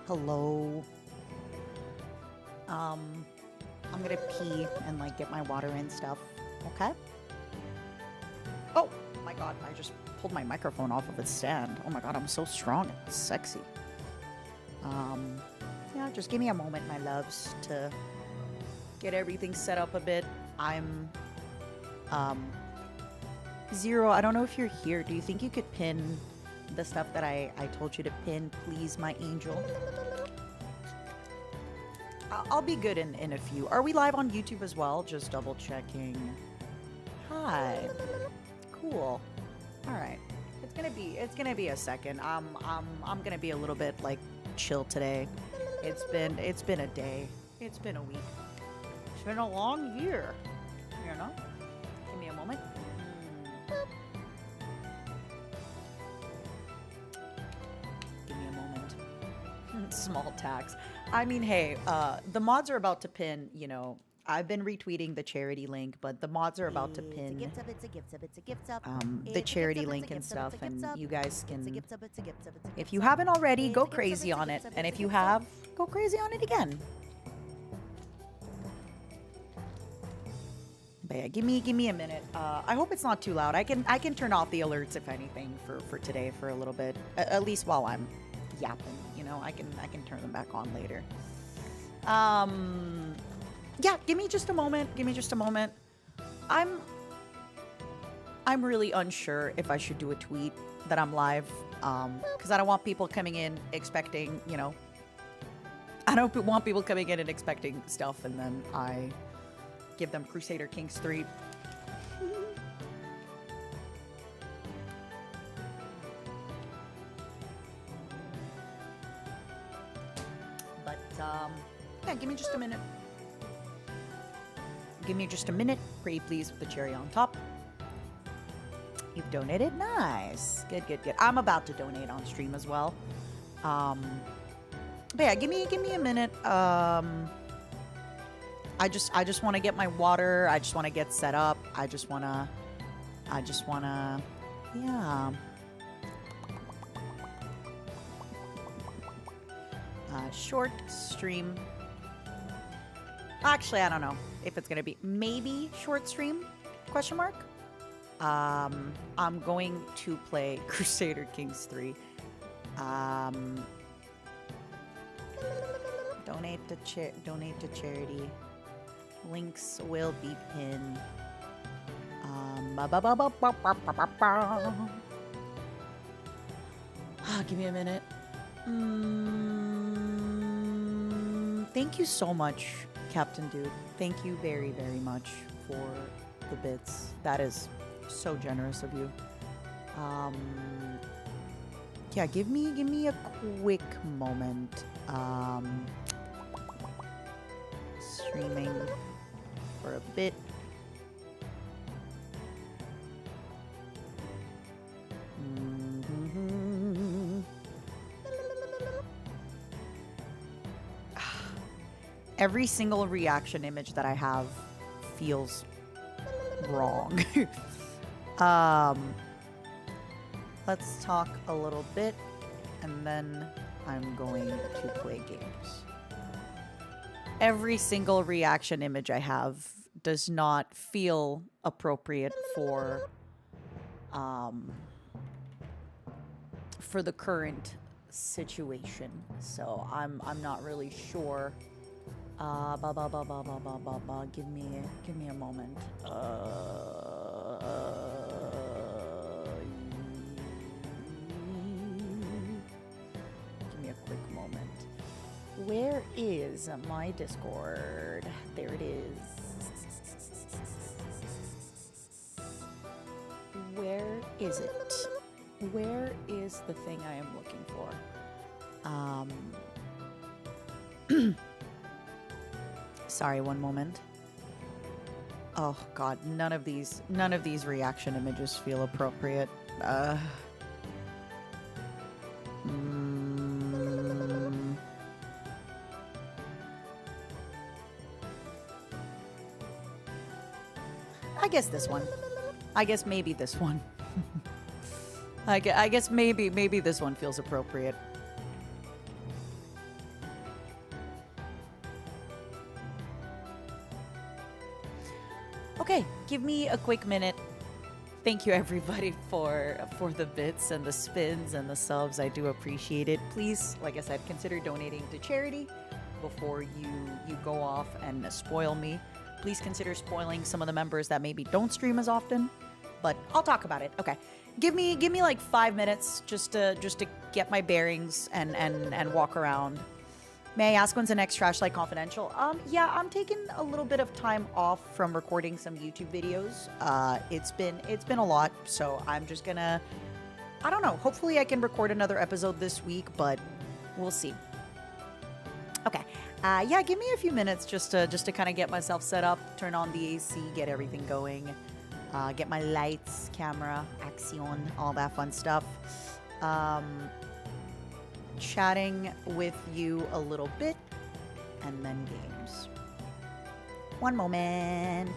Hello. I'm gonna pee and like get my water and stuff. Okay. Oh my god! I just pulled my microphone off of its stand. Oh my god! I'm so strong and sexy. Yeah. Just give me a moment, my loves, to get everything set up a bit. I'm Zero. I don't know if you're here. Do you think you could pin the stuff that I told you to pin, please, my angel? I'll be good in a few. Are we live on YouTube as well? Just double checking. Hi. Cool. All right. It's gonna be a second. I'm gonna be a little bit like chill today. It's been a day. It's been a week. It's been a long year. You know. Give me a moment. Give me a moment. Small tax. I mean, hey, the mods are about to pin, you know, I've been retweeting the charity link, but the mods are about to pin the charity link and stuff, and you guys can, if you haven't already, go crazy on it, and if you have, go crazy on it again. But yeah, give me a minute. I hope it's not too loud. I can turn off the alerts if anything for today for a little bit, at least while I'm yapping. You know, I can turn them back on later. Yeah, give me just a moment. Give me just a moment. I'm really unsure if I should do a tweet that I'm live, because I don't want people coming in expecting, you know, I don't want people coming in and expecting stuff, and then I give them Crusader Kings 3. But, yeah, give me just a minute. Give me just a minute. Pretty pleased with the cherry on top. You've donated? Nice. Good, good, good. I'm about to donate on stream as well. But yeah, give me a minute. I just want to get my water. I just want to get set up. I just want to, yeah. Short stream. Actually, I don't know if it's going to be maybe short stream, question mark. I'm going to play Crusader Kings 3. Donate to charity. Links will be pinned. Give me a minute. Thank you so much, Captain Dude. Thank you very, very much for the bits. That is so generous of you. Yeah, give me a quick moment. Streaming for a bit. Every single reaction image that I have feels wrong. Let's talk a little bit, and then I'm going to play games. Every single reaction image I have does not feel appropriate for the current situation. So I'm not really sure. Give me a moment. Give me a quick moment. Where is my Discord? There it is. Where is it? Where is the thing I am looking for? Sorry, one moment. Oh god, none of these reaction images feel appropriate. I guess this one. I guess maybe this one. I guess maybe this one feels appropriate. give me a quick minute. Thank you everybody for the bits and the spins and the subs. I do appreciate it. Please, like I said, consider donating to charity before you go off and spoil me. Please consider spoiling some of the members that maybe don't stream as often, but I'll talk about it. Okay. Give me like 5 minutes just to get my bearings and walk around. May I ask when's the next Trash Like Confidential? Yeah, I'm taking a little bit of time off from recording some YouTube videos. It's been a lot, so I'm just gonna, I don't know, hopefully I can record another episode this week, but we'll see. Okay. Yeah, give me a few minutes just to kind of get myself set up, turn on the AC, get everything going, get my lights, camera, action, all that fun stuff. Chatting with you a little bit, and then games. One moment.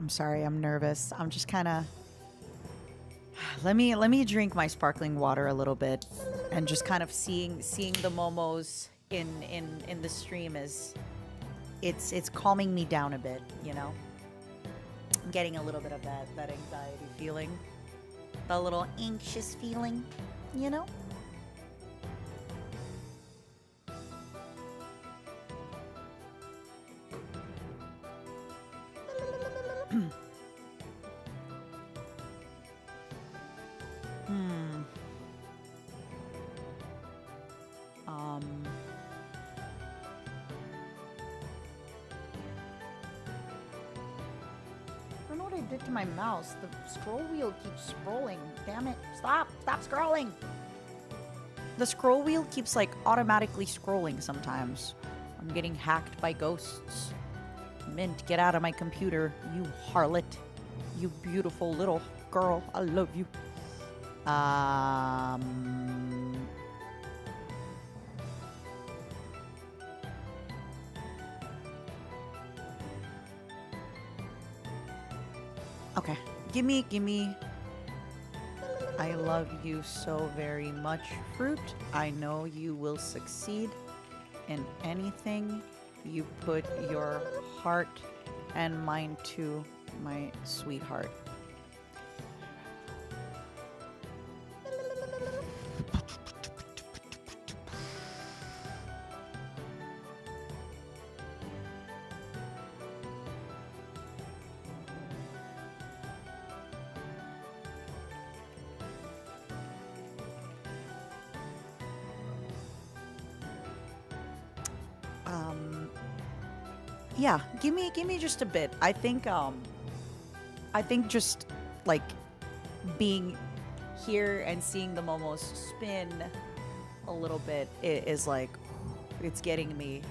I'm sorry, I'm nervous. I'm just kind of let me drink my sparkling water a little bit and just kind of seeing the momos in the stream is it's calming me down a bit, you know. I'm getting a little bit of that anxiety feeling, the little anxious feeling, you know. I don't know what I did to my mouse. The scroll wheel keeps scrolling. Damn it. Stop. Stop scrolling. The scroll wheel keeps like automatically scrolling sometimes. I'm getting hacked by ghosts. Mint, get out of my computer, you harlot. You beautiful little girl. I love you. Okay. Gimme. I love you so very much, fruit. I know you will succeed in anything you put your heart and mind to, my sweetheart. Yeah, give me just a bit. I think just like being here and seeing the momos spin a little bit is like, it's getting me.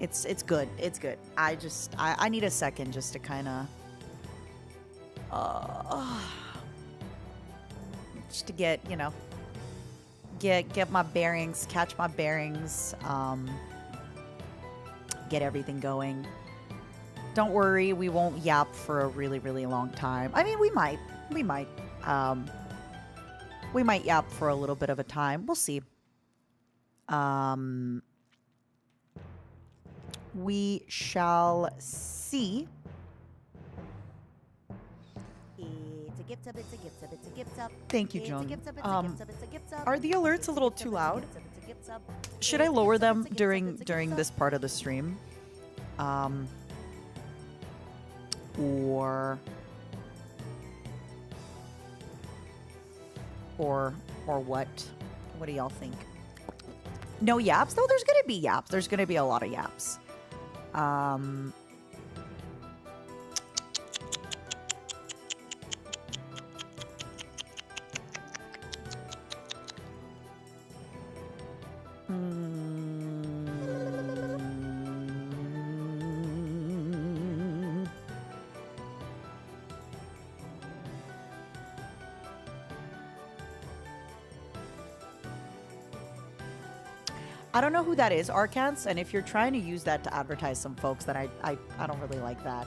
It's good. It's good. I need a second just to kind of just to get, you know, get my bearings, catch my bearings, get everything going. Don't worry, we won't yap for a really, really long time. I mean, we might yap for a little bit of a time. We'll see. We shall see. It's a gift up, it's a gift up, it's a gift up. Thank you, It's a Joan. gift up, it's a gift up, it's a gift up. Are the alerts a little too loud? Should I lower them during this part of the stream? Or what? What do y'all think? No yaps? No, there's gonna be yaps. There's gonna be a lot of yaps. I don't know who that is, Arcance, and if you're trying to use that to advertise some folks, then I don't really like that.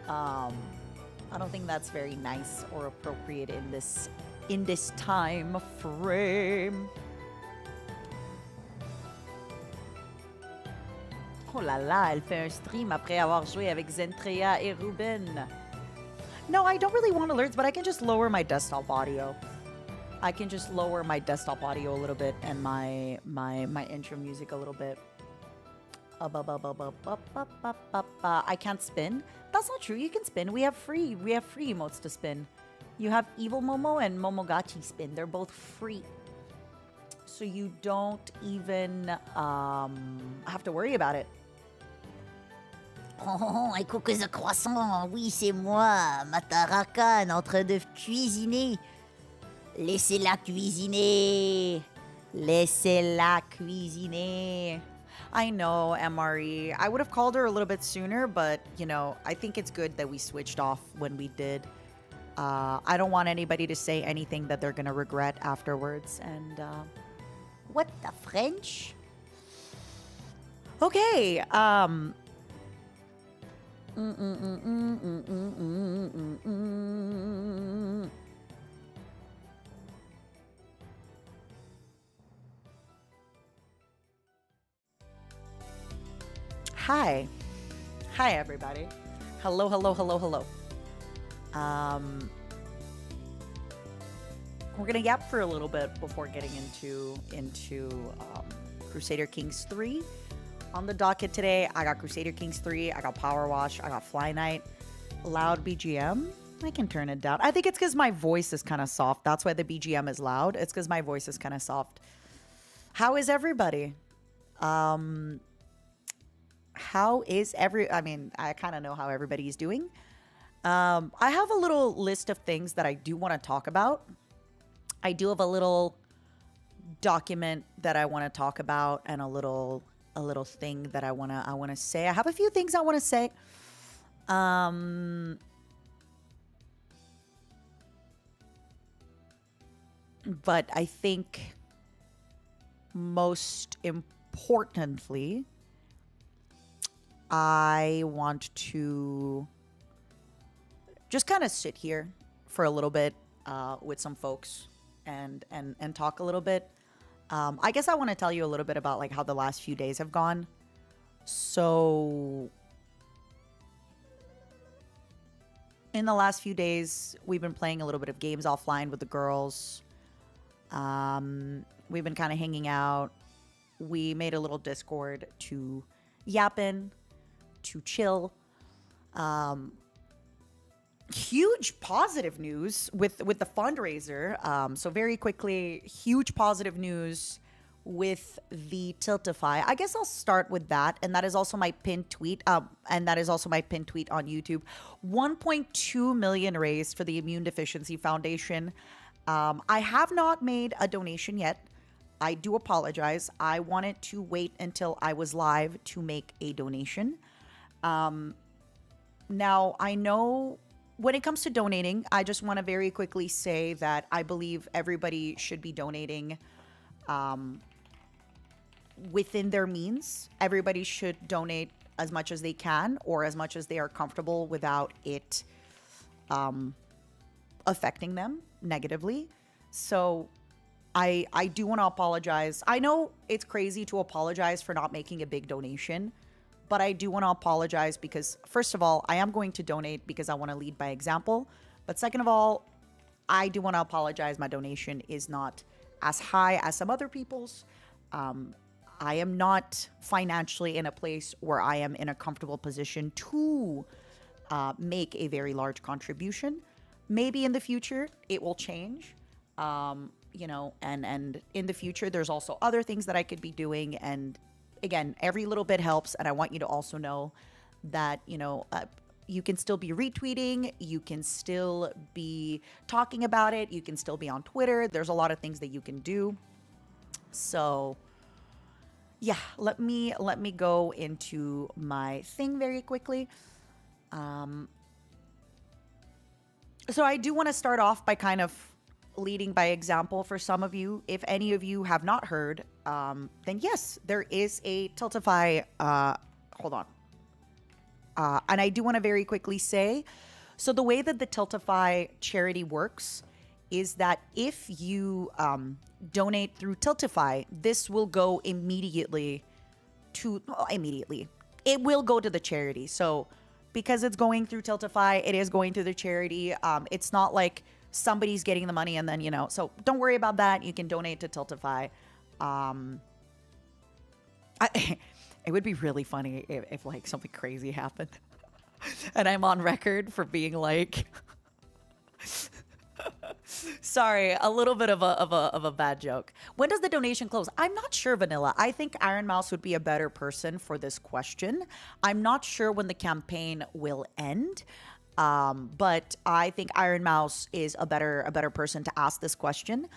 I don't think that's very nice or appropriate in this time frame. Oh là là, elle fait un stream après avoir joué avec Zentrea et Ruben. No, I don't really want alerts, but I can just lower my desktop audio. I can just lower my desktop audio a little bit and my intro music a little bit. I can't spin. That's not true. You can spin. We have free emotes to spin. You have Evil Momo and Momogachi spin. They're both free. So you don't even have to worry about it. Oh, I cook the croissant. Oui, c'est moi, Matarakan, en train de cuisiner. Laissez-la cuisiner. Laissez-la cuisiner. I know, MRE. I would have called her a little bit sooner, but, you know, I think it's good that we switched off when we did. I don't want anybody to say anything that they're going to regret afterwards. And, What the French? Okay. Hi. Hi, everybody. Hello. We're going to yap for a little bit before getting into Crusader Kings 3. On the docket today, I got Crusader Kings 3, I got Powerwash, I got Fly Night. Loud BGM. I can turn it down. I think it's because my voice is kind of soft. That's why the BGM is loud. It's because my voice is kind of soft. How is everybody? How is I mean, I kind of know how everybody's doing. I have a little list of things that I do want to talk about. I do have a little document that I want to talk about, and a little thing that I want to say. I have a few things I want to say. But I think most importantly, I want to just kind of sit here for a little bit with some folks and talk a little bit. I guess I want to tell you a little bit about like how the last few days have gone. So in the last few days, we've been playing a little bit of games offline with the girls. We've been kind of hanging out. We made a little Discord to yap in, to chill. Huge positive news with the fundraiser. So very quickly, huge positive news with the Tiltify. I guess I'll start with that, and that is also my pinned tweet. And that is also my pinned tweet on YouTube. 1.2 million raised for the Immune Deficiency Foundation. I have not made a donation yet. I do apologize. I wanted to wait until I was live to make a donation. Now, I know when it comes to donating, I just want to very quickly say that I believe everybody should be donating within their means. Everybody should donate as much as they can or as much as they are comfortable without it affecting them negatively. So I do want to apologize. I know it's crazy to apologize for not making a big donation, but I do want to apologize because, first of all, I am going to donate because I want to lead by example. But second of all, I do want to apologize. My donation is not as high as some other people's. I am not financially in a place where I am in a comfortable position to make a very large contribution. Maybe in the future it will change, you know, and in the future there's also other things that I could be doing. And again, every little bit helps. And I want you to also know that, you know, you can still be retweeting, you can still be talking about it, you can still be on Twitter. There's a lot of things that you can do. So yeah, let me go into my thing very quickly. So I do want to start off by kind of leading by example for some of you. If any of you have not heard, then yes, there is a Tiltify. Hold on. And I do want to very quickly say, so the way that the Tiltify charity works is that if you donate through Tiltify, this will go immediately to, it will go to the charity. So because it's going through Tiltify, it is going through the charity. It's not like somebody's getting the money and then, you know, so don't worry about that. You can donate to Tiltify. It would be really funny if like something crazy happened and I'm on record for being like, sorry, a little bit of a bad joke. When does the donation close? I'm not sure, Vanilla. I think Iron Mouse would be a better person for this question. I'm not sure when the campaign will end. But I think Iron Mouse is a better person to ask this question.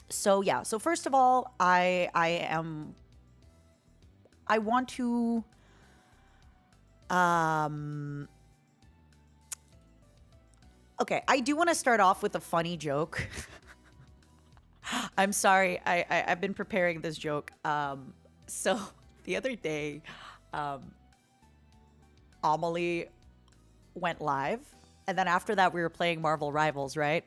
So yeah. So first of all, I want to okay, I do want to start off with a funny joke. I'm sorry, I've been preparing this joke. So the other day, Amelie went live, and then after that we were playing Marvel Rivals, right?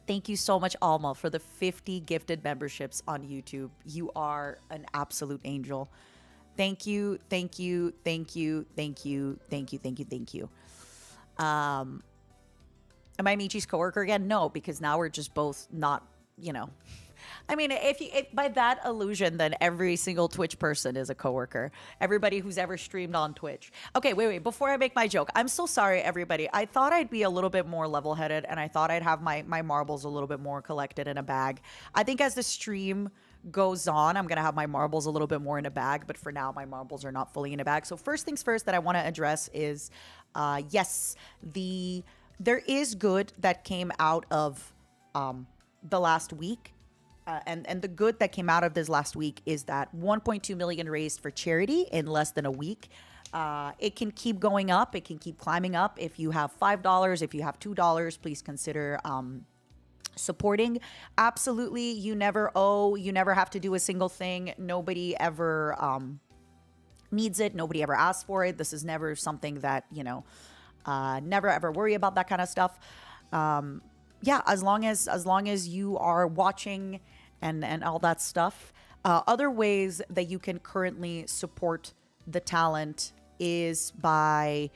Thank you so much, Alma, for the 50 gifted memberships on YouTube. You are an absolute angel. Thank you, thank you, thank you, thank you, thank you, thank you, thank you. Am I Michi's coworker again? No, because now we're just both not, you know, I mean, if by that illusion, then every single Twitch person is a coworker. Everybody who's ever streamed on Twitch. Okay, wait. Before I make my joke, I'm so sorry, everybody. I thought I'd be a little bit more level-headed, and I thought I'd have my marbles a little bit more collected in a bag. I think as the stream goes on, I'm gonna have my marbles a little bit more in a bag, but for now, my marbles are not fully in a bag. So first things first that I want to address is, yes, there is good that came out of the last week. And the good that came out of this last week is that 1.2 million raised for charity in less than a week. It can keep going up. It can keep climbing up. If you have $5, if you have $2, please consider supporting. Absolutely, you never owe. You never have to do a single thing. Nobody ever needs it. Nobody ever asks for it. This is never something that, never ever worry about that kind of stuff. Yeah, as long as you are watching and all that stuff. Other ways that you can currently support the talent is by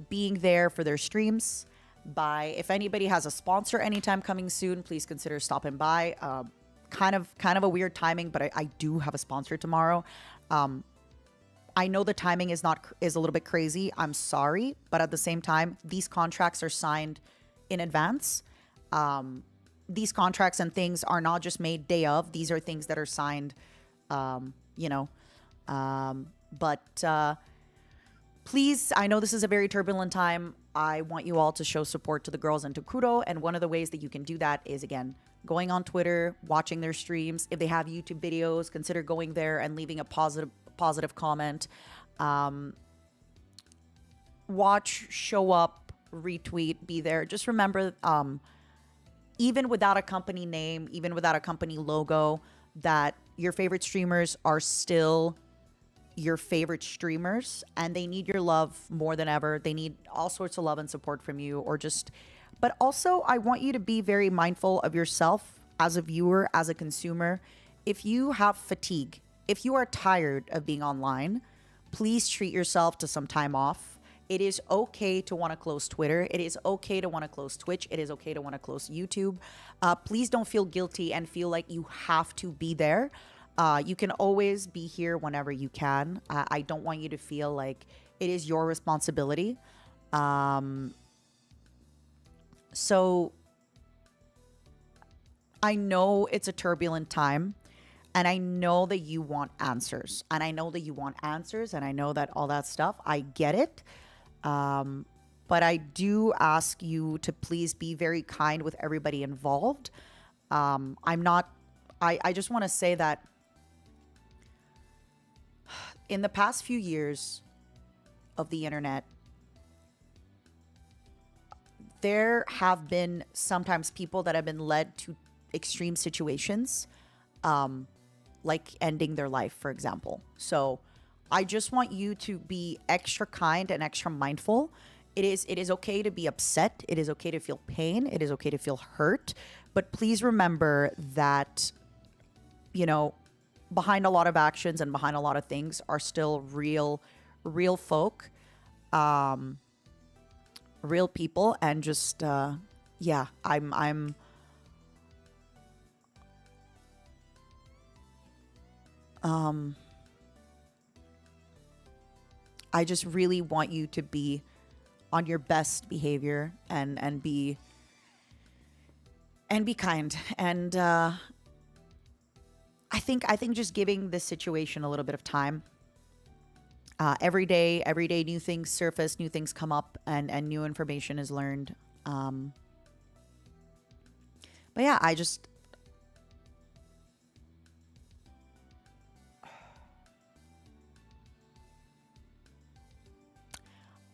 being there for their streams. By, if anybody has a sponsor anytime coming soon, please consider stopping by. Kind of a weird timing, but I do have a sponsor tomorrow. I know the timing is a little bit crazy. I'm sorry, but at the same time, these contracts are signed in advance. These contracts and things are not just made day of. These are things that are signed, please, I know this is a very turbulent time. I want you all to show support to the girls and to Kuro. And one of the ways that you can do that is, again, going on Twitter, watching their streams. If they have YouTube videos, consider going there and leaving a positive comment. Watch, show up, retweet, be there. Just remember, even without a company name, even without a company logo, that your favorite streamers are still your favorite streamers, and they need your love more than ever. They need all sorts of love and support from you, but also I want you to be very mindful of yourself as a viewer, as a consumer. If you have fatigue, if you are tired of being online, please treat yourself to some time off. It is okay to want to close Twitter. It is okay to want to close Twitch. It is okay to want to close YouTube. Please don't feel guilty and feel like you have to be there. You can always be here whenever you can. I don't want you to feel like it is your responsibility. So I know it's a turbulent time, and I know that you want answers, and I know that all that stuff. I get it. But I do ask you to please be very kind with everybody involved. I just want to say that in the past few years of the internet, there have been sometimes people that have been led to extreme situations, like ending their life, for example. So I just want you to be extra kind and extra mindful. It is okay to be upset. It is okay to feel pain. It is okay to feel hurt. But please remember that, behind a lot of actions and behind a lot of things are still real folk, real people. And just, I just really want you to be on your best behavior and be kind. And I think just giving this situation a little bit of time. Every day new things surface, new things come up, and new information is learned. But yeah,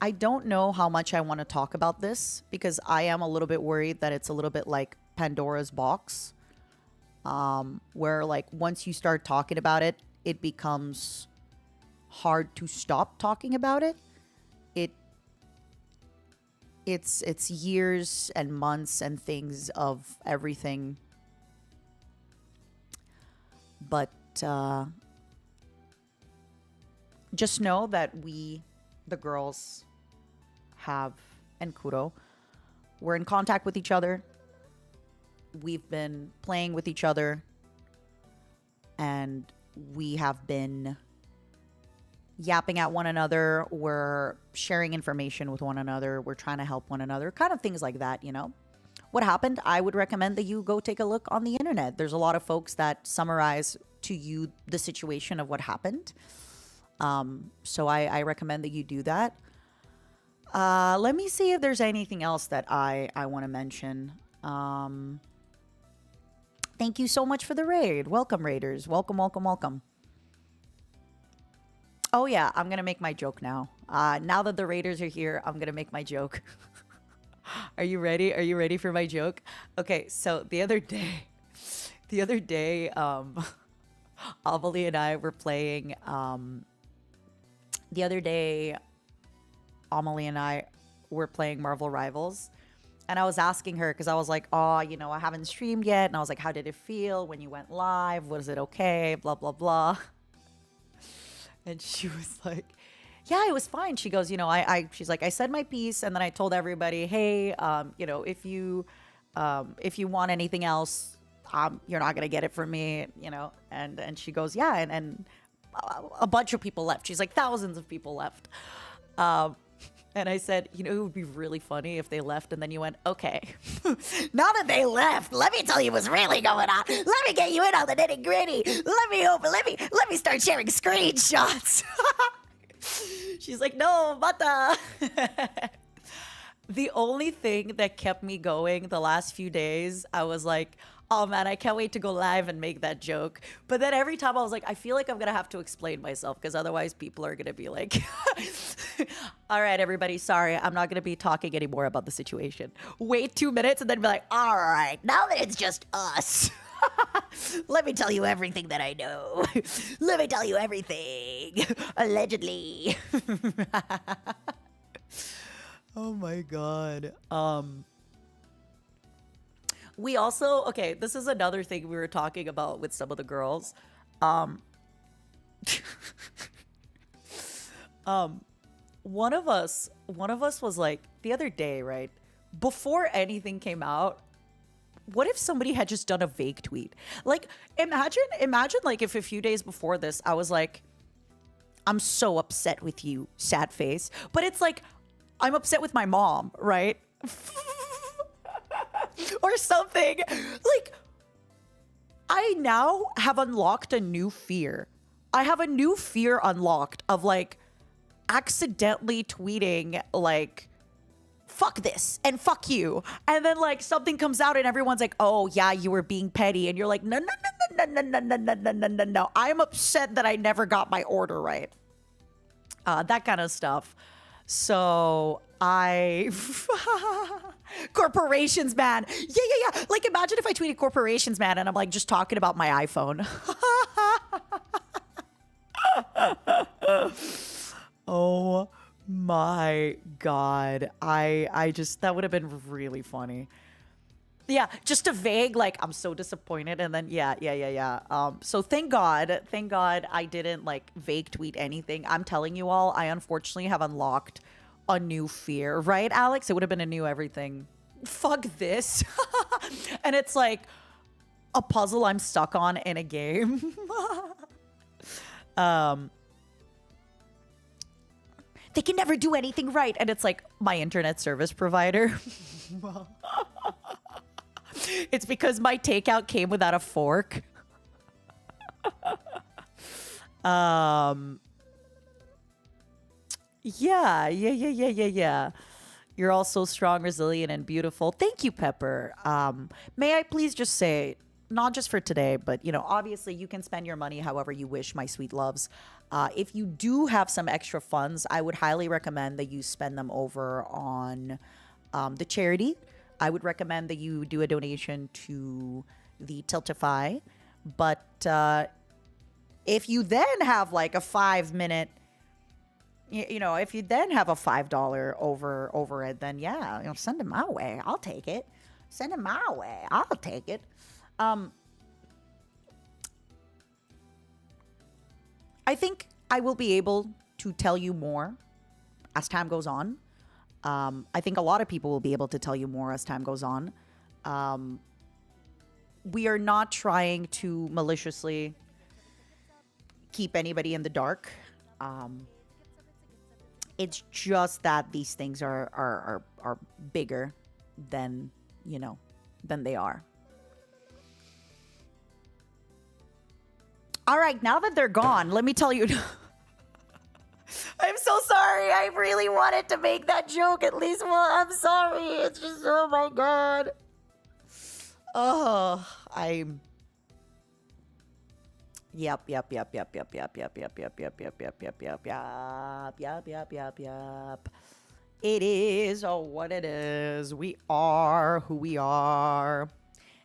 I don't know how much I want to talk about this, because I am a little bit worried that it's a little bit like Pandora's box, where like once you start talking about it, it becomes hard to stop talking about it. It's years and months and things of everything. But just know that we, the girls, have, and Kuro, we're in contact with each other. we've been playing with each other, and we have been yapping at one another. We're sharing information with one another. We're trying to help one another. Kind of things like that, you know? What happened? I would recommend that you go take a look on the internet. There's a lot of folks that summarize to you the situation of what happened. So I recommend that you do that. Let me see if there's anything else that I want to mention. Thank you so much for the raid. Welcome, raiders. Welcome, welcome, welcome. Oh, yeah, I'm going to make my joke now. Now that the raiders are here, I'm going to make my joke. Are you ready? Are you ready for my joke? Okay, so the other day, Amelie and I were playing, Marvel Rivals. And I was asking her, because I was like, oh, you know, I haven't streamed yet. And I was like, how did it feel when you went live? Was it okay? Blah, blah, blah. And she was like, yeah, it was fine. She goes, you know, she's like, I said my piece, and then I told everybody, hey, you know, if you want anything else, you're not gonna get it from me, you know. And she goes, yeah, and a bunch of people left. She's like, thousands of people left. And I said, you know, it would be really funny if they left, and then you went, okay. Now that they left, let me tell you what's really going on. Let me get you in on the nitty gritty. Let me start sharing screenshots. She's like, no, mata. The only thing that kept me going the last few days, I was like, oh man, I can't wait to go live and make that joke. But then every time I was like, I feel like I'm going to have to explain myself, because otherwise people are going to be like, all right, everybody, sorry, I'm not going to be talking anymore about the situation. Wait 2 minutes and then be like, all right, now that it's just us. Let me tell you everything that I know. Let me tell you everything. Allegedly. Oh my God. We also, okay, this is another thing we were talking about with some of the girls. One of us was like, the other day, right? Before anything came out, what if somebody had just done a vague tweet? Like, imagine like if a few days before this, I was like, I'm so upset with you, sad face. But it's like, I'm upset with my mom, right? Or something. Like, I now have unlocked a new fear. I have a new fear unlocked of like accidentally tweeting like, fuck this and fuck you, and then like something comes out and everyone's like, oh yeah, you were being petty, and you're like, no, I'm upset that I never got my order right. That kind of stuff. So corporations, man. Yeah. Like, imagine if I tweeted corporations, man, and I'm like just talking about my iPhone. Oh my God. I just, that would have been really funny. Yeah, just a vague, like, I'm so disappointed. And then, yeah. So thank God I didn't like vague tweet anything. I'm telling you all, I unfortunately have unlocked a new fear, right, Alex? It would have been a new everything. Fuck this. And it's like a puzzle I'm stuck on in a game. They can never do anything right. And it's like my internet service provider. It's because my takeout came without a fork. Yeah. You're all so strong, resilient, and beautiful. Thank you, Pepper. May I please just say, not just for today, but, you know, obviously you can spend your money however you wish, my sweet loves. If you do have some extra funds, I would highly recommend that you spend them over on the charity. I would recommend that you do a donation to the Tiltify. But if you then have like a 5-minute, you know, if you then have a $5 over it, then yeah, you know, send it my way. I'll take it. Send it my way. I'll take it. I think I will be able to tell you more as time goes on. I think a lot of people will be able to tell you more as time goes on. we are not trying to maliciously keep anybody in the dark. It's just that these things are bigger than, you know, than they are. All right, now that they're gone, let me tell you. I'm so sorry. I really wanted to make that joke at least. Well, I'm sorry. It's just, oh my God. Oh, I'm. Yep. It is what it is. We are who we are.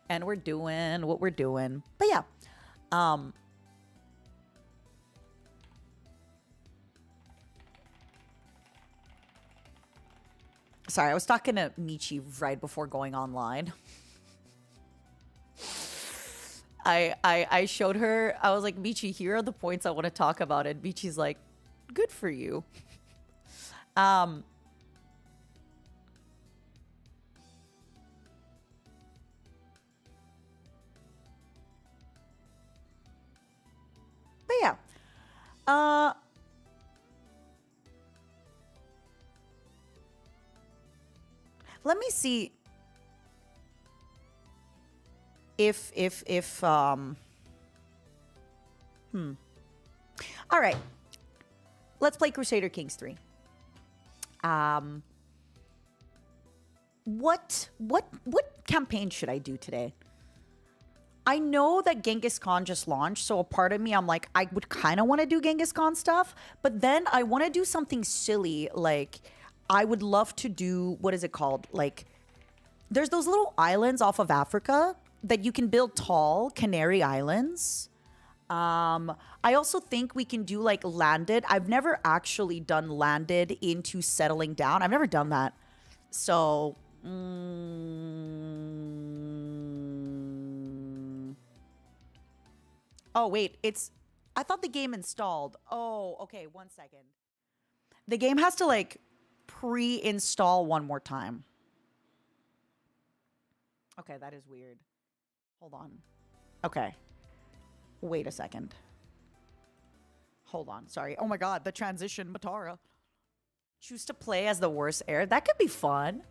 And we're doing what we're doing. But yeah. Sorry, I was talking to Michi right before going online. I showed her, I was like, Michi, here are the points I want to talk about. And Michi's like, good for you. But yeah. Let me see if all right. Let's play Crusader Kings 3. What campaign should I do today? I know that Genghis Khan just launched, so a part of me, I'm like, I would kind of want to do Genghis Khan stuff, but then I want to do something silly, like I would love to do, what is it called? Like, there's those little islands off of Africa that you can build tall, Canary Islands. I also think we can do like landed. I've never actually done landed into settling down. I've never done that. So, oh, wait, I thought the game installed. Oh, okay, 1 second. The game has to like pre-install one more time. Okay, that is weird. Hold on. Okay. Wait a second. Hold on. Sorry. Oh my God, the transition, Matara. Choose to play as the worst heir. That could be fun.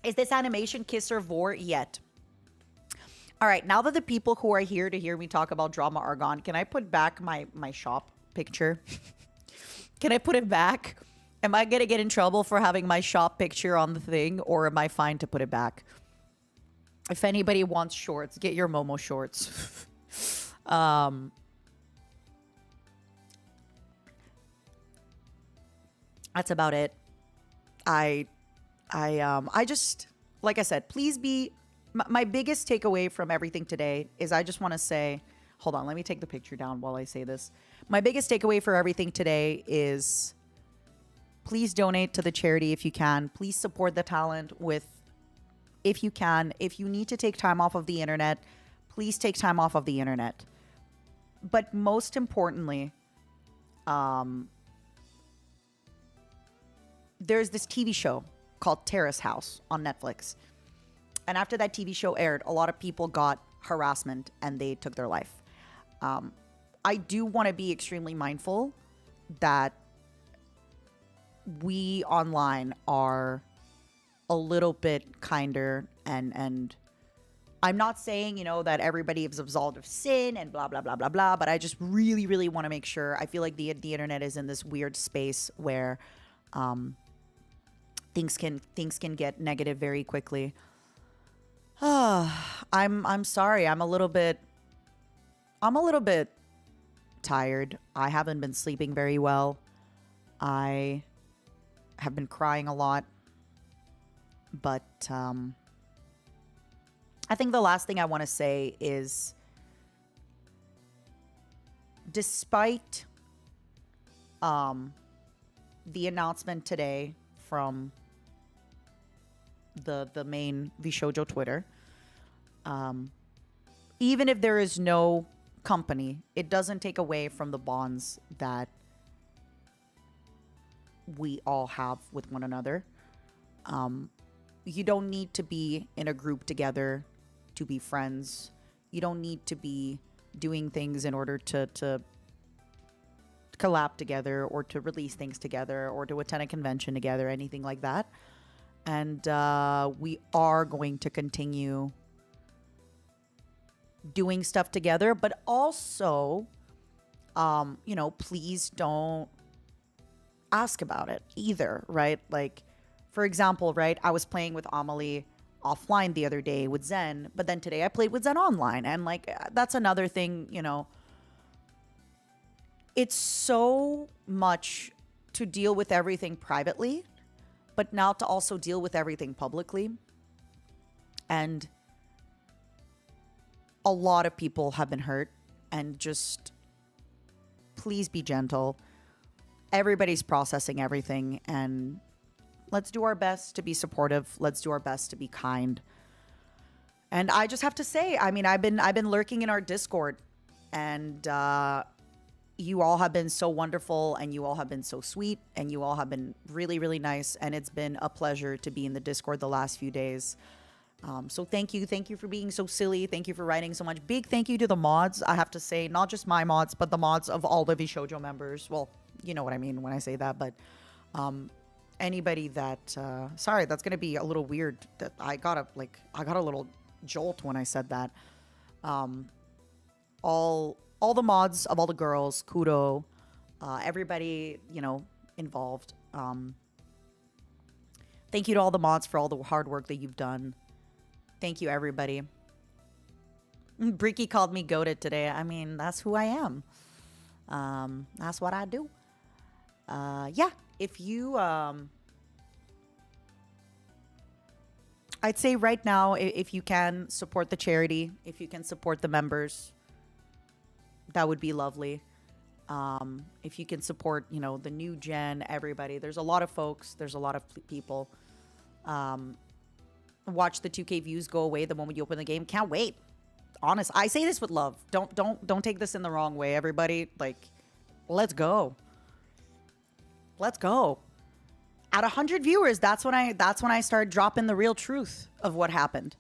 Is this animation Kisser Vor yet? All right, now that the people who are here to hear me talk about drama are gone, can I put back my shop picture? Can I put it back? Am I going to get in trouble for having my shop picture on the thing, or am I fine to put it back? If anybody wants shorts, get your Momo shorts. That's about it. I just, like I said, please be, my biggest takeaway from everything today is I just want to say, hold on, let me take the picture down while I say this. My biggest takeaway for everything today is please donate to the charity if you can. Please support the talent with, if you can. If you need to take time off of the internet, please take time off of the internet. But most importantly, there's this TV show called Terrace House on Netflix. And after that TV show aired, a lot of people got harassment and they took their life. I do want to be extremely mindful that we online are a little bit kinder, and I'm not saying, you know, that everybody is absolved of sin and blah, blah, blah, blah, blah, but I just really, really want to make sure. I feel like the internet is in this weird space where things can get negative very quickly. I'm sorry. I'm a little bit tired. I haven't been sleeping very well. I have been crying a lot. But I think the last thing I want to say is, despite the announcement today from the main Vishojo Twitter, even if there is no company, it doesn't take away from the bonds that we all have with one another. you don't need to be in a group together to be friends. You don't need to be doing things in order to collab together or to release things together or to attend a convention together, anything like that. And we are going to continue doing stuff together, but also, you know, please don't ask about it either, right? Like, for example, right, I was playing with Amelie offline the other day with Zen, but then today I played with Zen online. And like, that's another thing, you know, it's so much to deal with everything privately, but now to also deal with everything publicly. And a lot of people have been hurt, and just please be gentle. Everybody's processing everything, and let's do our best to be supportive. Let's do our best to be kind. And I just have to say, I mean, I've been lurking in our Discord, and you all have been so wonderful, and you all have been so sweet, and you all have been really, really nice, and it's been a pleasure to be in the Discord the last few days. So thank you for being so silly. Thank you for writing so much. Big thank you to the mods. I have to say, not just my mods, but the mods of all Livy Shoujo members. Well, you know what I mean when I say that, but anybody that sorry, that's gonna be a little weird. That I got a little jolt when I said that. All the mods of all the girls, kudo, everybody, you know, involved. Thank you to all the mods for all the hard work that you've done. Thank you, everybody. Bricky called me goated today. I mean, that's who I am. That's what I do. Yeah, if you... I'd say right now, if you can support the charity, if you can support the members, that would be lovely. If you can support, you know, the new gen, everybody. There's a lot of folks. There's a lot of people. Watch the 2K views go away the moment you open the game. Can't wait. Honest, I say this with love. Don't take this in the wrong way, everybody. Like, let's go. Let's go. At 100 viewers, that's when I start dropping the real truth of what happened.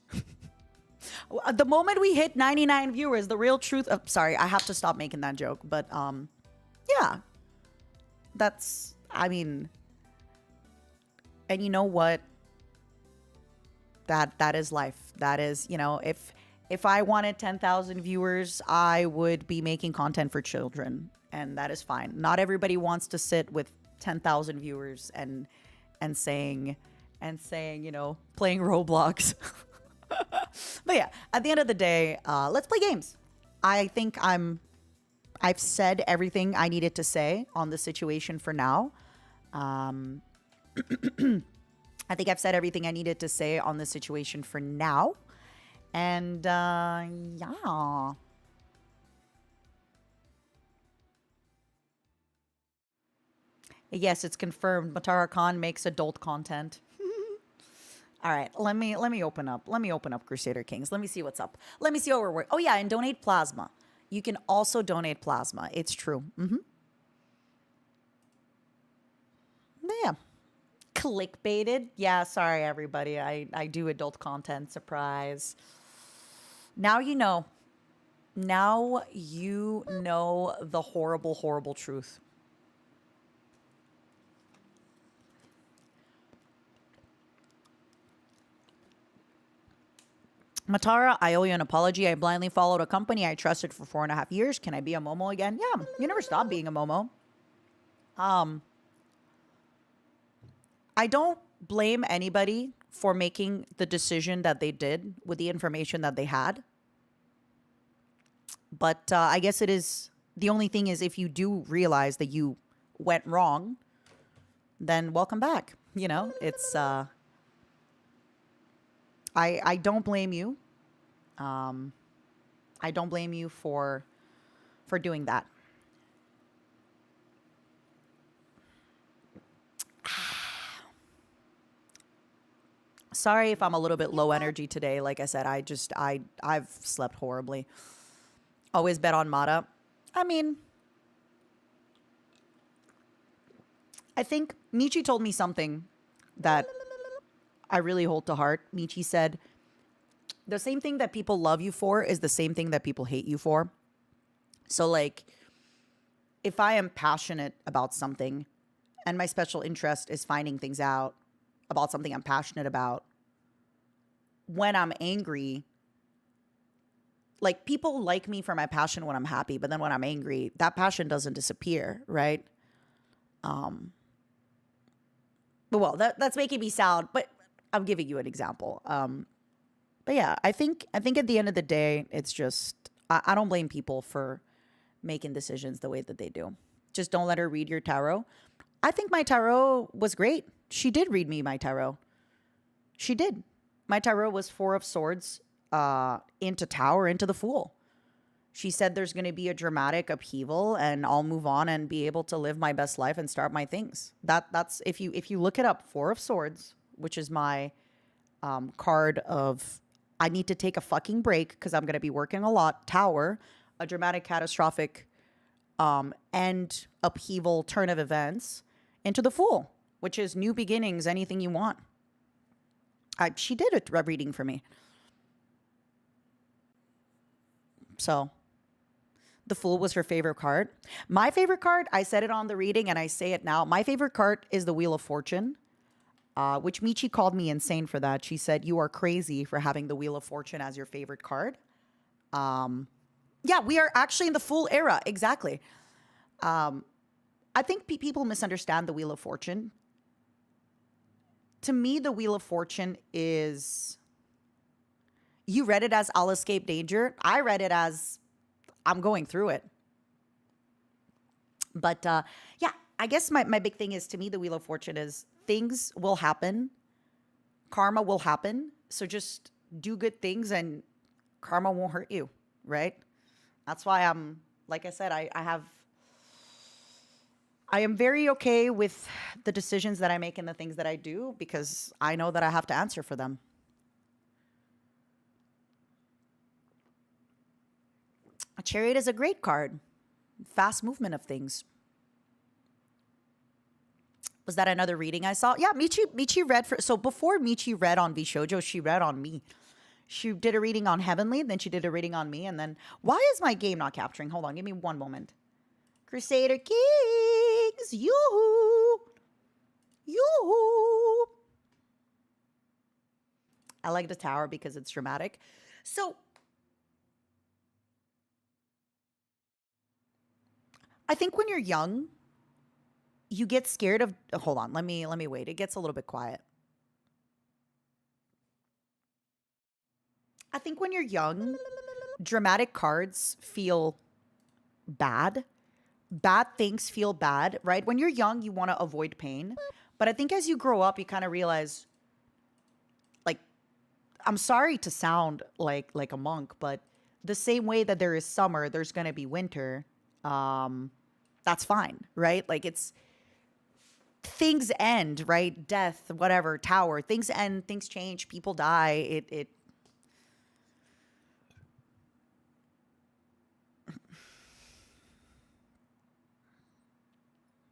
The moment we hit 99 viewers, the real truth of, sorry, I have to stop making that joke, but yeah. That's, I mean, and you know what? That is life. That is, you know, if I wanted 10,000 viewers, I would be making content for children, and that is fine. Not everybody wants to sit with 10,000 viewers and saying, you know, playing Roblox. But yeah, at the end of the day, let's play games. I think I've said everything I needed to say on the situation for now. I think I've said everything I needed to say on the situation for now. And yeah. Yes, it's confirmed. Matara Khan makes adult content. All right, let me open up. Let me open up Crusader Kings. Let me see what's up. Let me see what we're working. Oh yeah, and donate plasma. You can also donate plasma. It's true. Yeah. Clickbaited. Yeah, sorry everybody. I do adult content. Surprise. Now you know. Now you know the horrible, horrible truth. Matara, I owe you an apology. I blindly followed a company I trusted for 4.5 years. Can I be a Momo again? Yeah, you never stop being a Momo. I don't blame anybody for making the decision that they did with the information that they had. But I guess it is, the only thing is if you do realize that you went wrong, then welcome back. You know, it's... I don't blame you. I don't blame you for doing that. Sorry if I'm a little bit low energy today. Like I said, I've slept horribly. Always bet on Mata. I mean, I think Michi told me something that I really hold to heart. Michi said, the same thing that people love you for is the same thing that people hate you for. So, like, if I am passionate about something and my special interest is finding things out about something I'm passionate about, when I'm angry, like, people like me for my passion when I'm happy, but then when I'm angry, that passion doesn't disappear, right? But well, that's making me sound, but I'm giving you an example. But yeah, I think at the end of the day, it's just I don't blame people for making decisions the way that they do. Just don't let her read your tarot. I think my tarot was great. She did read me my tarot. She did. My tarot was Four of Swords into Tower, into the Fool. She said there's going to be a dramatic upheaval and I'll move on and be able to live my best life and start my things. That's if you look it up, Four of Swords, which is my card of I need to take a fucking break because I'm going to be working a lot. Tower, a dramatic, catastrophic end, upheaval, turn of events, into the Fool, which is new beginnings, anything you want. She did a reading for me. So the Fool was her favorite card. My favorite card, I said it on the reading and I say it now. My favorite card is the Wheel of Fortune, which Michi called me insane for that. She said, you are crazy for having the Wheel of Fortune as your favorite card. Yeah, we are actually in the Fool era. Exactly. I think people misunderstand the Wheel of Fortune. To me, the Wheel of Fortune is... You read it as I'll escape danger. I read it as I'm going through it. But yeah, I guess my big thing is, to me, the Wheel of Fortune is things will happen. Karma will happen. So just do good things and karma won't hurt you, right? That's why I'm, like I said, I am very okay with the decisions that I make and the things that I do because I know that I have to answer for them. A Chariot is a great card. Fast movement of things. Was that another reading I saw? Yeah, Michi read for... So before Michi read on Vishojo, she read on me. She did a reading on Heavenly, then she did a reading on me, and then... Why is my game not capturing? Hold on, give me one moment. Crusader Kings! Yoo-hoo! Yoo-hoo! I like the Tower because it's dramatic. So... I think when you're young, you get scared of... Hold on, let me wait. It gets a little bit quiet. I think when you're young, dramatic cards feel bad. Bad things feel bad, right? When you're young, you want to avoid pain. But I think as you grow up, you kind of realize, like, I'm sorry to sound like a monk, but the same way that there is summer, there's going to be winter. That's fine, right? Like, it's things end, right? Death, whatever, Tower, things end, things change, people die. It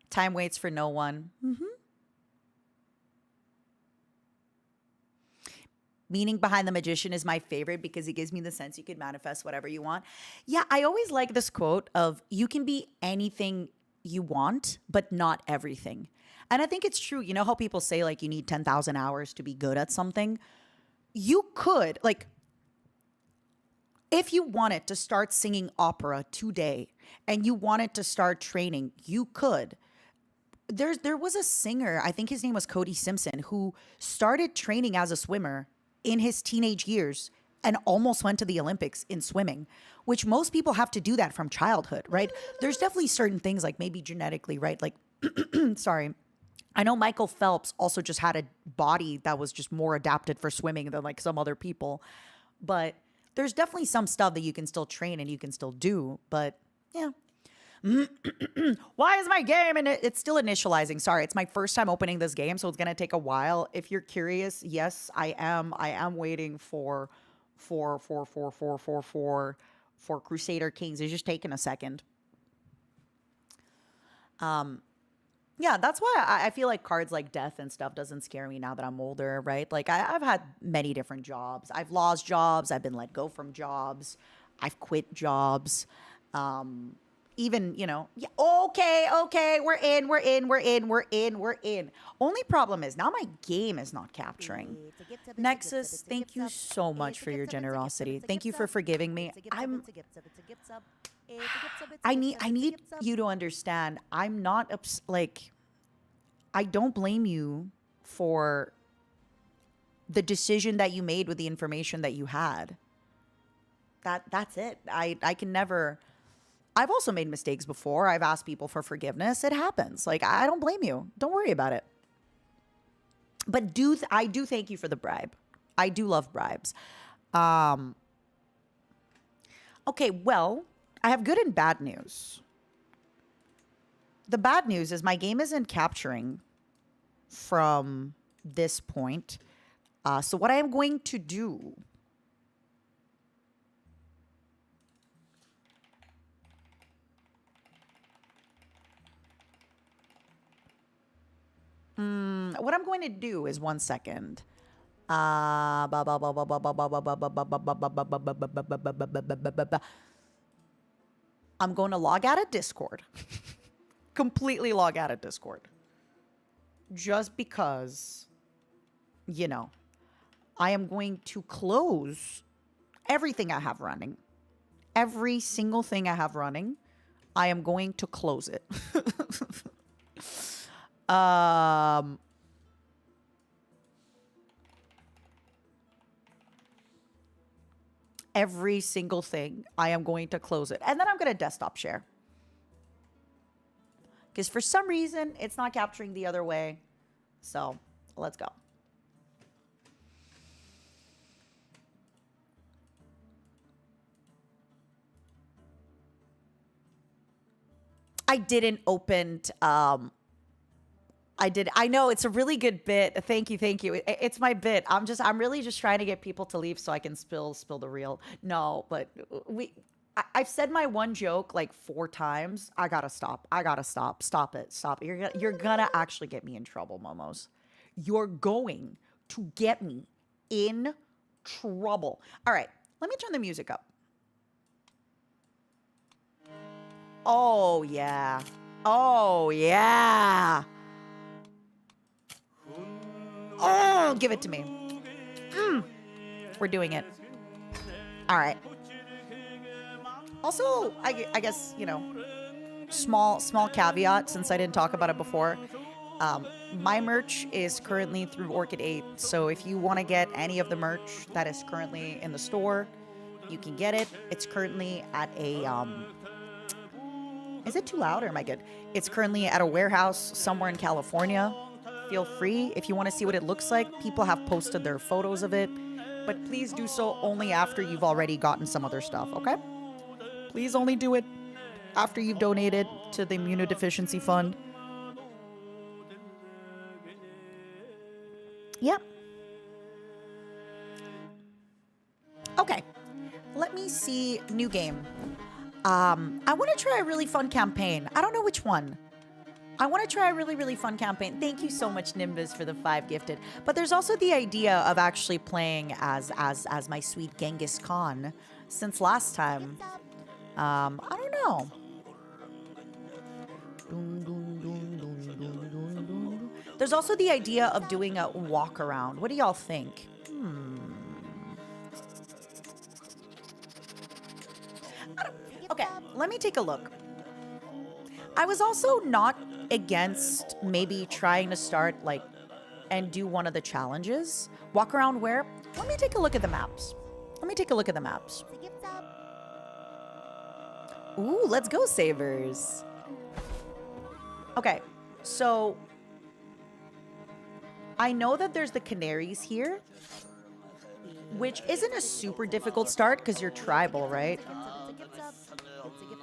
time waits for no one. Meaning behind the Magician is my favorite because it gives me the sense you could manifest whatever you want. Yeah, I always like this quote of you can be anything you want, but not everything. And I think it's true. You know how people say, like, you need 10,000 hours to be good at something? You could, like, if you wanted to start singing opera today and you wanted to start training, you could. There was a singer, I think his name was Cody Simpson, who started training as a swimmer in his teenage years and almost went to the Olympics in swimming, which most people have to do that from childhood, right? There's definitely certain things, like maybe genetically, right? Like, sorry. I know Michael Phelps also just had a body that was just more adapted for swimming than like some other people. But there's definitely some stuff that you can still train and you can still do. But yeah. Why is my game? And it's still initializing. Sorry, it's my first time opening this game, so it's gonna take a while. If you're curious, yes, I am waiting for Crusader Kings. It's just taking a second. Yeah, that's why I feel like cards like death and stuff doesn't scare me now that I'm older, right? Like I've had many different jobs. I've lost jobs. I've been let go from jobs. I've quit jobs. Um, even yeah. Okay. We're in. Only problem is now my game is not capturing. Nexus, thank you so much for your generosity. Thank you for forgiving me. I need you to understand. I'm not like I don't blame you for the decision that you made with the information that you had. That's it. I can never. I've also made mistakes before. I've asked people for forgiveness. It happens. Like I don't blame you. Don't worry about it. But I do thank you for the bribe. I do love bribes. Okay, well, I have good and bad news. The bad news is my game isn't capturing from this point. So what I am going to do what I'm going to do is 1 second. I'm going to log out of Discord. Completely log out of Discord. Just because, I am going to close everything I have running. Every single thing I have running, I am going to close it. Every single thing, I am going to close it. And then I'm going to desktop share. Because for some reason, it's not capturing the other way. So, let's go. I didn't open I know it's a really good bit. Thank you. It's my bit. I'm really just trying to get people to leave so I can spill the real. No, but I've said my one joke like 4 times. I gotta stop. Stop it. You're gonna actually get me in trouble, Momos. You're going to get me in trouble. All right, let me turn the music up. Oh yeah. Oh yeah. Oh, give it to me. We're doing it. All right. Also, I guess, small caveat since I didn't talk about it before. My merch is currently through Orchid 8. So if you want to get any of the merch that is currently in the store, you can get it. It's currently at a is it too loud or am I good? It's currently at a warehouse somewhere in California. Feel free if you want to see what it looks like. People have posted their photos of it, but please do so only after you've already gotten some other stuff, okay? Please only do it after you've donated to the Immunodeficiency Fund. Yep. Okay. Let me see. New game. I want to try a really fun campaign. I don't know which one. I want to try a really, really fun campaign. Thank you so much, Nimbus, for the 5 gifted. But there's also the idea of actually playing as my sweet Genghis Khan since last time. I don't know. There's also the idea of doing a walk around. What do y'all think? Okay, let me take a look. I was also not against maybe trying to start and do one of the challenges. Walk around where? Let me take a look at the maps. Ooh, let's go, Savers. Okay, so I know that there's the Canaries here, which isn't a super difficult start because you're tribal, right?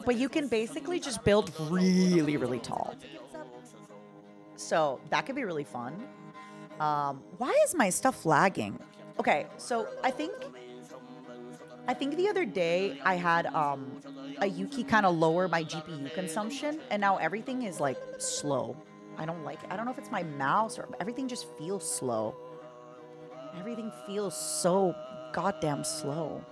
But you can basically just build really, really tall. So that could be really fun. Why is my stuff lagging? Okay, so I think the other day I had a Yuki kind of lower my GPU consumption, and now everything is slow. I don't like it. I don't know if it's my mouse or everything just feels slow. Everything feels so goddamn slow.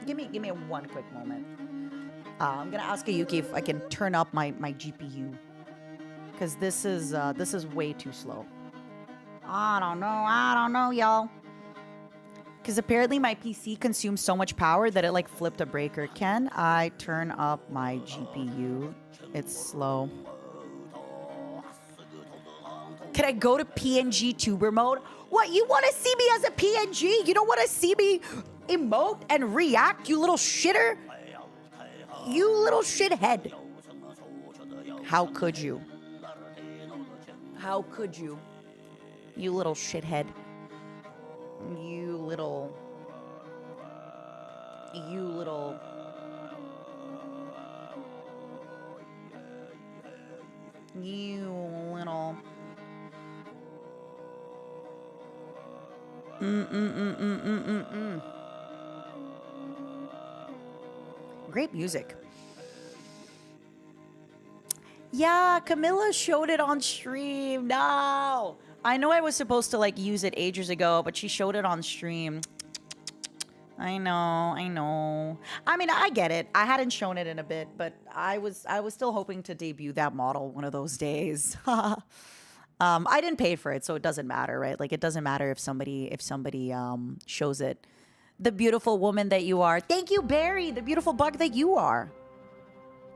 Give me one quick moment. I'm gonna ask Ayuki if I can turn up my GPU, because this is way too slow. I don't know, y'all. Because apparently my PC consumes so much power that it like flipped a breaker. Can I turn up my GPU? It's slow. Can I go to PNG tuber mode? What, you want to see me as a PNG? You don't want to see me emote and react, you little shitter? You little shithead. How could you? How could you? You little shithead. You little... You little... You little... Great music. Yeah, Camilla showed it on stream. No! I know I was supposed to like use it ages ago, but she showed it on stream. I know. I mean, I get it. I hadn't shown it in a bit, but I was still hoping to debut that model one of those days. I didn't pay for it, so it doesn't matter, right? Like, it doesn't matter if somebody shows it. The beautiful woman that you are. Thank you, Barry, the beautiful bug that you are.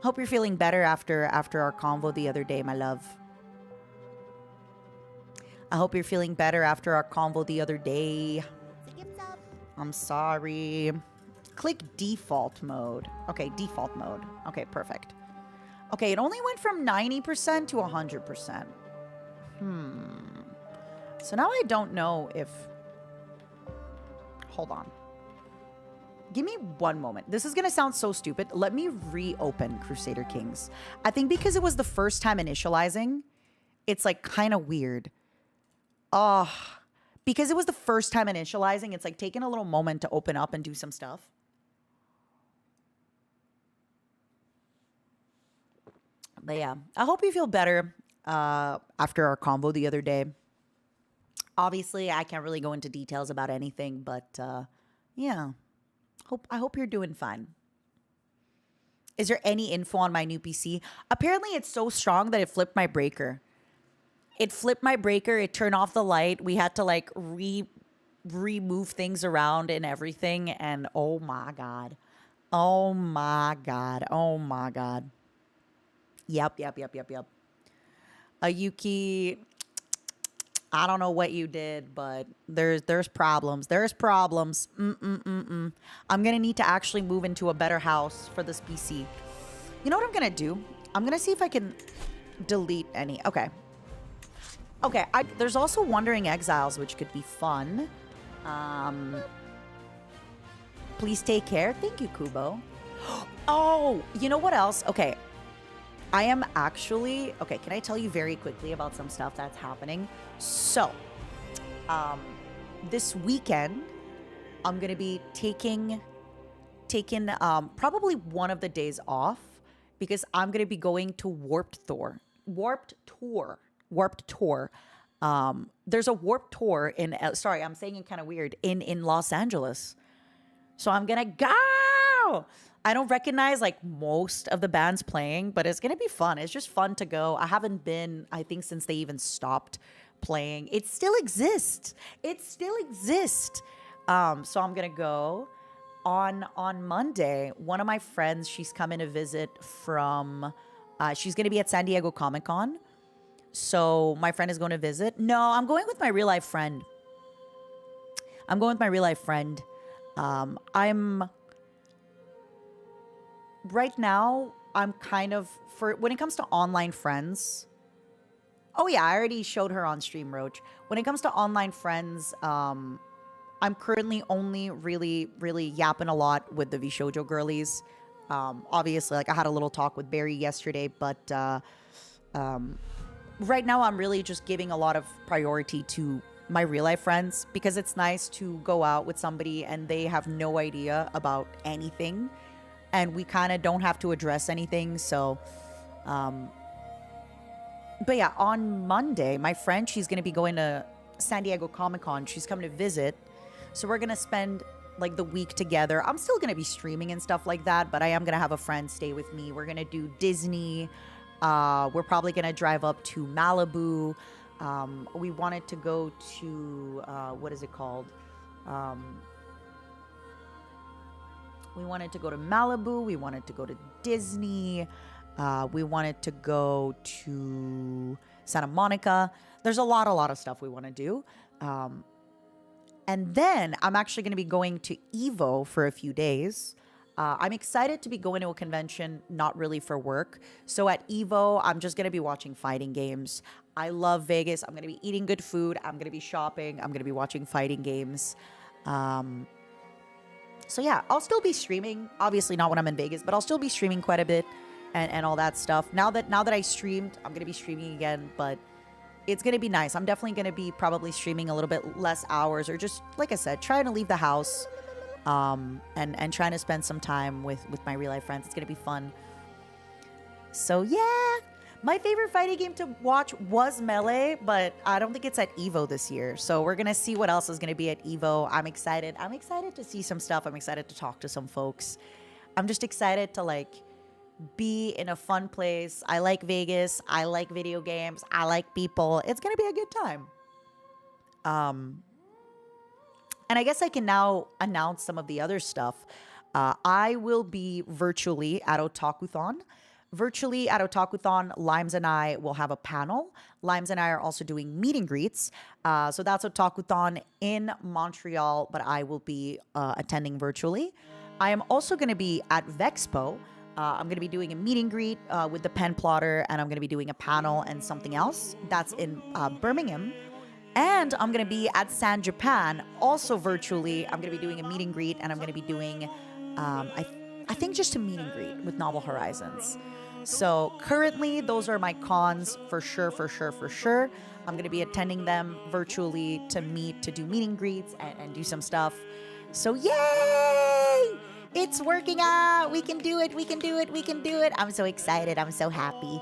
Hope you're feeling better after our convo the other day, my love. I hope you're feeling better after our convo the other day. I'm sorry. Click default mode. Okay, default mode. Okay, perfect. Okay, it only went from 90% to 100%. So now I don't know if... Hold on. Give me one moment. This is going to sound so stupid. Let me reopen Crusader Kings. I think because it was the first time initializing, it's like kind of weird. Because it was the first time initializing, it's like taking a little moment to open up and do some stuff. But yeah, I hope you feel better after our convo the other day. Obviously, I can't really go into details about anything, but yeah. I hope you're doing fine. Is there any info on my new PC? Apparently, it's so strong that it flipped my breaker. It flipped my breaker. It turned off the light. We had to like remove things around and everything. And oh my God. Oh my God. Oh my God. Yep. Yuki, I don't know what you did, but there's problems. There's problems. I'm gonna need to actually move into a better house for this PC. You know what I'm gonna do? I'm gonna see if I can delete any. Okay. There's also Wandering Exiles, which could be fun. Please take care. Thank you, Kubo. Oh, you know what else? Okay. I am actually... Okay, can I tell you very quickly about some stuff that's happening? So, this weekend, I'm going to be taking probably one of the days off because I'm going to be going to Warped Tour. There's a Warped Tour in... sorry, I'm saying it kind of weird. In Los Angeles. So I'm going to go! I don't recognize like most of the bands playing, but it's going to be fun. It's just fun to go. I haven't been, I think, since they even stopped playing. It still exists. So I'm going to go. On Monday, one of my friends, she's coming to visit from, she's going to be at San Diego Comic-Con. So my friend is going to visit. No, I'm going with my real life friend. Right now, I'm kind of, when it comes to online friends, oh yeah, I already showed her on stream, Roach. When it comes to online friends, I'm currently only really yapping a lot with the Vishoujo girlies. Obviously, like I had a little talk with Barry yesterday, but right now I'm really just giving a lot of priority to my real life friends, because it's nice to go out with somebody and they have no idea about anything and we kind of don't have to address anything. So, but yeah, on Monday, my friend, she's going to be going to San Diego Comic-Con. She's coming to visit. So we're going to spend like the week together. I'm still going to be streaming and stuff like that, but I am going to have a friend stay with me. We're going to do Disney. We're probably going to drive up to Malibu. We wanted to go to, what is it called? We wanted to go to Malibu. We wanted to go to Disney. We wanted to go to Santa Monica. There's a lot of stuff we want to do. And then I'm actually going to be going to Evo for a few days. I'm excited to be going to a convention, not really for work. So at Evo, I'm just going to be watching fighting games. I love Vegas. I'm going to be eating good food. I'm going to be shopping. I'm going to be watching fighting games. So yeah, I'll still be streaming. Obviously not when I'm in Vegas, but I'll still be streaming quite a bit and all that stuff. Now that I streamed, I'm going to be streaming again, but it's going to be nice. I'm definitely going to be probably streaming a little bit less hours, or just, like I said, trying to leave the house and trying to spend some time with my real life friends. It's going to be fun. So yeah, my favorite fighting game to watch was Melee, but I don't think it's at Evo this year. So we're going to see what else is going to be at Evo. I'm excited. I'm excited to see some stuff. I'm excited to talk to some folks. I'm just excited to like be in a fun place. I like Vegas. I like video games. I like people. It's going to be a good time. And I guess I can now announce some of the other stuff. I will be virtually at Otakuthon. Virtually at Otakuthon, Limes and I will have a panel. Limes and I are also doing meet and greets. So that's Otakuthon in Montreal, but I will be attending virtually. I am also going to be at Vexpo. I'm going to be doing a meet and greet with the pen plotter, and I'm going to be doing a panel and something else. That's in Birmingham. And I'm going to be at San Japan, also virtually. I'm going to be doing a meet and greet, and I'm going to be doing, I think, just a meet and greet with Novel Horizons. So currently, those are my cons for sure. I'm going to be attending them virtually to meet, to do meet and greets and do some stuff. So yay! It's working out. We can do it. I'm so excited. I'm so happy.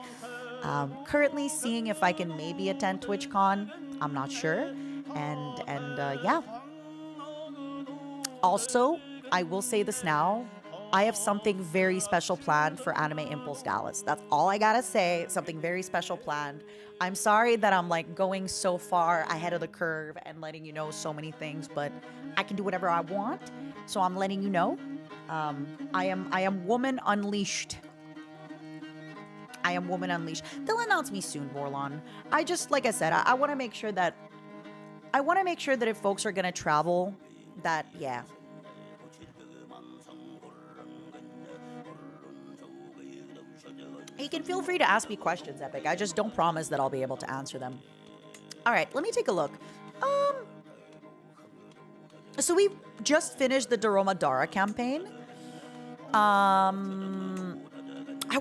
Currently seeing if I can maybe attend TwitchCon. I'm not sure. And yeah. Also, I will say this now. I have something very special planned for Anime Impulse Dallas. That's all I gotta say. Something very special planned. I'm sorry that I'm like going so far ahead of the curve and letting you know so many things, but I can do whatever I want. So I'm letting you know. I am Woman Unleashed. I am Woman Unleashed. They'll announce me soon, Vorlon. I just, like I said, I want to make sure that if folks are gonna travel, that yeah. You can feel free to ask me questions, Epic. I just don't promise that I'll be able to answer them. All right, let me take a look. So we just finished the Doromadara campaign. I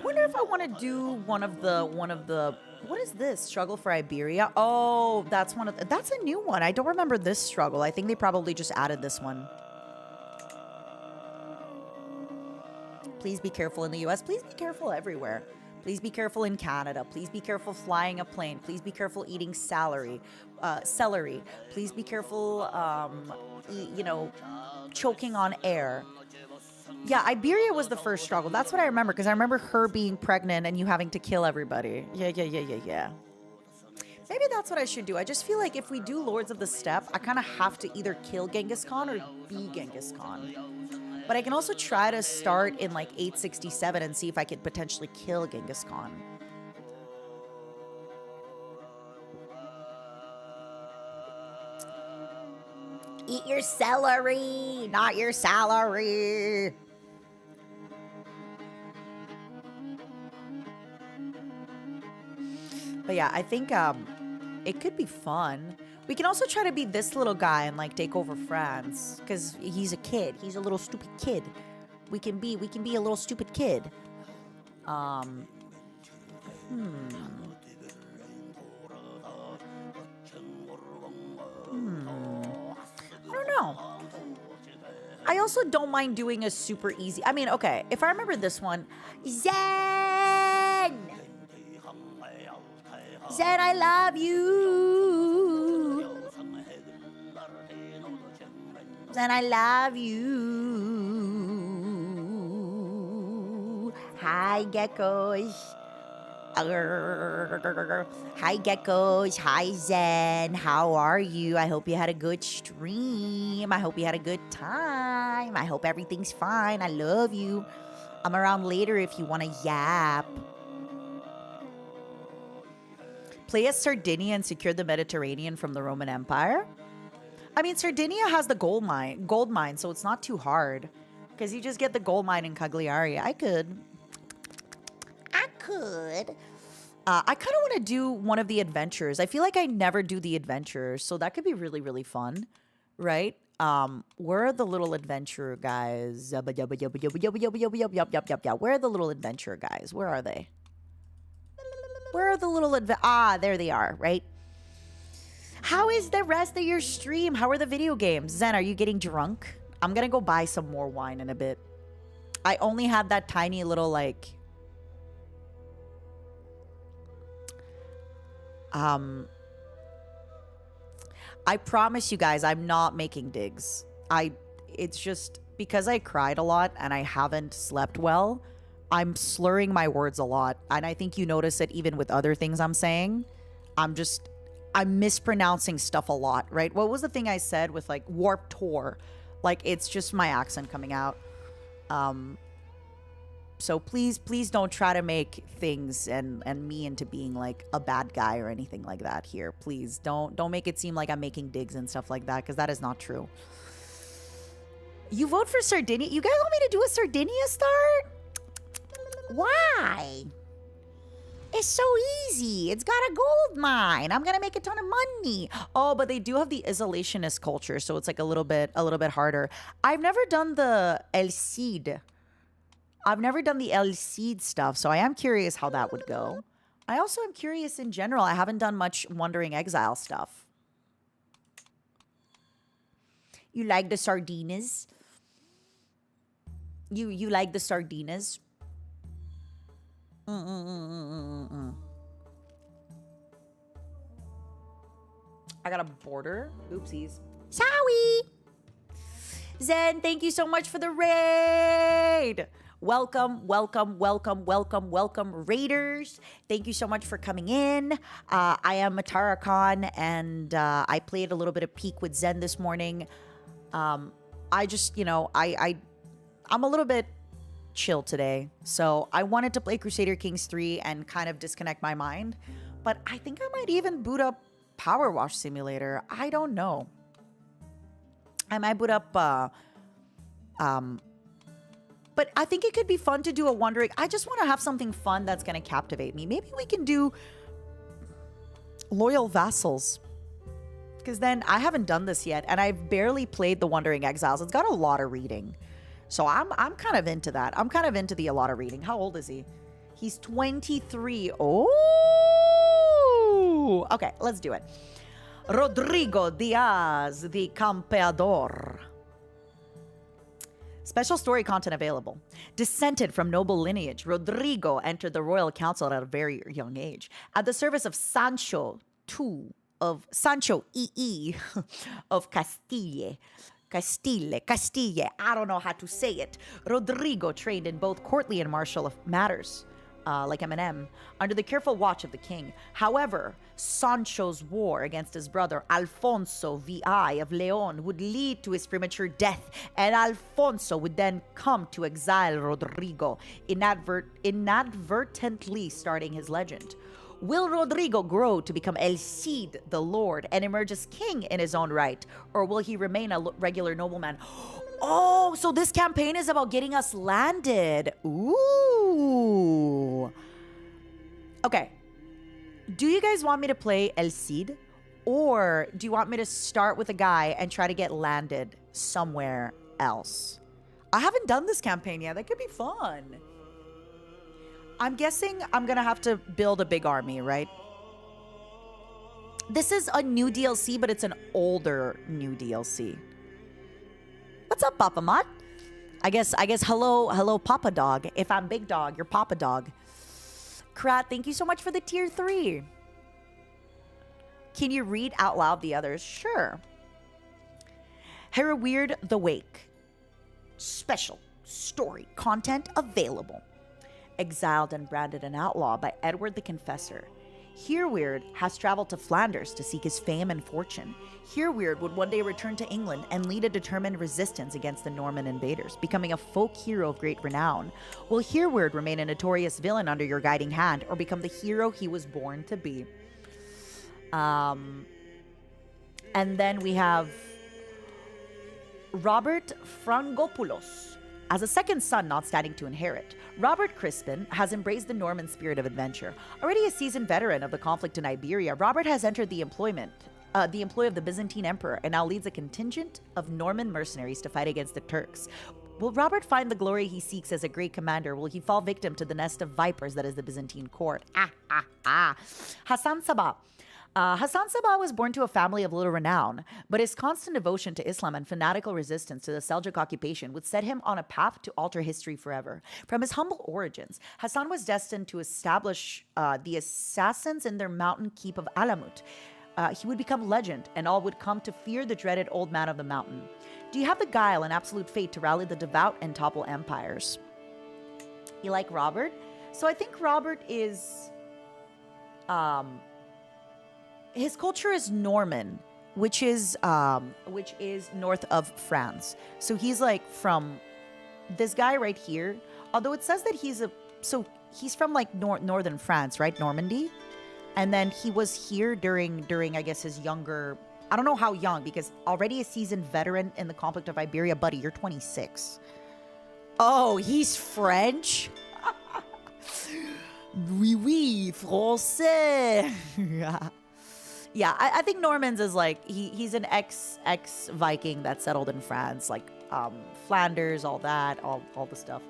wonder if I want to do one of the what is this? Struggle for Iberia? Oh, that's a new one. I don't remember this struggle. I think they probably just added this one. Please be careful in the US. Please be careful everywhere. Please be careful in Canada. Please be careful flying a plane. Please be careful eating celery. Please be careful, choking on air. Yeah, Iberia was the first struggle. That's what I remember, because I remember her being pregnant and you having to kill everybody. Yeah. Maybe that's what I should do. I just feel like if we do Lords of the Steppe, I kind of have to either kill Genghis Khan or be Genghis Khan. But I can also try to start in like 867 and see if I could potentially kill Genghis Khan. Eat your celery, not your salary. But yeah, I think it could be fun. We can also try to be this little guy and like take over France, because he's a kid. He's a little stupid kid. We can be a little stupid kid. also don't mind doing a super easy. I mean, okay, if I remember this one, Zen, I love you. Zen, I love you. Hi, geckos. Hi, geckos. Hi, Zen. How are you? I hope you had a good stream. I hope you had a good time. I hope everything's fine. I love you. I'm around later if you want to yap. Play as Sardinia and secure the Mediterranean from the Roman Empire. I mean, Sardinia has the gold mine, so it's not too hard. Because you just get the gold mine in Cagliari. I could. I kind of want to do one of the adventures. I feel like I never do the adventures, so that could be really, really fun, right? Where are the little adventure guys? Where are the little adventure guys? Where are they? Where are the little there they are, right? How is the rest of your stream? How are the video games? Zen, are you getting drunk? I'm gonna go buy some more wine in a bit. I only have that tiny little, like... I promise you guys, I'm not making digs. It's just because I cried a lot and I haven't slept well, I'm slurring my words a lot. And I think you notice it even with other things I'm saying. I'm mispronouncing stuff a lot, right? What was the thing I said with like Warped Tour? Like, it's just my accent coming out. So please don't try to make things and me into being like a bad guy or anything like that here. Please don't make it seem like I'm making digs and stuff like that, because that is not true. You vote for Sardinia? You guys want me to do a Sardinia start? Why? It's so easy. It's got a gold mine. I'm gonna make a ton of money. Oh, but they do have the isolationist culture, so it's like a little bit harder. I've never done the El Cid. I've never done the El Cid stuff, so I am curious how that would go. I also am curious in general. I haven't done much Wandering Exile stuff. You like the sardinas? You like the sardinas? I got a border. Oopsies. Sorry. Zen, thank you so much for the raid. Welcome, raiders. Thank you so much for coming in. I am Matara Khan, and I played a little bit of Peak with Zen this morning. I just, I'm a little bit chill today. So I wanted to play Crusader Kings 3 and kind of disconnect my mind. But I think I might even boot up Powerwash Simulator. I don't know. I might boot up... But I think it could be fun to do a Wandering. I just want to have something fun that's going to captivate me. Maybe we can do Loyal Vassals. Because then I haven't done this yet, and I've barely played the Wandering Exiles. It's got a lot of reading. So I'm kind of into that. I'm kind of into a lot of reading. How old is he? He's 23. Oh! Okay, let's do it. Rodrigo Diaz, the Campeador. Special story content available. Descended from noble lineage, Rodrigo entered the royal council at a very young age. At the service of Sancho II of Sancho II of Castile. I don't know how to say it. Rodrigo trained in both courtly and martial matters, like Eminem, under the careful watch of the king. However, Sancho's war against his brother Alfonso VI of Leon would lead to his premature death, and Alfonso would then come to exile Rodrigo, inadvertently starting his legend. Will Rodrigo grow to become El Cid, the Lord, and emerge as king in his own right? Or will he remain a regular nobleman? Oh, so this campaign is about getting us landed. Ooh. Okay. Do you guys want me to play El Cid? Or do you want me to start with a guy and try to get landed somewhere else? I haven't done this campaign yet. That could be fun. I'm guessing I'm going to have to build a big army, right? This is a new DLC, but it's an older new DLC. What's up, Papa Mott? I guess hello Papa Dog. If I'm Big Dog, you're Papa Dog. Krat, thank you so much for the tier 3. Can you read out loud the others? Sure. Hera Weird The Wake. Special story content available. Exiled and branded an outlaw by Edward the Confessor. Hereweird has traveled to Flanders to seek his fame and fortune. Hereweird would one day return to England and lead a determined resistance against the Norman invaders, becoming a folk hero of great renown. Will Hereweird remain a notorious villain under your guiding hand, or become the hero he was born to be? And then we have Robert Frangopoulos. As a second son not standing to inherit, Robert Crispin has embraced the Norman spirit of adventure. Already a seasoned veteran of the conflict in Iberia, Robert has entered the employ of the Byzantine emperor and now leads a contingent of Norman mercenaries to fight against the Turks. Will Robert find the glory he seeks as a great commander? Will he fall victim to the nest of vipers that is the Byzantine court? Hassan Sabah. Hassan Sabah was born to a family of little renown, but his constant devotion to Islam and fanatical resistance to the Seljuk occupation would set him on a path to alter history forever. From his humble origins, Hassan was destined to establish the assassins in their mountain keep of Alamut. He would become legend, and all would come to fear the dreaded old man of the mountain. Do you have the guile and absolute faith to rally the devout and topple empires? You like Robert? So I think Robert is... his culture is Norman, which is north of France. So he's like from this guy right here. Although it says that he's from like northern France, right? Normandy. And then he was here during I guess his younger, I don't know how young, because already a seasoned veteran in the conflict of Iberia. Buddy, you're 26. Oh, he's French? Oui, oui, français. Yeah, I think Normans is like, he's an ex-Viking that settled in France, like Flanders, all that, all the stuff.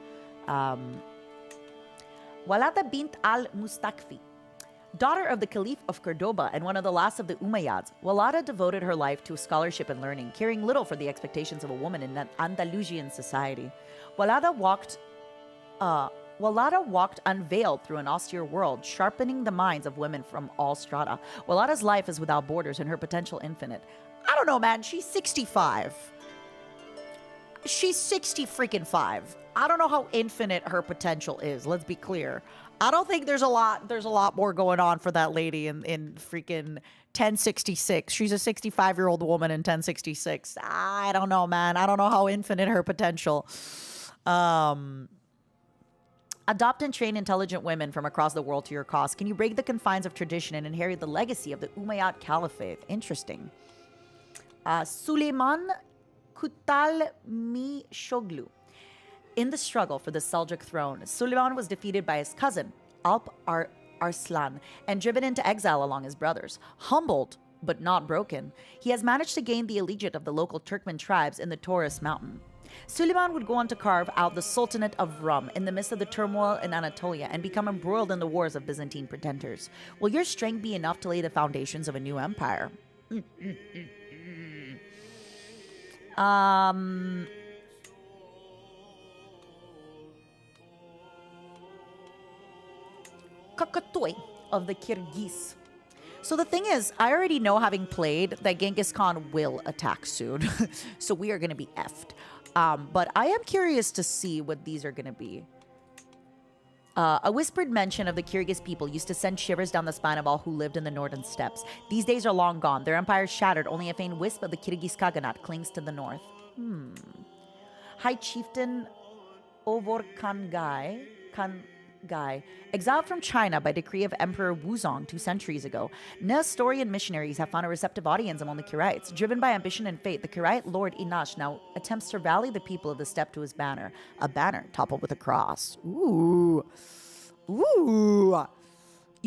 Walada bint al-Mustakfi. Daughter of the Caliph of Cordoba and one of the last of the Umayyads, Walada devoted her life to scholarship and learning, caring little for the expectations of a woman in Andalusian society. Walada walked unveiled through an austere world, sharpening the minds of women from all strata. Walada's life is without borders and her potential infinite. I don't know, man. She's 65. She's 60 freaking 5. I don't know how infinite her potential is. Let's be clear. I don't think there's a lot more going on for that lady in freaking 1066. She's a 65-year-old woman in 1066. I don't know, man. I don't know how infinite her potential. Adopt and train intelligent women from across the world to your cause. Can you break the confines of tradition and inherit the legacy of the Umayyad Caliphate? Interesting. Suleiman Kutalmishoglu. In the struggle for the Seljuk throne, Suleiman was defeated by his cousin, Alp Arslan, and driven into exile along his brothers. Humbled, but not broken, he has managed to gain the allegiance of the local Turkmen tribes in the Taurus mountain. Suleiman would go on to carve out the Sultanate of Rum in the midst of the turmoil in Anatolia and become embroiled in the wars of Byzantine pretenders. Will your strength be enough to lay the foundations of a new empire? Kakatoy of the Kyrgyz. So the thing is, I already know, having played, that Genghis Khan will attack soon. So we are going to be effed. But I am curious to see what these are going to be. A whispered mention of the Kyrgyz people used to send shivers down the spine of all who lived in the northern steppes. These days are long gone. Their empire shattered. Only a faint wisp of the Kyrgyz Khaganate clings to the north. High Chieftain Ovor Khangai, exiled from China by decree of Emperor Wuzong 2 centuries ago. Nestorian missionaries have found a receptive audience among the Kirites. Driven by ambition and fate, the Kirite Lord Inash now attempts to rally the people of the steppe to his banner. A banner toppled with a cross. Ooh. You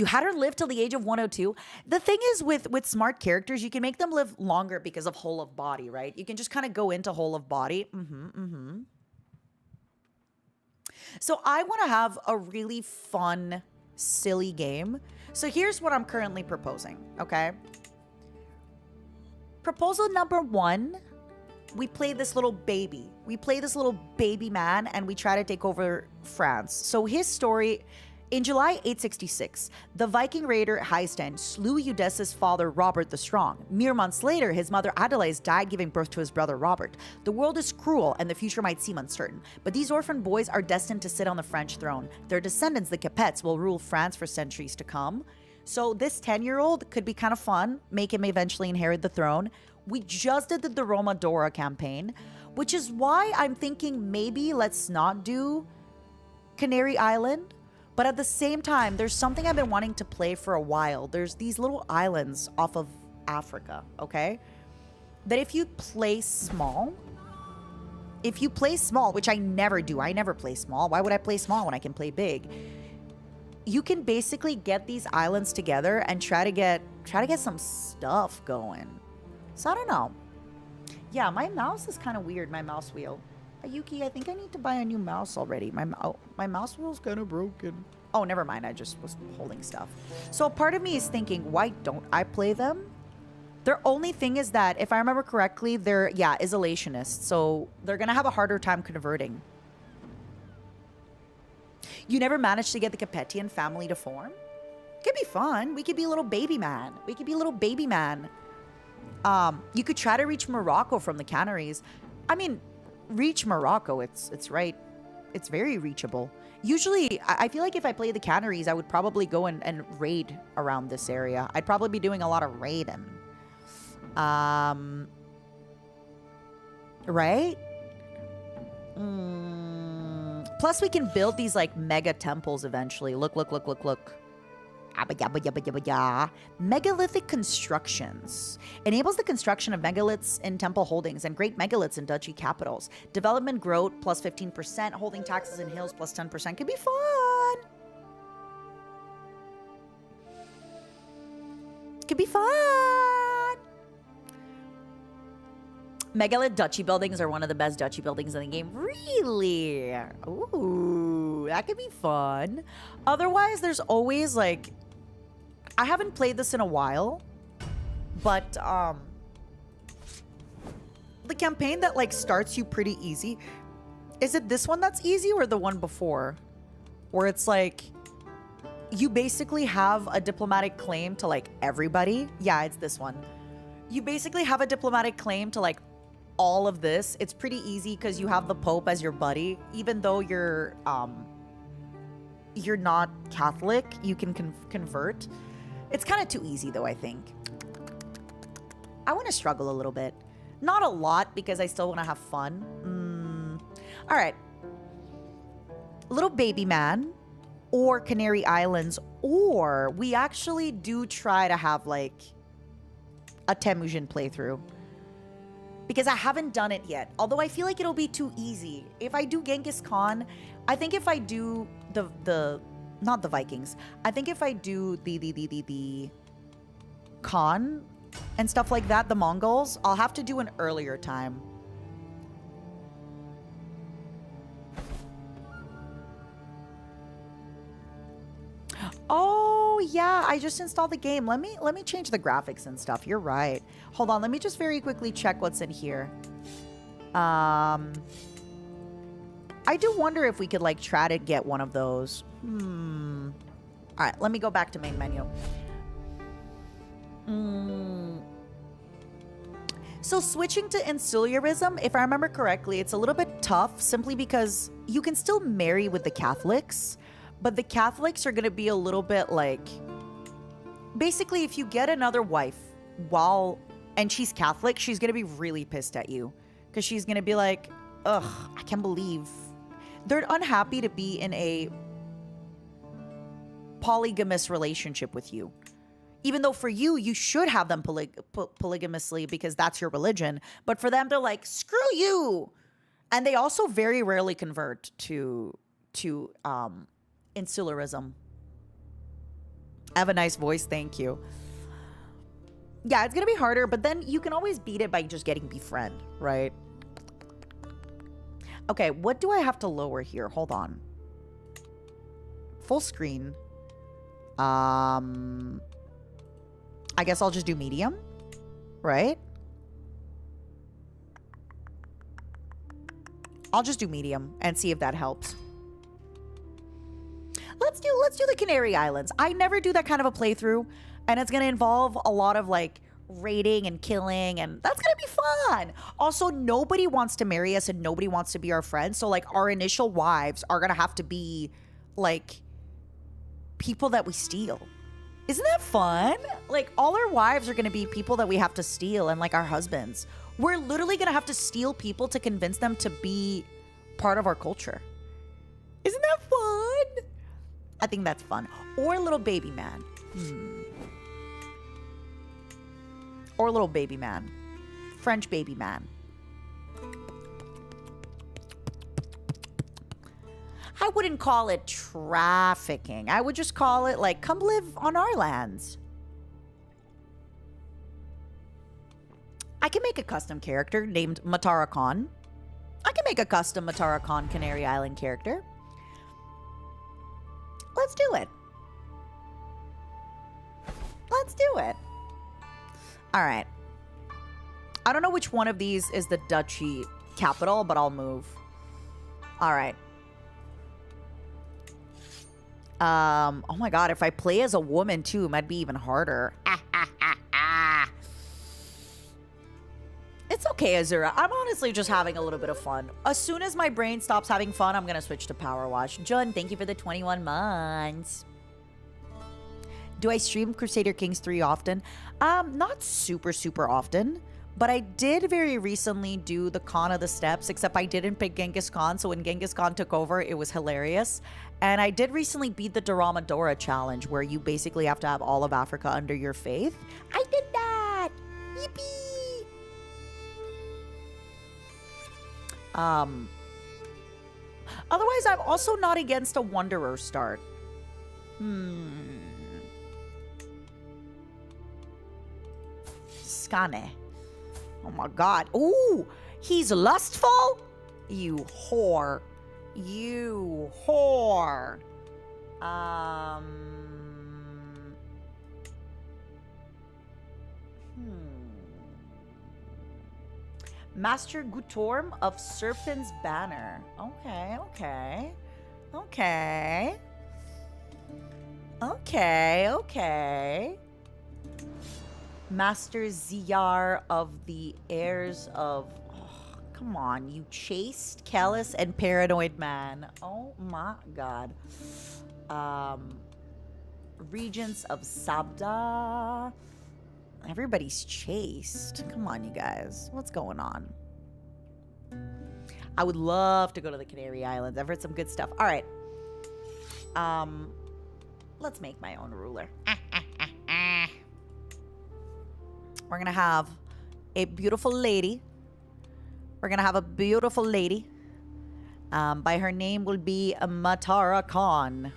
had her live till the age of 102. The thing is, with smart characters, you can make them live longer because of whole of body, right? You can just kind of go into whole of body. So I want to have a really fun, silly game. So here's what I'm currently proposing, okay? Proposal number 1 we play this little baby. We play this little baby man and we try to take over France. So his story, in July 866, the Viking raider Haystein slew Eudecis' father Robert the Strong. Mere months later, his mother Adelaide died giving birth to his brother Robert. The world is cruel and the future might seem uncertain, but these orphan boys are destined to sit on the French throne. Their descendants, the Capets, will rule France for centuries to come. So this 10-year-old could be kind of fun, make him eventually inherit the throne. We just did the Roma Dora campaign, which is why I'm thinking maybe let's not do Canary Island. But at the same time, there's something I've been wanting to play for a while. There's these little islands off of Africa, okay? That if you play small, which I never do. I never play small. Why would I play small when I can play big? You can basically get these islands together and try to get some stuff going. So I don't know. Yeah, my mouse is kind of weird, my mouse wheel. Yuki, I think I need to buy a new mouse already. My mouse wheel's kind of broken. Oh, never mind. I just was holding stuff. So part of me is thinking, why don't I play them? Their only thing is that, if I remember correctly, they're, isolationists. So they're going to have a harder time converting. You never managed to get the Capetian family to form? Could be fun. We could be a little baby man. You could try to reach Morocco from the Canaries. I mean, reach Morocco, it's right. It's very reachable. Usually, I feel like if I play the Canaries, I would probably go and raid around this area. I'd probably be doing a lot of raiding. Right? Plus, we can build these, like, mega temples eventually. Look. Megalithic constructions. Enables the construction of megaliths in temple holdings and great megaliths in duchy capitals. Development growth plus 15%. Holding taxes in hills plus 10%. Could be fun. Megalith duchy buildings are one of the best duchy buildings in the game. Really? Ooh, that could be fun. Otherwise, there's always, like... I haven't played this in a while, but the campaign that, like, starts you pretty easy. Is it this one that's easy or the one before? Where it's like, you basically have a diplomatic claim to, like, everybody. Yeah, it's this one. You basically have a diplomatic claim to, like, all of this. It's pretty easy because you have the Pope as your buddy. Even though you're not Catholic, you can convert. It's kind of too easy, though, I think. I want to struggle a little bit. Not a lot, because I still want to have fun. All right. Little Baby Man or Canary Islands, or we actually do try to have, like, a Temujin playthrough. Because I haven't done it yet. Although I feel like it'll be too easy. If I do Genghis Khan, I think if I do not the Vikings. I think if I do the Khan and stuff like that, the Mongols, I'll have to do an earlier time. Oh, yeah, I just installed the game. Let me change the graphics and stuff. You're right. Hold on, let me just very quickly check what's in here. I do wonder if we could, like, try to get one of those. All right, let me go back to main menu. So switching to insularism, if I remember correctly, it's a little bit tough simply because you can still marry with the Catholics, but the Catholics are going to be a little bit like... Basically, if you get another wife and she's Catholic, she's going to be really pissed at you because she's going to be like, ugh, I can't believe... They're unhappy to be in a polygamous relationship with you. Even though for you, you should have them polygamously because that's your religion. But for them, they're like, screw you. And they also very rarely convert to insularism. Have a nice voice. Thank you. Yeah, it's going to be harder, but then you can always beat it by just getting befriend, right? Okay, what do I have to lower here? Hold on. Full screen. I guess I'll just do medium, right? I'll just do medium and see if that helps. Let's do the Canary Islands. I never do that kind of a playthrough, and it's gonna involve a lot of like raiding and killing, and that's gonna be fun. Also, nobody wants to marry us and nobody wants to be our friends, so like our initial wives are gonna have to be like people that we steal. Isn't that fun? Like all our wives are gonna be people that we have to steal, and like our husbands. We're literally gonna have to steal people to convince them to be part of our culture. Isn't that fun? I think that's fun. Or a little baby man. Or a little baby man. French baby man. I wouldn't call it trafficking. I would just call it like, come live on our lands. I can make a custom character named Matara Khan. I can make a custom Matara Khan Canary Island character. Let's do it. Let's do it. All right. I don't know which one of these is the duchy capital, but I'll move. All right. Oh my god, if I play as a woman too, it might be even harder. It's okay, Azura. I'm honestly just having a little bit of fun. As soon as my brain stops having fun, I'm gonna switch to Powerwash. John, thank you for the 21 months. Do I stream Crusader Kings 3 often? Not super often. But I did very recently do the Khan of the Steppes, except I didn't pick Genghis Khan, so when Genghis Khan took over, it was hilarious. And I did recently beat the Dora challenge, where you basically have to have all of Africa under your faith. I did that! Yippee! Otherwise, I'm also not against a Wanderer start. Skane. Oh my god. Ooh, he's lustful? You whore. You whore. Master Gutorm of Serpent's Banner. Okay, okay. Okay. Okay, okay. Master Ziyar of the Heirs of... Oh, come on, you chaste, callous, and paranoid man. Oh my god. Regents of Sabda. Everybody's chaste. Come on, you guys. What's going on? I would love to go to the Canary Islands. I've heard some good stuff. All right. Let's make my own ruler. We're going to have a beautiful lady. We're going to have a beautiful lady. By her name will be Matara Khan.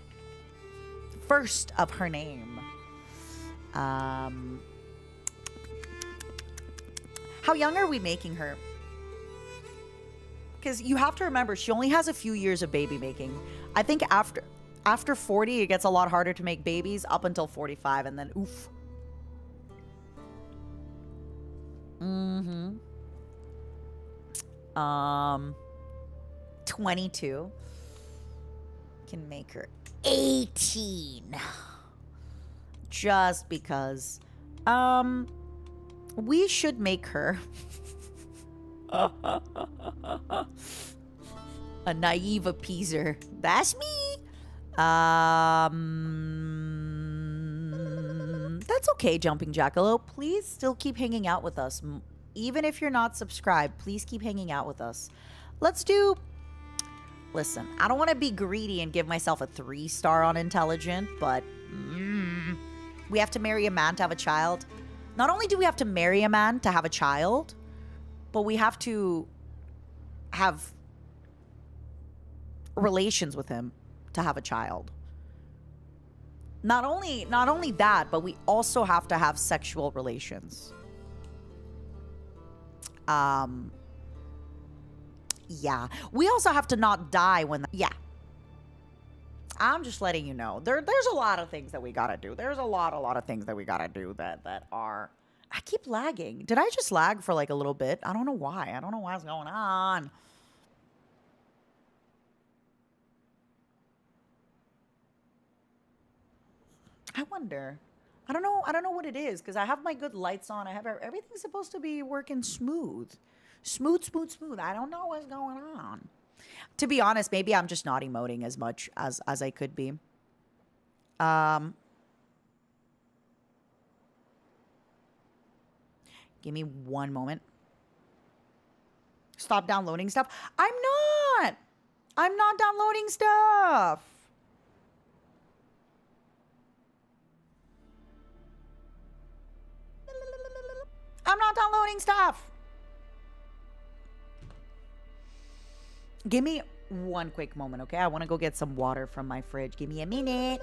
First of her name. How young are we making her? Because you have to remember, she only has a few years of baby making. I think after 40, it gets a lot harder to make babies up until 45, and then oof. 22. Can make her 18. Just because. We should make her a naive appeaser. That's me. That's okay, Jumping Jackalope. Please still keep hanging out with us. Even if you're not subscribed, please keep hanging out with us. Let's do... Listen, I don't want to be greedy and give myself a 3-star on intelligent, but we have to marry a man to have a child. Not only do we have to marry a man to have a child, but we have to have relations with him to have a child. Not only that, but we also have to have sexual relations. Yeah. We also have to not die when... Yeah. I'm just letting you know. There's a lot of things that we gotta do. There's a lot of things that we gotta do that are... I keep lagging. Did I just lag for like a little bit? I don't know why. I don't know what's going on. I wonder. I don't know. I don't know what it is because I have my good lights on. I have everything's supposed to be working smooth. Smooth, smooth, smooth. I don't know what's going on. To be honest, maybe I'm just not emoting as much as I could be. Give me one moment. Stop downloading stuff. I'm not. I'm not downloading stuff. I'm not downloading stuff. Give me one quick moment, okay? I want to go get some water from my fridge. Give me a minute.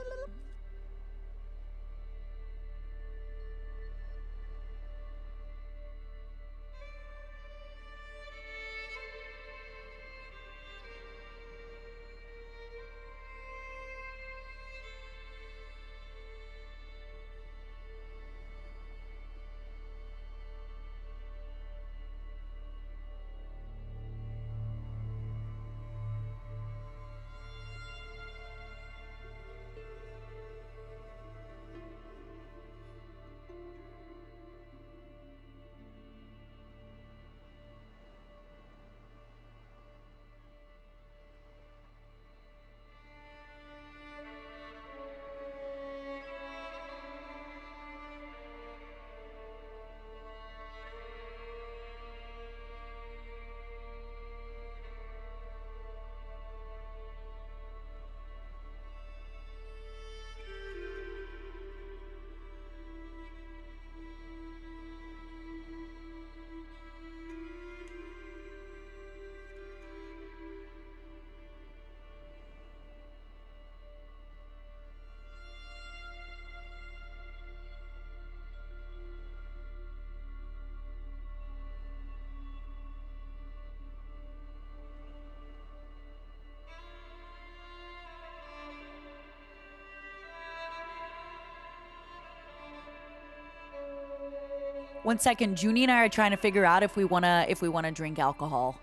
One second, Junie and I are trying to figure out if we wanna drink alcohol.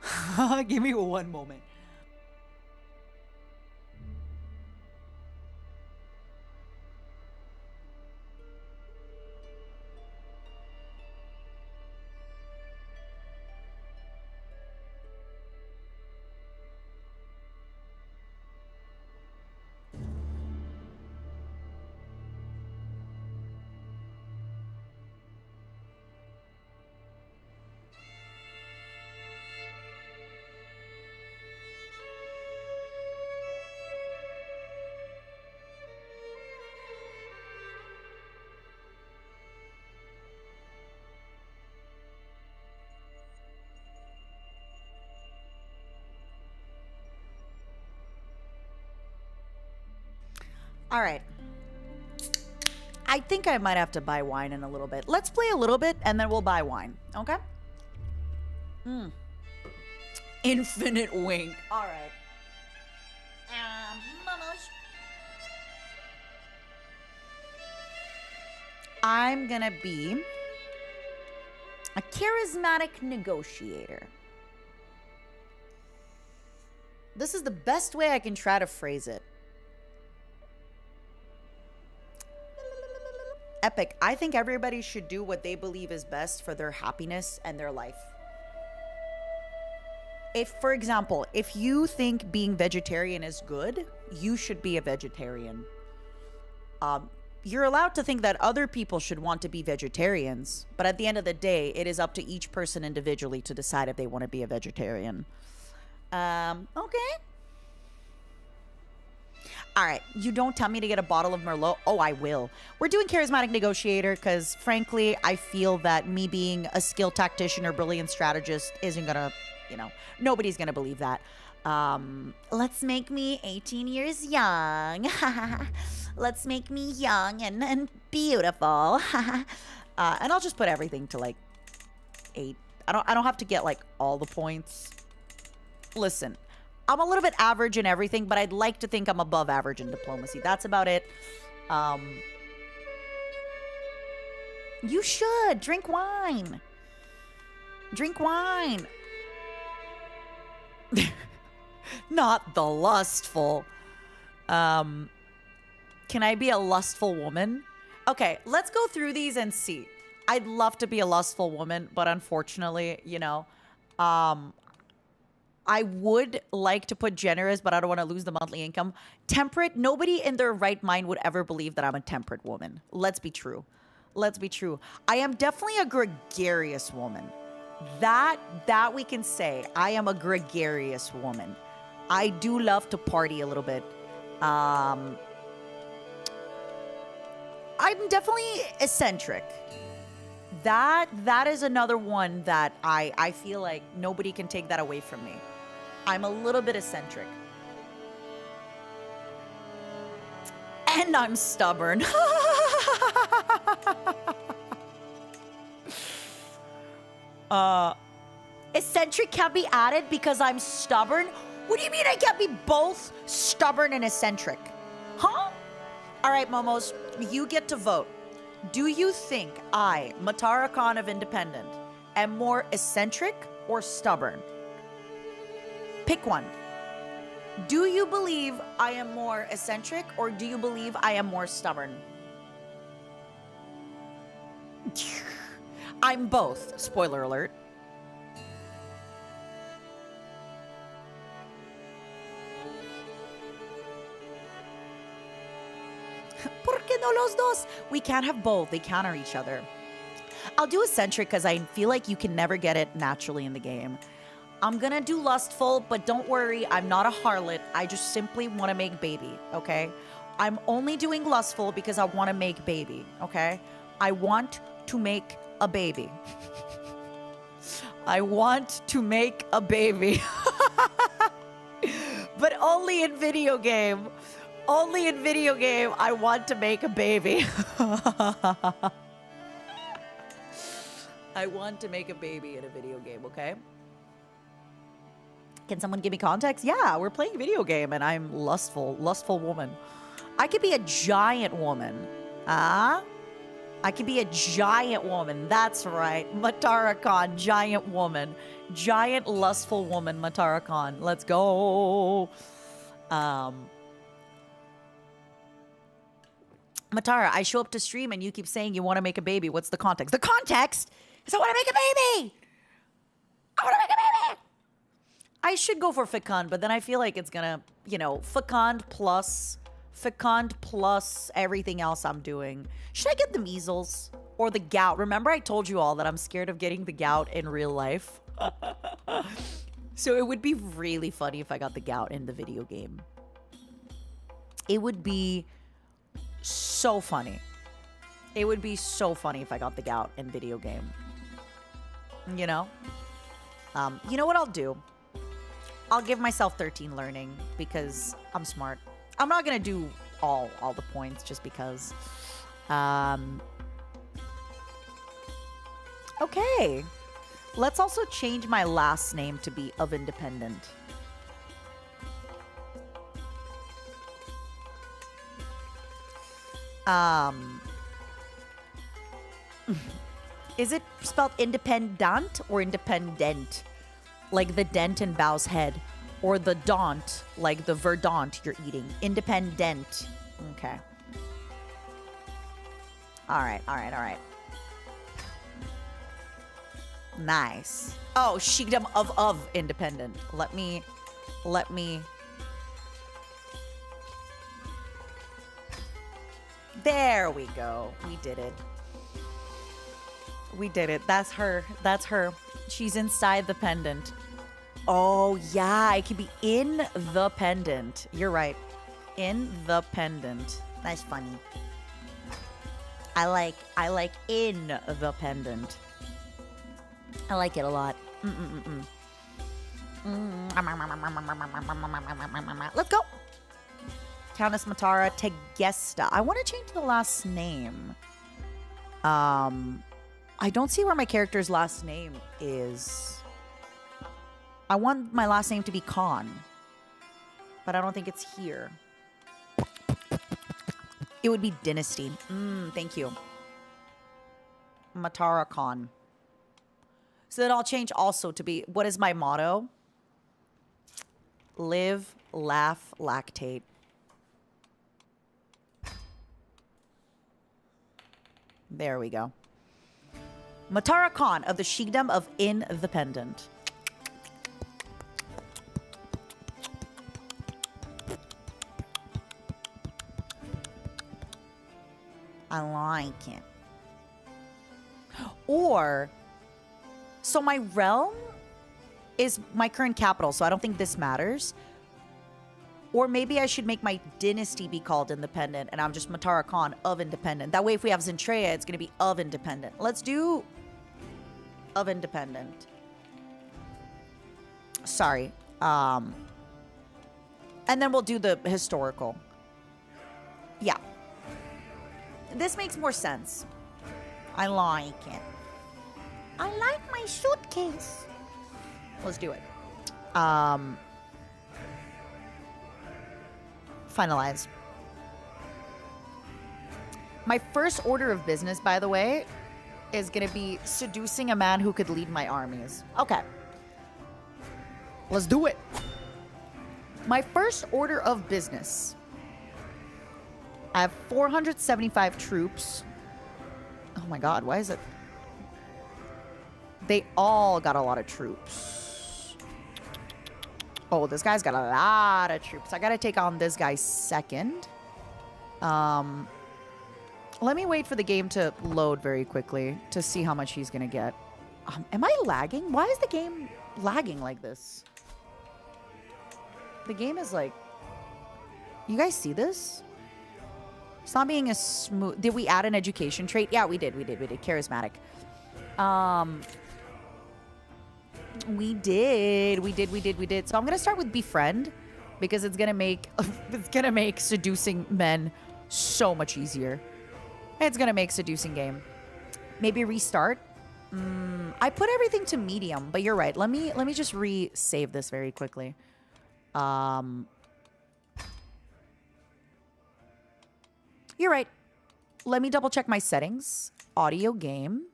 Give me one moment. All right. I think I might have to buy wine in a little bit. Let's play a little bit and then we'll buy wine. Okay? Infinite wink. All right. I'm gonna be a charismatic negotiator. This is the best way I can try to phrase it. Epic. I think everybody should do what they believe is best for their happiness and their life. If, for example, if you think being vegetarian is good, you should be a vegetarian. You're allowed to think that other people should want to be vegetarians, but at the end of the day, it is up to each person individually to decide if they want to be a vegetarian. Okay. All right, you don't tell me to get a bottle of Merlot. Oh, I will. We're doing Charismatic Negotiator because, frankly, I feel that me being a skilled tactician or brilliant strategist isn't going to, nobody's going to believe that. Let's make me 18 years young. Let's make me young and beautiful. And I'll just put everything to, 8. I don't have to get, all the points. Listen. I'm a little bit average in everything, but I'd like to think I'm above average in diplomacy. That's about it. You should. Drink wine. Drink wine. Not the lustful. Can I be a lustful woman? Okay, let's go through these and see. I'd love to be a lustful woman, but unfortunately, you know, I would like to put generous, but I don't want to lose the monthly income. Temperate, nobody in their right mind would ever believe that I'm a temperate woman. Let's be true. Let's be true. I am definitely a gregarious woman. That we can say. I am a gregarious woman. I do love to party a little bit. I'm definitely eccentric. That is another one that I feel like nobody can take that away from me. I'm a little bit eccentric. And I'm stubborn. Eccentric can't be added because I'm stubborn? What do you mean I can't be both stubborn and eccentric? Huh? All right, Momos, you get to vote. Do you think I, Matara Khan of Independent, am more eccentric or stubborn? Pick one. Do you believe I am more eccentric or do you believe I am more stubborn? I'm both. Spoiler alert. ¿Por qué no los dos? We can't have both. They counter each other. I'll do eccentric because I feel like you can never get it naturally in the game. I'm gonna do lustful, but don't worry, I'm not a harlot. I just simply want to make baby, okay? I'm only doing lustful because I want to make baby, okay? I want to make a baby. I want to make a baby. But only in video game. Only in video game, I want to make a baby. I want to make a baby in a video game, okay? Can someone give me context? Yeah, we're playing a video game and I'm lustful woman. I could be a giant woman. I could be a giant woman. That's right. Matara Khan, giant woman. Giant lustful woman, Matara Khan. Let's go. Matara, I show up to stream and you keep saying you want to make a baby. What's the context? The context is I want to make a baby. I want to make a baby. I should go for fecund, but then I feel like it's gonna, you know, fecund plus everything else I'm doing. Should I get the measles or the gout? Remember I told you all that I'm scared of getting the gout in real life? So it would be really funny if I got the gout in the video game. It would be so funny. It would be so funny if I got the gout in video game. You know? You know what I'll do? I'll give myself 13 learning because I'm smart. I'm not gonna do all the points just because. Okay. Let's also change my last name to be of Independent. Is it spelled independent or independent? Like the dent in Bao's head. Or the daunt, like the verdant you're eating. Independent. Okay. Alright. Nice. Oh, sheikdom of independent. Let me. There we go. We did it. That's her. She's inside the pendant. Oh, yeah. I could be in the pendant. You're right. In the pendant. That's funny. I like in the pendant. I like it a lot. Let's go. Countess Matara Tegesta. I want to change the last name. I don't see where my character's last name is. I want my last name to be Khan. But I don't think it's here. It would be Dynasty. Thank you. Matara Khan. So then I'll change also to be, what is my motto? Live, laugh, lactate. There we go. Matara Khan of the Sheikdom of Independent. I like it. Or, so my realm is my current capital, so I don't think this matters. Or maybe I should make my dynasty be called Independent, and I'm just Matara Khan of Independent. That way, if we have Zentreya, it's going to be of Independent. Let's do of Independent. Sorry. And then we'll do the historical. Yeah. This makes more sense. I like it. I like my suitcase. Let's do it. Finalize. My first order of business, by the way, is going to be seducing a man who could lead my armies. Okay. Let's do it. My first order of business. I have 475 troops. Oh my god, why is it? They all got a lot of troops. Oh, this guy's got a lot of troops. I gotta take on this guy second. Let me wait for the game to load very quickly to see how much he's gonna get. Am I lagging? Why is the game lagging like this? The game is like... You guys see this? It's not being as smooth. Did we add an education trait? Yeah, we did. Charismatic. We did. So I'm gonna start with befriend because it's gonna make seducing men so much easier. It's gonna make seducing game. Maybe restart. I put everything to medium, but you're right. Let me just re-save this very quickly. You're right. Let me double check my settings. Audio game.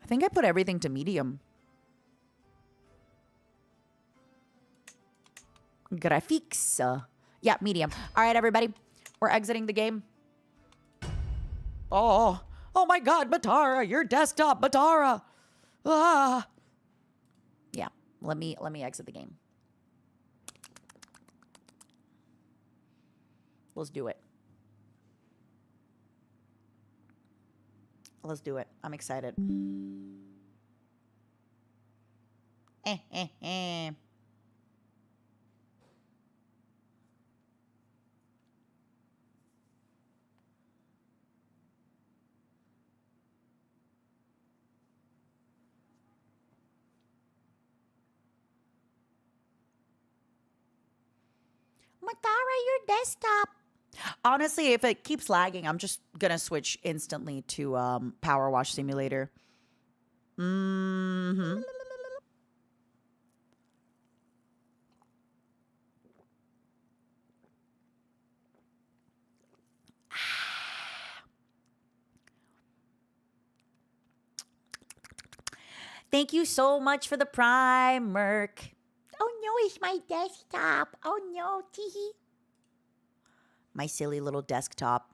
I think I put everything to medium. Graphics. Yeah, medium. All right, everybody. We're exiting the game. Oh my god, Batara, your desktop, Batara. Ah. Yeah, let me exit the game. Let's do it. Let's do it. I'm excited. Matara, your desktop. Honestly, if it keeps lagging, I'm just gonna switch instantly to Powerwash Simulator. Thank you so much for the Prime, Merc. Oh no, it's my desktop. Oh no, teehee. My silly little desktop.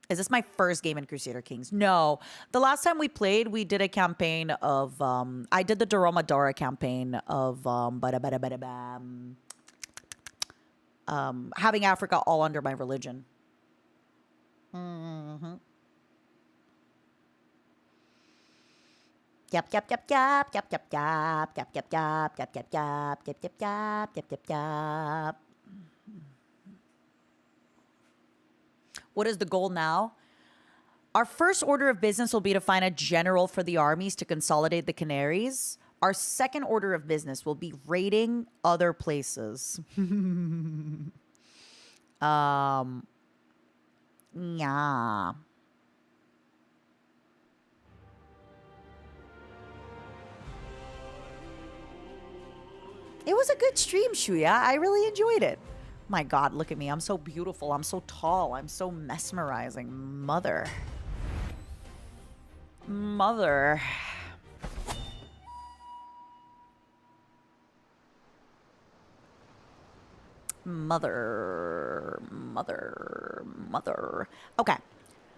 Is this my first game in Crusader Kings? No. The last time we played, we did a campaign of... I did the Doromadora campaign of... having Africa all under my religion. Yep. What is the goal now? Our first order of business will be to find a general for the armies to consolidate the Canaries. Our second order of business will be raiding other places. Yeah. It was a good stream, Shuya. I really enjoyed it. My God, look at me. I'm so beautiful. I'm so tall. I'm so mesmerizing. Mother. Okay.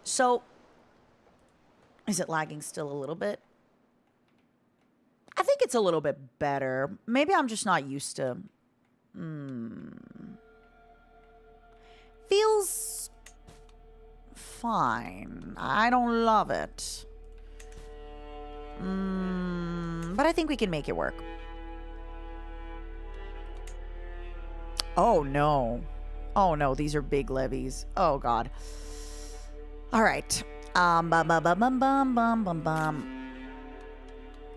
So Is it lagging still a little bit? I think it's a little bit better. Maybe I'm just not used to... Feels fine. I don't love it. But I think we can make it work. Oh, no. Oh, no. These are big levies. Oh, God. All right. Bum, bum, bum, bum, bum, bum, bum.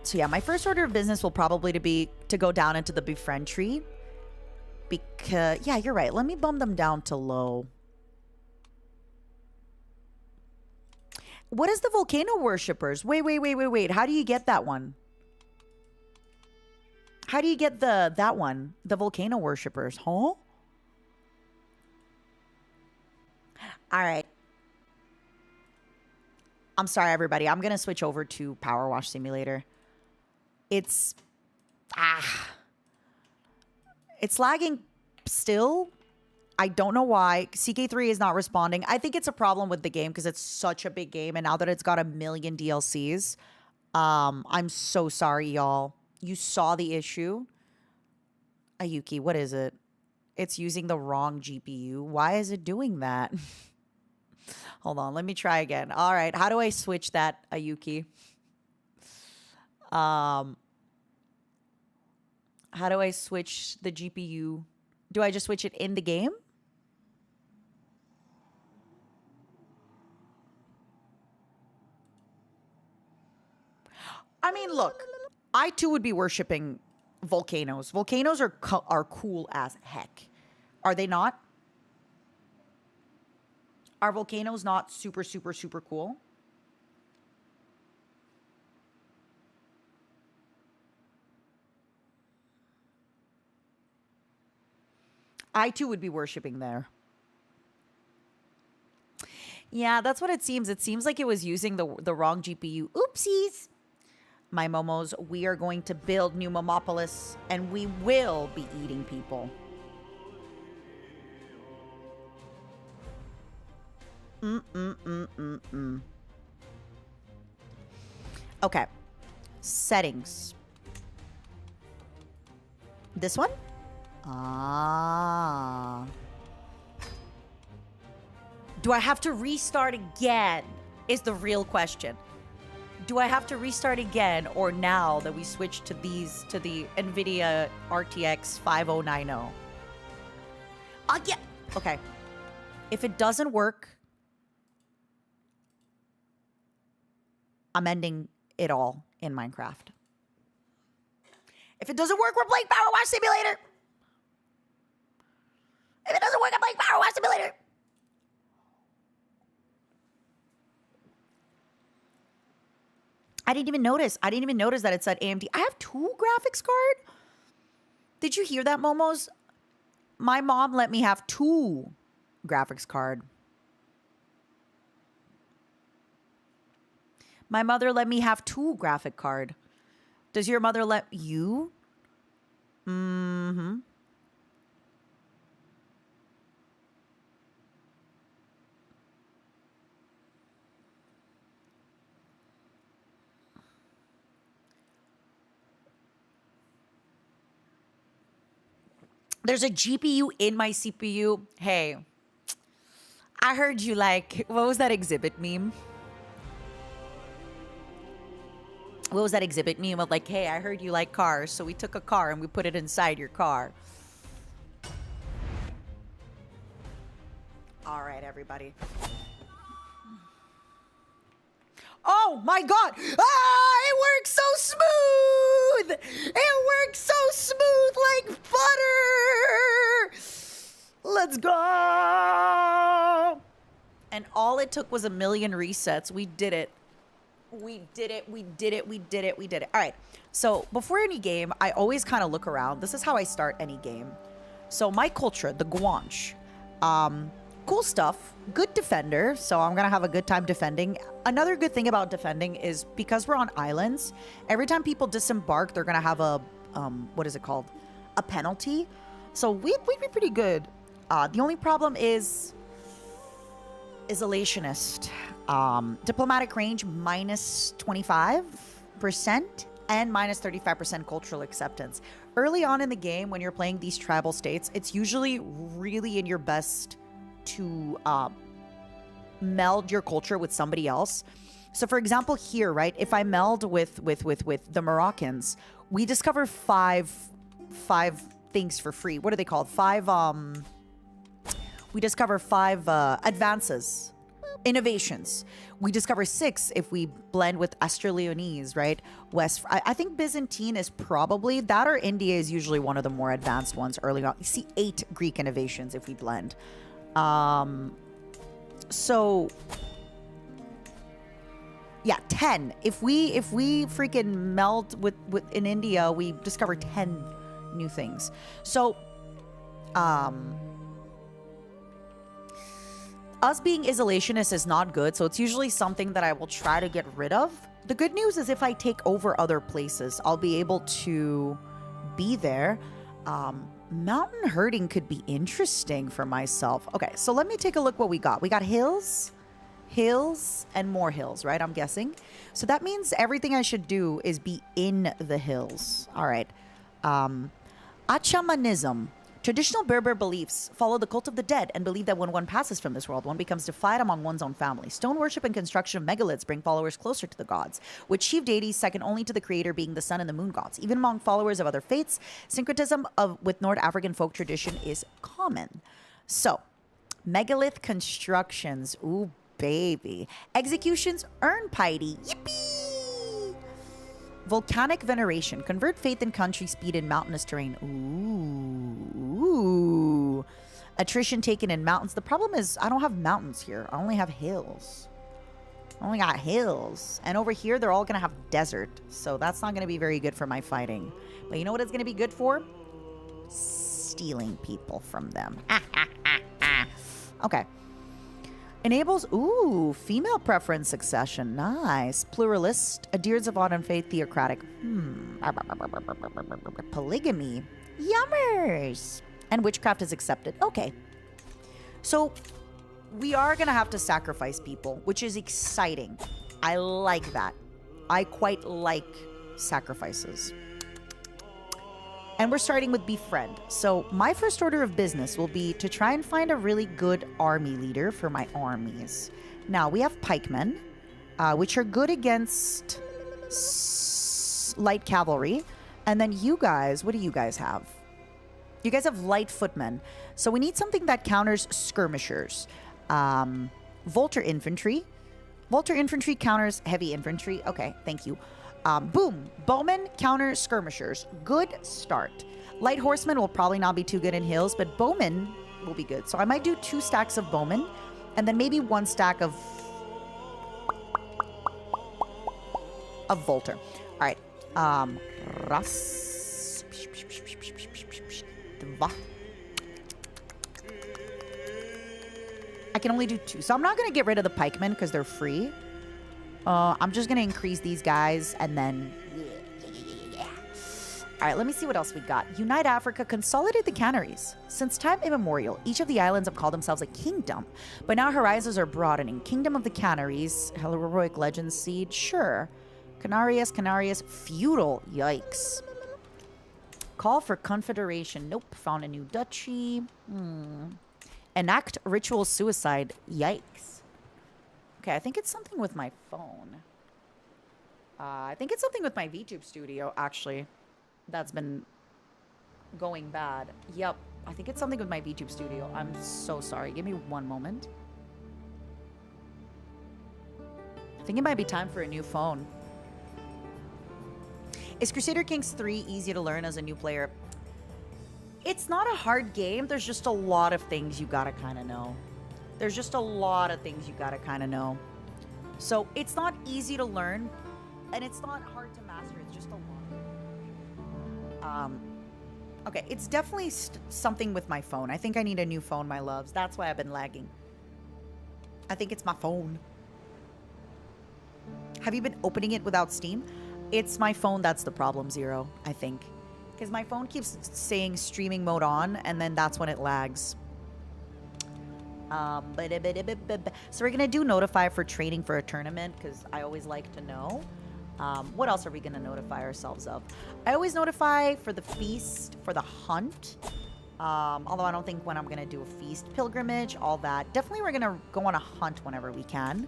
So, yeah, my first order of business will probably be to go down into the befriend tree. Because, yeah, you're right. Let me bump them down to low. What is the volcano worshippers? Wait. How do you get that one? How do you get that one? The volcano worshippers, huh? All right. I'm sorry, everybody. I'm going to switch over to Powerwash Simulator. It's lagging still. I don't know why. CK3 is not responding. I think it's a problem with the game because it's such a big game. And now that it's got 1 million DLCs, I'm so sorry, y'all. You saw the issue. Ayuki, what is it? It's using the wrong GPU. Why is it doing that? Hold on. Let me try again. All right. How do I switch that, Ayuki? How do I switch the GPU? Do I just switch it in the game? I mean, look, I too would be worshiping volcanoes. Volcanoes are cool as heck. Are they not? Are volcanoes not super, super, super cool? I too would be worshiping there. Yeah, that's what it seems. It seems like it was using the wrong GPU. Oopsies. My momos, we are going to build New Momopolis, and we will be eating people. Okay. Settings. This one? Ah. Do I have to restart again? Is the real question. Do I have to restart again, or now that we switched to these, to the NVIDIA RTX 5090? Yeah. Okay. If it doesn't work, I'm ending it all in Minecraft. If it doesn't work, we're playing Powerwash Simulator. If it doesn't work, I'm playing Powerwash Simulator. I didn't even notice. I didn't even notice that it said AMD. I have 2 graphics card. Did you hear that, Momos? My mom let me have 2 graphics card. My mother let me have 2 graphic card. Does your mother let you? Mm-hmm. There's a GPU in my CPU. Hey, I heard you like, what was that exhibit meme? What was that exhibit meme of like, hey, I heard you like cars, so we took a car and we put it inside your car. All right, everybody. Oh my God. Ah, it works so smooth. It works so smooth like butter. Let's go. And all it took was 1 million resets. We did it. We did it. We did it. We did it. We did it. All right. So before any game, I always kind of look around. This is how I start any game. So my culture, the Guanche. Cool stuff. Good defender. So I'm going to have a good time defending. Another good thing about defending is because we're on islands, every time people disembark, they're going to have a, what is it called? A penalty. So we'd be pretty good. The only problem is Isolationist. Diplomatic range minus 25% and minus 35% cultural acceptance. Early on in the game, when you're playing these tribal states, it's usually really in your best to meld your culture with somebody else. So for example, here, right, if I meld with the Moroccans, we discover five things for free. What are they called? We discover 5 advances, innovations. We discover 6 if we blend with Australeonese, right? I think Byzantine is probably that, or India is usually one of the more advanced ones early on. You see 8 Greek innovations if we blend. So yeah, 10. If we freaking meld with in India, we discover 10 new things. So us being isolationists is not good, so it's usually something that I will try to get rid of. The good news is if I take over other places, I'll be able to be there. Mountain herding could be interesting for myself. Okay, so let me take a look what we got. We got hills, and more hills, right? I'm guessing. So that means everything I should do is be in the hills. All right. Achamanism. Traditional Berber beliefs follow the cult of the dead and believe that when one passes from this world, one becomes deified among one's own family. Stone worship and construction of megaliths bring followers closer to the gods, with chief deities second only to the creator being the sun and the moon gods. Even among followers of other faiths, syncretism with North African folk tradition is common. So, megalith constructions. Ooh, baby. Executions earn piety. Yippee! Volcanic veneration. Convert faith in country speed in mountainous terrain. Ooh. Attrition taken in mountains. The problem is I don't have mountains here. I only have hills. I only got hills. And over here, they're all going to have desert. So that's not going to be very good for my fighting. But you know what it's going to be good for? Stealing people from them. Okay. Enables, female preference succession. Nice. Pluralist, adheres of autumn faith, theocratic. Polygamy. Yummers. And witchcraft is accepted. Okay. So, we are going to have to sacrifice people, which is exciting. I like that. I quite like sacrifices. And we're starting with befriend. So my first order of business will be to try and find a really good army leader for my armies. Now, we have pikemen, which are good against light cavalry. And then you guys, what do you guys have? You guys have light footmen. So we need something that counters skirmishers. Volter infantry. Volter infantry counters heavy infantry. Okay, thank you. Boom. Bowmen counter skirmishers. Good start. Light horsemen will probably not be too good in hills, but bowmen will be good. So I might do 2 stacks of bowmen and then maybe 1 stack of Volter. All right. Ras. I can only do 2. So I'm not going to get rid of the pikemen because they're free. I'm just going to increase these guys and then... All right, let me see what else we got. Unite Africa, consolidate the Canaries. Since time immemorial, each of the islands have called themselves a kingdom. But now horizons are broadening. Kingdom of the Canaries, heroic legends seed, sure. Canarias, feudal, yikes. Call for confederation, nope. Found a new duchy. Enact ritual suicide, yikes. Okay, I think it's something with my phone. I think it's something with my VTube studio, actually. That's been going bad. Yep, I think it's something with my VTube studio. I'm so sorry. Give me 1 moment. I think it might be time for a new phone. Is Crusader Kings 3 easy to learn as a new player? It's not a hard game. There's just a lot of things you gotta kind of know. There's just a lot of things you gotta kind of know. So it's not easy to learn, and it's not hard to master. It's just a lot. Okay, it's definitely something with my phone. I think I need a new phone, my loves. That's why I've been lagging. I think it's my phone. Have you been opening it without Steam? It's my phone that's the problem, Zero, I think. Because my phone keeps saying streaming mode on, and then that's when it lags. So we're gonna do notify for training for a tournament because I always like to know. What else are we gonna notify ourselves of? I always notify for the feast, for the hunt. Although I don't think when I'm gonna do a feast, pilgrimage, all that. Definitely we're gonna go on a hunt whenever we can.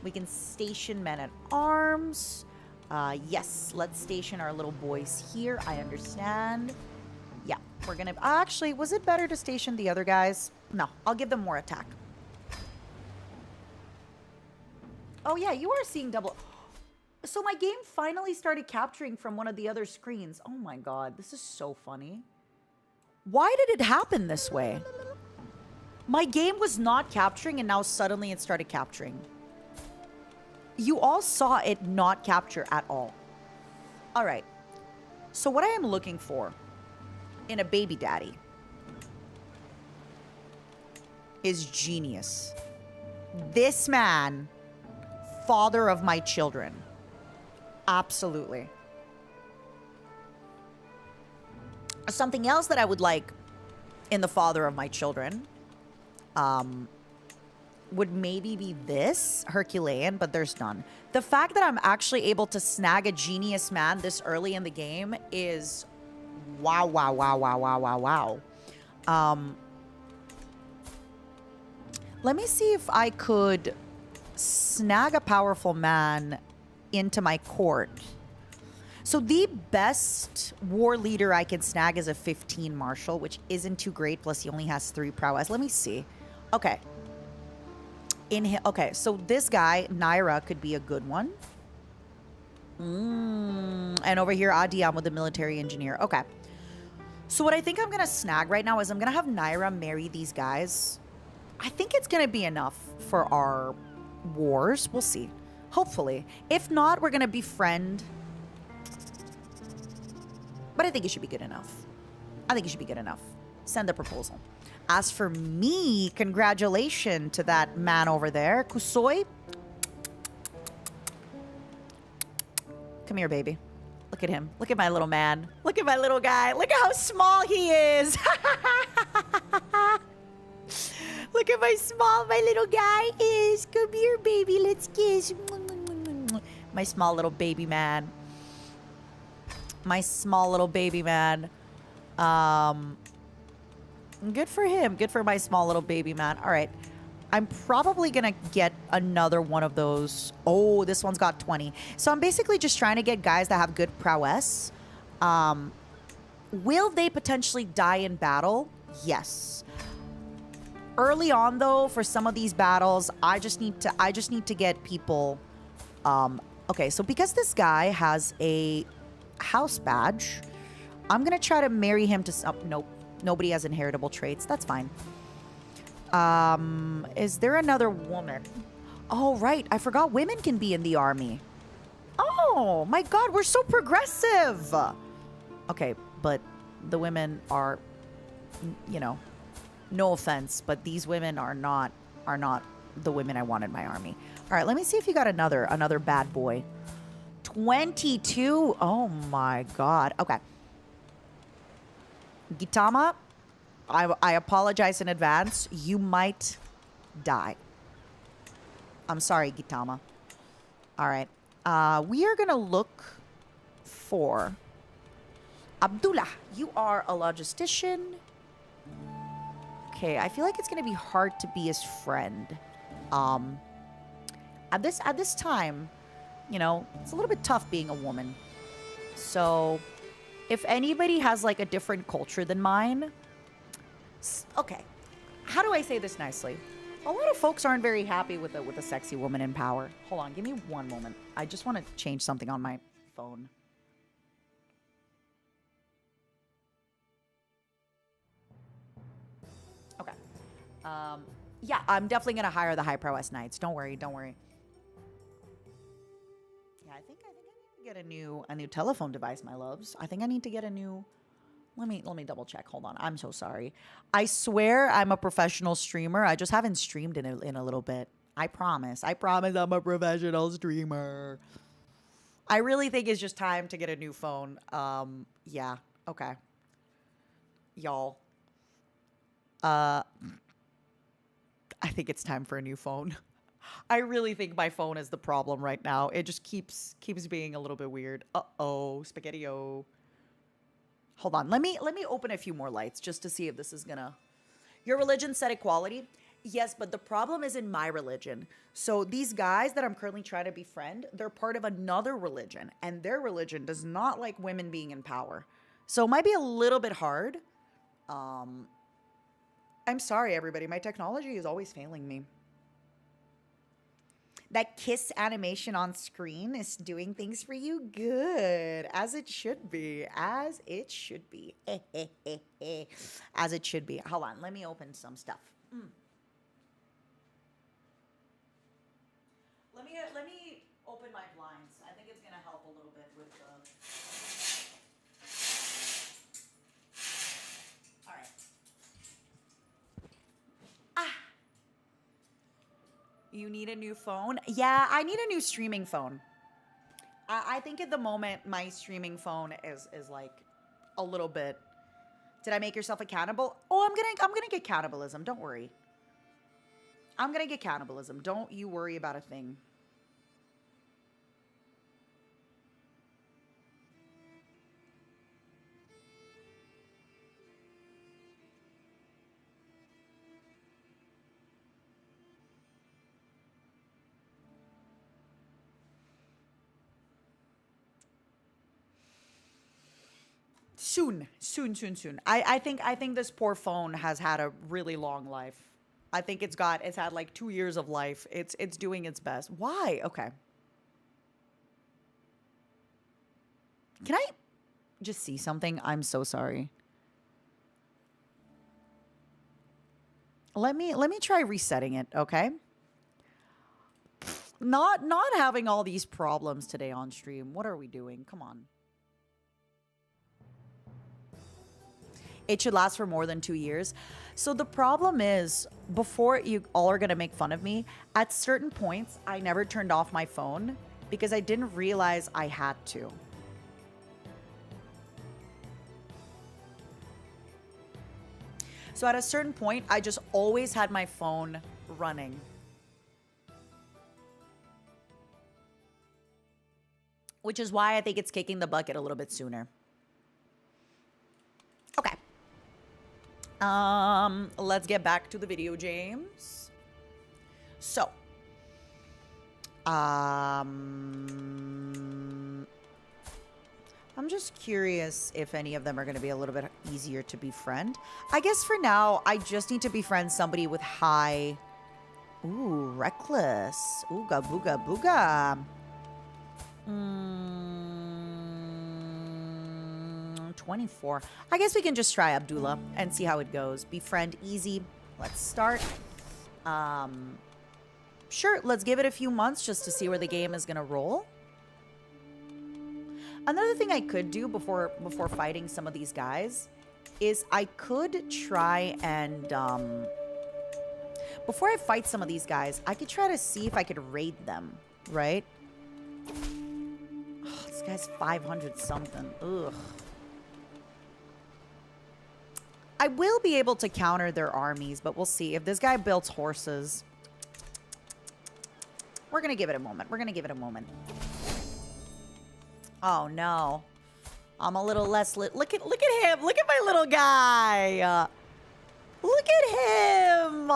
We can station men at arms. Yes, let's station our little boys here. I understand. Yeah, we're gonna... Actually, was it better to station the other guys? No, I'll give them more attack. Oh yeah, you are seeing double... So my game finally started capturing from one of the other screens. Oh my god, this is so funny. Why did it happen this way? My game was not capturing and now suddenly it started capturing. You all saw it not capture at all. All right. So what I am looking for in a baby daddy is genius. This man, father of my children. Absolutely. Something else that I would like in the father of my children would maybe be this Herculean, but there's none. The fact that I'm actually able to snag a genius man this early in the game is wow, wow, wow, wow, wow, wow, wow. Let me see if I could snag a powerful man into my court. So the best war leader I can snag is a 15 marshal, which isn't too great. Plus he only has 3 prowess. Let me see. Okay. Okay, so this guy, Naira, could be a good one. And over here, Adiam with the military engineer. Okay. So what I think I'm going to snag right now is I'm going to have Naira marry these guys. I think it's going to be enough for our wars. We'll see. Hopefully. If not, we're going to befriend. But I think it should be good enough. I think it should be good enough. Send the proposal. As for me, congratulations to that man over there. Kusoi. Come here, baby. Look at him. Look at my little man. Look at my little guy. Look at how small he is. Look at my little guy is. Come here, baby. Let's kiss. My small little baby man. My small little baby man. Good for him. Good for my small little baby man. All right. I'm probably going to get another one of those. Oh, this one's got 20. So I'm basically just trying to get guys that have good prowess. Will they potentially die in battle? Yes. Early on, though, for some of these battles, I just need to get people. Okay, so because this guy has a house badge, I'm going to try to marry him to some... Nope. Nobody has inheritable traits. That's fine. Is there another woman? Oh, right. I forgot women can be in the army. Oh, my God. We're so progressive. Okay, but the women are, you know, no offense, but these women are not the women I want in my army. All right, let me see if you got another bad boy. 22. Oh, my God. Okay. Gitama, I apologize in advance. You might die. I'm sorry, Gitama. All right. We are going to look for Abdullah. You are a logistician. Okay, I feel like it's going to be hard to be his friend. At this time, you know, it's a little bit tough being a woman. So... if anybody has, like, a different culture than mine... Okay. How do I say this nicely? A lot of folks aren't very happy with a sexy woman in power. Hold on. Give me one moment. I just want to change something on my phone. Okay. Yeah, I'm definitely going to hire the high prowess knights. Don't worry. Don't worry. Yeah, I think I need to get a new telephone device, my loves. I think I need to get a new... Let me double check. Hold on. I'm so sorry. I swear I'm a professional streamer. I just haven't streamed in a little bit. I promise. I promise I'm a professional streamer. I really think it's just time to get a new phone. Yeah. Okay. Y'all. I think it's time for a new phone. I really think my phone is the problem right now. It just keeps being a little bit weird. Uh-oh, spaghetti-o. Hold on. Let me open a few more lights just to see if this is gonna... Your religion said equality? Yes, but the problem is in my religion. So these guys that I'm currently trying to befriend, they're part of another religion, and their religion does not like women being in power. So it might be a little bit hard. I'm sorry, everybody. My technology is always failing me. That kiss animation on screen is doing things for you? Good. As it should be. As it should be. As it should be. Hold on. Let me open some stuff. Let me open my blinds. I think it's going to help a little bit with the... All right. You need a new phone? Yeah, I need a new streaming phone. I think at the moment my streaming phone is like a little bit. Did I make yourself a cannibal? Oh, I'm gonna get cannibalism. Don't worry. I'm gonna get cannibalism. Don't you worry about a thing. Soon. I think this poor phone has had a really long life. I think it's had like 2 years of life. It's doing its best. Why? Okay. Can I just see something? I'm so sorry. Let me try resetting it, okay? Not having all these problems today on stream. What are we doing? Come on. It should last for more than 2 years. So the problem is, before you all are going to make fun of me, at certain points, I never turned off my phone because I didn't realize I had to. So at a certain point, I just always had my phone running. Which is why I think it's kicking the bucket a little bit sooner. Okay. Let's get back to the video, James. So, I'm just curious if any of them are going to be a little bit easier to befriend. I guess for now, I just need to befriend somebody with high... Ooh, reckless. Ooga booga booga. 24. I guess we can just try Abdullah and see how it goes. Befriend easy. Let's start. Sure, let's give it a few months just to see where the game is gonna roll. Another thing I could do before fighting some of these guys is I could try and before I fight some of these guys, I could try to see if I could raid them, right? Oh, this guy's 500 something. Ugh. I will be able to counter their armies, but we'll see. If this guy builds horses, we're going to give it a moment. We're going to give it a moment. Oh, no. I'm a little less lit. Look at him. Look at my little guy. Look at him.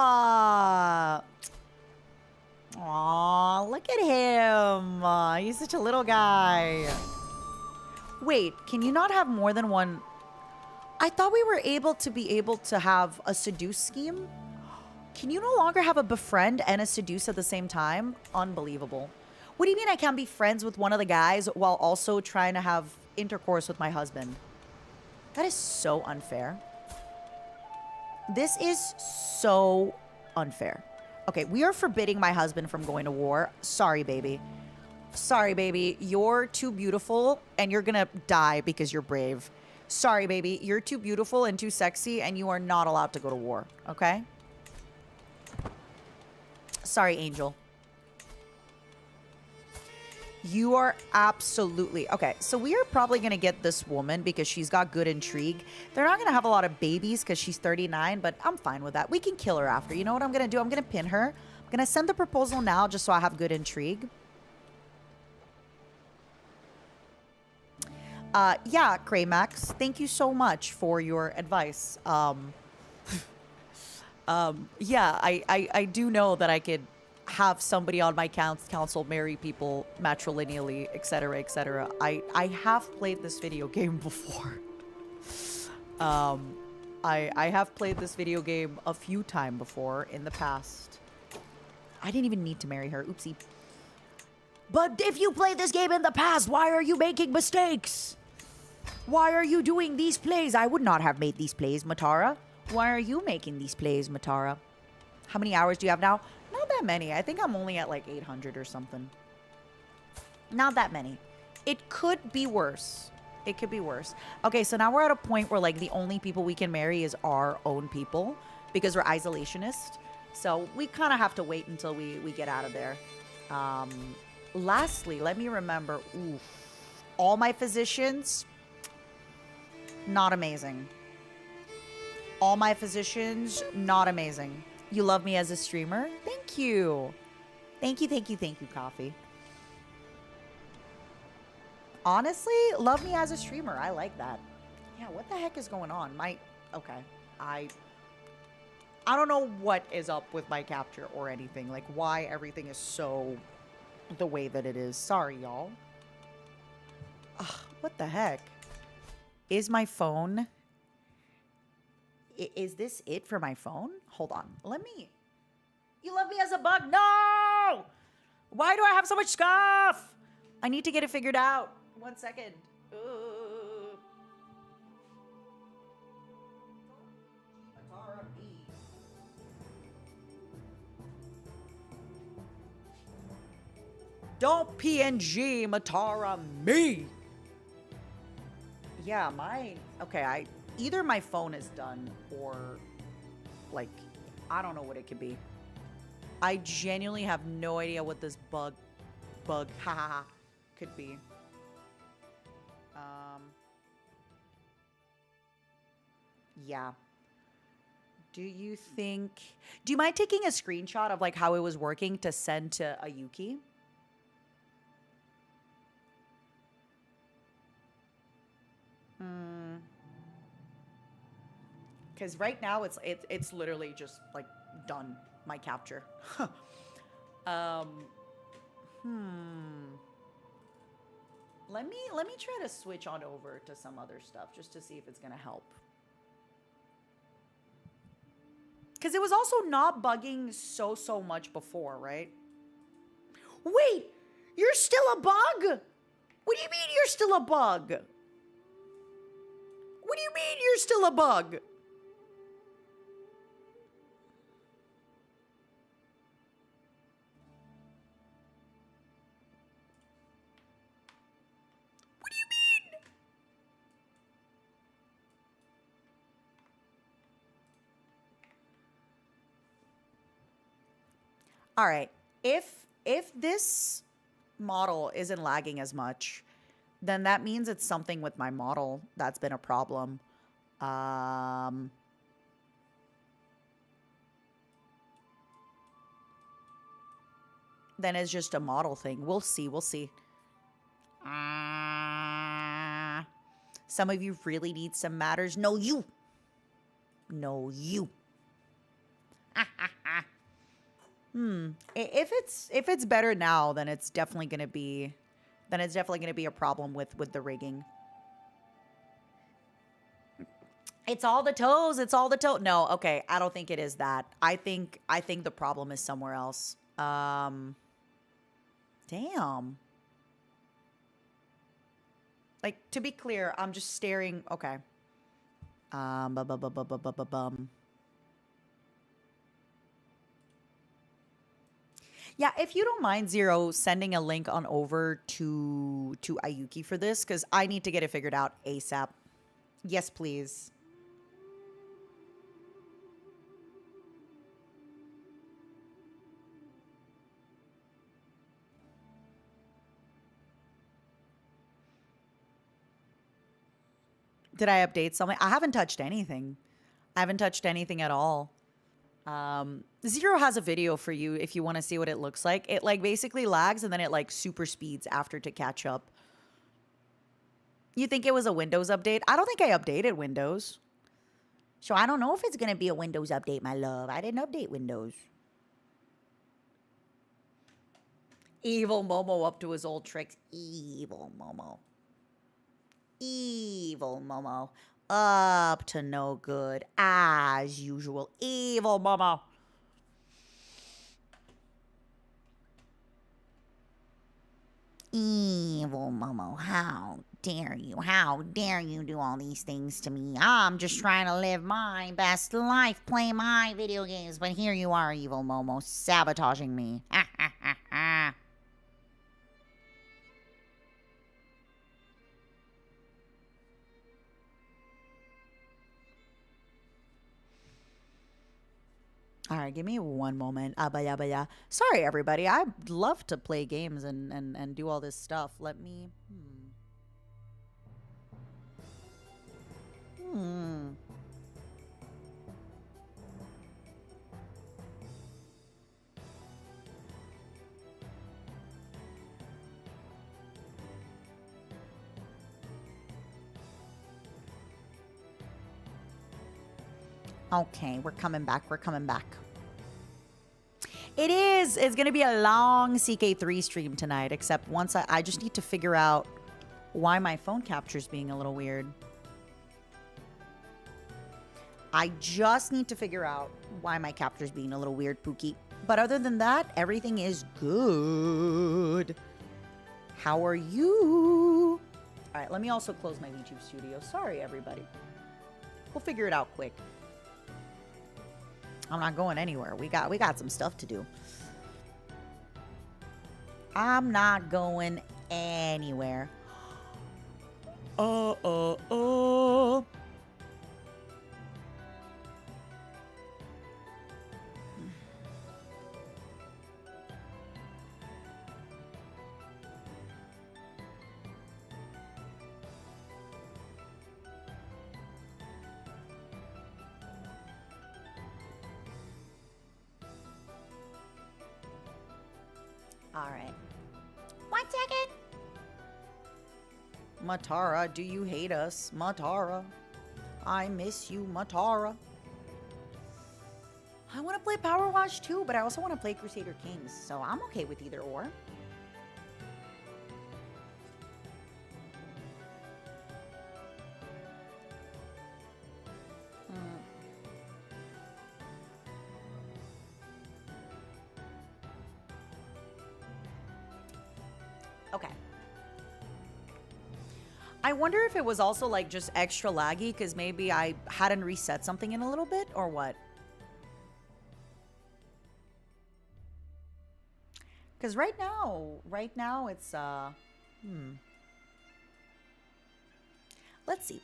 Aw, look at him. He's such a little guy. Wait, can you not have more than one... I thought we were able to have a seduce scheme. Can you no longer have a befriend and a seduce at the same time? Unbelievable. What do you mean I can't be friends with one of the guys while also trying to have intercourse with my husband? That is so unfair. This is so unfair. Okay, we are forbidding my husband from going to war. Sorry, baby. Sorry, baby. You're too beautiful and you're gonna die because you're brave. Sorry, baby. You're too beautiful and too sexy, and you are not allowed to go to war, okay? Sorry, Angel. You are absolutely... Okay, so we are probably going to get this woman because she's got good intrigue. They're not going to have a lot of babies because she's 39, but I'm fine with that. We can kill her after. You know what I'm going to do? I'm going to pin her. I'm going to send the proposal now just so I have good intrigue. Yeah, Craymax, thank you so much for your advice. Yeah, I do know that I could have somebody on my council marry people matrilineally, etc., etc. I have played this video game before. I have played this video game a few times before in the past. I didn't even need to marry her. Oopsie. But if you played this game in the past, why are you making mistakes? Why are you doing these plays? I would not have made these plays, Matara. Why are you making these plays, Matara? How many hours do you have now? Not that many. I think I'm only at like 800 or something. Not that many. It could be worse. It could be worse. Okay, so now we're at a point where like the only people we can marry is our own people because we're isolationist. So we kind of have to wait until we get out of there. Lastly, let me remember. Oof, all my physicians, not amazing. All my physicians, not amazing. You love me as a streamer? Thank you. Thank you, thank you, thank you, Coffee. Honestly, love me as a streamer. I like that. Yeah, what the heck is going on? Okay. I don't know what is up with my capture or anything. Like, why everything is so the way that it is. Sorry, y'all. What the heck? Is my phone... Is this it for my phone? Hold on. Let me... You love me as a bug? No! Why do I have so much scuff? I need to get it figured out. 1 second. Don't PNG Matara me. Yeah, okay, either my phone is done or like I don't know what it could be. I genuinely have no idea what this bug haha could be. Yeah. Do you mind taking a screenshot of like how it was working to send to Ayuki? Because right now it's literally just like done my capture. Let me try to switch on over to some other stuff just to see if it's gonna help. Because it was also not bugging so much before, right? Wait, you're still a bug? What do you mean you're still a bug? What do you mean you're still a bug? What do you mean? All right. If this model isn't lagging as much, then that means it's something with my model that's been a problem. Then it's just a model thing. We'll see. We'll see. Some of you really need some matters. No, you. No, you. If it's better now, then it's definitely gonna be a problem with the rigging. It's all the toes. It's all the toe. No, okay. I don't think it is that. I think the problem is somewhere else. Damn. Like, to be clear, I'm just staring. Okay. Yeah, if you don't mind, Zero, sending a link on over to Ayuki for this, because I need to get it figured out ASAP. Yes, please. Did I update something? I haven't touched anything. I haven't touched anything at all. Zero has a video for you if you want to see what it looks like. It like basically lags and then it like super speeds after to catch up. You think it was a Windows update? I don't think I updated Windows. So I don't know if it's going to be a Windows update, my love. I didn't update Windows. Evil Momo up to his old tricks. Evil Momo. Evil Momo. Up to no good. As usual. Evil Momo. Evil Momo. How dare you? How dare you do all these things to me? I'm just trying to live my best life, play my video games, but here you are, Evil Momo, sabotaging me. Ha ha ha ha. All right, give me one moment. Abaya baya. Sorry, everybody. I'd love to play games and do all this stuff. Let me... Okay, we're coming back. We're coming back. It is. It's going to be a long CK3 stream tonight, except once I just need to figure out why my phone capture's being a little weird. I just need to figure out why my capture's being a little weird, Pookie. But other than that, everything is good. How are you? All right, let me also close my YouTube studio. Sorry, everybody. We'll figure it out quick. I'm not going anywhere. We got some stuff to do. I'm not going anywhere. All right. 1 second. Matara, do you hate us? Matara. I miss you, Matara. I want to play Powerwash too, but I also want to play Crusader Kings, so I'm okay with either or. Okay. I wonder if it was also like just extra laggy because maybe I hadn't reset something in a little bit or what. Because right now it's let's see.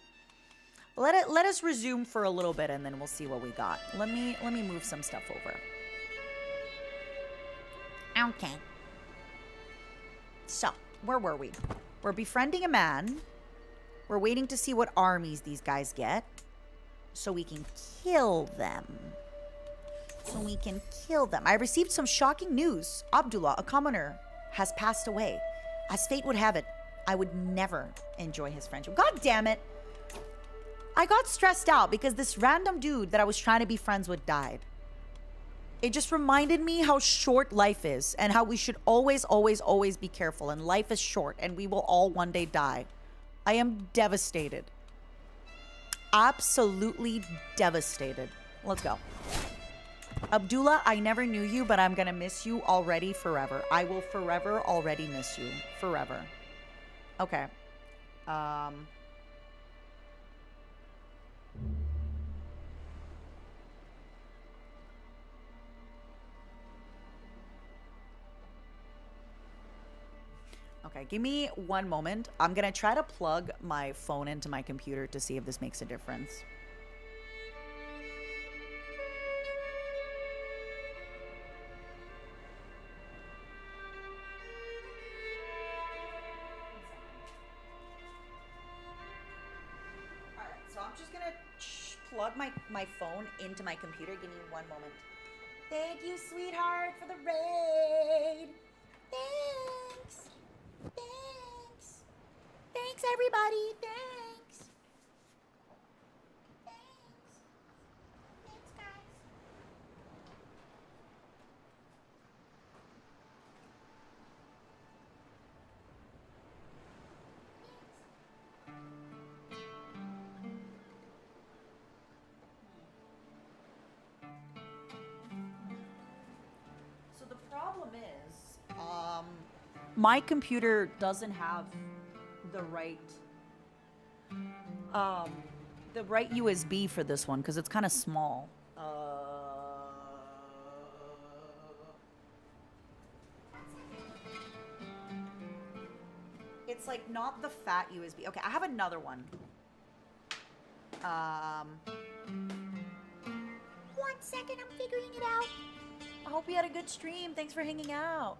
Let us resume for a little bit and then we'll see what we got. Let me move some stuff over. Okay. So, where were we? We're befriending a man. We're waiting to see what armies these guys get. So we can kill them. I received some shocking news. Abdullah, a commoner, has passed away. As fate would have it, I would never enjoy his friendship. God damn it. I got stressed out because this random dude that I was trying to be friends with died. It just reminded me how short life is and how we should always, always, always be careful. And life is short and we will all one day die. I am devastated. Absolutely devastated. Let's go. Abdullah, I never knew you, but I'm going to miss you already forever. I will forever already miss you. Forever. Okay. Okay, give me one moment. I'm going to try to plug my phone into my computer to see if this makes a difference. All right. plug my phone into my computer. Give me one moment. Thank you, sweetheart, for the raid. Thanks. Thanks. Thanks, everybody. Thanks. Thanks. Thanks, guys. So the problem is, my computer doesn't have the right USB for this one because it's kind of small. It's like not the fat USB. Okay, I have another one. 1 second, I'm figuring it out. I hope you had a good stream. Thanks for hanging out.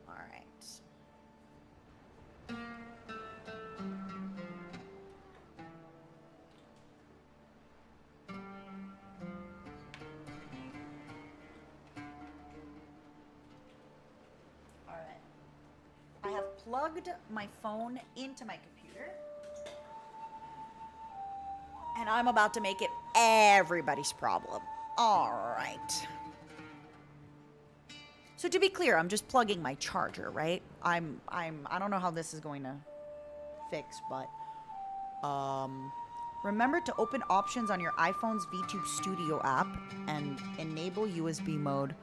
All right. All right. I have plugged my phone into my computer. And I'm about to make it everybody's problem. All right. So to be clear, I'm just plugging my charger, right? I don't know how this is going to fix, but remember to open options on your iPhone's VTube Studio app and enable USB mode.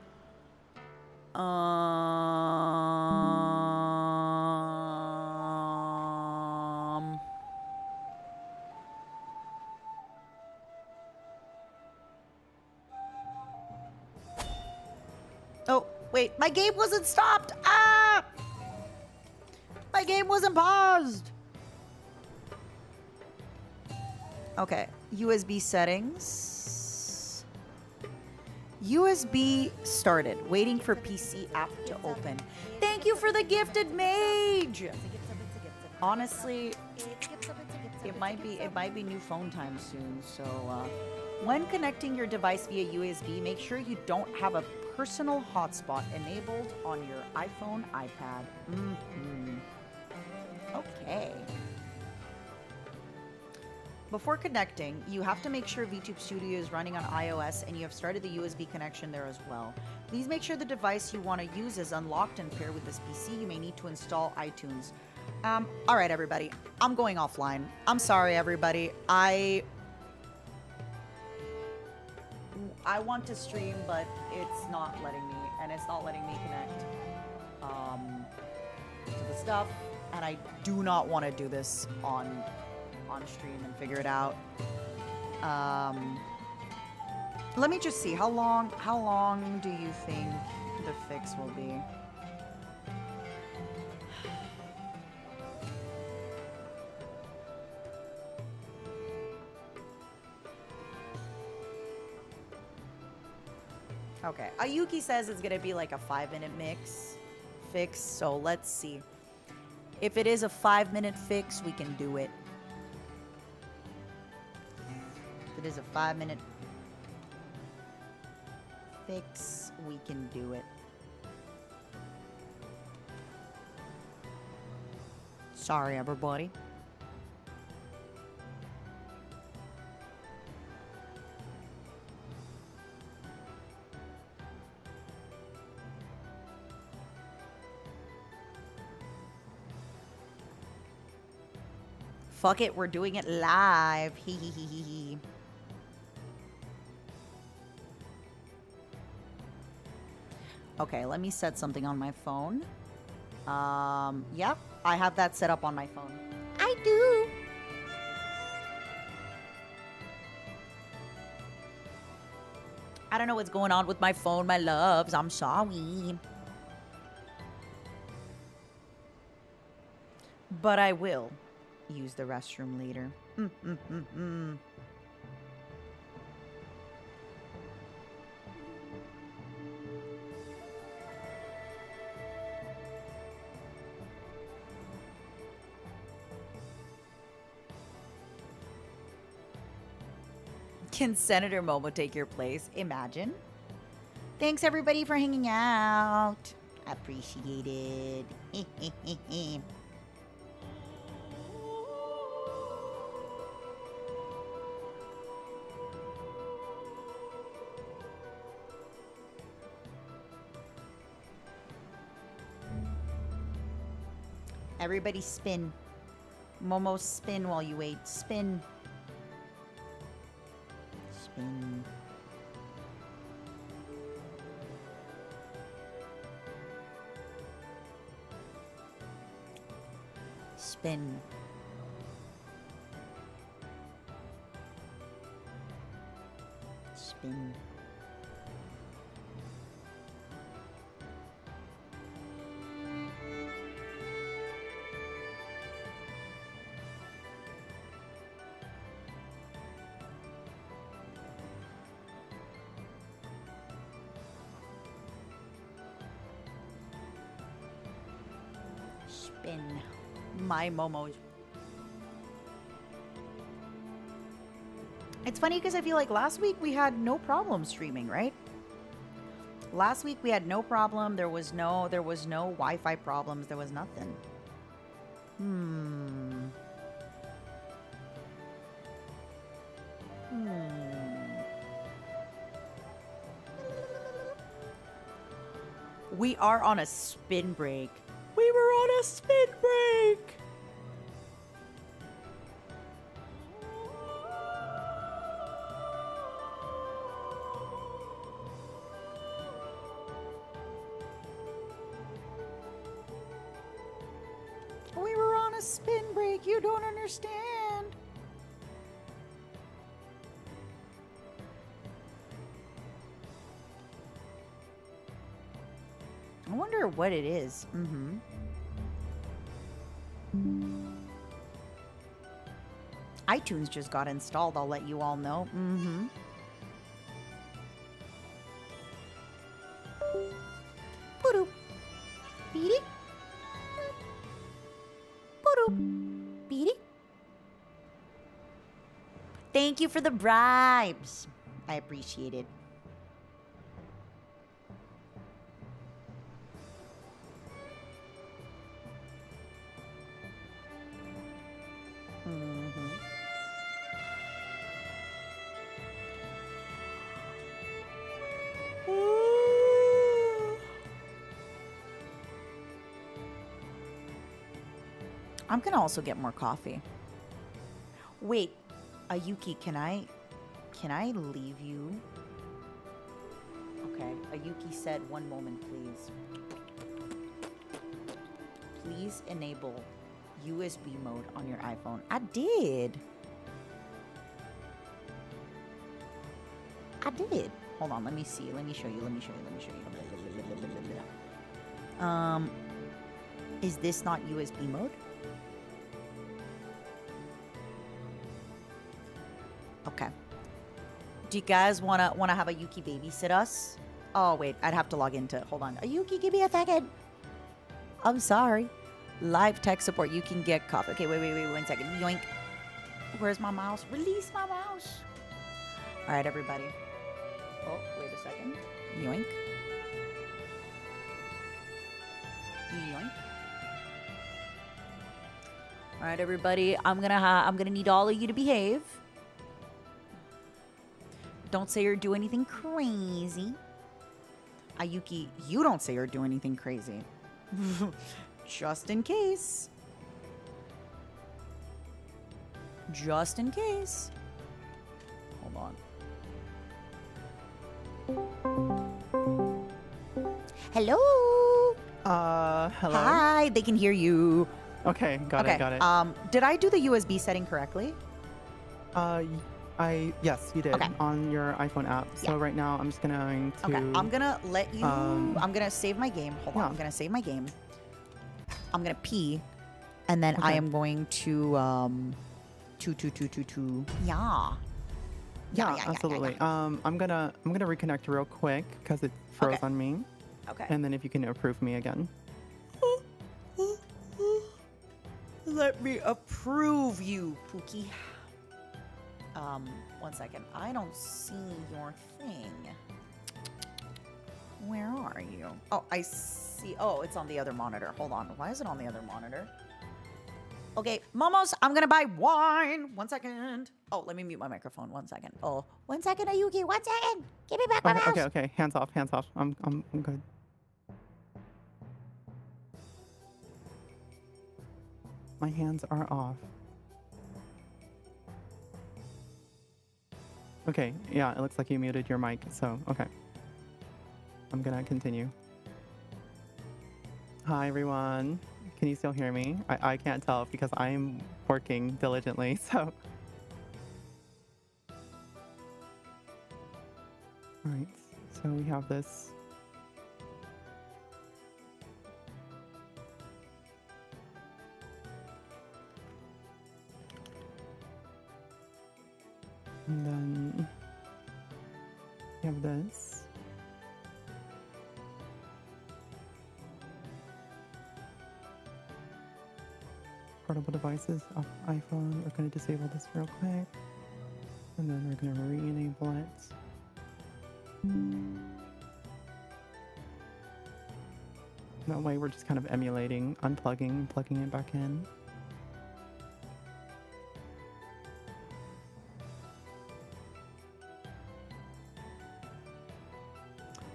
Oh, wait, my game wasn't stopped. Ah! My game wasn't paused. Okay, USB settings. USB started. Waiting for PC app to open. Thank you for the gifted mage. Honestly, it might be new phone time soon. So, when connecting your device via USB, make sure you don't have a personal hotspot enabled on your iPhone, iPad. Okay. Before connecting, you have to make sure VTube Studio is running on iOS and you have started the USB connection there as well. Please make sure the device you want to use is unlocked and paired with this PC. You may need to install iTunes. All right, everybody. I'm going offline. I'm sorry, everybody. I want to stream, but it's not letting me, and it's not letting me connect to the stuff, and I do not want to do this on stream and figure it out. Let me just see how long do you think the fix will be? Okay, Ayuki says it's gonna be like a 5-minute fix, so let's see. If it is a 5-minute fix, we can do it. If it is a 5-minute fix, we can do it. Sorry, everybody. Fuck it, we're doing it live. Hee hee hee hee hee. Okay, let me set something on my phone. Yep, I have that set up on my phone. I do. I don't know what's going on with my phone, my loves. I'm sorry. But I will use the restroom later. Can Senator Momo take your place? Imagine. Thanks everybody for hanging out. Appreciated. Everybody spin. Momo, spin while you wait. Spin. Spin. Spin. Spin. Spin. My Momos. It's funny because I feel like last week we had no problem streaming, right? Last week we had no problem. There was no Wi-Fi problems. There was nothing. We are on a spin break. We were on a spin break. We were on a spin break. You don't understand. I wonder what it is. iTunes just got installed. I'll let you all know. Poo-doo. Beady. Poo-doo. Beady. Thank you for the bribes. I appreciate it. I'm gonna also get more coffee. Wait, Ayuki, can I leave you? Okay, Ayuki said, one moment, please. Please enable USB mode on your iPhone. I did. I did. Hold on, let me see. Let me show you. Is this not USB mode? Okay. Do you guys wanna have Ayuki babysit us? Oh wait, I'd have to log into. Hold on, Ayuki, give me a second. I'm sorry. Live tech support. You can get coffee. Okay, wait, 1 second. Yoink. Where's my mouse? Release my mouse. All right, everybody. Oh, wait a second. Yoink. Yoink. All right, everybody. I'm gonna need all of you to behave. Don't say or do anything crazy. Ayuki, you don't say or do anything crazy. Just in case. Just in case. Hold on. Hello. Hello. Hi, they can hear you. Okay, got it. Did I do the USB setting correctly? Yes, you did on your iPhone app. So right now I'm just going to. Okay, I'm gonna let you. I'm gonna save my game. Hold on, I'm gonna save my game. I'm gonna pee, and then I am going to Yeah, absolutely. I'm gonna reconnect real quick because it froze on me. Okay. And then if you can approve me again. Let me approve you, Pookie. One second. I don't see your thing. Where are you? Oh, I see. Oh, it's on the other monitor. Hold on. Why is it on the other monitor? Okay, Momos, I'm gonna buy wine. 1 second. Oh, let me mute my microphone. 1 second. Oh, 1 second, Ayuki. 1 second. Give me back my mouse. Okay. Hands off. I'm good. My hands are off. Okay, yeah, it looks like you muted your mic, so okay. I'm gonna continue. Hi, everyone. Can you still hear me? I can't tell because I'm working diligently, so. All right, so we have this. And then we have this. Portable devices off iPhone. We're going to disable this real quick. And then we're going to re-enable it. That way we're just kind of emulating, unplugging, plugging it back in.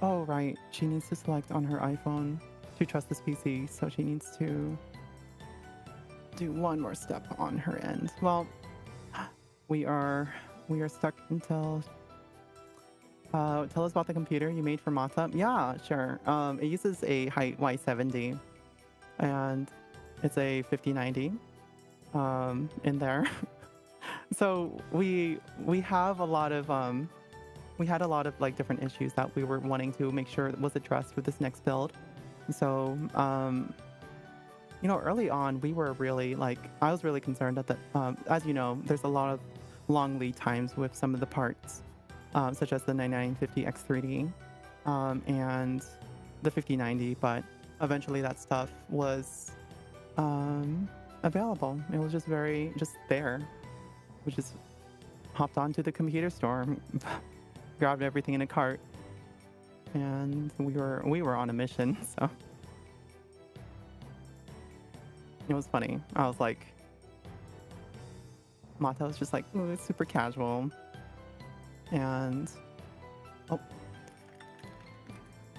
Oh, right. She needs to select on her iPhone to trust this PC, so she needs to do one more step on her end. Well, we are stuck until tell us about the computer you made for Mata. Yeah, sure. It uses a height Y70 and it's a 5090 in there. So we have a lot of we had a lot of like different issues that we were wanting to make sure was addressed with this next build. So you know, early on we were really like, I was really concerned that as you know, there's a lot of long lead times with some of the parts, such as the 9950 X3D and the 5090, but eventually that stuff was available. It was just there. We just hopped onto the computer store, grabbed everything in a cart, and we were on a mission. So it was funny. I was like, Mata was just like, ooh, it's super casual. And oh,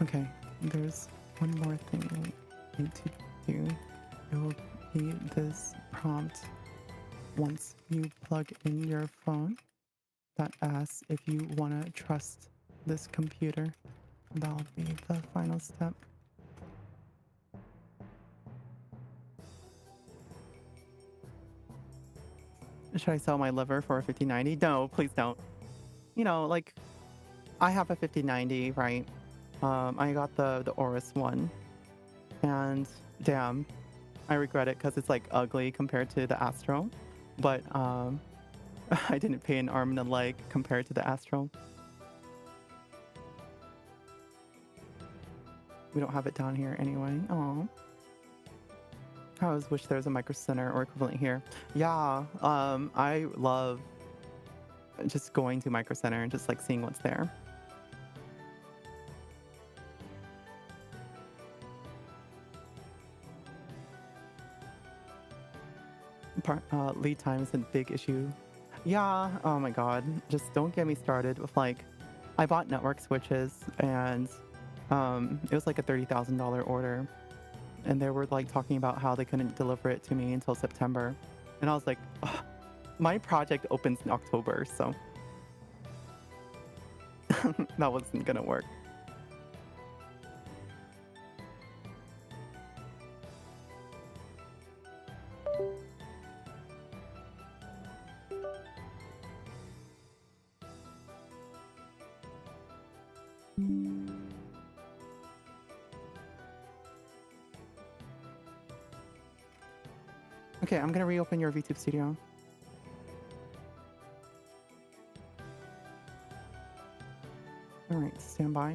okay. There's one more thing we need to do. It will be this prompt once you plug in your phone that asks if you want to trust this computer. That'll be the final step. Should I sell my liver for a 5090? No, please don't. You know, like, I have a 5090, right? I got the Oris one, and damn, I regret it because it's like ugly compared to the Astro. But I didn't pay an arm and a leg compared to the Astro. We don't have it down here anyway. Oh, I always wish there was a Micro Center or equivalent here. Yeah, I love just going to Micro Center and just like seeing what's there. Lead time is a big issue. Yeah, oh my god, just don't get me started with like, I bought network switches and it was like a $30,000 order, and they were like talking about how they couldn't deliver it to me until September, and I was like, ugh, my project opens in October, so that wasn't gonna work. Okay, I'm gonna reopen your VTube Studio. All right, stand by.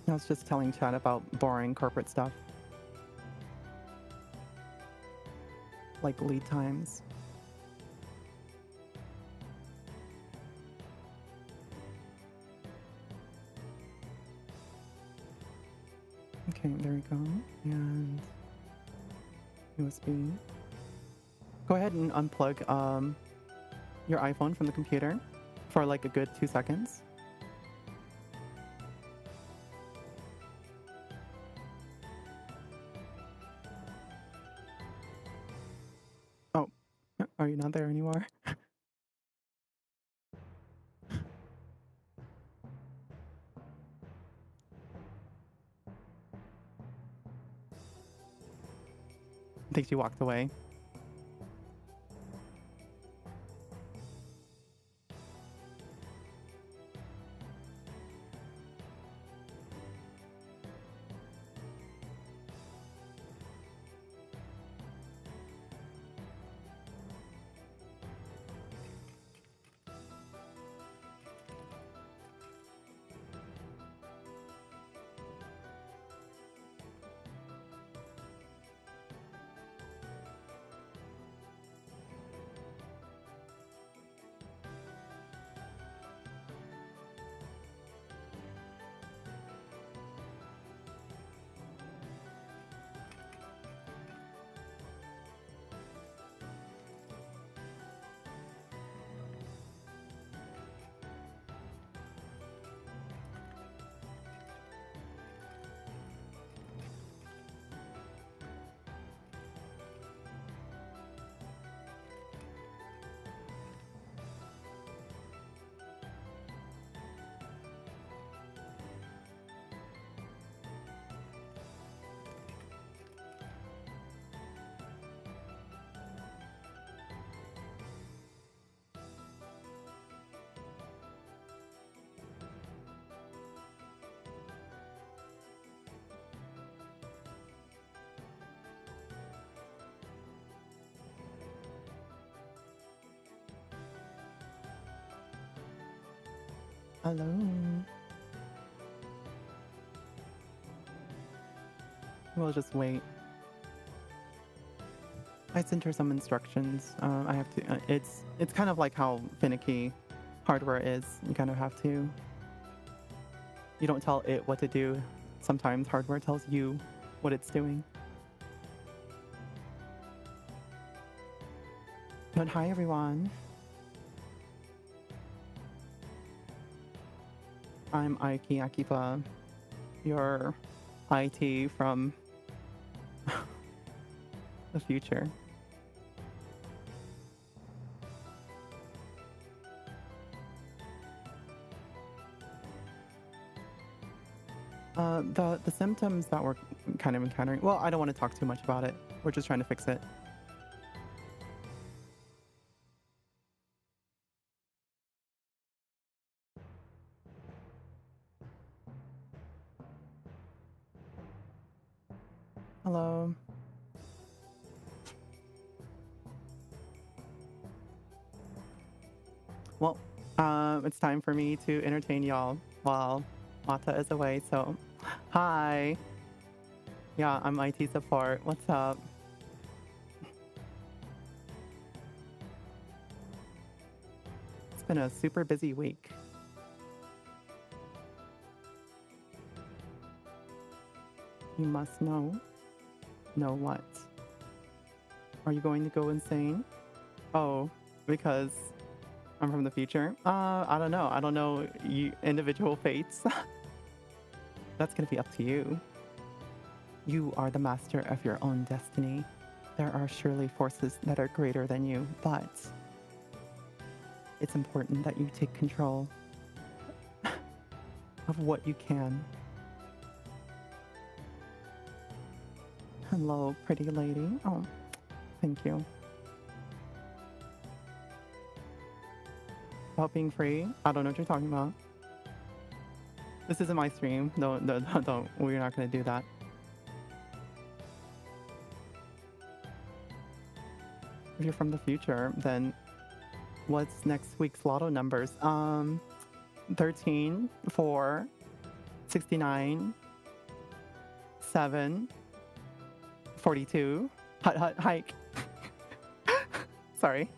I was just telling Chad about boring corporate stuff. Like lead times. Okay, there we go. And USB. Go ahead and unplug your iPhone from the computer for like a good 2 seconds. Oh, are you not there anymore? I think she walked away. Hello. We'll just wait. I sent her some instructions. I have to. It's kind of like how finicky hardware is. You kind of have to. You don't tell it what to do. Sometimes hardware tells you what it's doing. But hi everyone. I'm Aiki Akipa, your IT from the future. The symptoms that we're kind of encountering, well, I don't want to talk too much about it. We're just trying to fix it. Hello. Well, it's time for me to entertain y'all while Mata is away, so hi. Yeah, I'm IT support. What's up? It's been a super busy week. You must know. Know what? Are you going to go insane? Oh, because I'm from the future? I don't know. I don't know you individual fates. That's gonna be up to you. You are the master of your own destiny. There are surely forces that are greater than you, but it's important that you take control of what you can. Hello, pretty lady. Oh, thank you. About being free? I don't know what you're talking about. This isn't my stream. No, don't. We're not going to do that. If you're from the future, then what's next week's lotto numbers? 13, 4, 69, 7, 42. Hut, hut, hike. Sorry.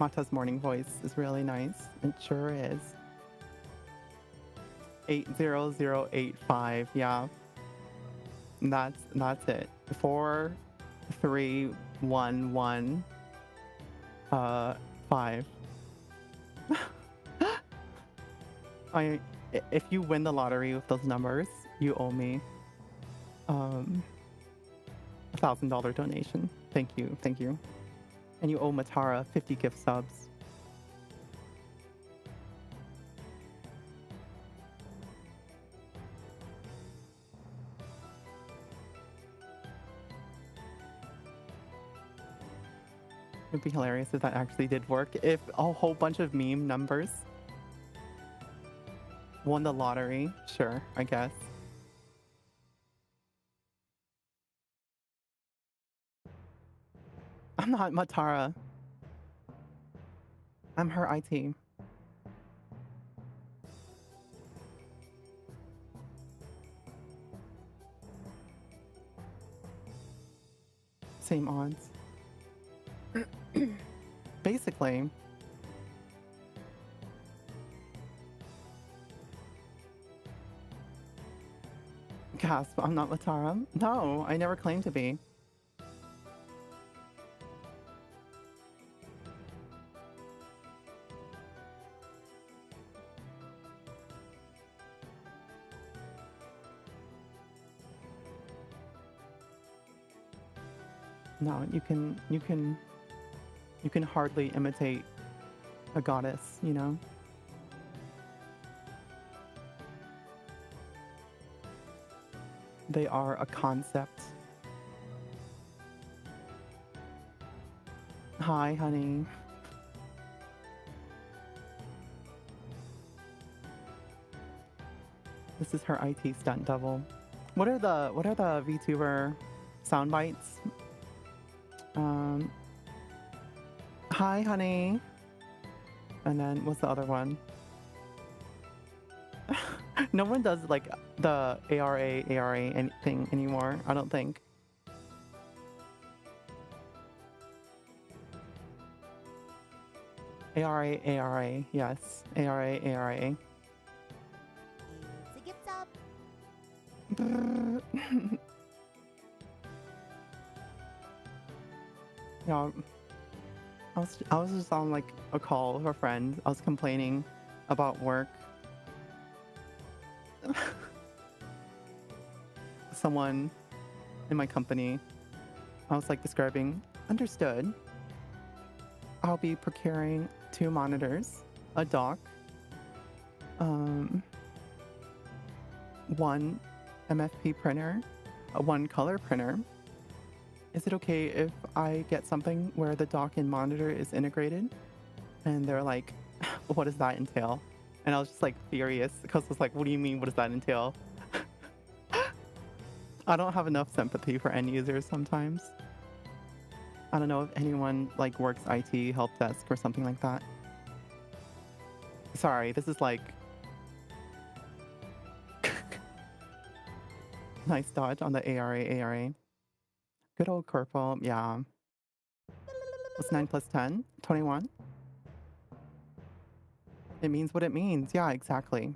Mata's morning voice is really nice. It sure is. 80085. Yeah. That's it. 4311 5. If you win the lottery with those numbers, you owe me $1,000 donation. Thank you. And you owe Matara 50 gift subs. It'd be hilarious if that actually did work. If a whole bunch of meme numbers won the lottery, sure, I guess. I'm not Matara. I'm her IT. Same odds. Basically. Gasp, I'm not Latara. No, I never claimed to be. No, you can hardly imitate a goddess, you know? They are a concept. Hi, honey. This is her IT stunt double. What are the VTuber sound bites? Hi, honey. And then what's the other one? No one does like the ARA anything anymore, I don't think. ARA, yes. ARA. It's a gift sub. Yeah, I was just on like a call with a friend. I was complaining about work. Someone in my company, I was like describing, understood. I'll be procuring 2 monitors, a dock, 1 MFP printer, 1 color printer. Is it okay if I get something where the dock and monitor is integrated? And they're like, what does that entail? And I was just like furious because I was like, what do you mean, what does that entail? I don't have enough sympathy for end users sometimes. I don't know if anyone like works IT, help desk or something like that. Sorry, this is like... Nice dodge on the ARA. Good old Corporal, yeah. What's 9 plus 10? 21? It means what it means. Yeah, exactly.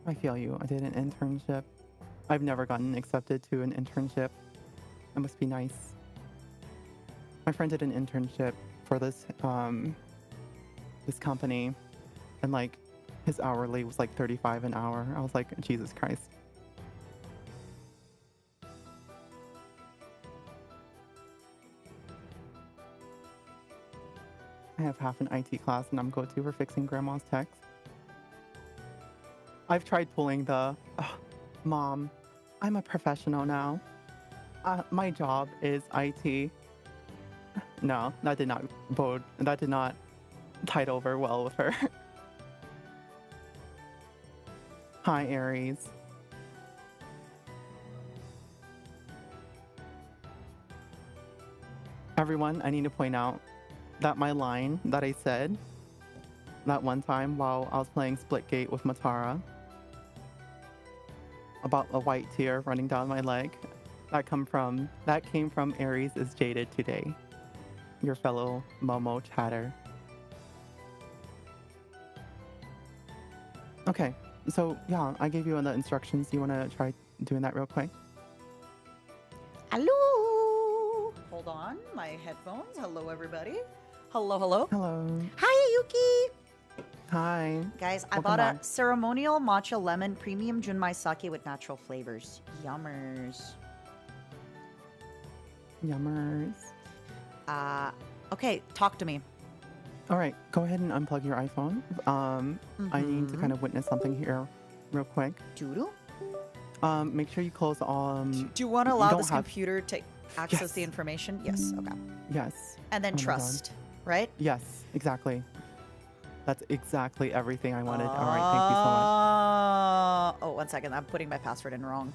I feel you. I did an internship. I've never gotten accepted to an internship. That must be nice. My friend did an internship for this this company, and like his hourly was like 35 an hour. I was like, Jesus Christ. I have half an IT class and I'm go-to for fixing grandma's text. I've tried pulling the, Mom, I'm a professional now. My job is IT. No, that did not tide over well with her. Hi, Aries. Everyone, I need to point out that my line that I said that one time while I was playing Splitgate with Matara about a white tear running down my leg, that came from Aries is jaded today. Your fellow Momo chatter. Okay, so yeah, I gave you the instructions. You want to try doing that real quick? Hello. Hold on, my headphones. Hello, everybody. Hello, hello. Hello. Hi, Yuki. Hi. Guys, I Welcome bought a back. ceremonial matcha lemon premium junmai sake with natural flavors. Yummers. Yummers. Okay, talk to me. All right, go ahead and unplug your iPhone. I need to kind of witness something here real quick. Doodle? Make sure you close Do you want to allow don't this have- computer to access Yes. the information? Yes, okay. Yes. And then Oh my God. trust, right? Yes, exactly. That's exactly everything I wanted. All right, thank you so much. Oh, 1 second. I'm putting my password in wrong.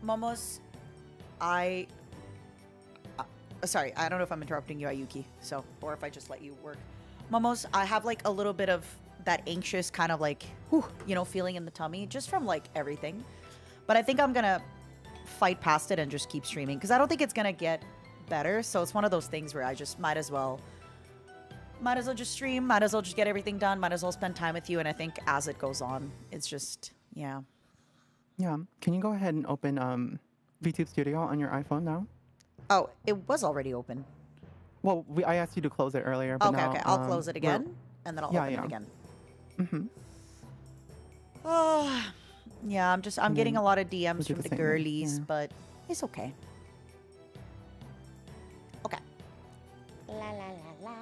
Momos, sorry, I don't know if I'm interrupting you, Ayuki. So, or if I just let you work. Momos, I have like a little bit of that anxious kind of like, feeling in the tummy just from like everything. But I think I'm gonna fight past it and just keep streaming because I don't think it's gonna get better. So it's one of those things where I just might as well just stream, might as well just get everything done, might as well spend time with you. And I think as it goes on, it's just, yeah. Yeah. Can you go ahead and open VTube Studio on your iPhone now? Oh, it was already open. Well, I asked you to close it earlier, but Okay, now, okay. I'll close it again, and then I'll open it yeah. again. Mm-hmm. Oh, yeah. I'm getting a lot of DMs do from the the same thing, girlies, yeah. but it's okay. Okay. La la la la.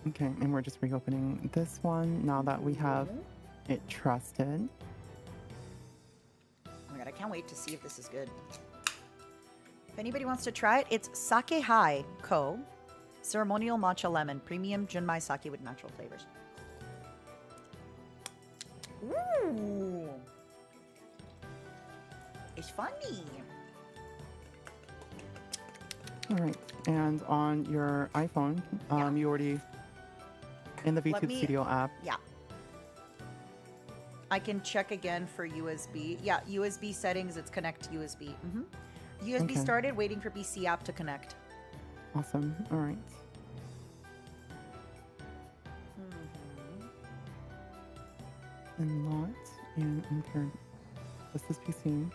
Okay, and we're just reopening this one now that we have it trusted. Oh my god, I can't wait to see if this is good. If anybody wants to try it, it's Sake Hai Co. Ceremonial Matcha Lemon Premium Junmai Sake with natural flavors. Ooh. It's funny. All right, and on your iPhone, Yeah. you already in the VTube Studio app. Yeah. I can check again for USB. Yeah, USB settings, it's connect USB. USB Okay. started, waiting for PC app to connect. Awesome. All right. And not and enter. What's this PC?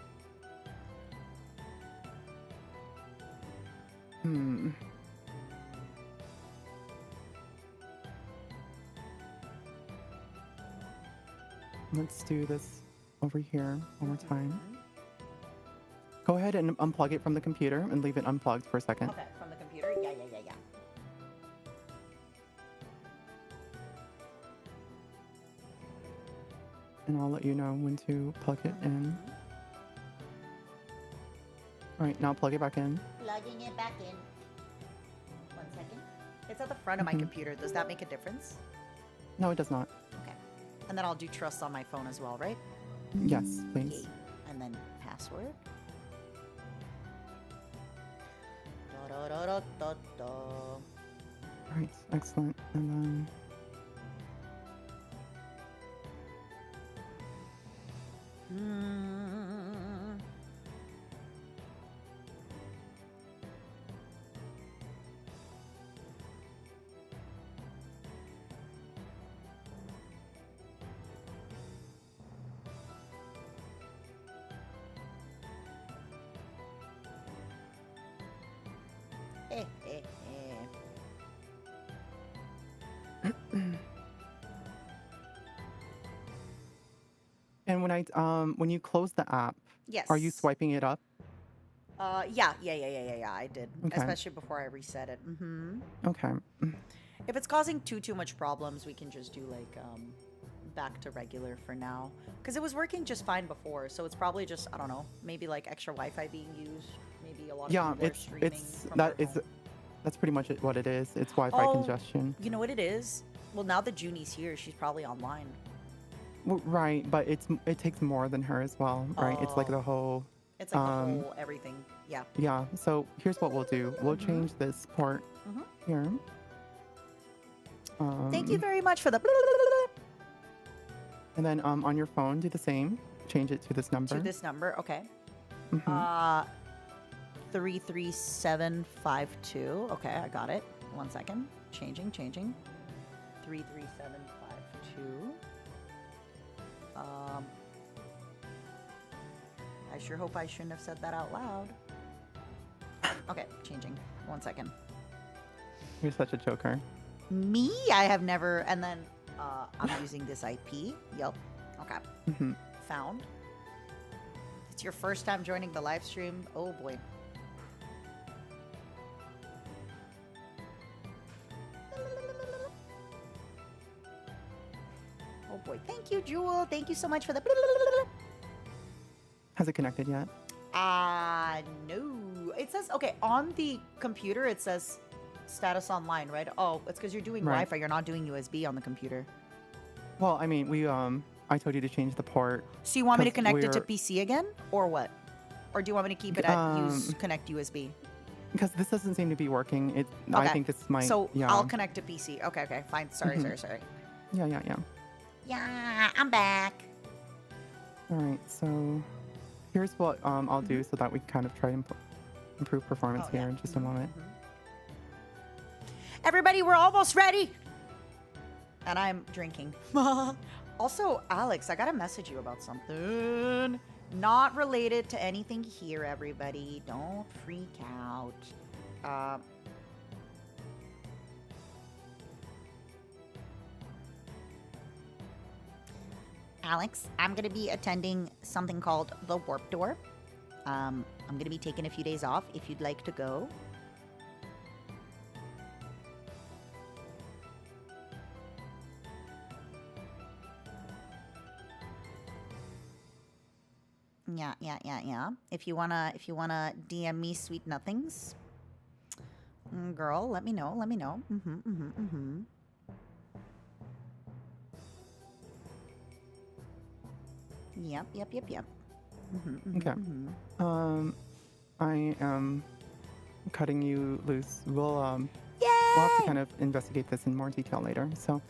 Let's do this over here one more time. Go ahead and unplug it from the computer and leave it unplugged for a second. Okay, from the computer? Yeah. And I'll let you know when to plug it in. All right, now plug it back in. Plugging it back in. 1 second. It's at the front of my computer. Does that make a difference? No, it does not. Okay. And then I'll do trust on my phone as well, right? Yes, please. Okay. And then password. Da-da-da-da-da-da. All right, excellent. And then and when you close the app, Yes. are you swiping it up? Yeah. I did, Okay. especially before I reset it. Okay. If it's causing too much problems, we can just do like back to regular for now, because it was working just fine before. So it's probably just, I don't know, maybe like extra Wi-Fi being used. Maybe a lot of Yeah, people are it's streaming it's from that their is phone. that's pretty much what it is. It's Wi-Fi Oh. congestion. You know what it is? Well, now that Junie's here, she's probably online. Right, but it takes more than her as well, right? It's like Oh. the whole It's like the whole everything. Yeah. Yeah, so here's what we'll do. We'll change this part here. Thank you very much for the And then on your phone, do the same. Change it to this number. to this number. Okay. Mhm. 33752. Okay, I got it. 1 second. Changing. 33752. I sure hope I shouldn't have said that out loud. Okay, changing. 1 second. You're such a joker. Me? I have never. And then I'm using this IP. Yep. Okay. Mhm. Found. It's your first time joining the live stream. Oh boy. Oh boy. Thank you, Jewel. Thank you so much for the. Has it connected yet? No. It says, okay, on the computer, it says status online, right? Oh, it's because you're doing Right. Wi-Fi. You're not doing USB on the computer. Well, I mean, I told you to change the port. So you want me to 'Cause connect it to we're- PC again, or what? Or do you want me to keep it at use connect USB? Because this doesn't seem to be working. I Okay. think this might. So yeah. I'll connect to PC. Okay, fine. Sorry. Yeah. Yeah, I'm back. All right. So here's what I'll do so that we kind of try and improve performance Oh, here yeah. in just a moment. Everybody, we're almost ready. And I'm drinking. Also, Alex, I gotta message you about something. Not related to anything here, everybody. Don't freak out. Alex, I'm going to be attending something called the Warp Door. I'm going to be taking a few days off if you'd like to go. Yeah. If you wanna DM me sweet nothings, girl, let me know. Yep. Okay. I am cutting you loose. We'll have to kind of investigate this in more detail later. So,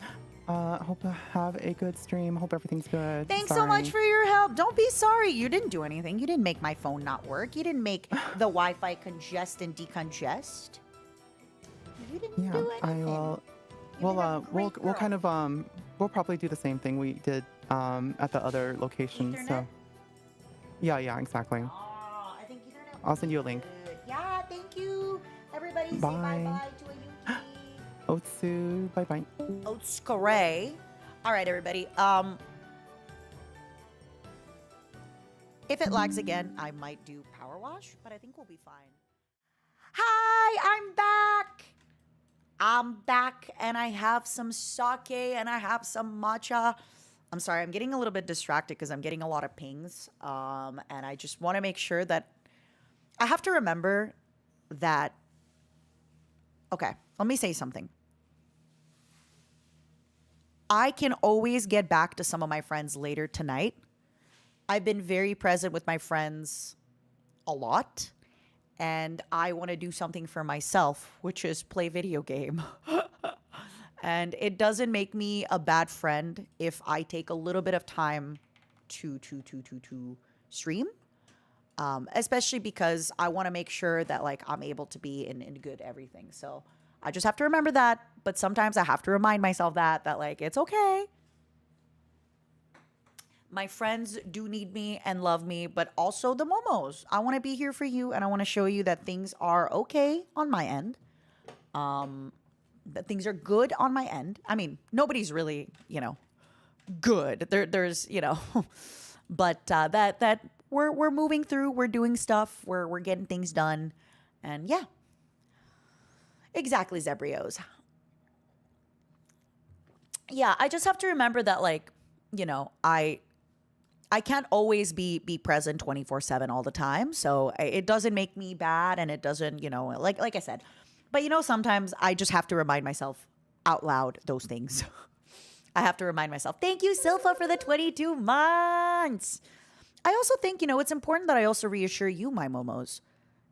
hope to have a good stream. Hope everything's good. Thanks so much for your help. Don't be sorry. You didn't do anything. You didn't make my phone not work. You didn't make the Wi-Fi congest and decongest. You didn't do anything. I will. You've been a We'll great kind of we'll probably do the same thing we did at the other location. Ethernet? So, yeah, exactly. Oh, I think Ethernet I'll send you a link. good. Yeah, thank you. Everybody say Bye. bye-bye to a Yuki. Otsu, bye bye. Otskare. All right, everybody. If it lags again, I might do power wash, but I think we'll be fine. Hi, I'm back. I'm back, and I have some sake, and I have some matcha. I'm sorry, I'm getting a little bit distracted because I'm getting a lot of pings, and I just want to make sure that I have to remember that. Okay, let me say something. I can always get back to some of my friends later tonight. I've been very present with my friends a lot, and I want to do something for myself, which is play video game. And it doesn't make me a bad friend if I take a little bit of time to stream, especially because I want to make sure that like I'm able to be in good everything. So I just have to remember that. But sometimes I have to remind myself that like it's okay. My friends do need me and love me, but also the Momos. I want to be here for you, and I want to show you that things are okay on my end. That things are good on my end. I mean, nobody's really, good. There's, but that we're moving through. We're doing stuff. We're getting things done, and yeah, exactly, Zebrios. Yeah, I just have to remember that, like, I can't always be present 24/7 all the time. So it doesn't make me bad, and it doesn't, like I said. But sometimes I just have to remind myself out loud those things. I have to remind myself. Thank you, Silpha, for the 22 months. I also think, it's important that I also reassure you, my momos.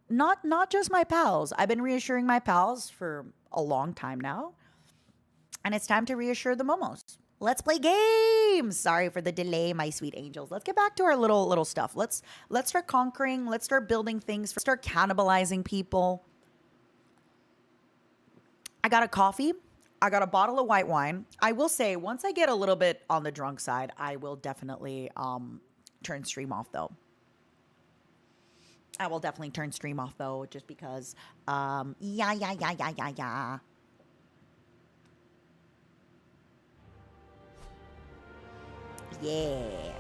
Not just my pals. I've been reassuring my pals for a long time now. And it's time to reassure the momos. Let's play games. Sorry for the delay, my sweet angels. Let's get back to our little stuff. Let's start conquering. Let's start building things. Start cannibalizing people. I got a coffee. I got a bottle of white wine. I will say, once I get a little bit on the drunk side, I will definitely turn stream off though. I will definitely turn stream off though, just because yeah. Yeah.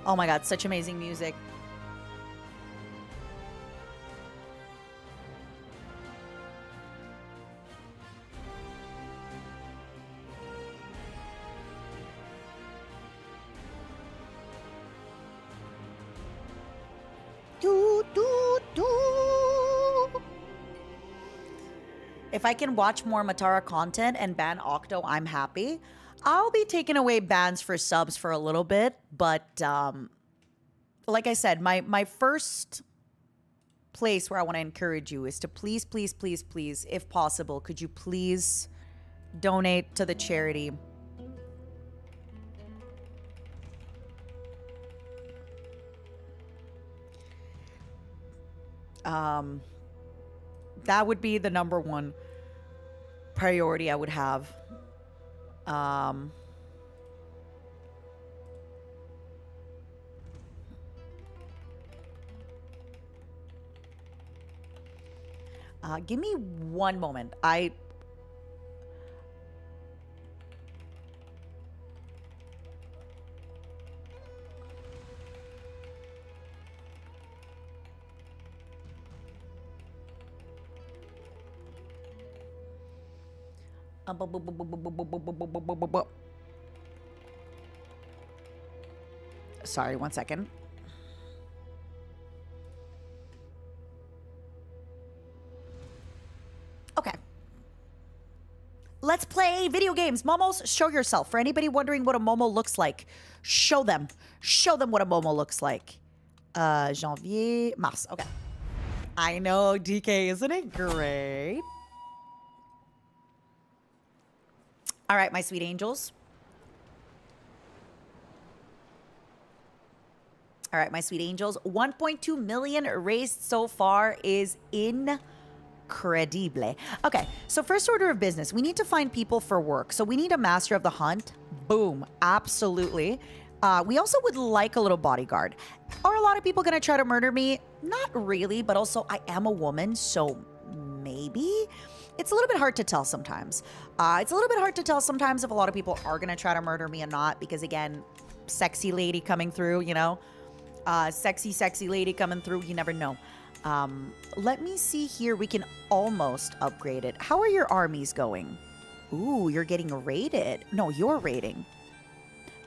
Oh my god, such amazing music. If I can watch more Matara content and ban Octo, I'm happy. I'll be taking away bans for subs for a little bit, but like I said, my first place where I want to encourage you is to please, if possible, could you please donate to the charity? That would be the number one priority I would have. Give me one moment. Sorry, one second. Okay. Let's play video games. Momos, show yourself. For anybody wondering what a Momo looks like, show them. Show them what a Momo looks like. Janvier, Mars. Okay. I know, DK, isn't it great? All right, my sweet angels. All right, my sweet angels. 1.2 million raised so far is incredible. Okay, so first order of business. We need to find people for work. So we need a master of the hunt. Boom, absolutely. We also would like a little bodyguard. Are a lot of people going to try to murder me? Not really, but also I am a woman, so maybe. It's a little bit hard to tell sometimes. It's a little bit hard to tell sometimes if a lot of people are going to try to murder me or not, because again, sexy lady coming through, you know? Sexy lady coming through, you never know. Let me see here. We can almost upgrade it. How are your armies going? Ooh, you're getting raided. No, you're raiding.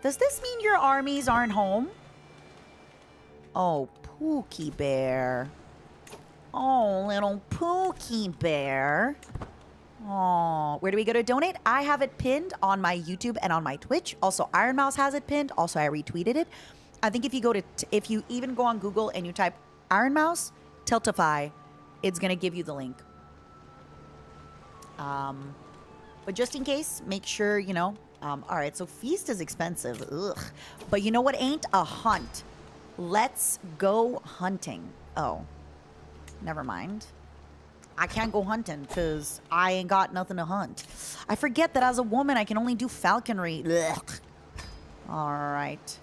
Does this mean your armies aren't home? Oh, Pookie Bear. Oh, little Pookie Bear. Oh, where do we go to donate? I have it pinned on my YouTube and on my Twitch. Also, Iron Mouse has it pinned. Also, I retweeted it. I think if you go to, if you even go on Google and you type Iron Mouse, Tiltify, it's going to give you the link. But just in case, make sure, you know. All right, so Feast is expensive. Ugh. But you know what ain't? A hunt. Let's go hunting. Oh, never mind. I can't go hunting because I ain't got nothing to hunt. I forget that as a woman, I can only do falconry. Ugh. All right.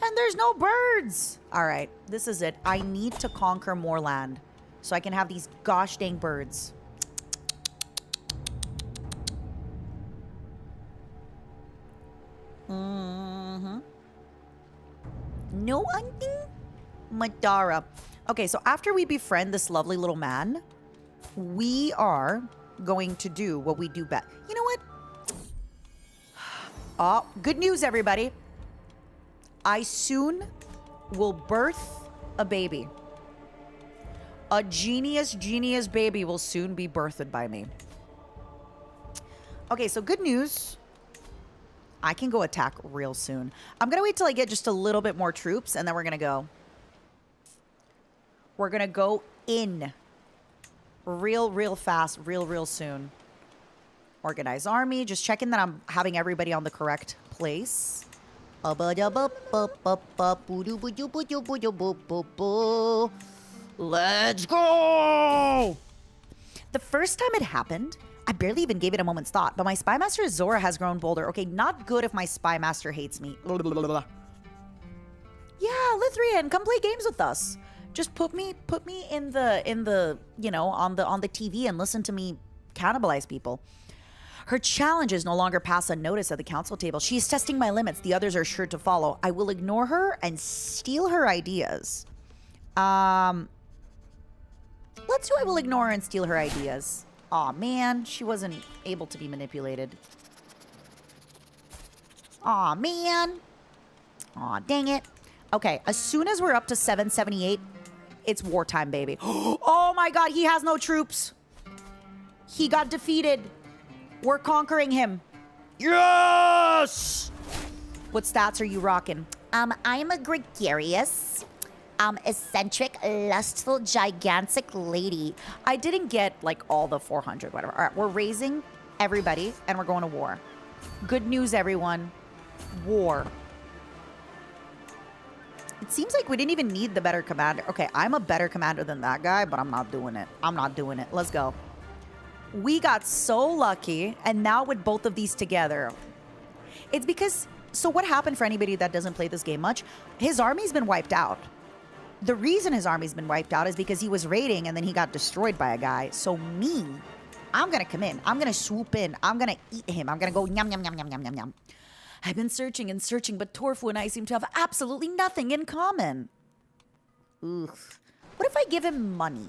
And there's no birds. All right, this is it. I need to conquer more land so I can have these gosh dang birds. No hunting? Madara. Okay, so after we befriend this lovely little man, we are going to do what we do best. You know what? Oh, good news, everybody. I soon will birth a baby. A genius baby will soon be birthed by me. Okay, so good news. I can go attack real soon. I'm going to wait till I get just a little bit more troops, and then we're going to go. We're going to go in. Real fast, real soon. Organize army. Just checking that I'm having everybody on the correct place. Let's go! The first time it happened, I barely even gave it a moment's thought, but my Spy Master Zora has grown bolder. Okay, not good if my Spy Master hates me. Yeah, Lithrian, come play games with us. Just put me in the you know, on the TV and listen to me cannibalize people. Her challenges no longer pass unnoticed at the council table. She is testing my limits. The others are sure to follow. I will ignore her and steal her ideas. Let's do I will ignore her and steal her ideas. Aw, man. She wasn't able to be manipulated. Aw, man. Aw, dang it. Okay, as soon as we're up to 778, it's wartime, baby. Oh my god, he has no troops. He got defeated. We're conquering him. Yes! What stats are you rocking? I'm a gregarious, eccentric, lustful, gigantic lady. I didn't get, like, all the 400, whatever. All right, we're raising everybody, and we're going to war. Good news, everyone. War. It seems like we didn't even need the better commander. Okay, I'm a better commander than that guy, but I'm not doing it. I'm not doing it. Let's go. We got so lucky, and now with both of these together, it's because, so what happened for anybody that doesn't play this game much, his army's been wiped out. The reason his army's been wiped out is because he was raiding and then he got destroyed by a guy. So me, I'm gonna come in, I'm gonna swoop in, I'm gonna eat him, I'm gonna go yum, yum, yum, yum, yum, yum, yum. I've been searching and searching, but Torfu and I seem to have absolutely nothing in common. Oof. What if I give him money?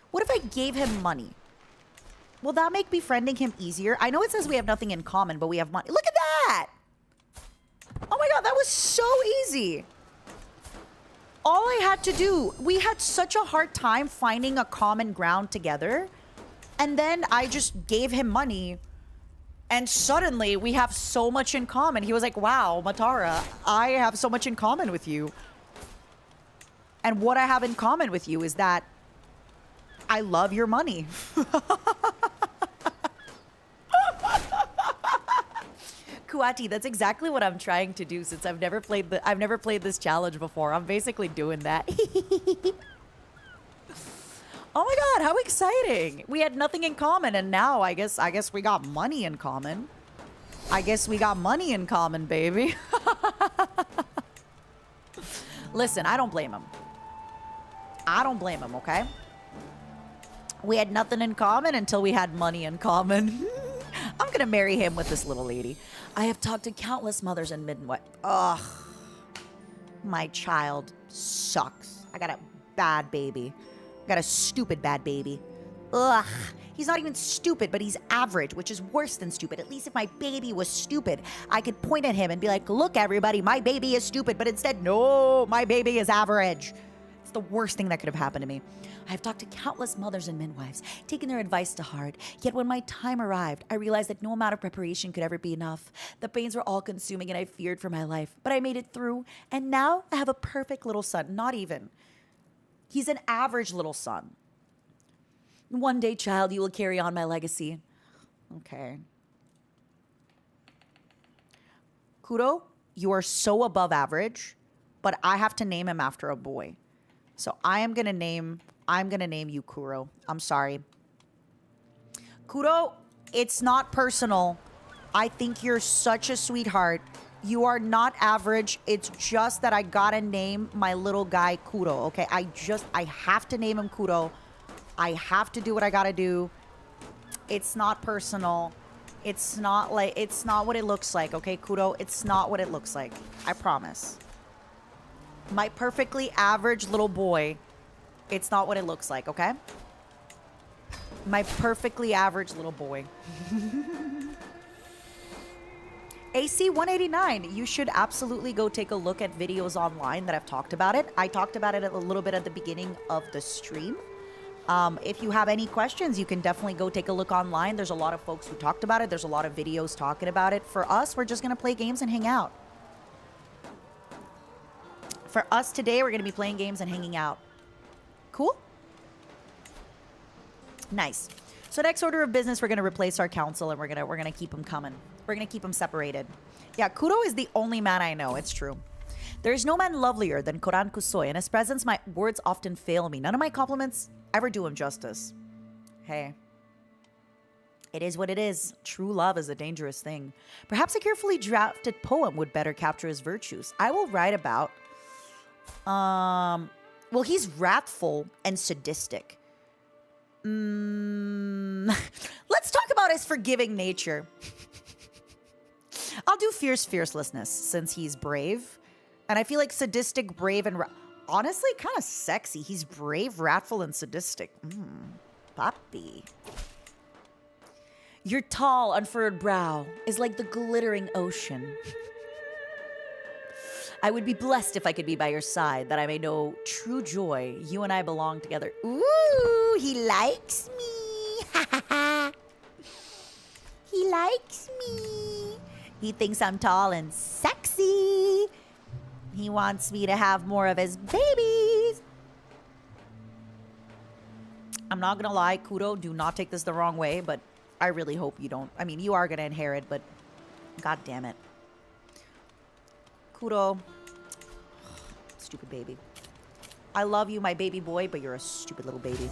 What if I gave him money? Will that make befriending him easier? I know it says we have nothing in common, but we have money. Look at that! Oh my god, that was so easy. All I had to do, we had such a hard time finding a common ground together. And then I just gave him money. And suddenly we have so much in common. He was like, wow, Matara, I have so much in common with you. And what I have in common with you is that I love your money. Kuati, that's exactly what I'm trying to do since I've never played this challenge before. I'm basically doing that. Oh my god, how exciting. We had nothing in common and now I guess we got money in common. I guess we got money in common, baby. Listen, I don't blame him. I don't blame him, okay? We had nothing in common until we had money in common. I'm gonna marry him with this little lady. I have talked to countless mothers and midwives. Ugh. My child sucks. I got a bad baby. I got a stupid bad baby. Ugh. He's not even stupid, but he's average, which is worse than stupid. At least if my baby was stupid, I could point at him and be like, look, everybody, my baby is stupid. But instead, no, my baby is average. It's the worst thing that could have happened to me. I have talked to countless mothers and midwives, taken their advice to heart. Yet when my time arrived, I realized that no amount of preparation could ever be enough. The pains were all consuming and I feared for my life. But I made it through, and now I have a perfect little son. Not even. He's an average little son. One day, child, you will carry on my legacy. Okay. Kuro, you are so above average, but I have to name him after a boy. So I'm gonna name you Kuro. I'm sorry. Kuro, it's not personal. I think you're such a sweetheart. You are not average. It's just that I gotta name my little guy Kuro, okay? I have to name him Kuro. I have to do what I gotta do. It's not personal. It's not what it looks like, okay, Kuro? It's not what it looks like. I promise. My perfectly average little boy. It's not what it looks like, okay? My perfectly average little boy. AC 189, you should absolutely go take a look at videos online that have talked about it. I talked about it a little bit at the beginning of the stream. If you have any questions, you can definitely go take a look online. There's a lot of folks who talked about it. There's a lot of videos talking about it. For us, we're just going to play games and hang out. For us today, we're going to be playing games and hanging out. Cool? Nice. So next order of business, we're going to replace our council and we're going to keep them coming. We're going to keep them separated. Yeah, Kuro is the only man I know. It's true. There is no man lovelier than Koran Kusoy. In his presence, my words often fail me. None of my compliments ever do him justice. Hey. It is what it is. True love is a dangerous thing. Perhaps a carefully drafted poem would better capture his virtues. I will write about... well, he's wrathful and sadistic. Let's talk about his forgiving nature. I'll do fiercelessness since he's brave. And I feel like sadistic, brave, and honestly kind of sexy. He's brave, wrathful, and sadistic. Papi. Your tall, unfurrowed brow is like the glittering ocean. I would be blessed if I could be by your side, that I may know true joy. You and I belong together. Ooh, he likes me. He likes me. He thinks I'm tall and sexy. He wants me to have more of his babies. I'm not gonna lie, Kudo, do not take this the wrong way, but I really hope you don't. I mean, you are gonna inherit, but god damn it. Kudo. Stupid baby. I love you, my baby boy, but you're a stupid little baby.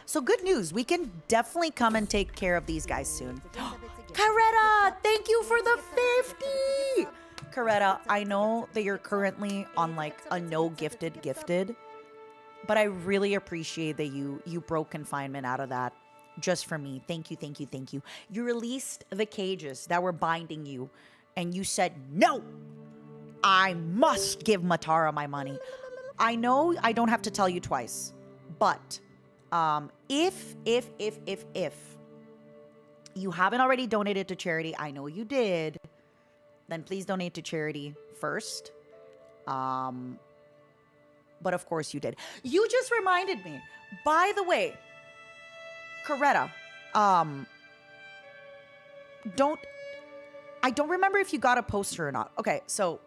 So good news. We can definitely come and take care of these guys soon. Coretta, thank you for the 50. Coretta, I know that you're currently on like a no gifted, but I really appreciate that you broke confinement out of that just for me. Thank you, thank you, thank you. You released the cages that were binding you, and you said, no, I must give Matara my money. I know I don't have to tell you twice, but if you haven't already donated to charity, I know you did, then please donate to charity first. But of course you did. You just reminded me. By the way, Coretta, I don't remember if you got a poster or not. Okay, so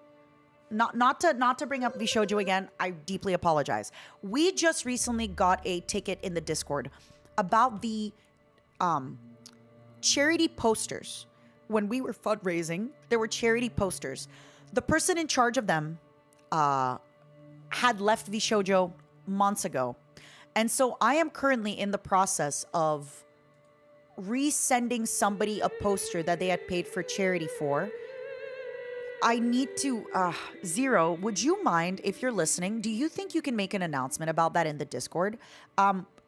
not to bring up Vishojo again, I deeply apologize. We just recently got a ticket in the Discord about the charity posters. When we were fundraising, there were charity posters. The person in charge of them had left Vishojo months ago. And so I am currently in the process of resending somebody a poster that they had paid for charity for. I need to, Zero, would you mind, if you're listening, do you think you can make an announcement about that in the Discord?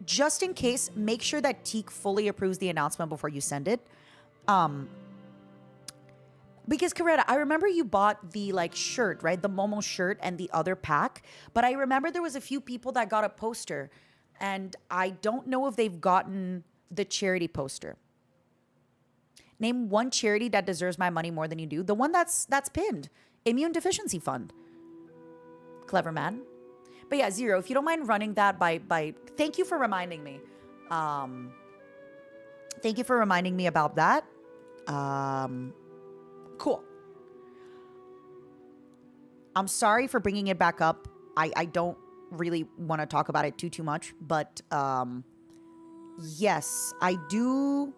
Just in case, make sure that Teak fully approves the announcement before you send it. Because Coretta, I remember you bought the like shirt, right? The Momo shirt and the other pack. But I remember there was a few people that got a poster. And I don't know if they've gotten the charity poster. Name one charity that deserves my money more than you do. The one that's pinned. Immune Deficiency Fund. Clever man. But yeah, Zero, if you don't mind running that by thank you for reminding me. Thank you for reminding me about that. Cool. I'm sorry for bringing it back up. I don't really want to talk about it too much, but yes, I do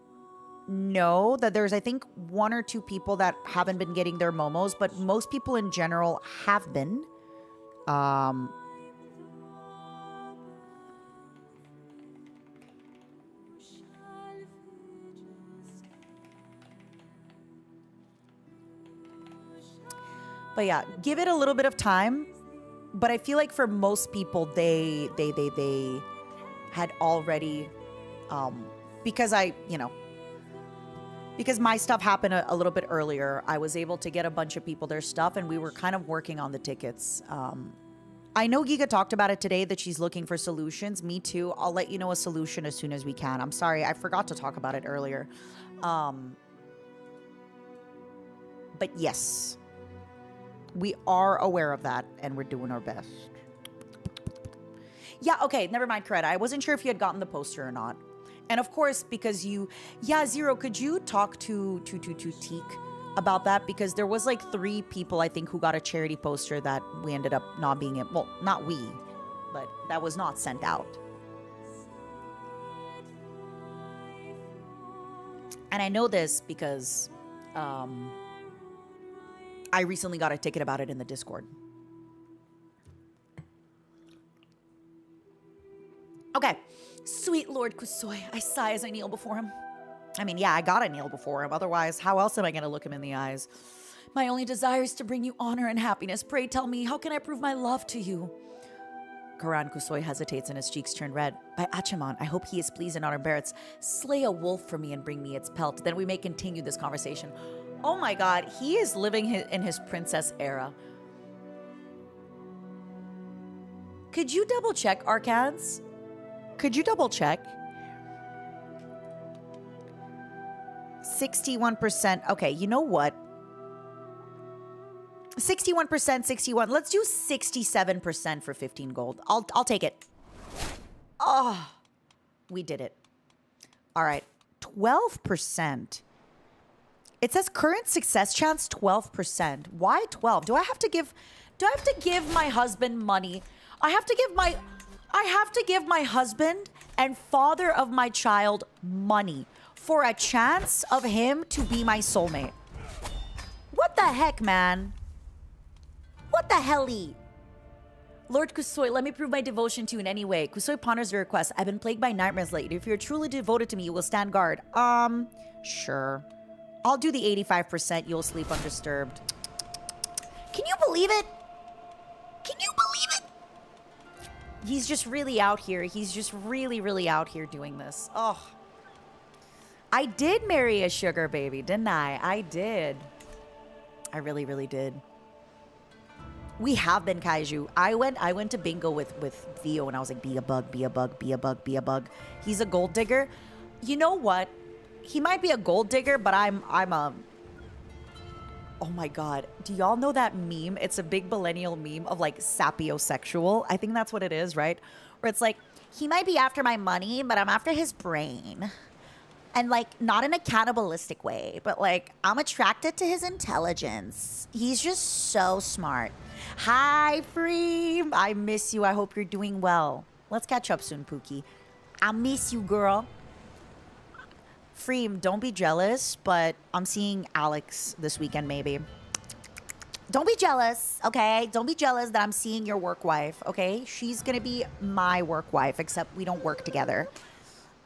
know that there's, I think, 1 or 2 people that haven't been getting their momos, but most people in general have been. But yeah, give it a little bit of time. But I feel like for most people, they had already, because because my stuff happened a little bit earlier. I was able to get a bunch of people their stuff, and we were kind of working on the tickets. I know Giga talked about it today, that she's looking for solutions. Me too. I'll let you know a solution as soon as we can. I'm sorry, I forgot to talk about it earlier. But yes, we are aware of that, and we're doing our best. Yeah, okay, never mind, Coretta. I wasn't sure if you had gotten the poster or not. And of course, because you... Yeah, Zero, could you talk to Teak about that? Because there was like 3 people, I think, who got a charity poster that we ended up not being... Well, not we, but that was not sent out. And I know this because I recently got a ticket about it in the Discord. Okay. Sweet Lord Kusoi, I sigh as I kneel before him. I mean, yeah, I gotta kneel before him. Otherwise, how else am I gonna look him in the eyes? My only desire is to bring you honor and happiness. Pray tell me, how can I prove my love to you? Karan Kusoi hesitates and his cheeks turn red. By Achaman, I hope he is pleased and honor merits. Slay a wolf for me and bring me its pelt. Then we may continue this conversation. Oh my god, he is living in his princess era. Could you double check, Arcans? Could you double check? 61%. Okay, you know what? 61%, 61. Let's do 67% for 15 gold. I'll take it. Oh, we did it. All right, 12%. It says current success chance 12%. Why 12? Do I have to give my husband money? I have to give my husband and father of my child money for a chance of him to be my soulmate. What the heck, man? What the helly? Lord Kusoi, let me prove my devotion to you in any way. Kusoi ponders the request. I've been plagued by nightmares lately. If you're truly devoted to me, you will stand guard. Sure. I'll do the 85%. You'll sleep undisturbed. Can you believe it? Can you believe it? He's just really out here. He's just really, really out here doing this. Oh. I did marry a sugar baby, didn't I? I did. I really, really did. We have been kaiju. I went to bingo with Theo and I was like, be a bug, be a bug, be a bug, be a bug. He's a gold digger. You know what? He might be a gold digger, but I'm a... Oh my god. Do y'all know that meme? It's a big millennial meme of like sapiosexual. I think that's what it is, right? Where it's like, he might be after my money, but I'm after his brain. And like, not in a cannibalistic way, but like, I'm attracted to his intelligence. He's just so smart. Hi, Freem. I miss you. I hope you're doing well. Let's catch up soon, Pookie. I miss you, girl. Freem, don't be jealous, but I'm seeing Alex this weekend, maybe. Don't be jealous, okay? Don't be jealous that I'm seeing your work wife, okay? She's gonna be my work wife, except we don't work together.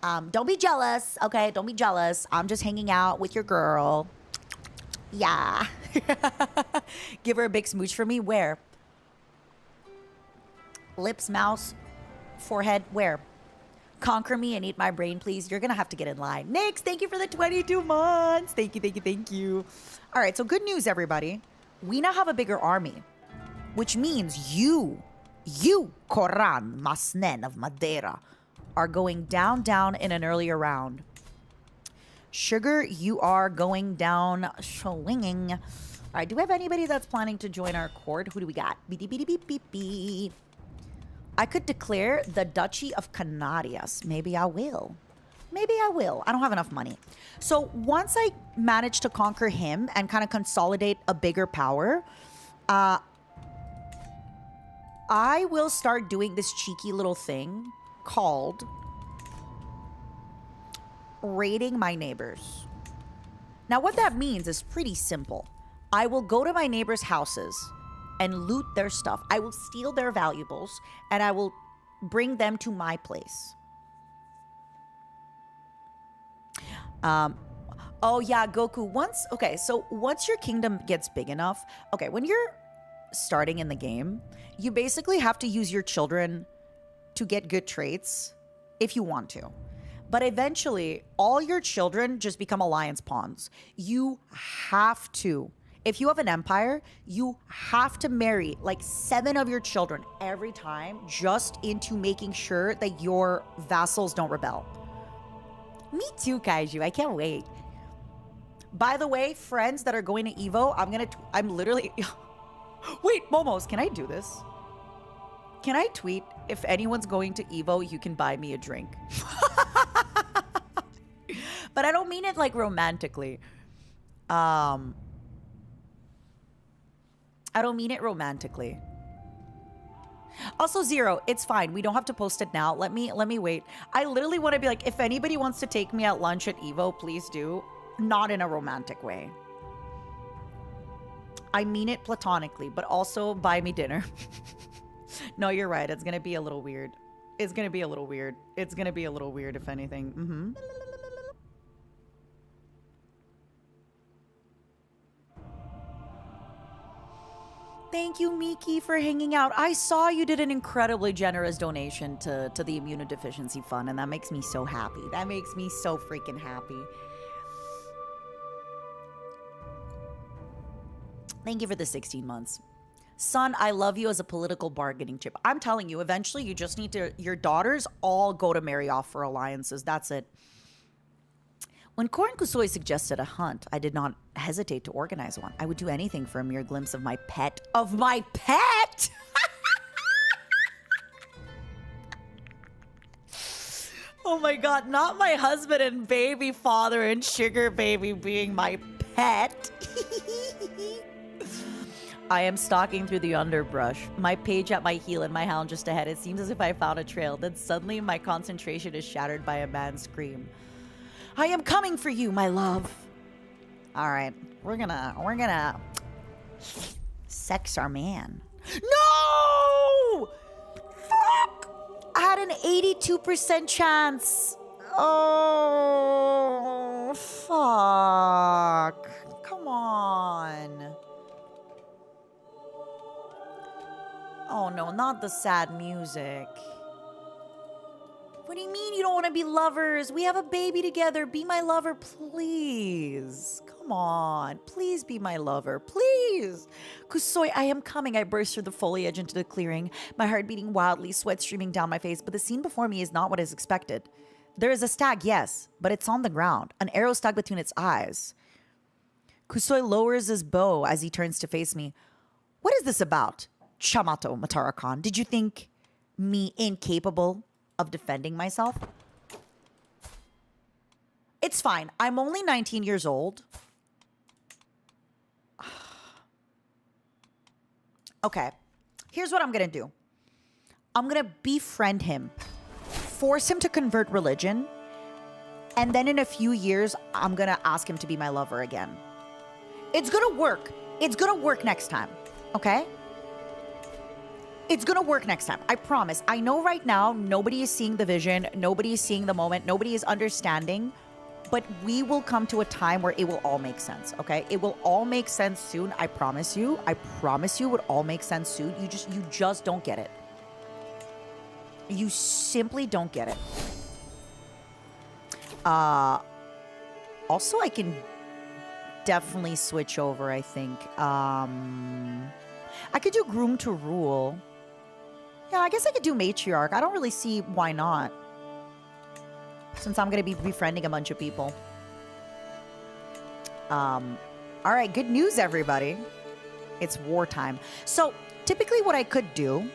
Don't be jealous, okay? Don't be jealous. I'm just hanging out with your girl. Yeah. Give her a big smooch for me. Where? Lips, mouth, forehead. Where? Conquer me and eat my brain, please. You're gonna have to get in line. Nix, thank you for the 22 months. Thank you, thank you, thank you. All right, so good news, everybody. We now have a bigger army, which means you, Koran Masnen of Madeira, are going down in an earlier round. Sugar, you are going down swinging. All right, do we have anybody that's planning to join our court? Who do we got? Beep, beep, beep, beep, beep. I could declare the Duchy of Canarias. Maybe I will. Maybe I will. I don't have enough money. So once I manage to conquer him and kind of consolidate a bigger power, I will start doing this cheeky little thing called raiding my neighbors. Now, what that means is pretty simple. I will go to my neighbors' houses and loot their stuff. I will steal their valuables and I will bring them to my place. Oh yeah, Goku, once your kingdom gets big enough, okay, when you're starting in the game, you basically have to use your children to get good traits if you want to. But eventually, all your children just become alliance pawns. You have to. If you have an empire, you have to marry like 7 of your children every time just into making sure that your vassals don't rebel. Me too, Kaiju. I can't wait. By the way, friends that are going to Evo, I'm literally... Wait, Momos, can I do this? Can I tweet, if anyone's going to Evo, you can buy me a drink? But I don't mean it like romantically. I don't mean it romantically. Also, Zero, it's fine. We don't have to post it now. Let me wait. I literally want to be like, if anybody wants to take me at lunch at Evo, please do. Not in a romantic way. I mean it platonically, but also buy me dinner. No, you're right. It's going to be a little weird. It's going to be a little weird. It's going to be a little weird, if anything. Mm-hmm. Thank you, Miki, for hanging out. I saw you did an incredibly generous donation to the Immunodeficiency Fund, and that makes me so happy. That makes me so freaking happy. Thank you for the 16 months. Son, I love you as a political bargaining chip. I'm telling you, eventually you just need to... Your daughters all go to marry off for alliances. That's it. When Korin Kusoi suggested a hunt, I did not hesitate to organize one. I would do anything for a mere glimpse of my pet. Of my pet?! Oh my god, not my husband and baby father and sugar baby being my pet. I am stalking through the underbrush, my page at my heel and my hound just ahead. It seems as if I found a trail. Then suddenly my concentration is shattered by a man's scream. I am coming for you, my love. All right, we're gonna sex our man. No! Fuck! I had an 82% chance. Oh, fuck. Come on. Oh no, not the sad music. What do you mean you don't want to be lovers? We have a baby together. Be my lover, please. Come on. Please be my lover. Please. Kusoi, I am coming. I burst through the foliage into the clearing, my heart beating wildly, sweat streaming down my face. But the scene before me is not what is expected. There is a stag, yes, but it's on the ground. An arrow stuck between its eyes. Kusoi lowers his bow as he turns to face me. What is this about? Chamato, Matara-kan, did you think me incapable of defending myself? It's fine. I'm only 19 years old. Okay. Here's what I'm going to do. I'm going to befriend him. Force him to convert religion. And then in a few years, I'm going to ask him to be my lover again. It's going to work. It's going to work next time. Okay? It's going to work next time. I promise. I know right now nobody is seeing the vision. Nobody is seeing the moment. Nobody is understanding. But we will come to a time where it will all make sense, okay? It will all make sense soon. I promise you. I promise you it will all make sense soon. You just don't get it. You simply don't get it. Also, I can definitely switch over, I think. I could do groom to rule. Yeah, I guess I could do matriarch. I don't really see why not. Since I'm going to be befriending a bunch of people. All right, good news, everybody. It's wartime. So, typically what I could do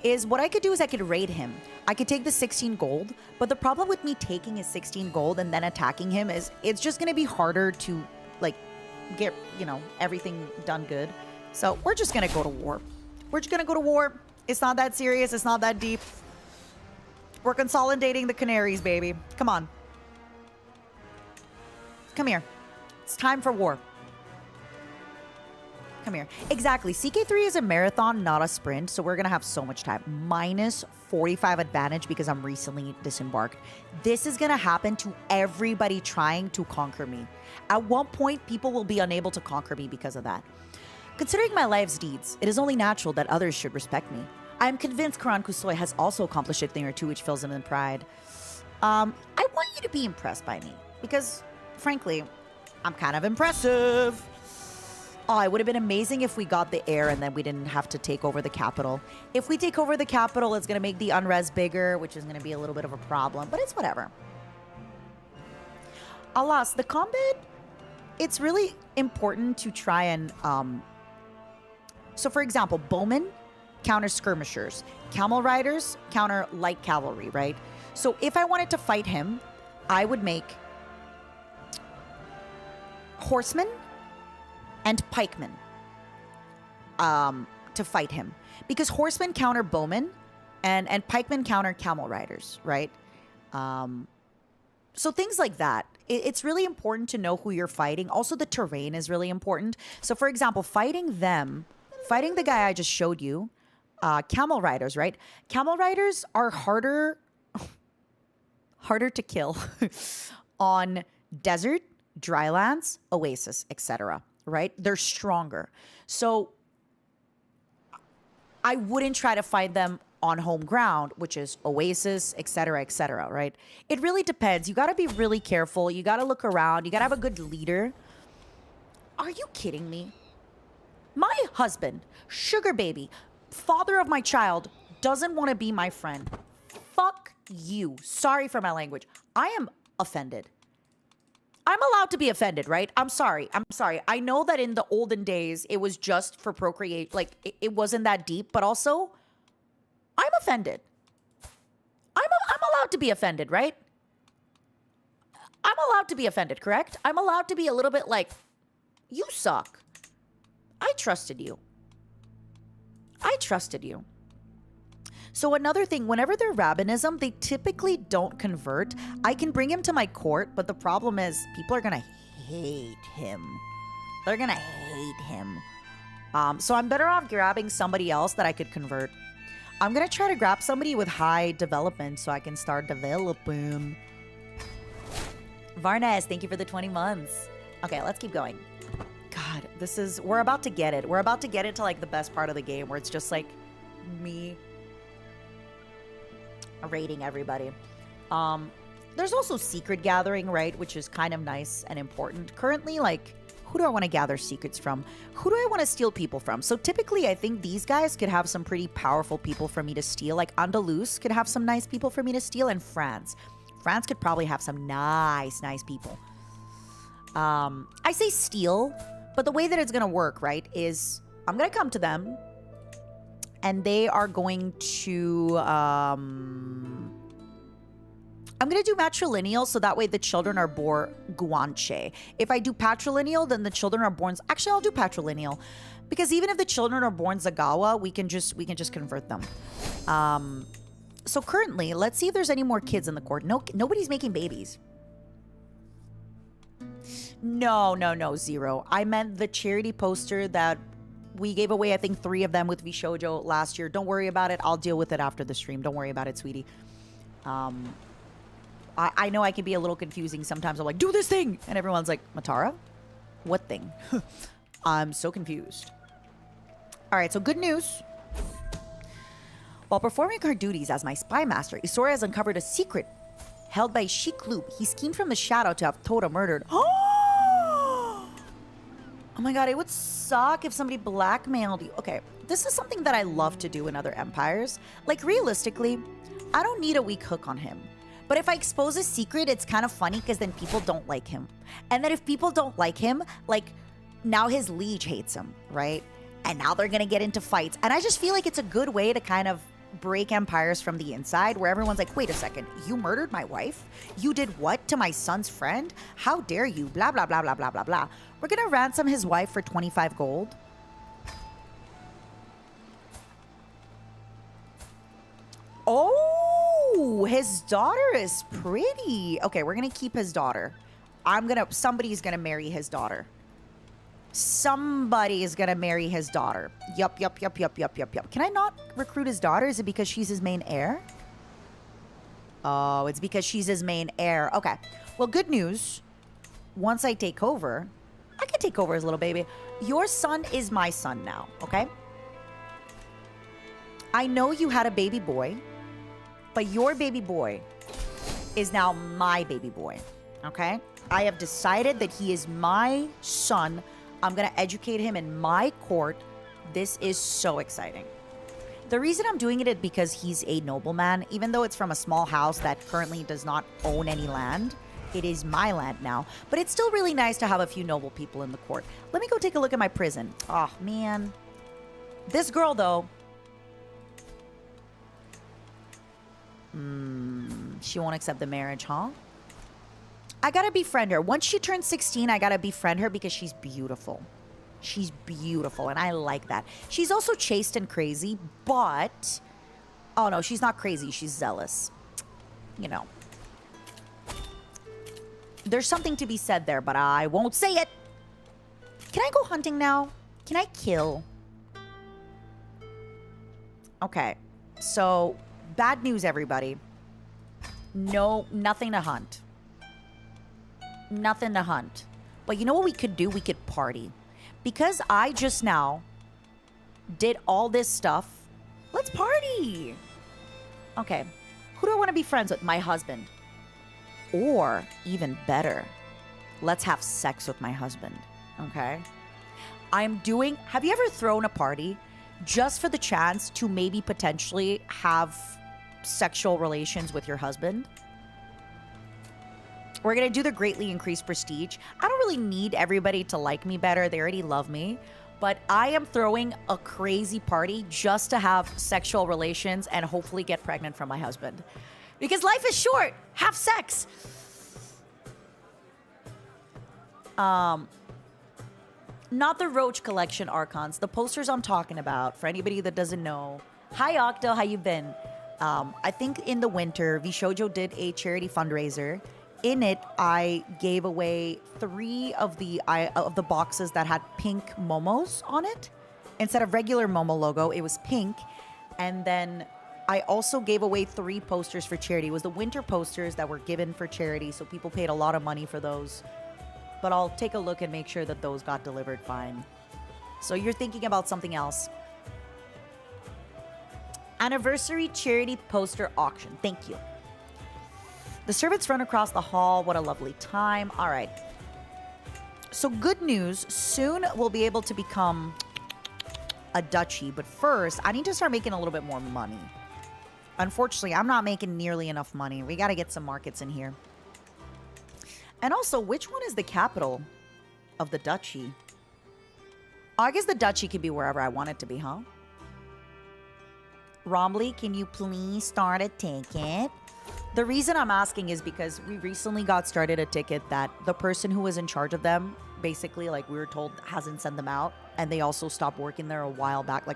is I could raid him. I could take the 16 gold, but the problem with me taking his 16 gold and then attacking him is it's just going to be harder to, like, get, everything done good. So, we're just going to go to war. We're just going to go to war. It's not that serious. It's not that deep. We're consolidating the Canaries, baby. Come on. Come here. It's time for war. Come here. Exactly. CK3 is a marathon, not a sprint, so we're going to have so much time. Minus 45 advantage because I'm recently disembarked. This is going to happen to everybody trying to conquer me. At one point, people will be unable to conquer me because of that. Considering my life's deeds, it is only natural that others should respect me. I am convinced Karan Kusoi has also accomplished a thing or two which fills him in pride. I want you to be impressed by me because, frankly, I'm kind of impressive. Oh, it would have been amazing if we got the air and then we didn't have to take over the capital. If we take over the capital, it's going to make the unres bigger, which is going to be a little bit of a problem, but it's whatever. Alas, the combat, it's really important to try and... So, for example, bowmen counter skirmishers. Camel riders counter light cavalry, right? So if I wanted to fight him, I would make horsemen and pikemen to fight him. Because horsemen counter bowmen and pikemen counter camel riders, right? So things like that. It's really important to know who you're fighting. Also, the terrain is really important. So, for example, fighting the guy I just showed you, camel riders, right? Camel riders are harder to kill on desert, drylands, oasis, etc. Right? They're stronger. So I wouldn't try to fight them on home ground, which is oasis, etc., right? It really depends. You got to be really careful. You got to look around. You got to have a good leader. Are you kidding me? My husband, sugar baby, father of my child, doesn't want to be my friend. Fuck you. Sorry for my language. I am offended. I'm allowed to be offended, right? I'm sorry. I know that in the olden days, it was just for procreate. Like, it wasn't that deep. But also, I'm offended. I'm allowed to be offended, right? I'm allowed to be offended, correct? I'm allowed to be a little bit like, you suck. I trusted you. So another thing, whenever they're rabbinism, they typically don't convert. I can bring him to my court, but the problem is people are going to hate him. They're going to hate him. So I'm better off grabbing somebody else that I could convert. I'm going to try to grab somebody with high development so I can start developing. Varnes, thank you for the 20 months. Okay, let's keep going. God, we're about to get it. We're about to get into like the best part of the game where it's just like me raiding everybody. There's also secret gathering, right? Which is kind of nice and important. Currently, like, who do I want to gather secrets from? Who do I want to steal people from? So typically, I think these guys could have some pretty powerful people for me to steal. Like Andalus could have some nice people for me to steal, and France. France could probably have some nice people. I say steal, but the way that it's going to work, right, is I'm going to come to them and they are going to, I'm going to do matrilineal so that way the children are born guanche. If I do patrilineal, then the children are born, actually I'll do patrilineal because even if the children are born Zagawa, we can just convert them. So currently, let's see if there's any more kids in the court. No, nobody's making babies. No, zero. I meant the charity poster that we gave away, I think 3 of them with Vishojo last year. Don't worry about it. I'll deal with it after the stream. Don't worry about it, sweetie. I know I can be a little confusing sometimes. I'm like, do this thing! And everyone's like, Matara? What thing? I'm so confused. All right, so good news. While performing her duties as my spy master, Isora has uncovered a secret held by Sheik Loop. He schemed from the shadow to have Toda murdered. Oh my god, it would suck if somebody blackmailed you. Okay, this is something that I love to do in other empires. Like, realistically, I don't need a weak hook on him. But if I expose a secret, it's kind of funny because then people don't like him. And then if people don't like him, like, now his liege hates him, right? And now they're going to get into fights. And I just feel like it's a good way to kind of break empires from the inside where everyone's like, wait a second, you murdered my wife? You did what to my son's friend? How dare you? Blah, blah, blah, blah, blah, blah, blah. We're going to ransom his wife for 25 gold. Oh, his daughter is pretty. Okay, we're going to keep his daughter. Somebody's going to marry his daughter. Somebody is going to marry his daughter. Yup. Can I not recruit his daughter? Is it because she's his main heir? Oh, it's because she's his main heir. Okay. Well, good news. Once I take over, I can take over his little baby. Your son is my son now, okay? I know you had a baby boy, but your baby boy is now my baby boy. Okay? I have decided that he is my son. I'm going to educate him in my court. This is so exciting. The reason I'm doing it is because he's a nobleman. Even though it's from a small house that currently does not own any land, it is my land now. But it's still really nice to have a few noble people in the court. Let me go take a look at my prison. Oh, man. This girl, though. She won't accept the marriage, huh? I gotta befriend her. Once she turns 16, I gotta befriend her because she's beautiful. She's beautiful, and I like that. She's also chaste and crazy, but... Oh, no, she's not crazy. She's zealous. You know. There's something to be said there, but I won't say it. Can I go hunting now? Can I kill? Okay. So, bad news, everybody. No, nothing to hunt. Nothing to hunt. But you know what we could do? We could party. Because I just now did all this stuff, let's party. Okay. Who do I want to be friends with? My husband. Or, even better, let's have sex with my husband. Okay? Have you ever thrown a party just for the chance to maybe potentially have sexual relations with your husband? We're going to do the greatly increased prestige. I don't really need everybody to like me better. They already love me. But I am throwing a crazy party just to have sexual relations and hopefully get pregnant from my husband. Because life is short. Have sex. Not the Roach Collection Archons. The posters I'm talking about, for anybody that doesn't know. Hi, Octo. How you been? I think in the winter, Vishojo did a charity fundraiser. In it, I gave away 3 of the boxes that had pink Momos on it. Instead of regular Momo logo, it was pink. And then I also gave away 3 posters for charity. It was the winter posters that were given for charity, so people paid a lot of money for those. But I'll take a look and make sure that those got delivered fine. So you're thinking about something else. Anniversary charity poster auction. Thank you. The servants run across the hall. What a lovely time. All right. So good news. Soon we'll be able to become a duchy. But first, I need to start making a little bit more money. Unfortunately, I'm not making nearly enough money. We got to get some markets in here. And also, which one is the capital of the duchy? I guess the duchy can be wherever I want it to be, huh? Romley, can you please start a ticket? The reason I'm asking is because we recently got started a ticket that the person who was in charge of them, basically, like we were told, hasn't sent them out. And they also stopped working there a while back. You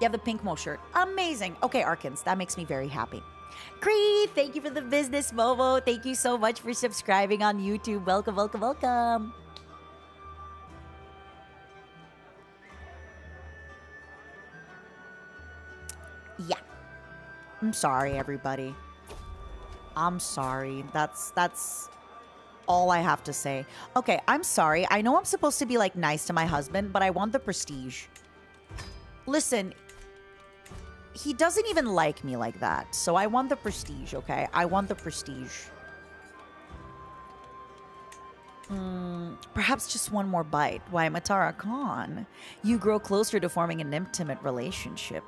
have the pink Mo shirt. Amazing. Okay, Arkans, that makes me very happy. Creed, thank you for the business, Momo. Thank you so much for subscribing on YouTube. Welcome, welcome, welcome. Yeah. I'm sorry, everybody. I'm sorry. That's all I have to say. Okay, I'm sorry. I know I'm supposed to be, like, nice to my husband, but I want the prestige. Listen, he doesn't even like me like that, so I want the prestige, okay? I want the prestige. Perhaps just one more bite. Why, Matara Khan, you grow closer to forming an intimate relationship.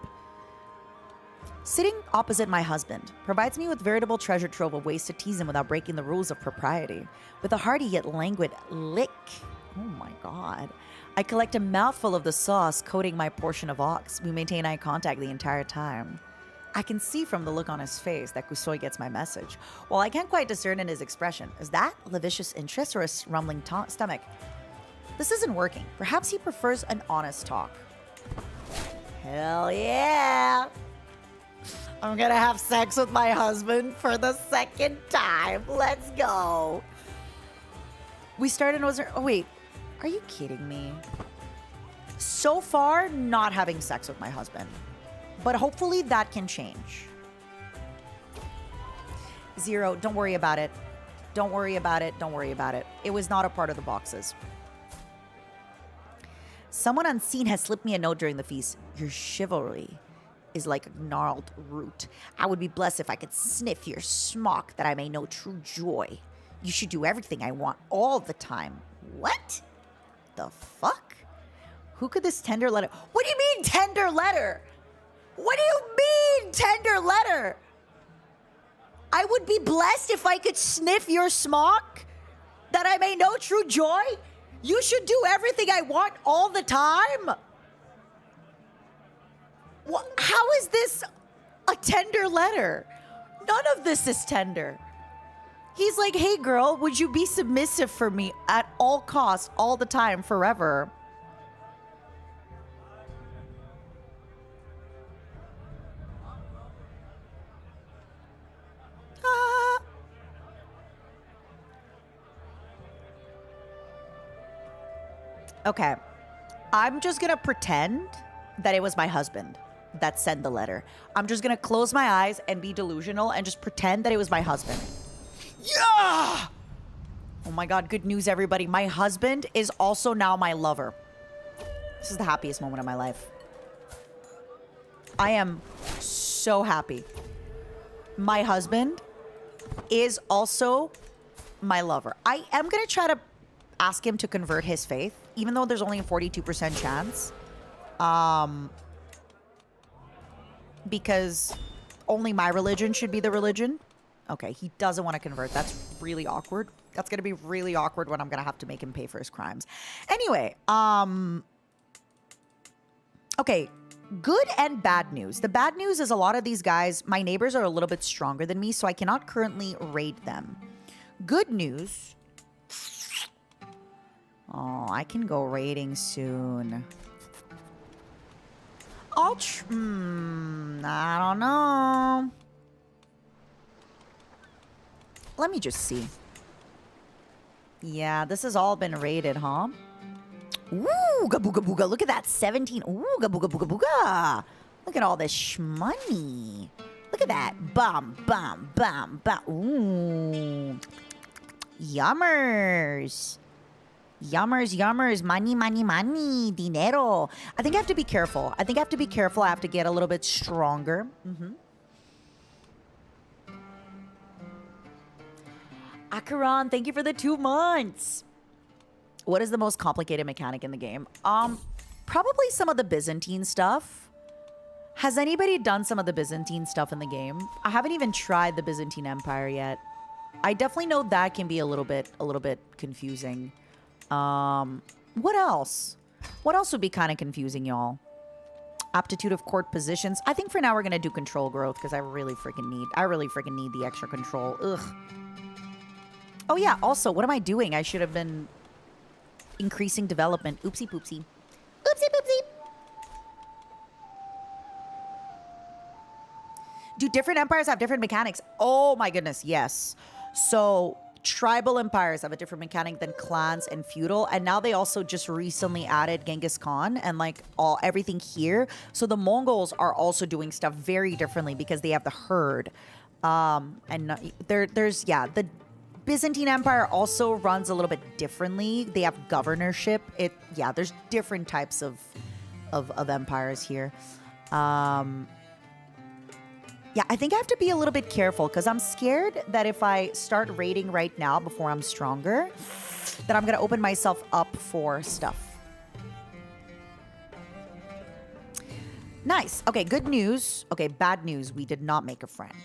Sitting opposite my husband provides me with veritable treasure trove of ways to tease him without breaking the rules of propriety. With a hearty yet languid lick, oh my god, I collect a mouthful of the sauce coating my portion of ox. We maintain eye contact the entire time. I can see from the look on his face that Kusoi gets my message. While I can't quite discern in his expression, is that lascivious interest or a rumbling stomach? This isn't working. Perhaps he prefers an honest talk. Hell yeah! I'm gonna have sex with my husband for the 2nd time. Let's go. We started oh wait, are you kidding me? So far, not having sex with my husband. But hopefully that can change. 0, don't worry about it. Don't worry about it. Don't worry about it. It was not a part of the boxes. Someone unseen has slipped me a note during the feast. Your chivalry is like a gnarled root. I would be blessed if I could sniff your smock that I may know true joy. You should do everything I want all the time. What? The fuck? Who could this tender letter... What do you mean tender letter? What do you mean tender letter? I would be blessed if I could sniff your smock that I may know true joy. You should do everything I want all the time. How is this a tender letter? None of this is tender. He's like, hey girl, would you be submissive for me at all costs, all the time, forever? Okay, I'm just gonna pretend that it was my husband that sent the letter. I'm just gonna close my eyes and be delusional and just pretend that it was my husband. Yeah! Oh my God, good news, everybody. My husband is also now my lover. This is the happiest moment of my life. I am so happy. My husband is also my lover. I am gonna try to ask him to convert his faith, even though there's only a 42% chance. Because only my religion should be the religion. Okay, he doesn't want to convert. That's really awkward. That's going to be really awkward when I'm going to have to make him pay for his crimes. Anyway, okay, good and bad news. The bad news is a lot of these guys, my neighbors are a little bit stronger than me, so I cannot currently raid them. Good news. Oh, I can go raiding soon. I don't know. Let me just see. Yeah, this has all been raided, huh? Ooh, gabooga booga. Look at that. 17. Ooh, gabooga booga booga. Look at all this shmoney. Look at that. Bum, bum, bum, bum. Ooh. Yummers. Yummers, yummers, money, money, money, dinero. I think I have to be careful. I have to get a little bit stronger. Akaran, thank you for the 2 months. What is the most complicated mechanic in the game? Probably some of the Byzantine stuff. Has anybody done some of the Byzantine stuff in the game? I haven't even tried the Byzantine Empire yet. I definitely know that can be a little bit confusing. What else? What else would be kind of confusing, y'all? Aptitude of court positions. I think for now we're gonna do control growth because I really freaking need the extra control. Ugh. Oh yeah, also, what am I doing? I should have been increasing development. Oopsie poopsie. Oopsie poopsie. Do different empires have different mechanics? Oh my goodness, yes. So tribal empires have a different mechanic than clans and feudal, and now they also just recently added Genghis Khan and like everything here. So the Mongols are also doing stuff very differently because they have the herd. And there's the Byzantine Empire also runs a little bit differently. They have governorship. There's different types of empires here. Yeah, I think I have to be a little bit careful because I'm scared that if I start raiding right now before I'm stronger, that I'm going to open myself up for stuff. Nice. Okay, good news. Okay, bad news. We did not make a friend.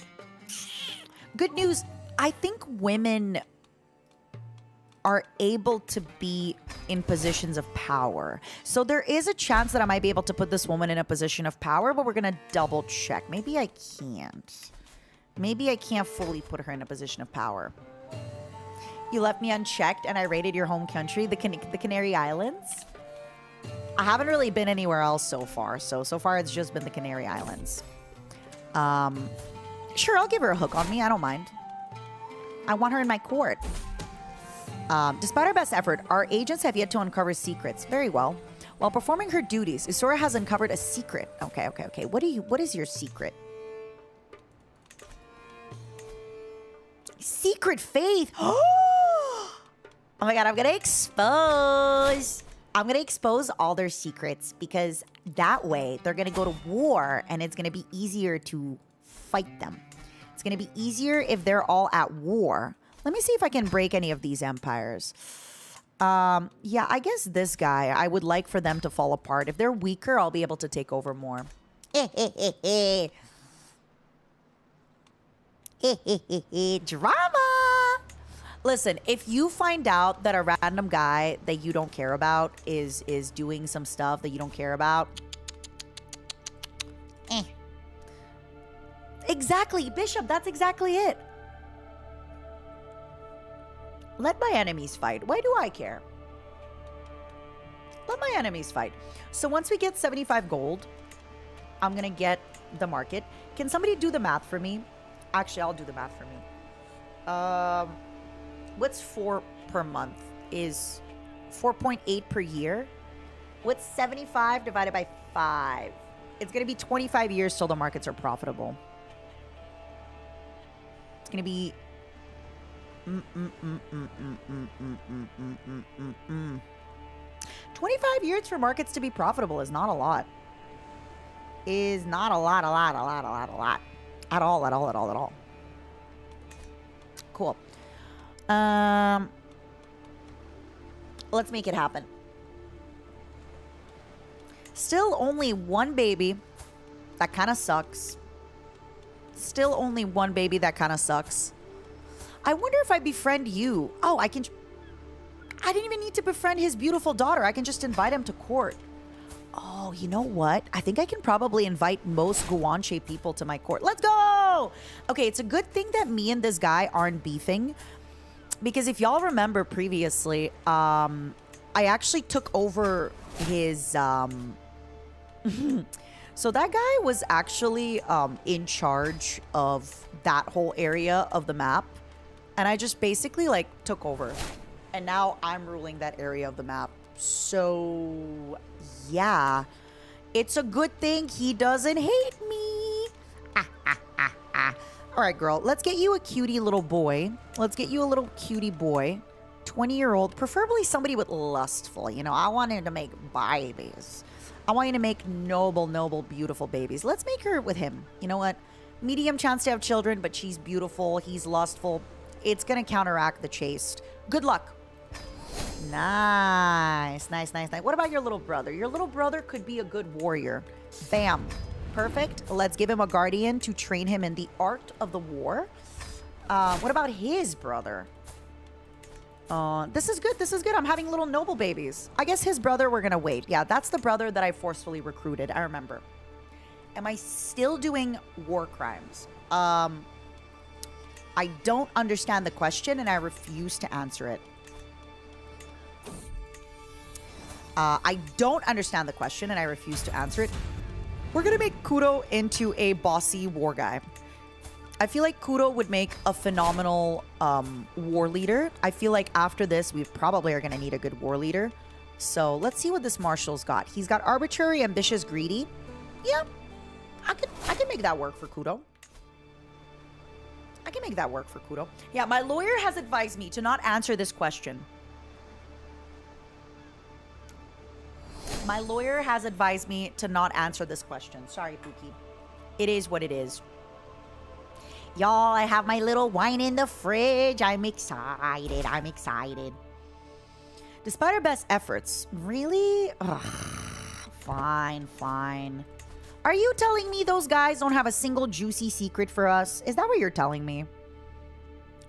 Good news. I think women are able to be in positions of power. So there is a chance that I might be able to put this woman in a position of power, but we're going to double check. Maybe I can't. Maybe I can't fully put her in a position of power. You left me unchecked and I raided your home country, the Canary Islands. I haven't really been anywhere else so far. So far it's just been the Canary Islands. Sure, I'll give her a hook on me. I don't mind. I want her in my court. Despite our best effort, our agents have yet to uncover secrets. Very well. While performing her duties, Isora has uncovered a secret. Okay. What is your secret? Secret faith. Oh my God, I'm gonna expose. I'm going to expose all their secrets because that way they're going to go to war and it's going to be easier to fight them. It's going to be easier if they're all at war. Let me see if I can break any of these empires. Yeah, I guess this guy, I would like for them to fall apart. If they're weaker, I'll be able to take over more. Drama! Listen, if you find out that a random guy that you don't care about is doing some stuff that you don't care about. Exactly, Bishop, that's exactly it. Let my enemies fight. Why do I care? Let my enemies fight. So once we get 75 gold, I'm going to get the market. Can somebody do the math for me? Actually, I'll do the math for me. What's 4 per month? Is 4.8 per year? What's 75 divided by 5? It's going to be 25 years till the markets are profitable. It's going to be 25 years for markets to be profitable is not a lot. Is not a lot. At all. Cool. Let's make it happen. Still only one baby. That kind of sucks. Still only one baby. That kind of sucks. I wonder if I befriend you. Oh, I didn't even need to befriend his beautiful daughter. I can just invite him to court. Oh, you know what? I think I can probably invite most Guanche people to my court. Let's go! Okay, it's a good thing that me and this guy aren't beefing. Because if y'all remember previously, I actually took over his... So that guy was actually in charge of that whole area of the map. And I just basically, like, took over. And now I'm ruling that area of the map. So, yeah. It's a good thing he doesn't hate me. All right, girl. Let's get you a cutie little boy. Let's get you a little cutie boy. 20-year-old. Preferably somebody with lustful. You know, I wanted to make babies. I want you to make noble, beautiful babies. Let's make her with him. You know what? Medium chance to have children, but she's beautiful. He's lustful. It's going to counteract the chaste. Good luck. Nice. What about your little brother? Your little brother could be a good warrior. Bam. Perfect. Let's give him a guardian to train him in the art of the war. What about his brother? This is good. I'm having little noble babies. I guess his brother, we're going to wait. Yeah, that's the brother that I forcefully recruited. I remember. Am I still doing war crimes? I don't understand the question and I refuse to answer it. I don't understand the question and I refuse to answer it. We're going to make Kudo into a bossy war guy. I feel like Kudo would make a phenomenal war leader. I feel like after this, we probably are going to need a good war leader. So let's see what this marshal's got. He's got arbitrary, ambitious, greedy. Yeah, I can make that work for Kudo. I can make that work for Kudo. Yeah, my lawyer has advised me to not answer this question. My lawyer has advised me to not answer this question. Sorry, Pookie. It is what it is. Y'all, I have my little wine in the fridge. I'm excited. Despite our best efforts, really? Ugh, fine. Are you telling me those guys don't have a single juicy secret for us? Is that what you're telling me?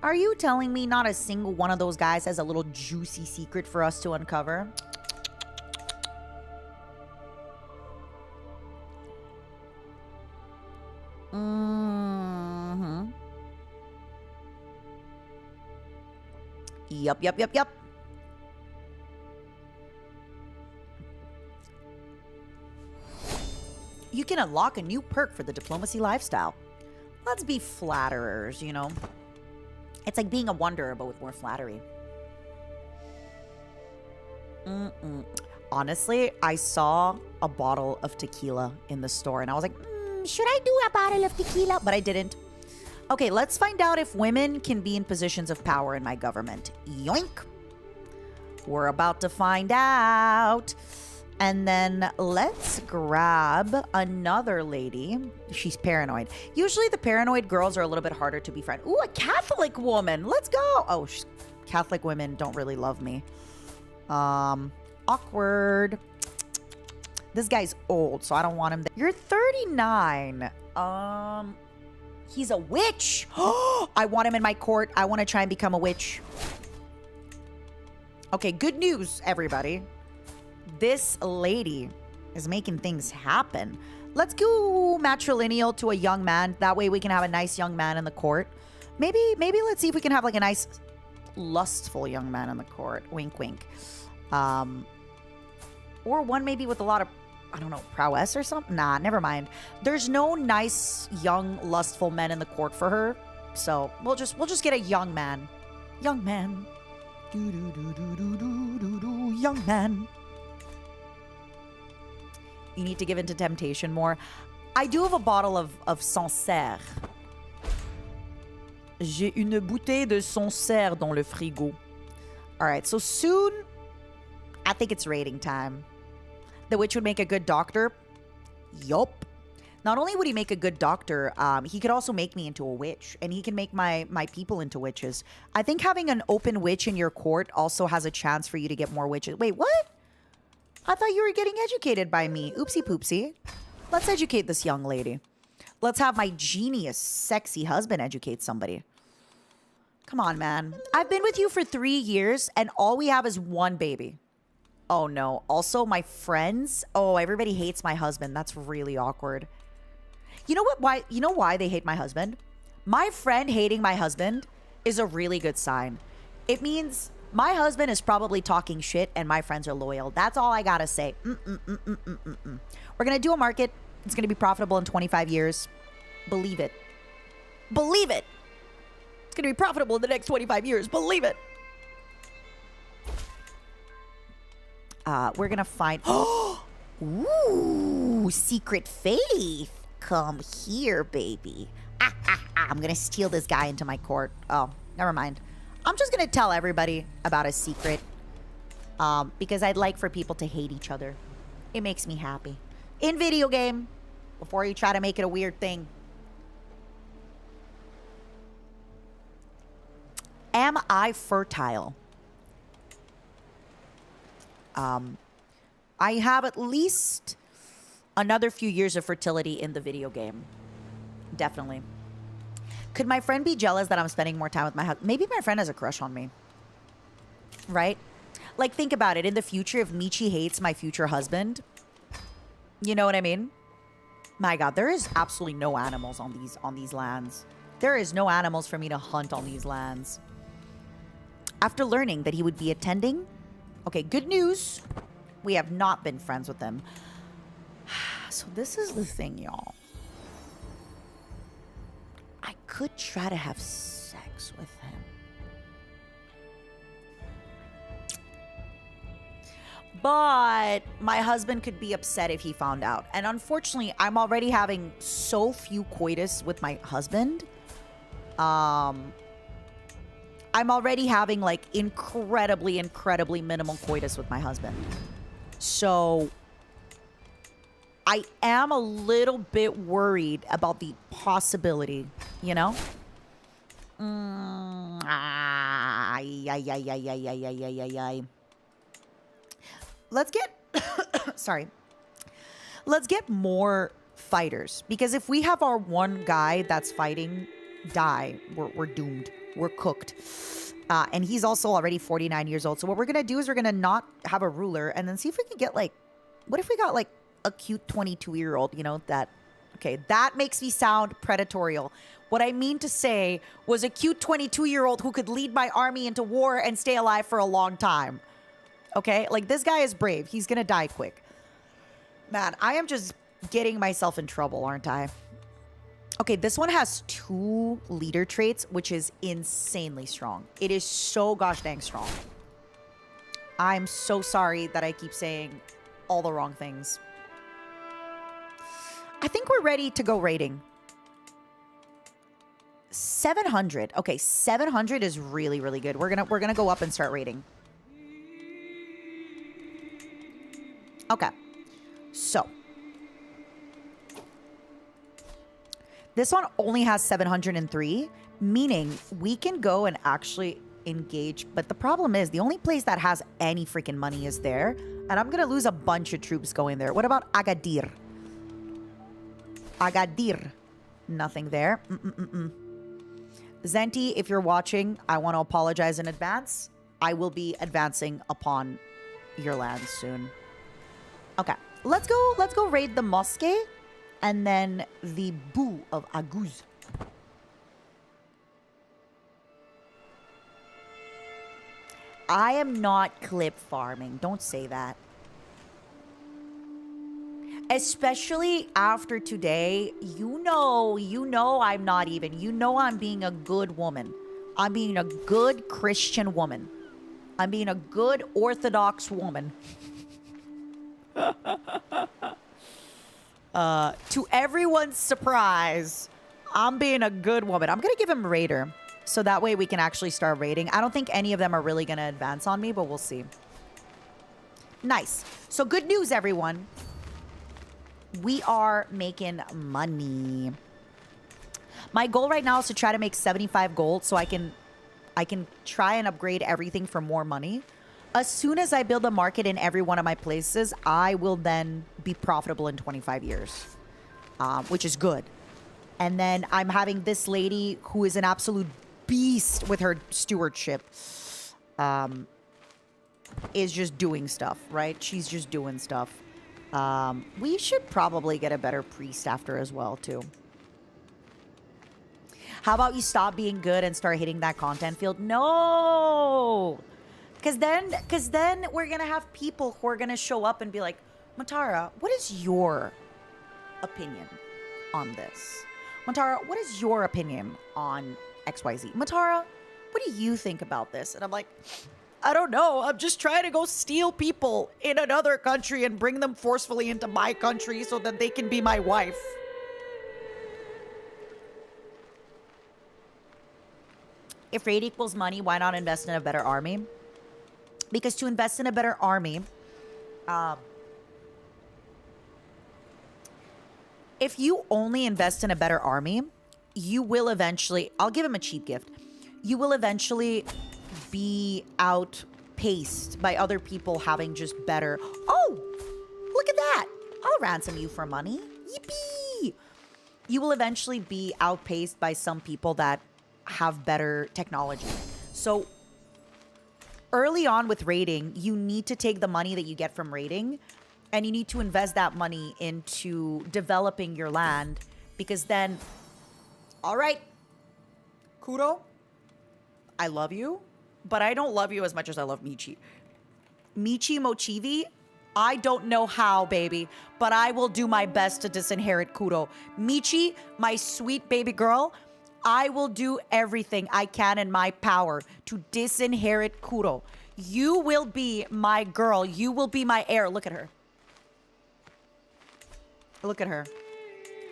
Are you telling me not a single one of those guys has a little juicy secret for us to uncover? Mm-hmm. Yup. You can unlock a new perk for the diplomacy lifestyle. Let's be flatterers, you know. It's like being a wanderer, but with more flattery. Honestly, I saw a bottle of tequila in the store, and I was like, should I do a bottle of tequila? But I didn't. Okay, let's find out if women can be in positions of power in my government. Yoink. We're about to find out. And then let's grab another lady. She's paranoid. Usually the paranoid girls are a little bit harder to befriend. Ooh, a Catholic woman. Let's go. Oh, Catholic women don't really love me. Awkward. This guy's old, so I don't want him. You're 39. He's a witch. I want him in my court. I want to try and become a witch. Okay, good news, everybody. This lady is making things happen. Let's go matrilineal to a young man. That way we can have a nice young man in the court. Maybe let's see if we can have like a nice lustful young man in the court. Wink, wink. Or one maybe with a lot of, I don't know, prowess or something. Nah, never mind. There's no nice young lustful men in the court for her. So we'll just get a young man. Young man. Young man. You need to give into temptation more. I do have a bottle of Sancerre. J'ai une bouteille de Sancerre dans le frigo. All right, so soon, I think it's rating time. The witch would make a good doctor. Yup. Not only would he make a good doctor, he could also make me into a witch. And he can make my people into witches. I think having an open witch in your court also has a chance for you to get more witches. Wait, what? I thought you were getting educated by me. Oopsie poopsie. Let's educate this young lady. Let's have my genius, sexy husband educate somebody. Come on, man. I've been with you for 3 years, and all we have is one baby. Oh, no. Also, my friends. Oh, everybody hates my husband. That's really awkward. You know what? You know why they hate my husband? My friend hating my husband is a really good sign. It means my husband is probably talking shit and my friends are loyal. That's all I gotta say. We're gonna do a market. It's gonna be profitable in 25 years. Believe it. Believe it. It's gonna be profitable in the next 25 years. Believe it. We're gonna find... Ooh, secret faith. Come here, baby. I'm gonna steal this guy into my court. Oh, never mind. I'm just gonna tell everybody about a secret. Because I'd like for people to hate each other. It makes me happy. In video game. Before you try to make it a weird thing. Am I fertile? I have at least another few years of fertility in the video game. Definitely. Could my friend be jealous that I'm spending more time with my husband? Maybe my friend has a crush on me. Right? Like, think about it. In the future, if Michi hates my future husband, you know what I mean? My God, there is absolutely no animals on these lands. There is no animals for me to hunt on these lands. After learning that he would be attending... Okay, good news. We have not been friends with him. So this is the thing, y'all. I could try to have sex with him. But my husband could be upset if he found out. And unfortunately, I'm already having so few coitus with my husband. I'm already having like incredibly minimal coitus with my husband. So I am a little bit worried about the possibility, you know? Let's get, sorry. Let's get more fighters. Because if we have our one guy that's fighting die, we're doomed. We're cooked. And he's also already 49 years old. So what we're going to do is we're going to not have a ruler and then see if we can get like, what if we got like a cute 22-year-old, you know, that, okay, that makes me sound predatorial. What I mean to say was a cute 22-year-old who could lead my army into war and stay alive for a long time. Okay? Like, this guy is brave. He's going to die quick. Man, I am just getting myself in trouble, aren't I? Okay, this one has 2 leader traits, which is insanely strong. It is so gosh dang strong. I'm so sorry that I keep saying all the wrong things. I think we're ready to go raiding. 700. Okay, 700 is really, really good. We're gonna go up and start raiding. Okay. So. This one only has 703, meaning we can go and actually engage. But the problem is the only place that has any freaking money is there. And I'm going to lose a bunch of troops going there. What about Agadir? Agadir. Nothing there. Zenti, if you're watching, I want to apologize in advance. I will be advancing upon your land soon. Okay. Let's go raid the mosque. And then the Boo of Aguz. I am not clip farming. Don't say that. Especially after today, you know I'm not even. You know I'm being a good woman. I'm being a good Christian woman. I'm being a good Orthodox woman. To everyone's surprise, I'm being a good woman. I'm going to give him Raider. So that way we can actually start raiding. I don't think any of them are really going to advance on me, but we'll see. Nice. So good news, everyone. We are making money. My goal right now is to try to make 75 gold so I can try and upgrade everything for more money. As soon as I build a market in every one of my places, I will then be profitable in 25 years, which is good. And then I'm having this lady who is an absolute beast with her stewardship, is just doing stuff, right? She's just doing stuff. We should probably get a better priest after as well, too. How about you stop being good and start hitting that content field? No! Because then we're going to have people who are going to show up and be like, Matara, what is your opinion on this? Matara, what is your opinion on XYZ? Matara, what do you think about this? And I'm like, I don't know. I'm just trying to go steal people in another country and bring them forcefully into my country so that they can be my wife. If raid equals money, why not invest in a better army? Because to invest in a better army, if you only invest in a better army, you will eventually, I'll give him a cheap gift. You will eventually be outpaced by other people having just better. Oh, look at that. I'll ransom you for money. Yippee. You will eventually be outpaced by some people that have better technology. So early on with raiding, you need to take the money that you get from raiding and you need to invest that money into developing your land, because then, all right, Kudo, I love you, but I don't love you as much as I love Michi. Michi Mochivi, I don't know how, baby, but I will do my best to disinherit Kudo. Michi, my sweet baby girl, I will do everything I can in my power to disinherit Kudo. You will be my girl. You will be my heir. Look at her. Look at her.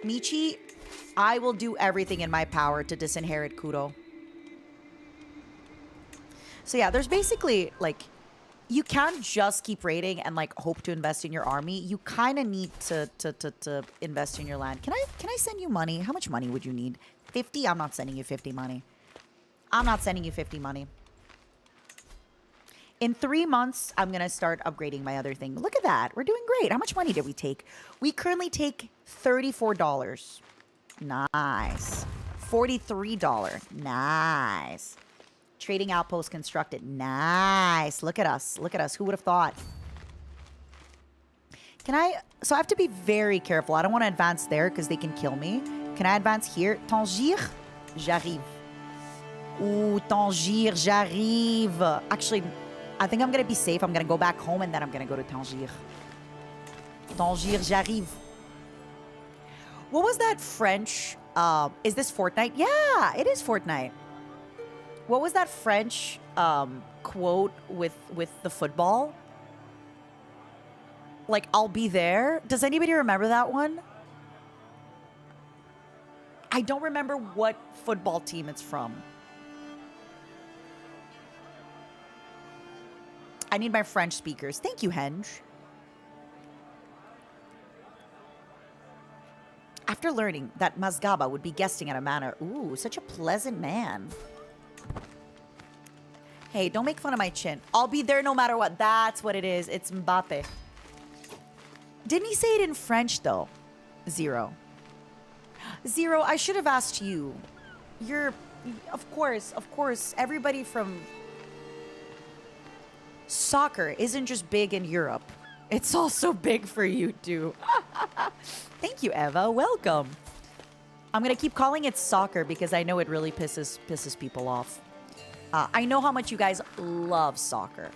Michi, I will do everything in my power to disinherit Kudo. So yeah, there's basically, like, you can't just keep raiding and, like, hope to invest in your army. You kind of need to invest in your land. Can I send you money? How much money would you need? 50? I'm not sending you 50 money. I'm not sending you 50 money. In 3 months, I'm going to start upgrading my other thing. Look at that. We're doing great. How much money did we take? We currently take $34. Nice. $43. Nice. Trading outpost constructed. Nice. Look at us. Look at us. Who would have thought? So I have to be very careful. I don't want to advance there because they can kill me. Can I advance here? Tangier? J'arrive. Ooh, Tangier, j'arrive. Actually, I think I'm going to be safe. I'm going to go back home and then I'm going to go to Tangier. Tangier, j'arrive. What was that French? Is this Fortnite? Yeah, it is Fortnite. What was that French quote with the football? Like, I'll be there. Does anybody remember that one? I don't remember what football team it's from. I need my French speakers. Thank you, Henge. After learning that Mazgaba would be guesting at a manor. Ooh, such a pleasant man. Hey, don't make fun of my chin. I'll be there no matter what. That's what it is. It's Mbappe. Didn't he say it in French, though? Zero. Zero, I should have asked you. You're... Of course. Everybody from... Soccer isn't just big in Europe. It's also big for you, too. Thank you, Eva. Welcome. I'm going to keep calling it soccer because I know it really pisses people off. I know how much you guys love soccer.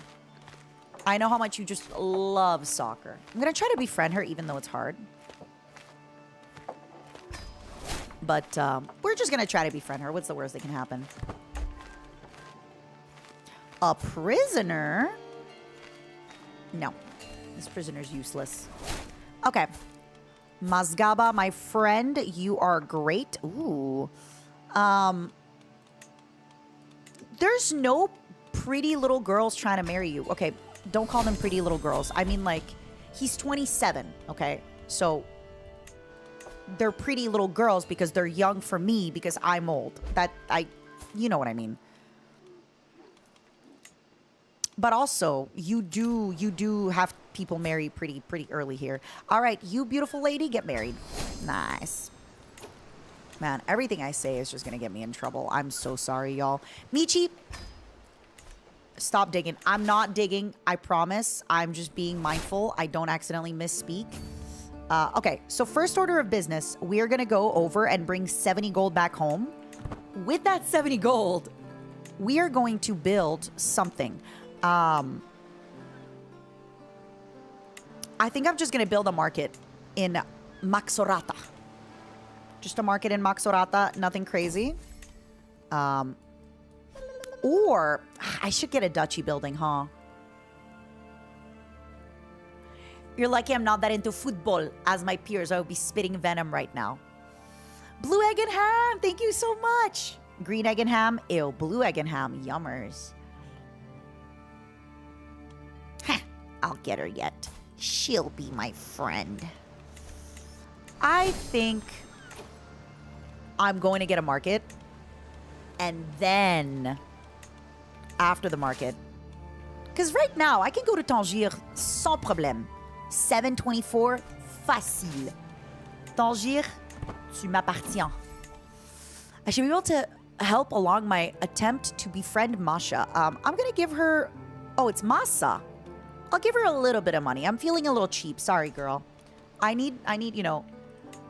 I know how much you just love soccer. I'm going to try to befriend her even though it's hard. But we're just going to try to befriend her. What's the worst that can happen? A prisoner? No. This prisoner's useless. Okay. Mazgaba, my friend, you are great. Ooh. There's no pretty little girls trying to marry you. Okay, don't call them pretty little girls. I mean, like, he's 27, okay? So, they're pretty little girls because they're young for me because I'm old. You know what I mean. But also, you do have people marry pretty early here. All right, you beautiful lady, get married. Nice. Man, everything I say is just going to get me in trouble. I'm so sorry, y'all. Michi, stop digging. I'm not digging, I promise. I'm just being mindful. I don't accidentally misspeak. Okay, so first order of business, we're going to go over and bring 70 gold back home. With that 70 gold, we are going to build something. I think I'm just going to build a market in Maxorata. Just a market in Maxorata, nothing crazy. Or I should get a duchy building, huh? You're lucky I'm not that into football. As my peers, I would be spitting venom right now. Blue egg and ham, thank you so much. Green egg and ham, ew. Blue egg and ham, yummers. Heh, I'll get her yet. She'll be my friend. I think I'm going to get a market. And then, after the market. Because right now, I can go to Tangier sans problème. 724, facile. Tangier, tu m'appartiens. I should be able to help along my attempt to befriend Masha. I'm going to give her... Oh, it's Masa. I'll give her a little bit of money. I'm feeling a little cheap. Sorry, girl. I need, you know...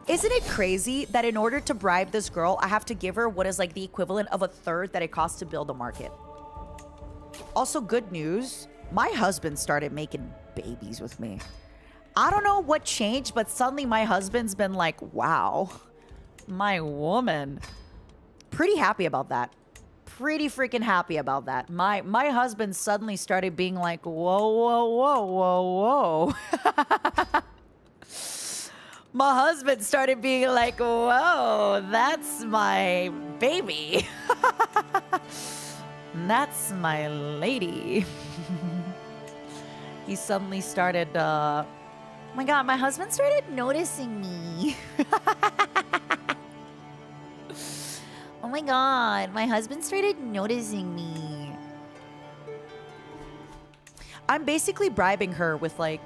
Isn't it crazy that in order to bribe this girl, I have to give her what is like the equivalent of a third that it costs to build a market? Also, good news. My husband started making babies with me. I don't know what changed, but suddenly my husband's been like, wow, my woman. Pretty happy about that. Pretty freaking happy about that. My husband suddenly started being like, whoa. My husband started being like, whoa, that's my baby. That's my lady. He suddenly started, oh my God, my husband started noticing me. Oh my God, my husband started noticing me. I'm basically bribing her with like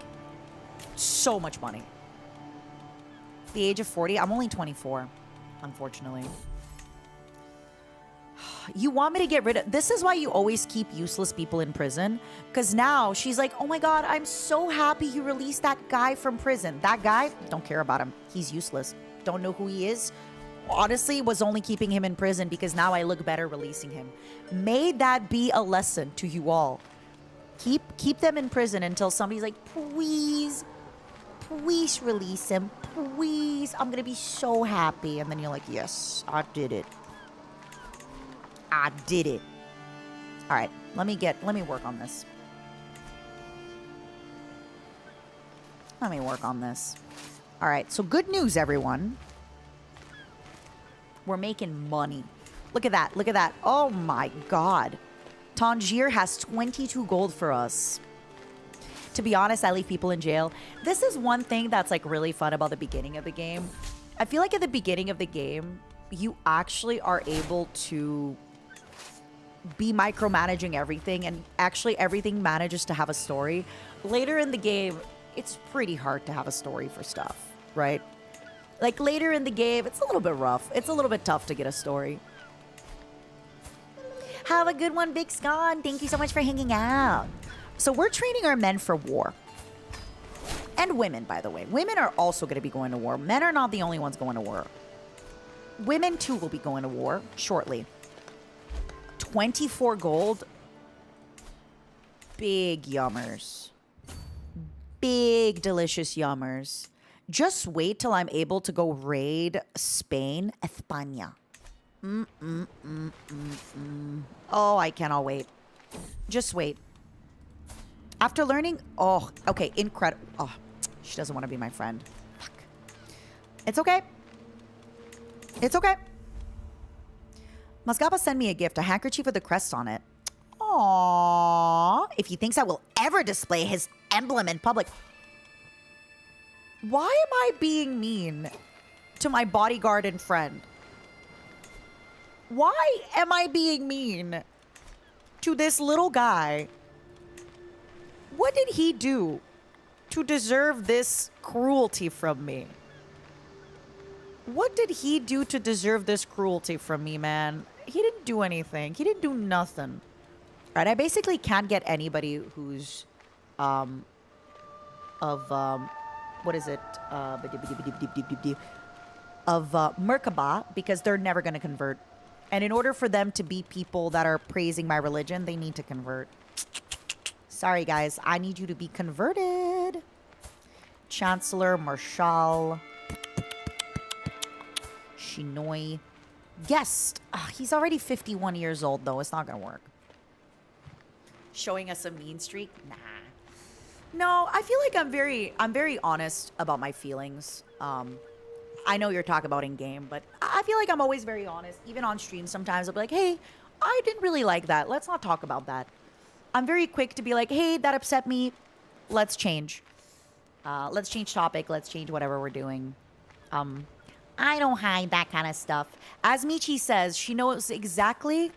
so much money. The age of 40, I'm only 24, unfortunately. You want me to get rid of... This is why you always keep useless people in prison. Because now she's like, oh my God, I'm so happy you released that guy from prison. That guy, don't care about him. He's useless. Don't know who he is. Honestly, was only keeping him in prison because now I look better releasing him. May that be a lesson to you all. Keep them in prison until somebody's like, please release him. Please. I'm going to be so happy. And then you're like, yes, I did it. I did it. All right, let me work on this. Let me work on this. All right, so good news, everyone. We're making money. Look at that. Look at that. Oh, my God. Tangier has 22 gold for us. To be honest, I leave people in jail. This is one thing that's like really fun about the beginning of the game. I feel like at the beginning of the game, you actually are able to be micromanaging everything, and actually everything manages to have a story. Later in the game, it's pretty hard to have a story for stuff, right? Like later in the game, it's a little bit rough. It's a little bit tough to get a story. Have a good one, Big Scon. Thank you so much for hanging out. So we're training our men for war. And women, by the way. Women are also going to be going to war. Men are not the only ones going to war. Women, too, will be going to war shortly. 24 gold. Big yummers. Big, delicious yummers. Just wait till I'm able to go raid Spain, España. Oh, I cannot wait. Just wait. After learning... Oh, okay, incredible. Oh, she doesn't want to be my friend. Fuck. It's okay. It's okay. Masgaba sent me a gift, a handkerchief with a crest on it. Aww. If he thinks I will ever display his emblem in public... Why am I being mean to my bodyguard and friend? Why am I being mean to this little guy? What did he do to deserve this cruelty from me? What did he do to deserve this cruelty from me, man? He didn't do anything. He didn't do nothing. Right? I basically can't get anybody who's what is it? Of Merkaba, because they're never going to convert. And in order for them to be people that are praising my religion, they need to convert. Sorry, guys. I need you to be converted. Chancellor, Marshal, Shinoi. Guest. He's already 51 years old, though. It's not going to work. Showing us a mean streak? Nah. No, I feel like I'm very honest about my feelings. I know you're talking about in game, but I feel like I'm always very honest. Even on stream, sometimes I'll be like, "Hey, I didn't really like that. Let's not talk about that." I'm very quick to be like, "Hey, that upset me. Let's change. Let's change topic. Let's change whatever we're doing." I don't hide that kind of stuff. As Michi says, she knows exactly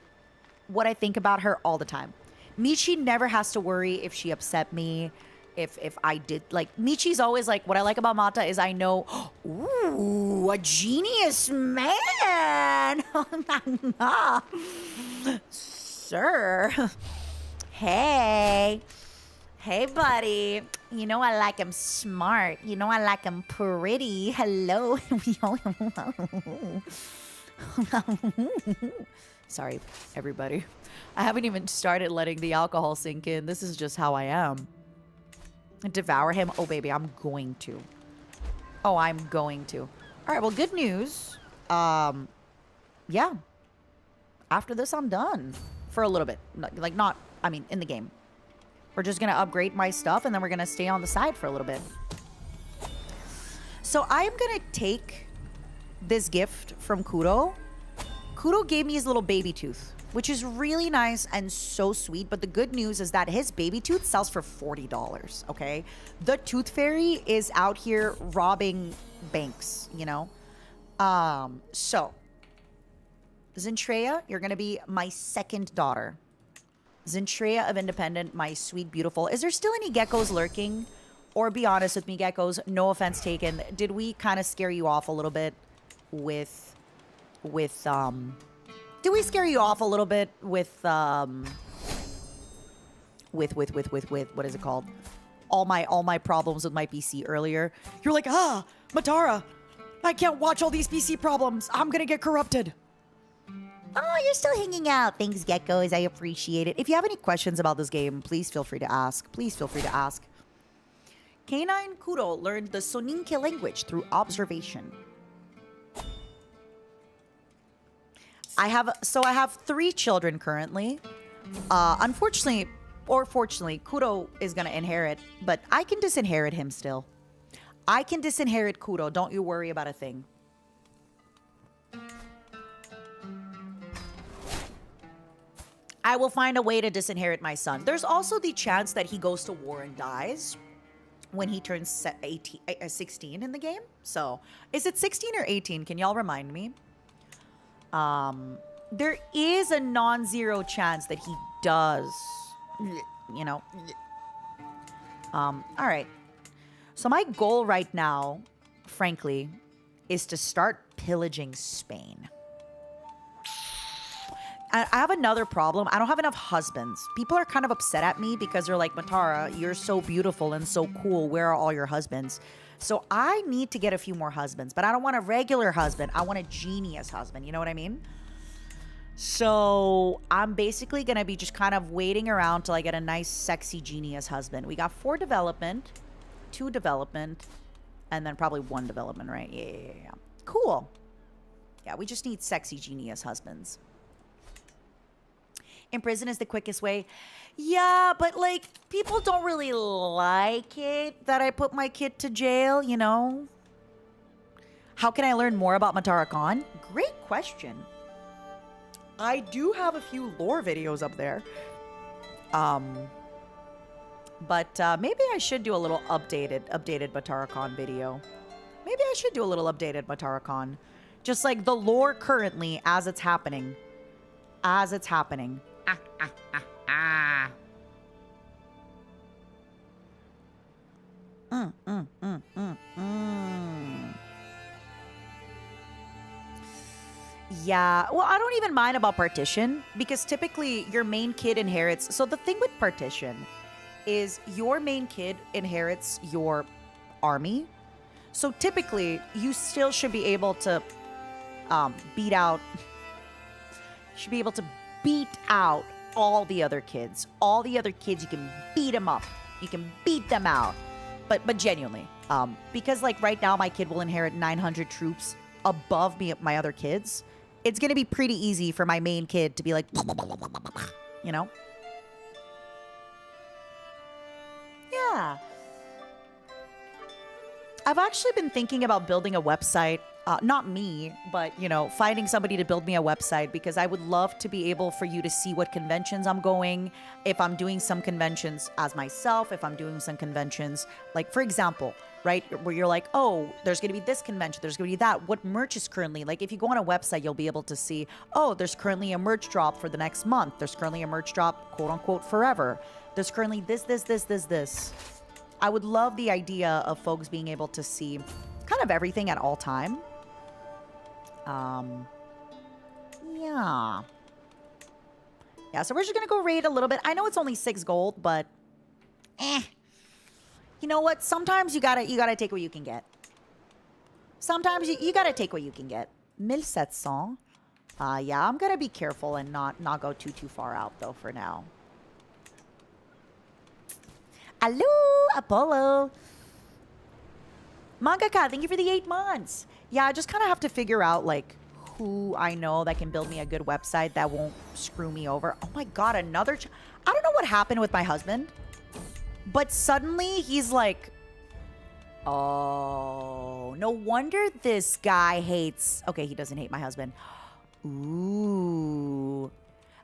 what I think about her all the time. Michi never has to worry if she upset me. If I did, like, Michi's always like, what I like about Mata is I know, ooh, a genius man. Sir. Hey, buddy. You know I like him smart. You know I like him pretty. Hello. Sorry, everybody. I haven't even started letting the alcohol sink in. This is just how I am. Devour him. Oh, baby, I'm going to. Oh, I'm going to. All right, well, good news. Yeah. After this, I'm done. For a little bit. Like, not, I mean, in the game. We're just going to upgrade my stuff, and then we're going to stay on the side for a little bit. So I am going to take this gift from Kuro. Kuro gave me his little baby tooth, which is really nice and so sweet. But the good news is that his baby tooth sells for $40, okay? The Tooth Fairy is out here robbing banks, you know? So, Zentreya, you're going to be my second daughter. Zentreya of Independent, my sweet, beautiful. Is there still any geckos lurking? Or be honest with me, geckos, no offense taken. Did we kind of scare you off a little bit with did we scare you off a little bit with what is it called? All my problems with my PC earlier. You're like, Matara, I can't watch all these PC problems. I'm gonna get corrupted. Oh, you're still hanging out. Thanks, geckos. I appreciate it. If you have any questions about this game, please feel free to ask. Please feel free to ask. Canine Kuro learned the Soninke language through observation. I have 3 children currently. Unfortunately, or fortunately, Kuro is going to inherit, but I can disinherit him still. I can disinherit Kuro. Don't you worry about a thing. I will find a way to disinherit my son. There's also the chance that he goes to war and dies. when he turns 16 in the game. So, is it 16 or 18? Can y'all remind me? There is a non-zero chance that he does, you know. All right. So my goal right now, frankly, is to start pillaging Spain. I have another problem. I don't have enough husbands. People are kind of upset at me because they're like, Matara, you're so beautiful and so cool. Where are all your husbands? So I need to get a few more husbands, but I don't want a regular husband. I want a genius husband. You know what I mean? So I'm basically going to be just kind of waiting around till I get a nice, sexy, genius husband. We got 4 development, 2 development, and then probably 1 development, right? Yeah. Cool. Yeah, we just need sexy, genius husbands. In prison is the quickest way. Yeah, but like people don't really like it that I put my kid to jail, you know? How can I learn more about Matara Khan? Great question. I do have a few lore videos up there. But maybe I should do a little updated Matara Khan video. Maybe I should do a little updated Matara Khan. Just like the lore currently as it's happening. As it's happening. Yeah, well, I don't even mind about partition because typically your main kid inherits. So the thing with partition is your main kid inherits your army. So typically you still should be able to beat out all the other kids. All the other kids, you can beat them up. You can beat them out. But genuinely, because like right now my kid will inherit 900 troops above me, my other kids. It's going to be pretty easy for my main kid to be like, you know? Yeah. I've actually been thinking about building a website. Not me, but, you know, finding somebody to build me a website because I would love to be able for you to see what conventions I'm going, if I'm doing some conventions as myself, if I'm doing some conventions, like, for example, right, where you're like, oh, there's going to be this convention, there's going to be that. What merch is currently, like, if you go on a website, you'll be able to see, oh, there's currently a merch drop for the next month. There's currently a merch drop, quote unquote, forever. There's currently this. I would love the idea of folks being able to see kind of everything at all time. Yeah. Yeah, so we're just gonna go raid a little bit. I know it's only 6 gold, but you know what? Sometimes you gotta take what you can get. Sometimes you gotta take what you can get. 1700. Yeah, I'm gonna be careful and not go too far out though for now. Hello, Apollo. Mangaka, thank you for the 8 months. Yeah, I just kind of have to figure out, like, who I know that can build me a good website that won't screw me over. Oh my god, another... I don't know what happened with my husband, but suddenly he's like... Oh, no wonder this guy hates... Okay, he doesn't hate my husband. Ooh.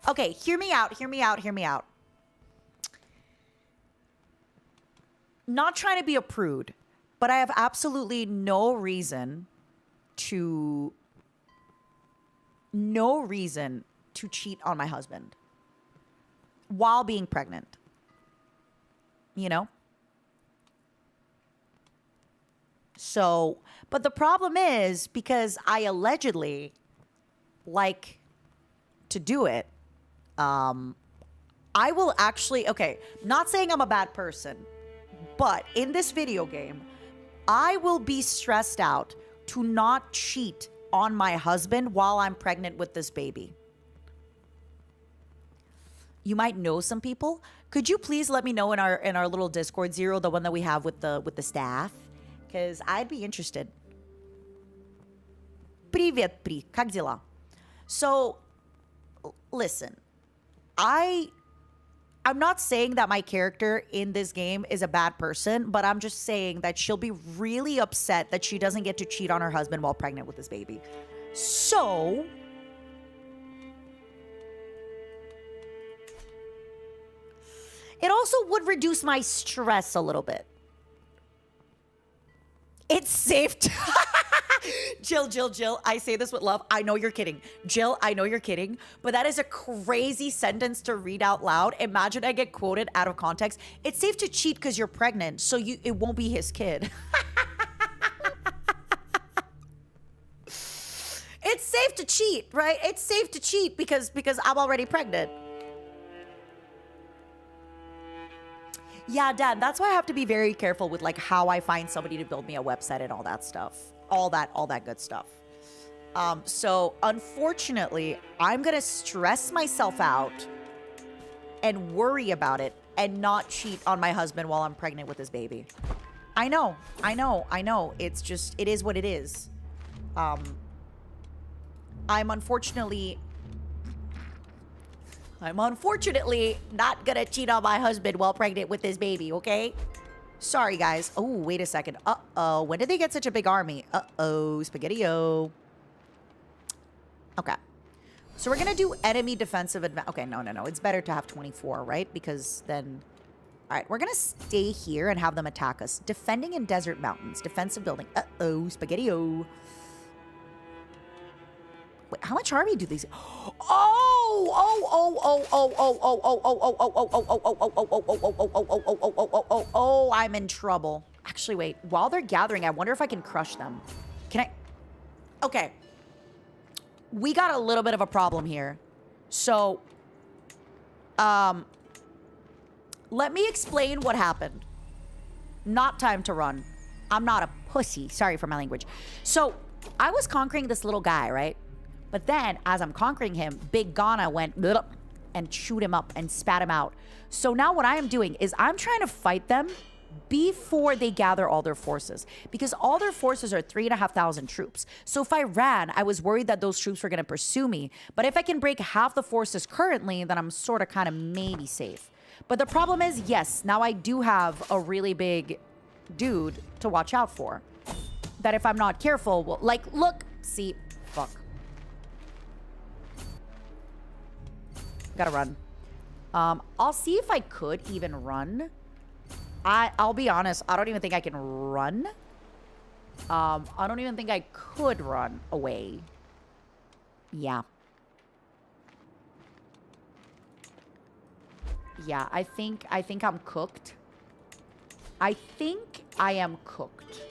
Okay, hear me out. Not trying to be a prude, but I have absolutely no reason to cheat on my husband while being pregnant. You know? So, but the problem is because I allegedly like to do it, I will actually, okay, not saying I'm a bad person, but in this video game, I will be stressed out to not cheat on my husband while I'm pregnant with this baby. You might know some people. Could you please let me know in our little Discord, Zero, the one that we have with the staff? Because I'd be interested. Привет, При. Как дела? So, listen. I'm not saying that my character in this game is a bad person, but I'm just saying that she'll be really upset that she doesn't get to cheat on her husband while pregnant with this baby. So, it also would reduce my stress a little bit, It's safe to... Jill, I say this with love. I know you're kidding. Jill, I know you're kidding, but that is a crazy sentence to read out loud. Imagine I get quoted out of context. It's safe to cheat because you're pregnant, so it won't be his kid. It's safe to cheat, right? It's safe to cheat because I'm already pregnant. Yeah, Dad, that's why I have to be very careful with like how I find somebody to build me a website and all that stuff. All that good stuff. So unfortunately, I'm gonna stress myself out and worry about it and not cheat on my husband while I'm pregnant with his baby. I know. It's just, it is what it is. I'm unfortunately not gonna cheat on my husband while pregnant with his baby, okay? Sorry, guys. Oh, wait a second. Uh-oh. When did they get such a big army? Uh-oh. Spaghetti-o. Okay. So we're going to do enemy defensive advantage. Okay, no. It's better to have 24, right? Because then... All right, we're going to stay here and have them attack us. Defending in desert mountains. Defensive building. Uh-oh. Spaghetti-o. Wait, how much army do these... Oh, I'm in trouble. Actually, wait. While they're gathering, I wonder if I can crush them. Can I... Okay. We got a little bit of a problem here. So, let me explain what happened. Not time to run. I'm not a pussy. Sorry for my language. So, I was conquering this little guy, right? But then, as I'm conquering him, Big Ghana went and chewed him up and spat him out. So now what I am doing is I'm trying to fight them before they gather all their forces. Because all their forces are 3,500 troops. So if I ran, I was worried that those troops were going to pursue me. But if I can break half the forces currently, then I'm sort of kind of maybe safe. But the problem is, yes, now I do have a really big dude to watch out for. That if I'm not careful, will, like, look, see, fuck. Gotta run. I'll see if I could even run. I'll be honest, I don't even think I can run. I don't even think I could run away. Yeah. Yeah, I think I'm cooked. I think I am cooked.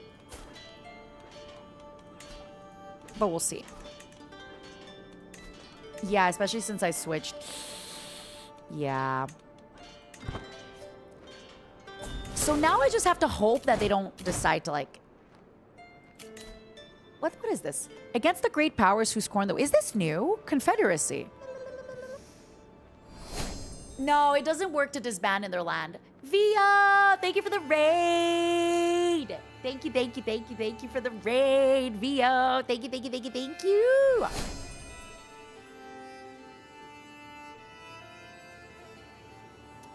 But we'll see. Yeah, especially since I switched. Yeah. So now I just have to hope that they don't decide to, like... What is this? Against the great powers who scorn the... Is this new? Confederacy. No, it doesn't work to disband in their land. Via! Thank you for the raid! Thank you for the raid, Via! Thank you!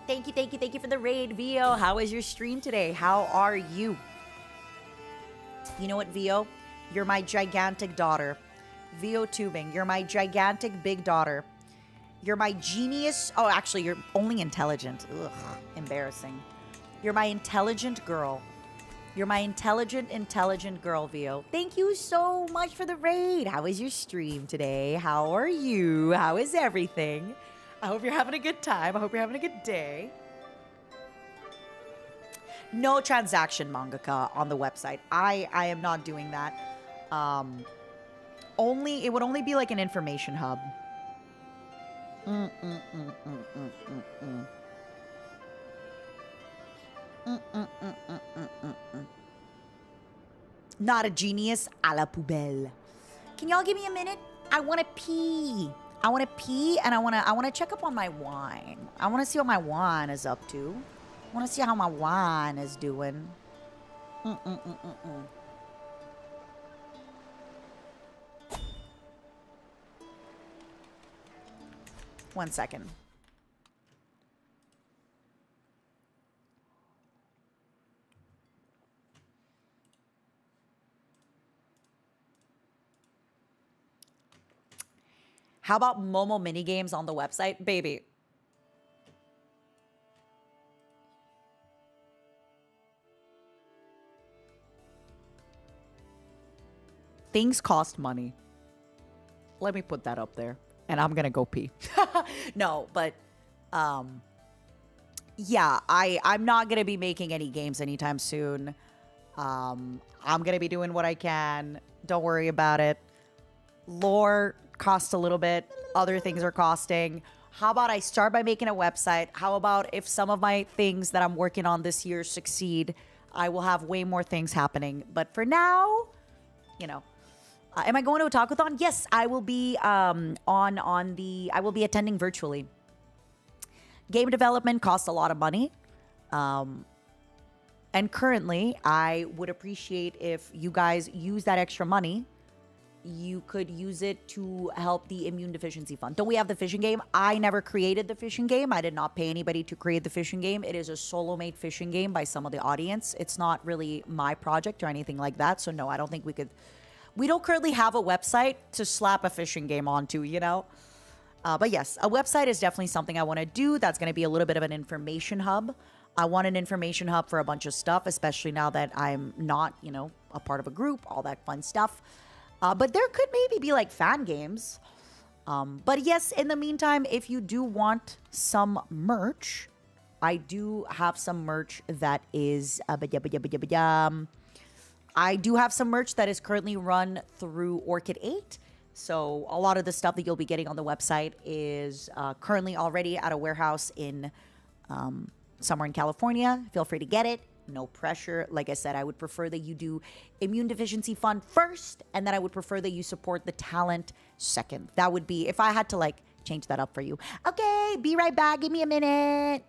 Thank you for the raid, Vio. How is your stream today? How are you? You know what, Vio? You're my gigantic daughter. Vio Tubing, you're my gigantic big daughter. You're my genius. Oh, actually, you're only intelligent. Ugh, embarrassing. You're my intelligent girl. You're my intelligent girl, Vio. Thank you so much for the raid. How is your stream today? How are you? How is everything? I hope you're having a good time. I hope you're having a good day. No transaction, mangaka, on the website. I am not doing that. It would only be like an information hub. Not a genius, à la poubelle. Can y'all give me a minute? I want to pee. I want to pee, and I want to check up on my wine. I want to see what my wine is up to. I want to see how my wine is doing. One second. How about Momo minigames on the website? Baby. things cost money. Let me put that up there. And I'm going to go pee. No, but yeah, I'm not going to be making any games anytime soon. I'm going to be doing what I can. Don't worry about it. Lore costs a little bit. Other things are costing. How about I start by making a website? How about if some of my things that I'm working on this year succeed, I will have way more things happening. But for now, you know, am I going to a talkathon? Yes, I will be I will be attending virtually. Game development costs a lot of money. And currently, I would appreciate if you guys use that extra money. You could use it to help the immune deficiency fund. Don't we have the fishing game? I never created the fishing game. I did not pay anybody to create the fishing game. It is a solo-made fishing game by some of the audience. It's not really my project or anything like that. So no, I don't think we could. We don't currently have a website to slap a fishing game onto, you know? But yes, a website is definitely something I want to do. That's going to be a little bit of an information hub. I want an information hub for a bunch of stuff, especially now that I'm not, you know, a part of a group, all that fun stuff. But there could maybe be like fan games. But yes, in the meantime, if you do want some merch, I do have some merch that is... I do have some merch that is currently run through Orchid 8. So a lot of the stuff that you'll be getting on the website is currently already at a warehouse in somewhere in California. Feel free to get it. No pressure. Like I said, I would prefer that you do Immune Deficiency Fund first, and then I would prefer that you support the talent second. That would be, if I had to like change that up for you. Okay, be right back. Give me a minute.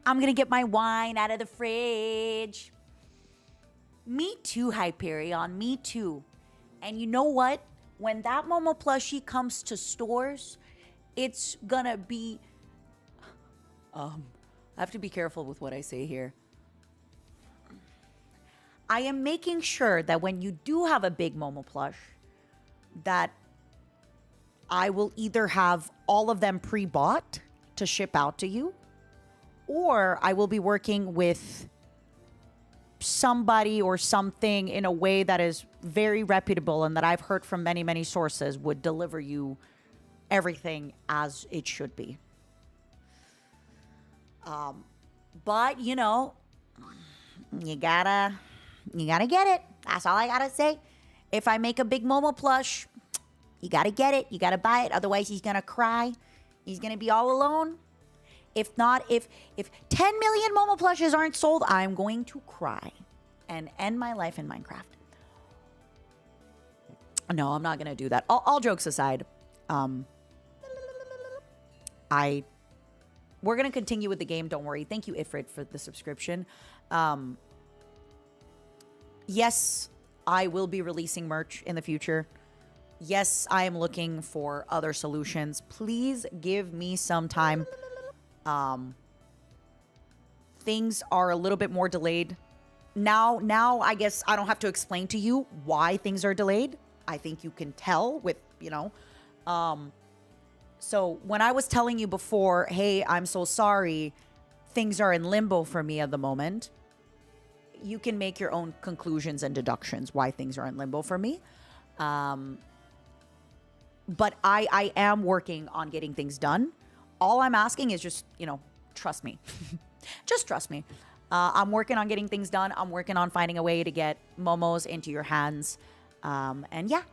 I'm gonna get my wine out of the fridge. Me too, Hyperion, me too. And you know what? When that Momo plushie comes to stores, it's gonna be... I have to be careful with what I say here. I am making sure that when you do have a big Momo plush, that I will either have all of them pre-bought to ship out to you, or I will be working with somebody or something in a way that is very reputable and that I've heard from many, many sources would deliver you everything as it should be. But, you know, you gotta get it. That's all I gotta say. If I make a big Momo plush, you gotta get it. You gotta buy it. Otherwise, he's gonna cry. He's gonna be all alone. If not, if 10 million Momo plushes aren't sold, I'm going to cry and end my life in Minecraft. No, I'm not going to do that. All jokes aside, we're going to continue with the game. Don't worry. Thank you, Ifrit, for the subscription. Yes, I will be releasing merch in the future. Yes, I am looking for other solutions. Please give me some time. Things are a little bit more delayed. Now, I guess I don't have to explain to you why things are delayed. I think you can tell with, so when I was telling you before, hey, I'm so sorry, things are in limbo for me at the moment, you can make your own conclusions and deductions why things are in limbo for me. But I am working on getting things done. All I'm asking is just, trust me. Just trust me. I'm working on getting things done. I'm working on finding a way to get Momos into your hands. And yeah,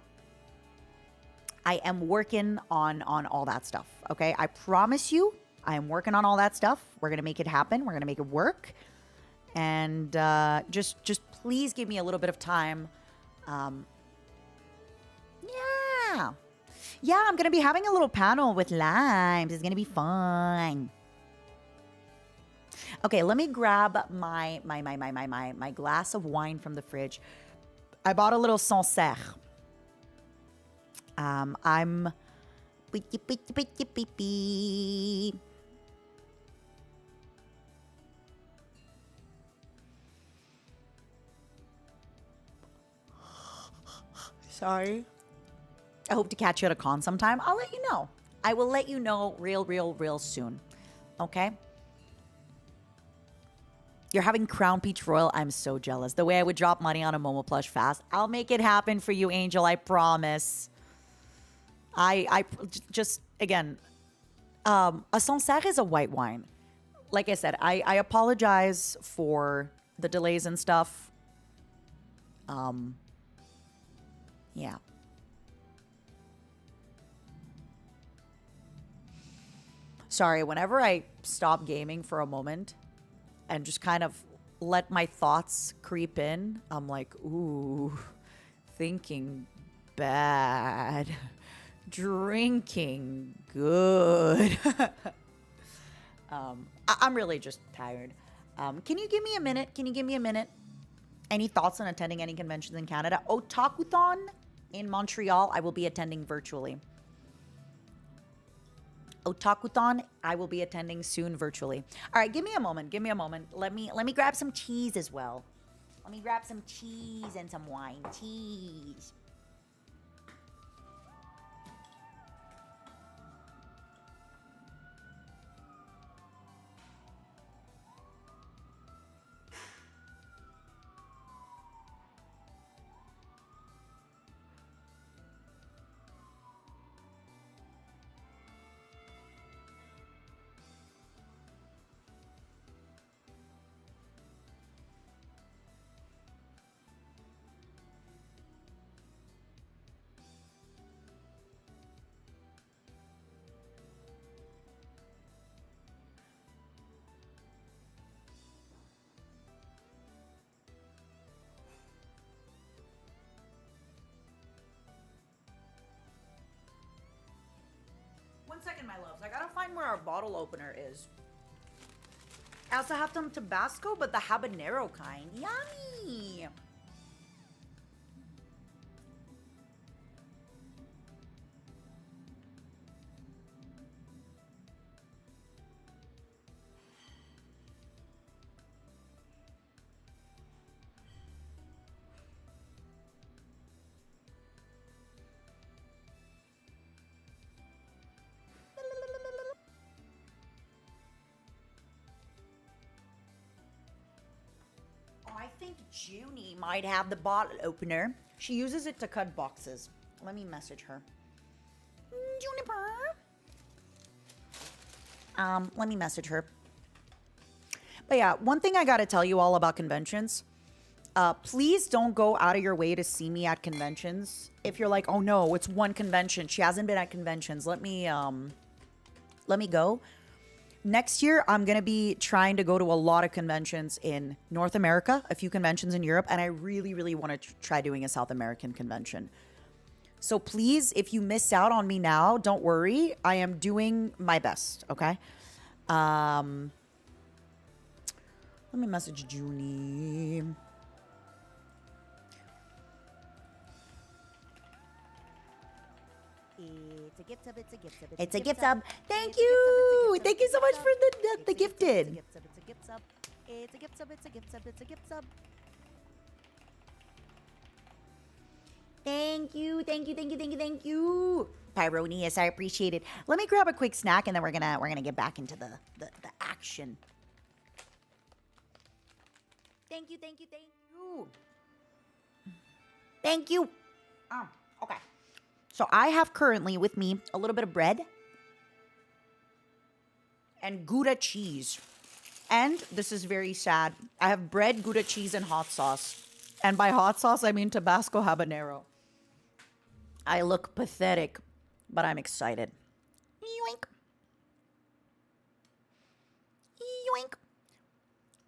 I am working on all that stuff. Okay. I promise you, I am working on all that stuff. We're going to make it happen. We're going to make it work. And just please give me a little bit of time. Yeah, I'm going to be having a little panel with Limes. It's going to be fun. Okay, let me grab my glass of wine from the fridge. I bought a little Sancerre. I'm... Sorry. I hope to catch you at a con sometime. I'll let you know. I will let you know real soon. Okay? You're having Crown Peach Royal. I'm so jealous. The way I would drop money on a Momo plush fast. I'll make it happen for you, Angel. I promise. I just, again, a Sancerre is a white wine. Like I said, I apologize for the delays and stuff. Yeah. Sorry, whenever I stop gaming for a moment and just kind of let my thoughts creep in, I'm like, ooh, thinking bad, drinking good. I'm really just tired. Can you give me a minute? Any thoughts on attending any conventions in Canada? Otakuthon in Montreal, I will be attending virtually. Otakuthon, I will be attending soon virtually. All right, give me a moment. Let me grab some cheese as well. Let me grab some cheese and some wine. Cheese. One second, my loves. I gotta find where our bottle opener is. I also have some Tabasco, but the habanero kind. Yummy! I think Junie might have the bottle opener. She uses it to cut boxes. Let me message her. Juniper. Let me message her. But yeah, one thing I gotta tell you all about conventions. Please don't go out of your way to see me at conventions. If you're like, oh no, it's one convention. She hasn't been at conventions. Let me go. next year, I'm going to be trying to go to a lot of conventions in North America, a few conventions in Europe, and I really, really want to try doing a South American convention. So please, if you miss out on me now, don't worry. I am doing my best, okay? Let me message Junie. It's a gift sub, it's a gift sub. It's a gift sub. Thank you. Thank you so much for the gifted. It's a gift sub, it's a gift sub. It's a gift sub, it's a gift sub. Thank you, thank you, thank you, thank you, thank you. Pyronius, I appreciate it. Let me grab a quick snack and then we're gonna get back into the action. Thank you, thank you, thank you. Thank you. Okay. So I have currently with me a little bit of bread and Gouda cheese. And this is very sad. I have bread, Gouda cheese, and hot sauce. And by hot sauce, I mean Tabasco habanero. I look pathetic, but I'm excited. Yoink. Yoink.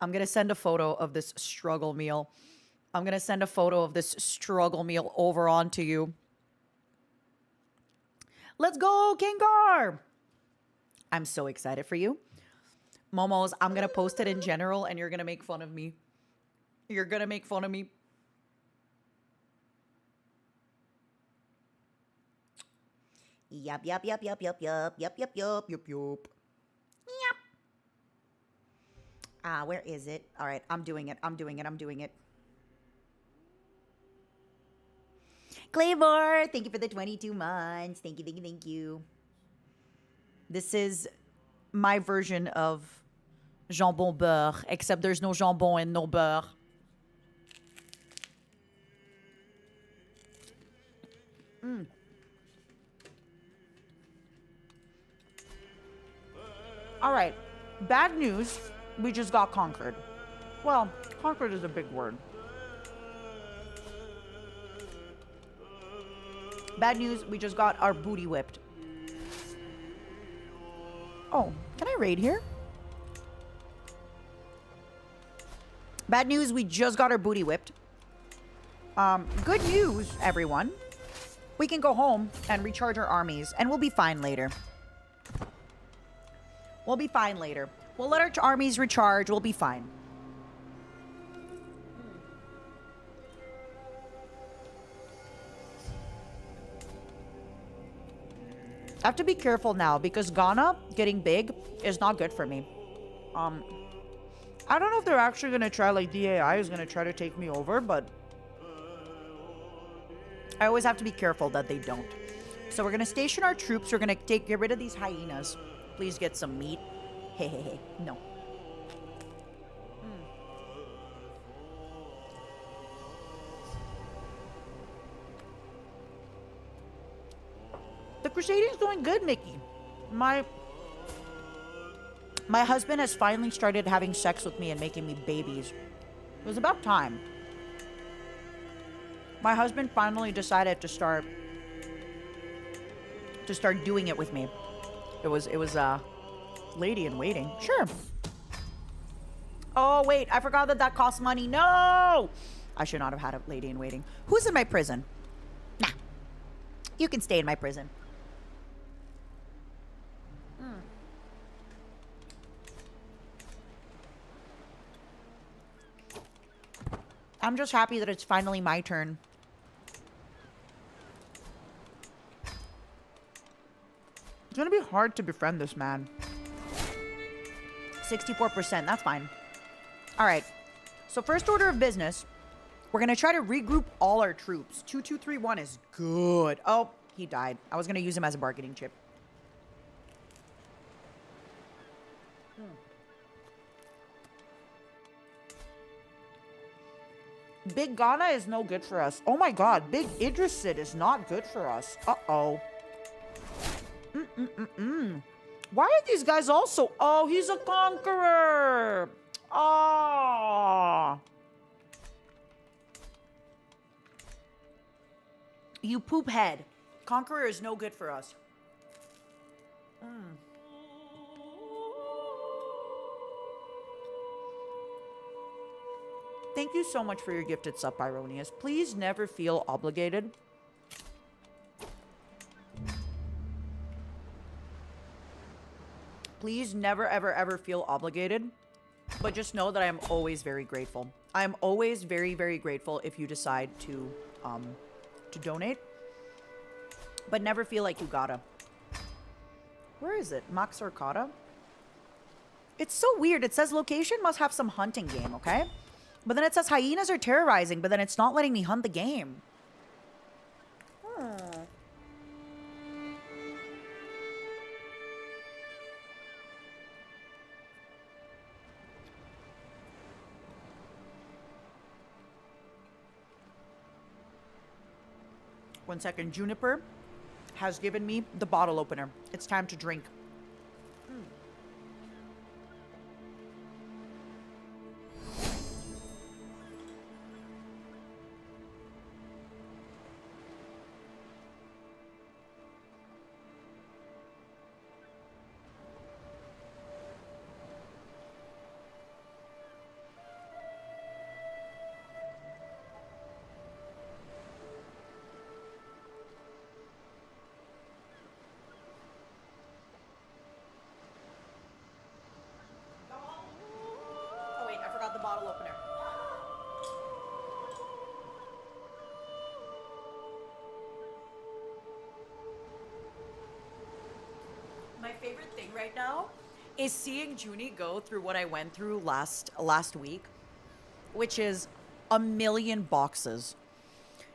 I'm going to send a photo of this struggle meal. I'm going to send a photo of this struggle meal over onto you. Let's go, Kingar! I'm so excited for you. Momos, I'm going to post it in general and you're going to make fun of me. You're going to make fun of me. Yup, yup, yup, yup, yup, yup, yup, yup, yup, yup, yup. Yep. Where is it? All right, I'm doing it. I'm doing it. I'm doing it. Claymore, thank you for the 22 months. Thank you, thank you, thank you. This is my version of jambon beurre, except there's no jambon and no beurre. All right, bad news. We just got conquered. Well, conquered is a big word. Bad news, we just got our booty whipped. Oh, can I raid here? Bad news, we just got our booty whipped. Good news, everyone. We can go home and recharge our armies, and we'll be fine later. We'll be fine later. We'll let our armies recharge. We'll be fine. I have to be careful now because Ghana getting big is not good for me. I don't know if they're actually going to try, like DAI is going to try to take me over, but I always have to be careful that they don't. So we're going to station our troops. We're going to get rid of these hyenas. Please get some meat. Hey, hey, hey. No. The Crusading's doing good, Mickey. My husband has finally started having sex with me and making me babies. It was about time. My husband finally decided to start doing it with me. It was lady in waiting. Sure. Oh wait, I forgot that costs money. No, I should not have had a lady in waiting. Who's in my prison? Nah, you can stay in my prison. I'm just happy that it's finally my turn. It's gonna be hard to befriend this man. 64%, that's fine. All right, so first order of business, we're gonna try to regroup all our troops. 2231 is good. Oh, he died. I was gonna use him as a bargaining chip. Big Ghana is no good for us. Oh my god, Big Idrisid is not good for us. Uh-oh. Why are these guys also... Oh, he's a conqueror. Oh. You poop head. Conqueror is no good for us. Thank you so much for your gifted sub, Ironius. Please never feel obligated. Please never, ever, ever feel obligated. But just know that I am always very grateful. I am always very, very grateful if you decide to donate. But never feel like you gotta. Where is it? Max Arcata? It's so weird. It says location must have some hunting game, okay? But then it says hyenas are terrorizing, but then it's not letting me hunt the game. One second. Juniper has given me the bottle opener. It's time to drink. Oh wait, I forgot the bottle opener. My favorite thing right now is seeing Junie go through what I went through last week, which is a million boxes.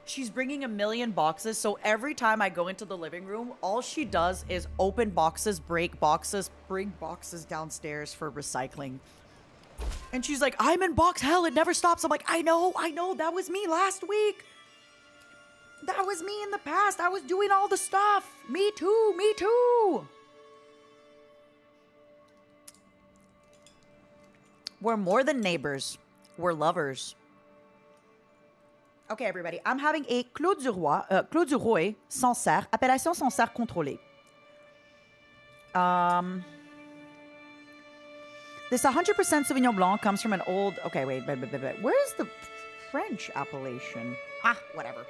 She's bringing a million boxes, so every time I go into the living room, all she does is open boxes, break boxes, bring boxes downstairs for recycling. And she's like, I'm in box hell, it never stops. I'm like, I know, that was me last week. That was me in the past. I was doing all the stuff. Me too, me too. We're more than neighbors. We're lovers. Okay, everybody. I'm having a Clos du Roi Sancerre, appellation Sancerre contrôlée. This 100% Sauvignon Blanc comes from an old... Okay, wait. Where is the French appellation? Ah, whatever.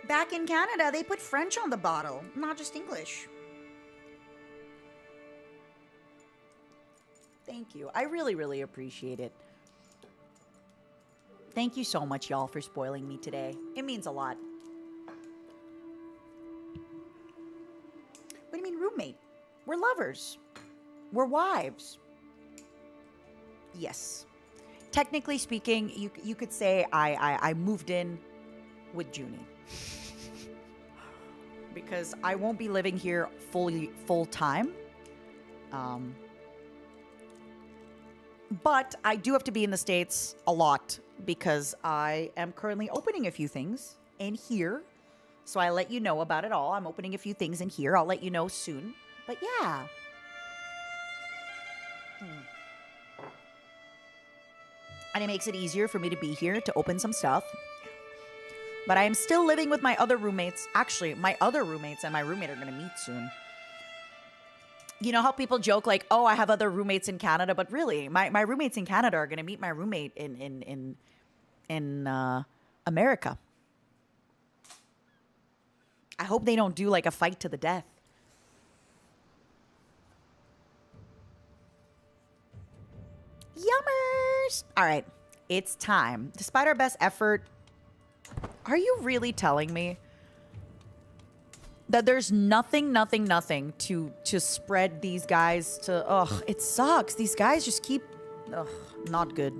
Back in Canada, they put French on the bottle, not just English. Thank you. I really, really appreciate it. Thank you so much, y'all, for spoiling me today. It means a lot. What do you mean roommate? We're lovers. We're wives. Yes. Technically speaking, you could say I moved in with Junie. Because I won't be living here full time. But I do have to be in the States a lot because I am currently opening a few things in here. So I let you know about it all. I'm opening a few things in here. I'll let you know soon. But yeah. And it makes it easier for me to be here to open some stuff. But I am still living with my other roommates. Actually, my other roommates and my roommate are going to meet soon. You know how people joke like, oh, I have other roommates in Canada, but really, my roommates in Canada are going to meet my roommate in America. I hope they don't do like a fight to the death. Yummers! All right, it's time. Despite our best effort, are you really telling me that there's nothing to spread these guys to... Ugh, it sucks. These guys just keep... Ugh, not good.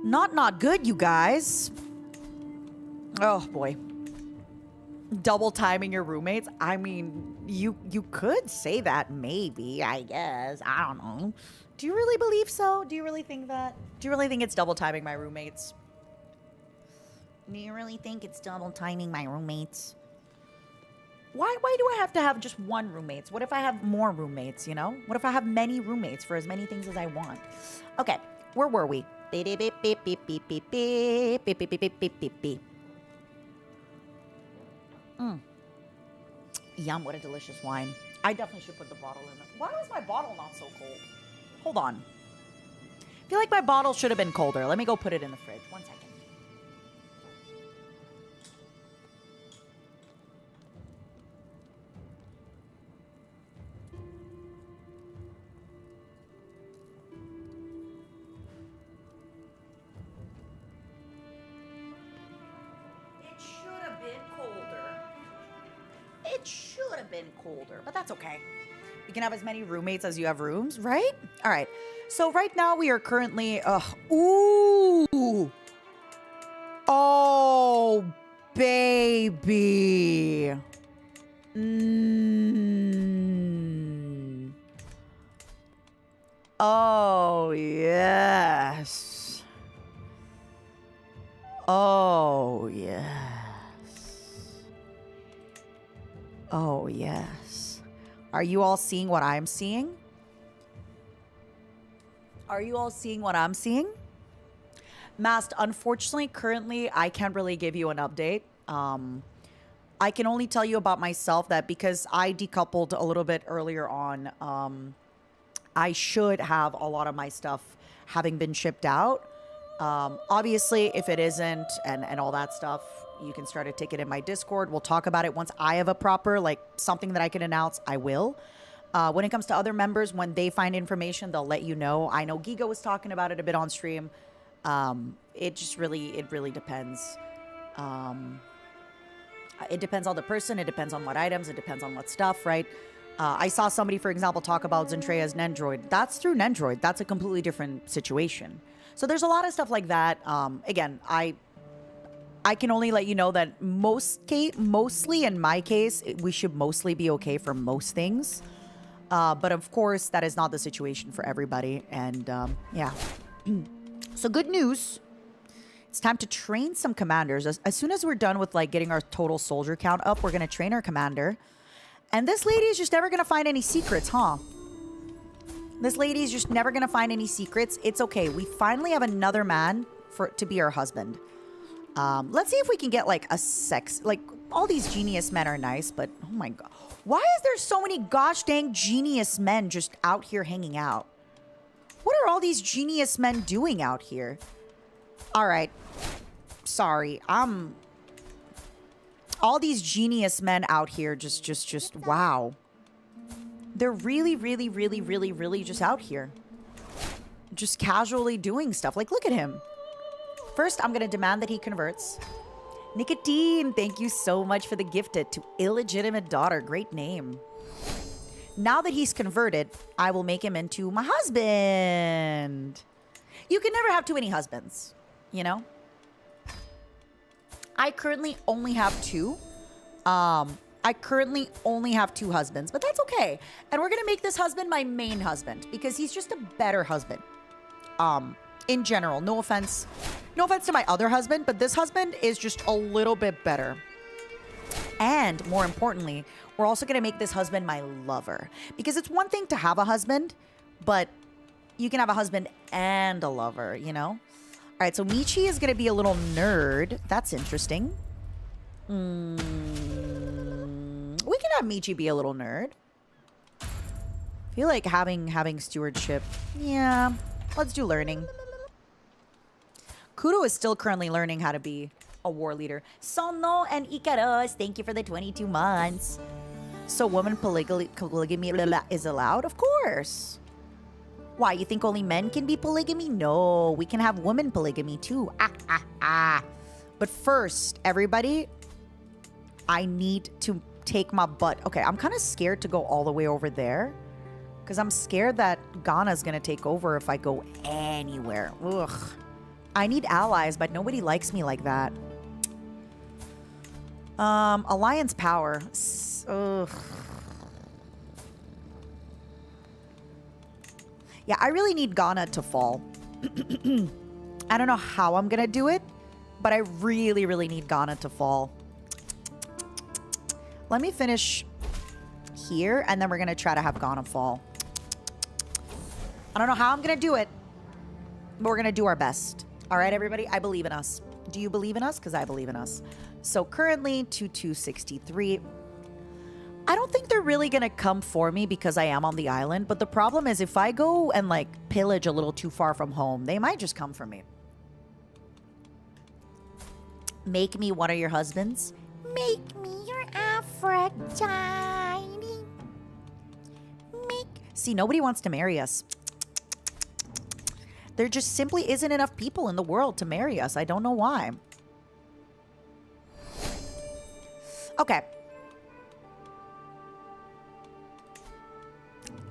Not good, you guys. Oh, boy. Double timing your roommates? I mean, you could say that, maybe, I guess. I don't know. Do you really believe so? Do you really think that? Do you really think it's double timing my roommates? Do you really think it's double timing my roommates? Why do I have to have just one roommate? What if I have more roommates, you know? What if I have many roommates for as many things as I want? Okay, where were we? Yum, what a delicious wine. I definitely should put the bottle in there. Why was my bottle not so cold? Hold on. I feel like my bottle should have been colder. Let me go put it in the fridge. 1 second. It should have been colder. It should have been colder, but that's okay. You can have as many roommates as you have rooms, right? All right. So right now we are currently, ooh. Oh, baby. Oh, yes. Oh, yes. Oh, yes. Are you all seeing what I'm seeing? Are you all seeing what I'm seeing? Mast, unfortunately, currently, I can't really give you an update. I can only tell you about myself that because I decoupled a little bit earlier on, I should have a lot of my stuff having been shipped out. Obviously, if it isn't and all that stuff, you can start a ticket in my Discord. We'll talk about it once I have a proper, like, something that I can announce, I will. When it comes to other members, when they find information, they'll let you know. I know Giga was talking about it a bit on stream. It really depends. It depends on the person. It depends on what items. It depends on what stuff, right? I saw somebody, for example, talk about Zentrea's Nendroid. That's through Nendroid. That's a completely different situation. So there's a lot of stuff like that. Again, I can only let you know that mostly in my case, we should mostly be okay for most things. But of course, that is not the situation for everybody. And yeah. So good news. It's time to train some commanders. As soon as we're done with like getting our total soldier count up, we're going to train our commander. And this lady is just never going to find any secrets, huh? This lady is just never going to find any secrets. It's okay. We finally have another man to be our husband. Let's see if we can get like a sex... Like, all these genius men are nice, but oh my god. Why is there so many gosh dang genius men just out here hanging out? What are all these genius men doing out here? All right. Sorry. All these genius men out here just wow. They're really just out here. Just casually doing stuff. Like, look at him. First, I'm going to demand that he converts. Nicotine, thank you so much for the gifted to illegitimate daughter. Great name. Now that he's converted, I will make him into my husband. You can never have too many husbands, you know? I currently only have two. I currently only have two husbands, but that's okay. And we're going to make this husband my main husband because he's just a better husband. In general, no offense to my other husband, but this husband is just a little bit better. And more importantly, we're also going to make this husband my lover because it's one thing to have a husband, but you can have a husband and a lover, you know? All right, so Michi is going to be a little nerd. That's interesting. We can have Michi be a little nerd. I feel like having stewardship. Yeah, let's do learning. Kudo is still currently learning how to be a war leader. Sono and Ikaros, thank you for the 22 months. So woman polygamy is allowed? Of course. Why, you think only men can be polygamy? No, we can have women polygamy too. But first, everybody, I need to take my butt. Okay, I'm kind of scared to go all the way over there because I'm scared that Ghana's going to take over if I go anywhere. Ugh. I need allies, but nobody likes me like that. Alliance power. Ugh. Yeah, I really need Ghana to fall. I don't know how I'm going to do it, but I really need Ghana to fall. Let me finish here, and then we're going to try to have Ghana fall. I don't know how I'm going to do it, but we're going to do our best. All right, everybody? I believe in us. Do you believe in us? Because I believe in us. So currently, 2263. I don't think they're really gonna come for me because I am on the island. But the problem is if I go and like pillage a little too far from home, they might just come for me. Make me one of your husbands. Make me your Aphrodite. See, nobody wants to marry us. There just simply isn't enough people in the world to marry us. I don't know why. Okay.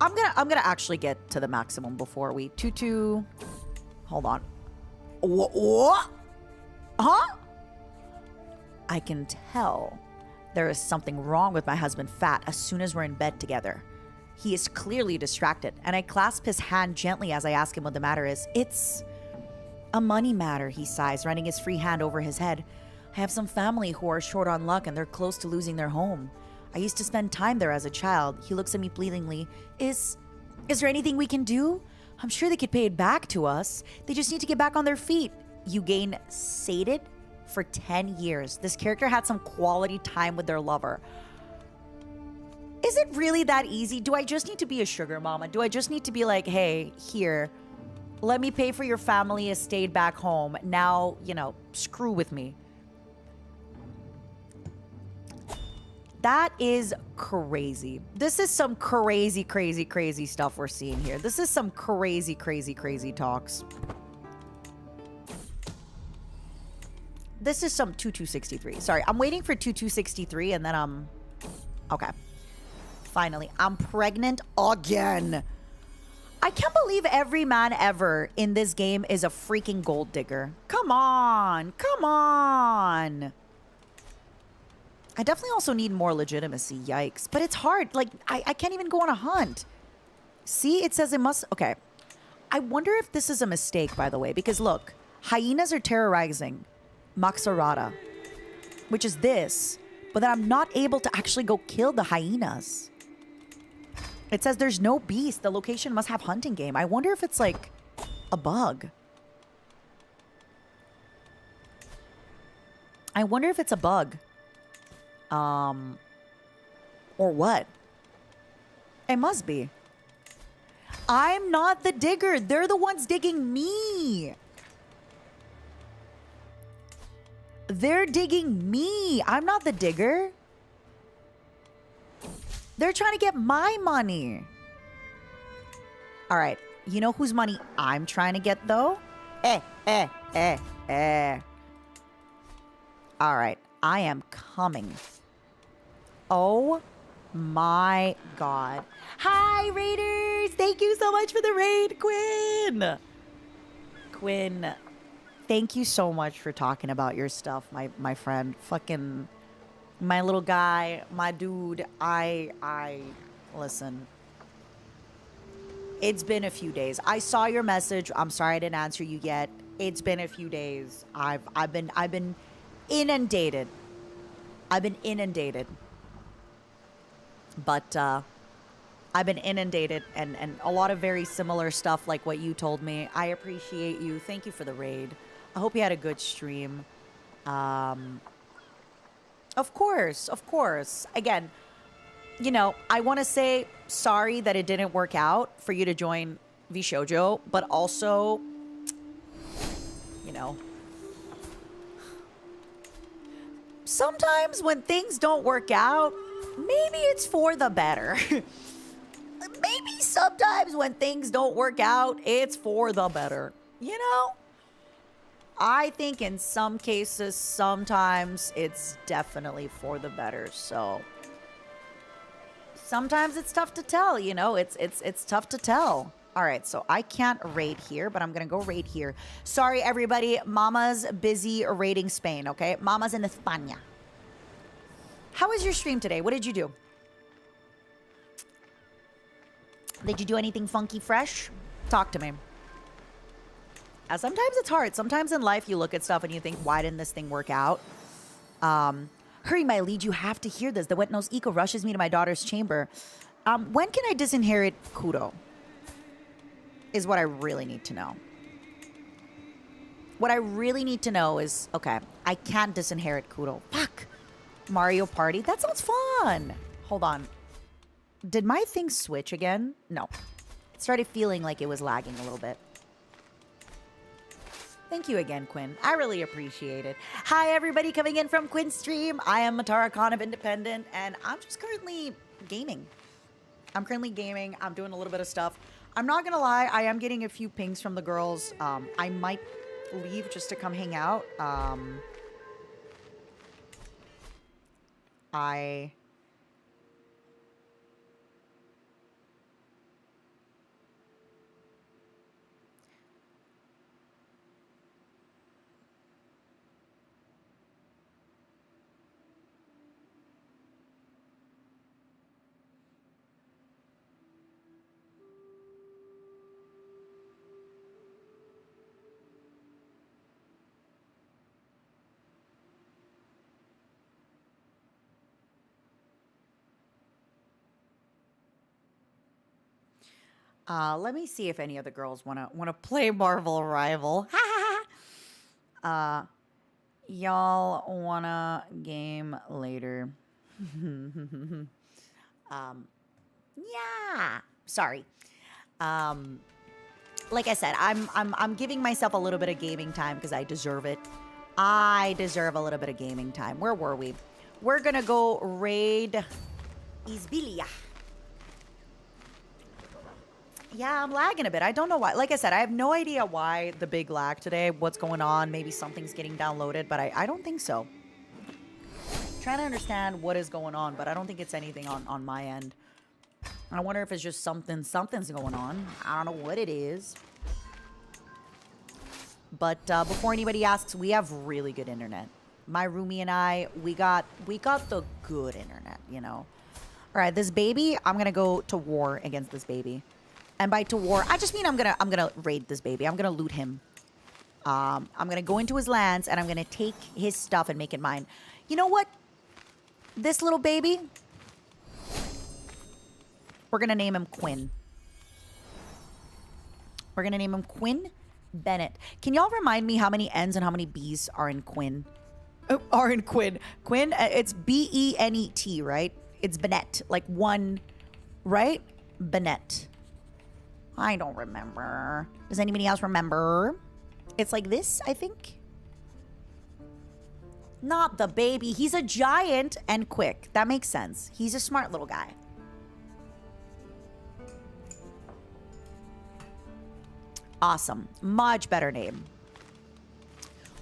I'm gonna actually get to the maximum before we tutu. Hold on. What? Huh? I can tell there is something wrong with my husband Fat as soon as we're in bed together. He is clearly distracted, and I clasp his hand gently as I ask him what the matter is. It's a money matter, he sighs, running his free hand over his head. I have some family who are short on luck and they're close to losing their home. I used to spend time there as a child. He looks at me pleadingly. Is there anything we can do? I'm sure they could pay it back to us. They just need to get back on their feet. You gain sated for 10 years. This character had some quality time with their lover. Is it really that easy? Do I just need to be a sugar mama? Do I just need to be like, hey, here, let me pay for your family estate back home. Now, screw with me. That is crazy. This is some crazy, crazy, crazy stuff we're seeing here. This is some crazy, crazy, crazy talks. This is some 2263. Sorry, I'm waiting for 2263 and then I'm... Okay. Finally, I'm pregnant again. I can't believe every man ever in this game is a freaking gold digger. Come on. Come on. I definitely also need more legitimacy. Yikes. But it's hard. Like, I can't even go on a hunt. See, it says it must... Okay. I wonder if this is a mistake, by the way. Because look, hyenas are terrorizing Maxarata, which is this. But then I'm not able to actually go kill the hyenas. It says there's no beast. The location must have hunting game. I wonder if it's like a bug. I wonder if it's a bug. Or what? It must be. I'm not the digger. They're the ones digging me. They're digging me. I'm not the digger. They're trying to get my money. All right. You know whose money I'm trying to get, though? All right. I am coming. Oh my God. Hi, Raiders. Thank you so much for the raid, Quinn. Quinn, thank you so much for talking about your stuff, my friend. Fucking... My little guy, my dude, listen. It's been a few days. I saw your message. I'm sorry I didn't answer you yet. It's been a few days. I've been inundated. I've been inundated. But I've been inundated and a lot of very similar stuff like what you told me. I appreciate you. Thank you for the raid. I hope you had a good stream. Of course. Again, I want to say sorry that it didn't work out for you to join VShojo, but also, sometimes when things don't work out, maybe it's for the better. Maybe sometimes when things don't work out, it's for the better. I think in some cases, sometimes it's definitely for the better. So sometimes it's tough to tell, it's tough to tell. All right, so I can't raid here, but I'm going to go raid here. Sorry, everybody. Mama's busy raiding Spain, okay? Mama's in España. How was your stream today? What did you do? Did you do anything funky fresh? Talk to me. Sometimes it's hard. Sometimes in life you look at stuff and you think, why didn't this thing work out? Hurry, my lead. You have to hear this. The wet-nosed eco rushes me to my daughter's chamber. When can I disinherit Kudo? Is what I really need to know. What I really need to know is, okay, I can't disinherit Kudo. Fuck. Mario Party? That sounds fun. Hold on. Did my thing switch again? No. It started feeling like it was lagging a little bit. Thank you again, Quinn. I really appreciate it. Hi, everybody coming in from Quinn's stream. I am Matara Khan of Independent, and I'm just currently gaming. I'm doing a little bit of stuff. I'm not gonna lie, I am getting a few pings from the girls. I might leave just to come hang out. Let me see if any of the girls wanna play Marvel Rival. Y'all wanna game later? Yeah. Sorry. Like I said, I'm giving myself a little bit of gaming time because I deserve it. I deserve a little bit of gaming time. Where were we? We're gonna go raid Isbilia. Yeah, I'm lagging a bit. I don't know why. Like I said, I have no idea why the big lag today. What's going on? Maybe something's getting downloaded, but I don't think so. Trying to understand what is going on, but I don't think it's anything on my end. I wonder if it's just something's going on. I don't know what it is. But before anybody asks, we have really good internet. My roomie and I, we got the good internet, you know. All right, this baby, I'm gonna go to war against this baby. And by to war, I just mean I'm gonna raid this baby. I'm gonna loot him. I'm gonna go into his lands and I'm gonna take his stuff and make it mine. You know what? This little baby, we're gonna name him Quinn. We're gonna name him Quinn Bennett. Can y'all remind me how many N's and how many B's are in Quinn? Oh, are in Quinn. Quinn, it's B-E-N-E-T, right? It's Bennett, like one, right? Bennett. I don't remember. Does anybody else remember? It's like this, I think. Not the baby. He's a giant and quick. That makes sense. He's a smart little guy. Awesome. Much better name.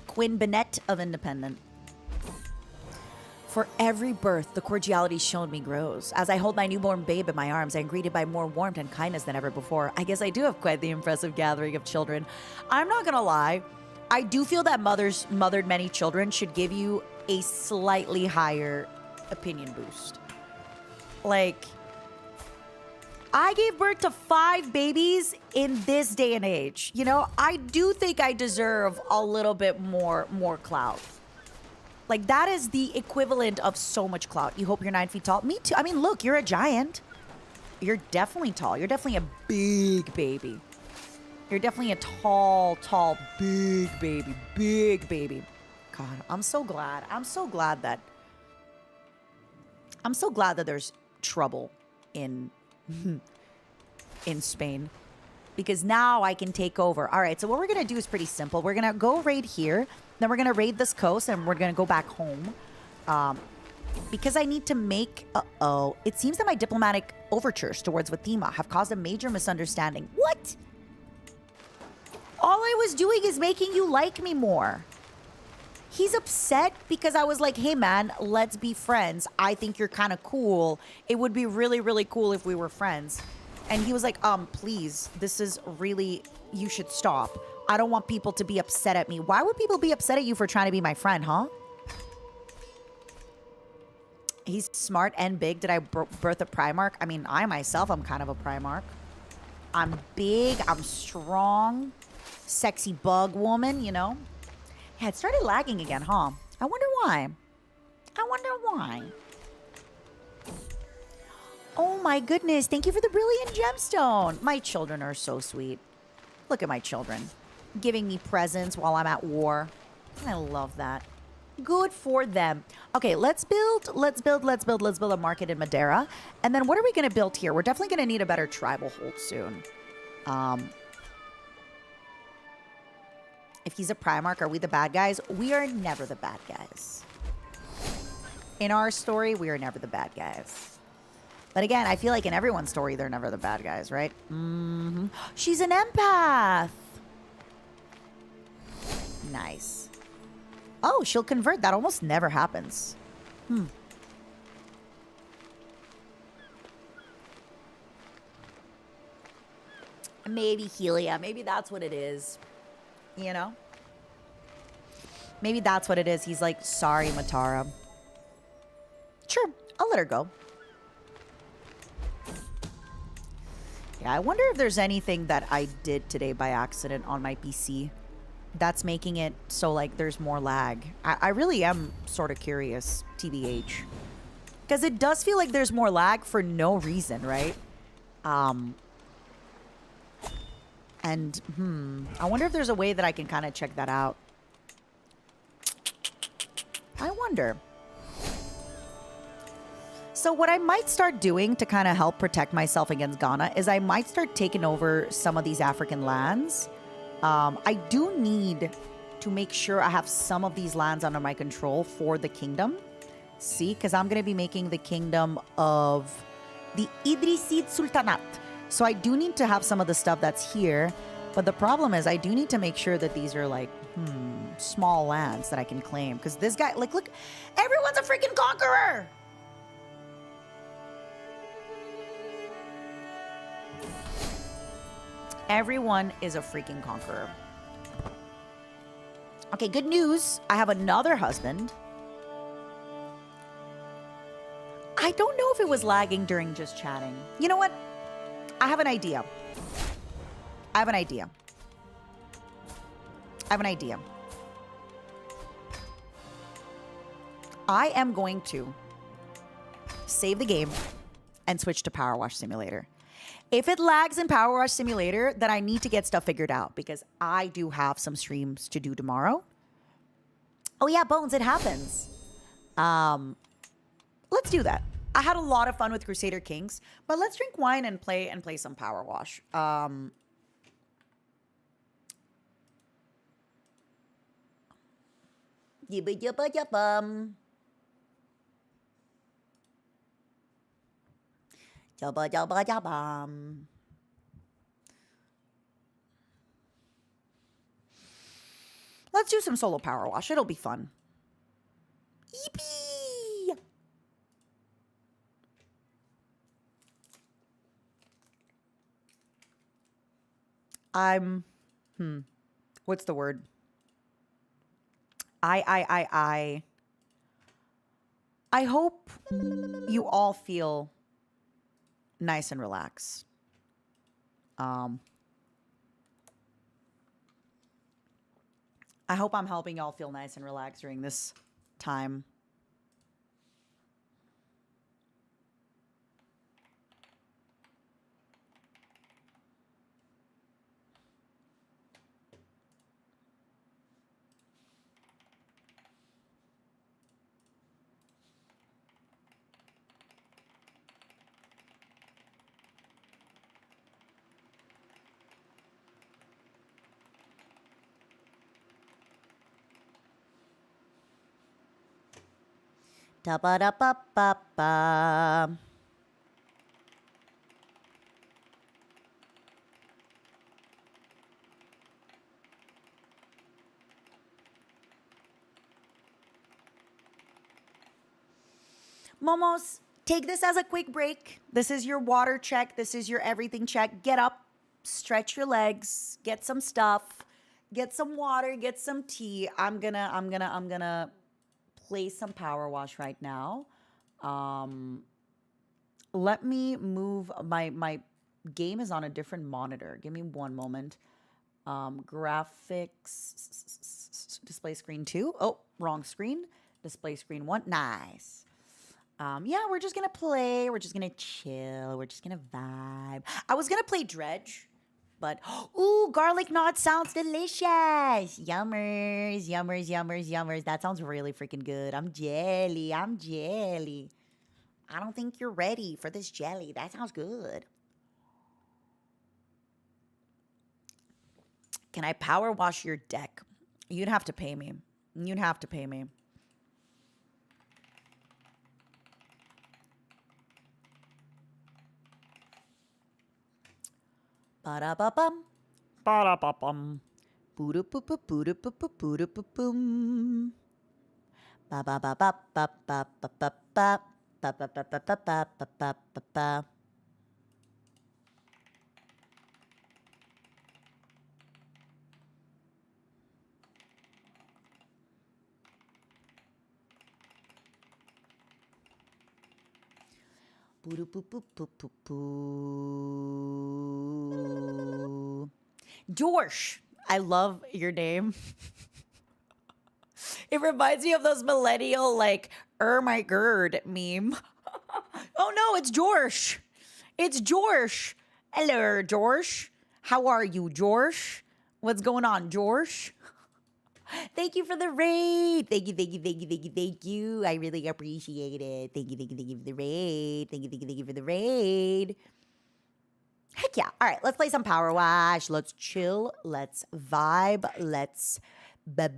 Quinn Bennett of Independent. For every birth, the cordiality shown me grows. As I hold my newborn babe in my arms, I am greeted by more warmth and kindness than ever before. I guess I do have quite the impressive gathering of children. I'm not gonna lie. I do feel that mothered many children should give you a slightly higher opinion boost. Like, I gave birth to 5 babies in this day and age. You know, I do think I deserve a little bit more clout. Like, that is the equivalent of so much clout. You hope you're 9 feet tall? Me too. I mean, look, you're a giant. You're definitely tall. You're definitely a big baby. You're definitely a tall, big baby. Big baby. God, I'm so glad. I'm so glad that there's trouble in Spain. Because now I can take over. All right, so what we're going to do is pretty simple. We're going to go raid here. Then we're going to raid this coast, and we're going to go back home. Because I need to make... Uh-oh. It seems that my diplomatic overtures towards Fatima have caused a major misunderstanding. What? All I was doing is making you like me more. He's upset because I was like, hey, man, let's be friends. I think you're kind of cool. It would be really, really cool if we were friends. And he was like, please, this is really... You should stop. I don't want people to be upset at me. Why would people be upset at you for trying to be my friend, huh? He's smart and big. Did I birth a Primarch? I mean, I myself, I'm kind of a Primarch. I'm big. I'm strong. Sexy bug woman, you know? Yeah, it started lagging again, huh? I wonder why. I wonder why. Oh my goodness. Thank you for the brilliant gemstone. My children are so sweet. Look at my children. Giving me presents while I'm at war. I love that. Good for them. Okay, let's build a market in Madeira. And then what are we going to build here? We're definitely going to need a better tribal hold soon. If he's a Primarch, are we the bad guys? We are never the bad guys. In our story, we are never the bad guys. But again, I feel like in everyone's story, they're never the bad guys, right? Mm-hmm. She's an empath. Nice. Oh, she'll convert. That almost never happens. Maybe Helia. Maybe that's what it is. You know? Maybe that's what it is. He's like, sorry, Matara. Sure, I'll let her go. Yeah, I wonder if there's anything that I did today by accident on my PC that's making it so, like, there's more lag. I really am sort of curious, TBH. Because it does feel like there's more lag for no reason, right? And, I wonder if there's a way that I can kind of check that out. I wonder. So what I might start doing to kind of help protect myself against Ghana is I might start taking over some of these African lands. I do need to make sure I have some of these lands under my control for the kingdom. See, because I'm going to be making the kingdom of the Idrisid Sultanate. So I do need to have some of the stuff that's here. But the problem is I do need to make sure that these are like, small lands that I can claim. Because this guy, like, look, everyone's a freaking conqueror. Everyone is a freaking conqueror. Okay, good news. I have another husband. I don't know if it was lagging during just chatting. You know what? I have an idea. I have an idea. I have an idea. I am going to save the game and switch to Powerwash Simulator. If it lags in Powerwash Simulator, then I need to get stuff figured out because I do have some streams to do tomorrow. Oh yeah, Bones, it happens. Let's do that. I had a lot of fun with Crusader Kings, but let's drink wine and play some Powerwash. Let's do some solo power wash. It'll be fun. Yippee! What's the word? I hope you all feel nice and relaxed. I hope I'm helping y'all feel nice and relaxed during this time. Da-ba-da-ba-ba-ba. Momos, take this as a quick break. This is your water check. This is your everything check. Get up, stretch your legs, get some stuff, get some water, get some tea. I'm gonna play some power wash right now. Let me move my game is on a different monitor. Give me one moment. Graphics display screen 2. Oh, wrong screen. Display screen 1. Nice. Yeah, we're just gonna play. We're just gonna chill. We're just gonna vibe. I was gonna play Dredge, But ooh, garlic knot sounds delicious. Yummers, yummers, yummers, yummers. That sounds really freaking good. I'm jelly. I'm jelly. I don't think you're ready for this jelly. That sounds good. Can I power wash your deck? You'd have to pay me. You'd have to pay me. Ba-da-ba-bum. Ba-da-ba-bum. Boo-da-boo-boo-boo-da-boo-boo-boo-da-boo-boom. Ba-ba-ba-ba-ba-ba-ba-ba-ba. Ba-ba-ba-ba-ba-ba-ba-ba-ba. Boo-da-boo-boo-boo-boo-boo. Dorsh, I love your name. It reminds me of those millennial, like, my gird meme. Oh no, it's Jorsh. It's Jorsh. Hello, Jorsh. How are you, Jorsh? What's going on, Jorsh? Thank you for the raid. Thank you, thank you, thank you, thank you, thank you. I really appreciate it. Thank you, thank you, thank you for the raid. Thank you, thank you, thank you for the raid. Heck yeah. All right, let's play some Power Wash. Let's chill. Let's vibe. Let's... I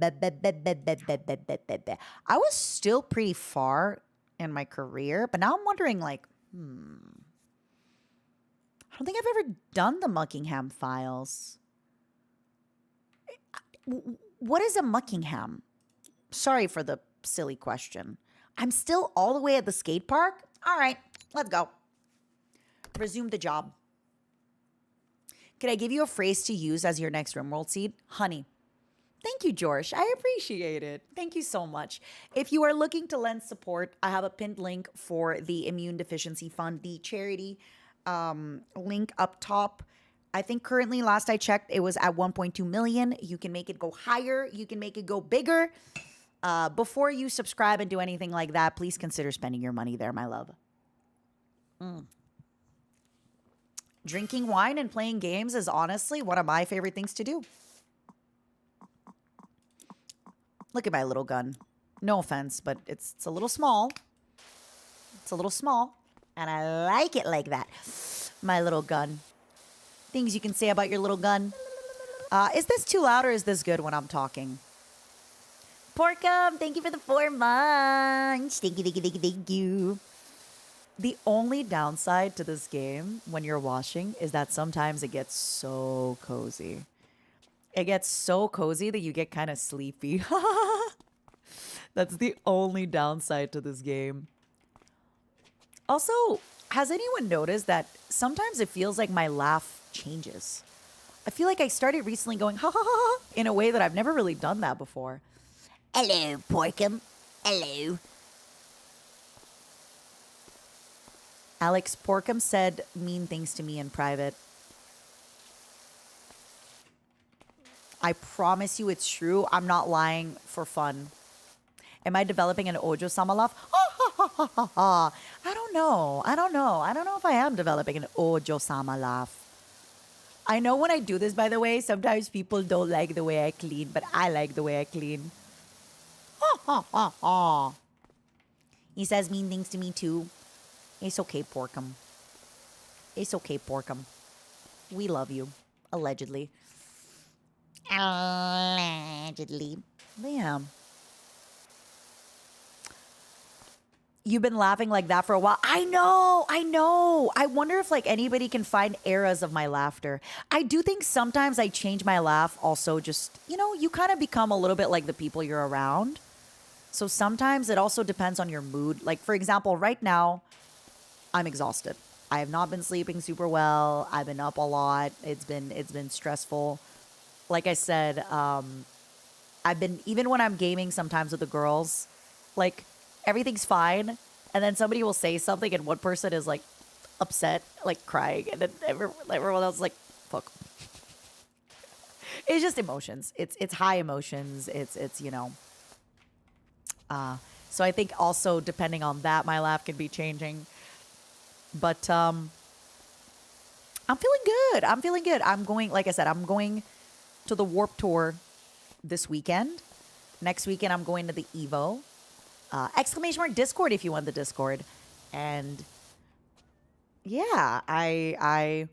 was still pretty far in my career, but now I'm wondering, like, I don't think I've ever done the Muckingham Files. What is a Muckingham? Sorry for the silly question. I'm still all the way at the skate park? All right, let's go. Resume the job. Could I give you a phrase to use as your next RimWorld seed? Honey. Thank you, George. I appreciate it. Thank you so much. If you are looking to lend support, I have a pinned link for the Immune Deficiency Fund, the charity link up top. I think currently, last I checked, it was at 1.2 million. You can make it go higher. You can make it go bigger. Before you subscribe and do anything like that, please consider spending your money there, my love. Drinking wine and playing games is honestly one of my favorite things to do. Look at my little gun. No offense, but it's a little small. It's a little small, and I like it like that. My little gun. Things you can say about your little gun. Is this too loud or is this good when I'm talking? Porkum, thank you for the 4 months. Thank you, thank you, thank you, thank you. The only downside to this game when you're washing is that sometimes it gets so cozy. It gets so cozy that you get kind of sleepy. That's the only downside to this game. Also, has anyone noticed that sometimes it feels like my laugh changes? I feel like I started recently going ha ha ha ha in a way that I've never really done that before. Hello, Porkum. Hello. Alex, Porkum said mean things to me in private. I promise you it's true. I'm not lying for fun. Am I developing an Ojo-sama laugh? I don't know. I don't know. I don't know if I am developing an Ojo-sama laugh. I know when I do this, by the way, sometimes people don't like the way I clean, but I like the way I clean. He says mean things to me too. It's okay, Porkum. It's okay, Porkum. We love you. Allegedly. Allegedly. But yeah. You've been laughing like that for a while. I know. I wonder if like anybody can find eras of my laughter. I do think sometimes I change my laugh also just, you kind of become a little bit like the people you're around. So sometimes it also depends on your mood. Like for example, right now, I'm exhausted. I have not been sleeping super well. I've been up a lot. It's been stressful. Like I said, I've been, even when I'm gaming sometimes with the girls, like everything's fine. And then somebody will say something and one person is like upset, like crying. And then everyone else is like, fuck. It's just emotions. It's high emotions. It's so I think also depending on that, my laugh can be changing. But I'm feeling good. I'm feeling good. I'm going, like I said, I'm going to the Warp Tour this weekend. Next weekend, I'm going to the Evo. Exclamation mark Discord if you want the Discord. And yeah, I'm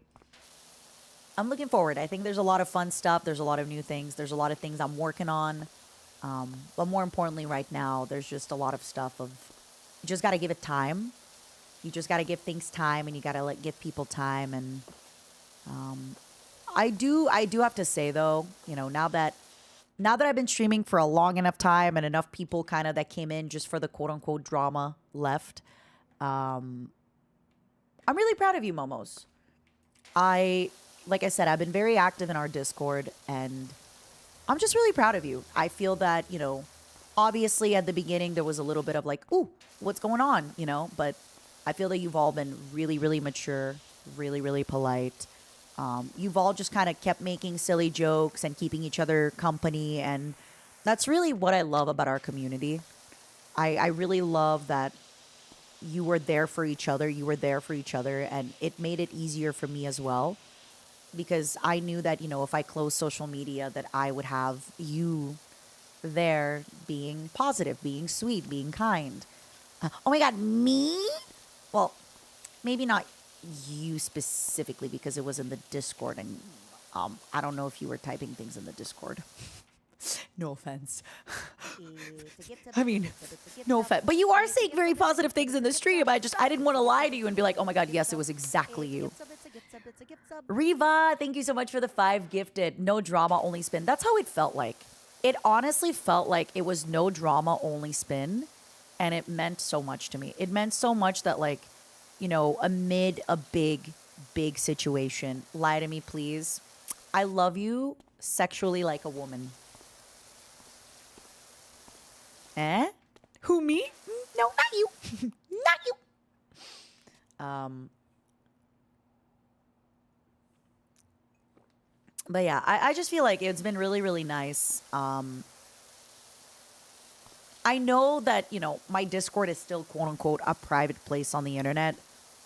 looking forward. I think there's a lot of fun stuff. There's a lot of new things. There's a lot of things I'm working on. But more importantly, right now, there's just a lot of stuff of you just got to give it time. You just got to give things time, and you got to give people time. And I do have to say though, you know, now that I've been streaming for a long enough time and enough people kind of that came in just for the quote unquote drama left, I'm really proud of you, Momos. Like I said, I've been very active in our Discord, and I'm just really proud of you. I feel that, you know, obviously at the beginning there was a little bit of like, ooh, what's going on, you know, but I feel that you've all been really, really mature, really, really polite. You've all just kind of kept making silly jokes and keeping each other company, and that's really what I love about our community. I really love that you were there for each other. You were there for each other, and it made it easier for me as well, because I knew that, you know, if I closed social media, that I would have you there being positive, being sweet, being kind. Oh my God, me? Well, maybe not you specifically, because it was in the Discord, and I don't know if you were typing things in the Discord. No offense. I mean, no offense. But you are saying very positive things in the stream. I didn't want to lie to you and be like, oh my God, yes, it was exactly you. Riva, thank you so much for the 5 gifted. No drama, only spin. That's how it felt like. It honestly felt like it was no drama, only spin. And it meant so much to me. It meant so much that, like, you know, amid a big, big situation, lie to me, please. I love you sexually like a woman. Eh? Who, me? No, not you. Not you. But yeah, I just feel like it's been really, really nice. I know that, you know, my Discord is still quote unquote a private place on the internet.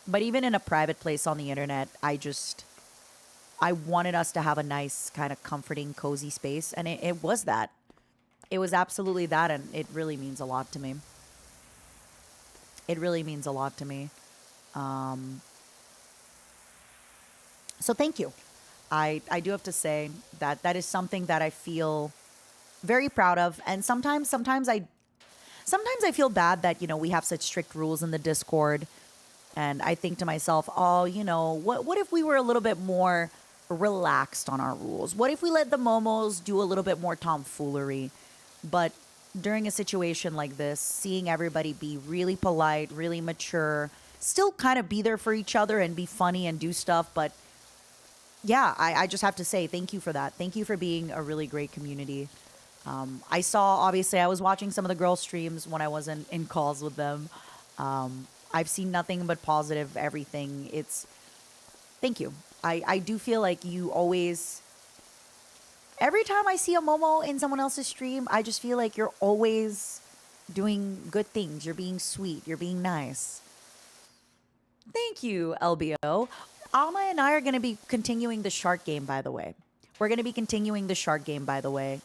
But even in a private place on the internet, I wanted us to have a nice, kind of comforting, cozy space. And it was that. It was absolutely that. And it really means a lot to me. It really means a lot to me. So thank you. I do have to say that that is something that I feel very proud of. And sometimes I feel bad that, you know, we have such strict rules in the Discord. And I think to myself, oh, you know, what if we were a little bit more relaxed on our rules? What if we let the Momos do a little bit more tomfoolery? But during a situation like this, seeing everybody be really polite, really mature, still kind of be there for each other and be funny and do stuff. But yeah, I just have to say thank you for that. Thank you for being a really great community. I saw, obviously, I was watching some of the girls' streams when I wasn't in calls with them. I've seen nothing but positive everything. Thank you. I do feel like you always, every time I see a Momo in someone else's stream, I just feel like you're always doing good things. You're being sweet. You're being nice. Thank you, LBO. Alma and I are going to be continuing the shark game, by the way. We're going to be continuing the shark game, by the way.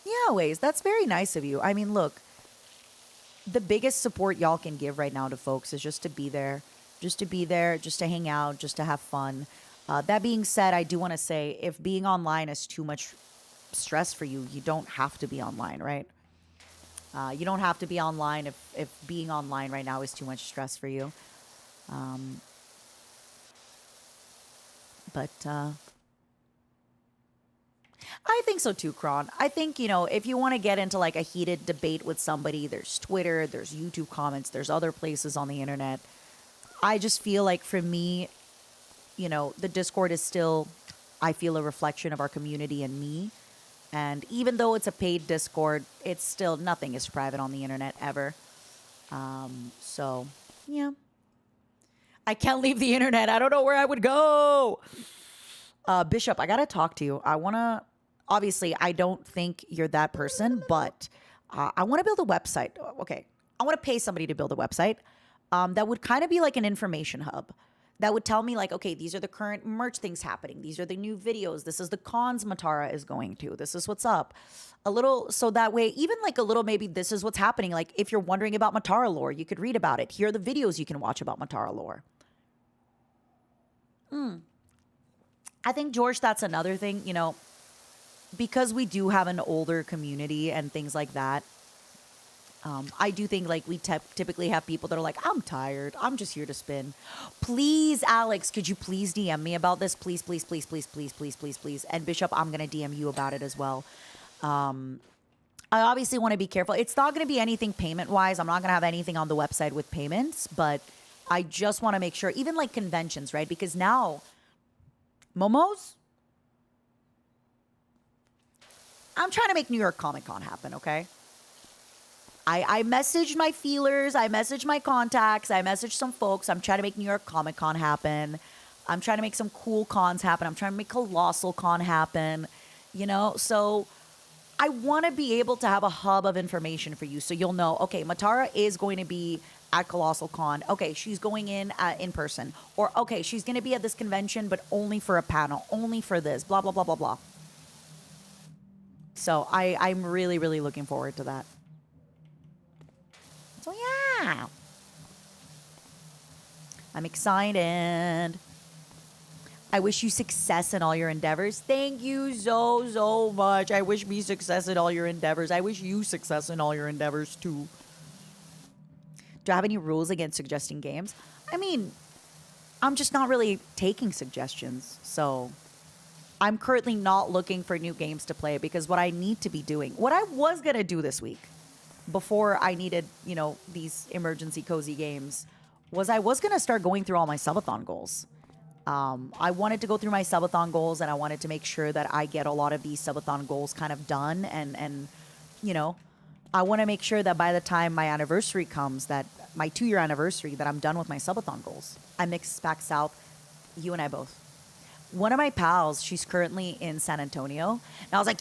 Yeah, Waze, that's very nice of you. I mean, look, the biggest support y'all can give right now to folks is just to be there. Just to be there, just to hang out, just to have fun. That being said, I do want to say, if being online is too much stress for you, you don't have to be online, right? You don't have to be online if being online right now is too much stress for you. But I think so too, Kron. I think, you know, if you want to get into like a heated debate with somebody, there's Twitter, there's YouTube comments, there's other places on the internet. I just feel like for me, you know, the Discord is still, I feel, a reflection of our community and me. And even though it's a paid Discord, it's still, nothing is private on the internet ever. So, yeah. I can't leave the internet. I don't know where I would go. Bishop, I got to talk to you. I want to, obviously, I don't think you're that person, but I want to build a website. Okay. I want to pay somebody to build a website. that would kind of be like an information hub. That would tell me like, okay, these are the current merch things happening. These are the new videos. This is the cons Matara is going to. This is what's up. A little, so that way, even like a little, maybe this is what's happening. Like if you're wondering about Matara lore, you could read about it. Here are the videos you can watch about Matara lore. I think, George, that's another thing, you know, because we do have an older community and things like that. I do think like we typically have people that are like, I'm tired. I'm just here to spin. Please, Alex, could you please DM me about this? Please, please, please, please, please, please, please, please. And Bishop, I'm going to DM you about it as well. I obviously want to be careful. It's not going to be anything payment wise. I'm not going to have anything on the website with payments, but I just want to make sure, even like conventions, right? Because now, Momos, I'm trying to make New York Comic Con happen, okay? I messaged my feelers, I messaged my contacts, I messaged some folks. I'm trying to make New York Comic Con happen. I'm trying to make some cool cons happen. I'm trying to make Colossal Con happen, you know? So I want to be able to have a hub of information for you so you'll know, okay, Matara is going to be at Colossal Con. Okay, she's going in person. Or, okay, she's going to be at this convention, but only for a panel, only for this, blah, blah, blah, blah, blah. So I'm really, really looking forward to that. So yeah, I'm excited. I wish you success in all your endeavors. Thank you so much. I wish me success in all your endeavors. I wish you success in all your endeavors too. Do I have any rules against suggesting games? I mean, I'm just not really taking suggestions. So I'm currently not looking for new games to play because what I need to be doing, what I was going to do this week, before I needed, you know, these emergency cozy games, was I was going to start going through all my subathon goals. I wanted to go through my subathon goals and I wanted to make sure that I get a lot of these subathon goals kind of done. And you know, I want to make sure that by the time my anniversary comes, that my 2-year anniversary, that I'm done with my subathon goals. I mixed back south, you and I both. One of my pals, she's currently in San Antonio. And I was like,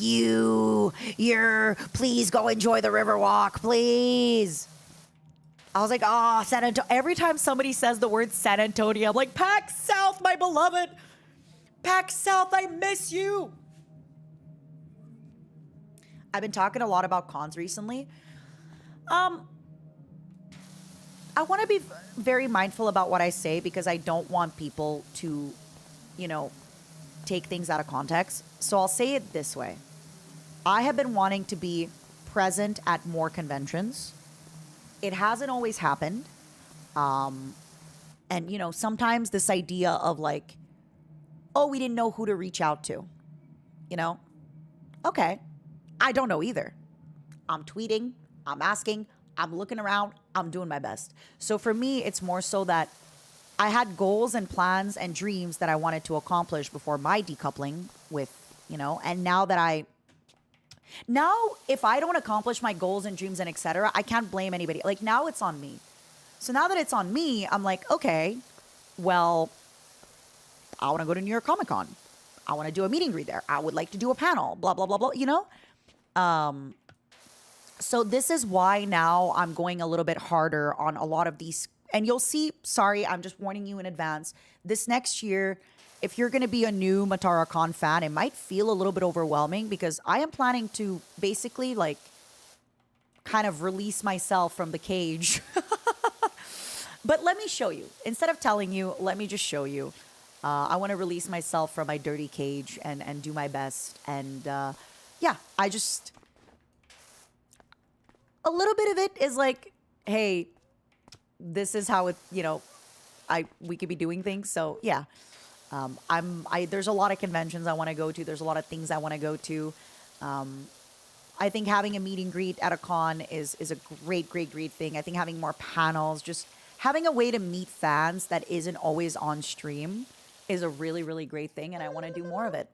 please go enjoy the Riverwalk, please. I was like, San Antonio. Every time somebody says the word San Antonio, I'm like, PAX South, my beloved. PAX South, I miss you. I've been talking a lot about cons recently. I want to be very mindful about what I say because I don't want people to, you know, take things out of context. So I'll say it this way. I have been wanting to be present at more conventions. It hasn't always happened. And, you know, sometimes this idea of like, oh, we didn't know who to reach out to. You know? Okay. I don't know either. I'm tweeting. I'm asking. I'm looking around. I'm doing my best. So for me, it's more so that I had goals and plans and dreams that I wanted to accomplish before my decoupling with, you know, and now if I don't accomplish my goals and dreams and etc., I can't blame anybody. Like now it's on me. So now that it's on me, I'm like, okay, well, I want to go to New York Comic Con. I want to do a meet and greet there. I would like to do a panel, blah, blah, blah, blah, you know? So this is why now I'm going a little bit harder on a lot of these. And you'll see, sorry, I'm just warning you in advance. This next year, if you're going to be a new Matara Con fan, it might feel a little bit overwhelming because I am planning to basically like kind of release myself from the cage. But let me show you. Instead of telling you, let me just show you. I want to release myself from my dirty cage and do my best. And yeah, I just... A little bit of it is like, hey, this is how it, you know, we could be doing things. So yeah, there's a lot of conventions I want to go to. There's a lot of things I want to go to. I think having a meet and greet at a con is a great thing. I think having more panels, just having a way to meet fans that isn't always on stream is a really, really great thing. And I want to do more of it.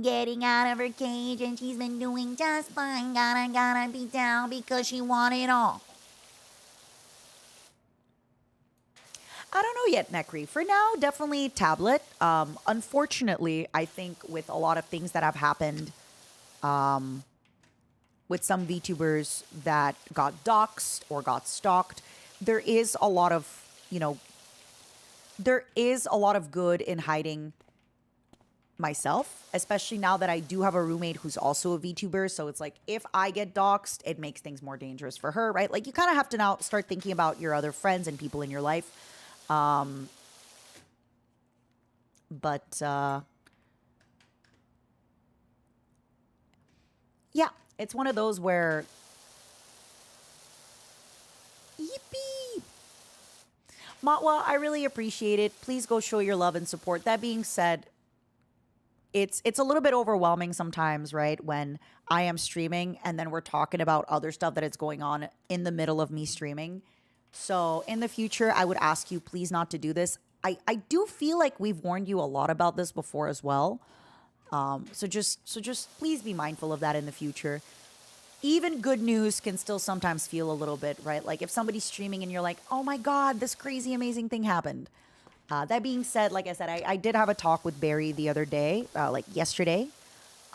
Getting out of her cage and she's been doing just fine. Gotta be down because she want it all. I don't know yet, Necri. For now, definitely tablet. Unfortunately, I think with a lot of things that have happened with some VTubers that got doxxed or got stalked, there is a lot of, you know, there is a lot of good in hiding myself, especially now that I do have a roommate who's also a VTuber. So it's like, if I get doxxed, it makes things more dangerous for her, right? Like, you kind of have to now start thinking about your other friends and people in your life. Yeah, it's one of those where, yippee! Matwa, I really appreciate it. Please go show your love and support. That being said, it's a little bit overwhelming sometimes, right? When I am streaming and then we're talking about other stuff that is going on in the middle of me streaming. So in the future, I would ask you please not to do this. I do feel like we've warned you a lot about this before as well. So just please be mindful of that in the future. Even good news can still sometimes feel a little bit, right? Like if somebody's streaming and you're like, oh my God, this crazy, amazing thing happened. That being said, like I said, I did have a talk with Barry the other day, like yesterday.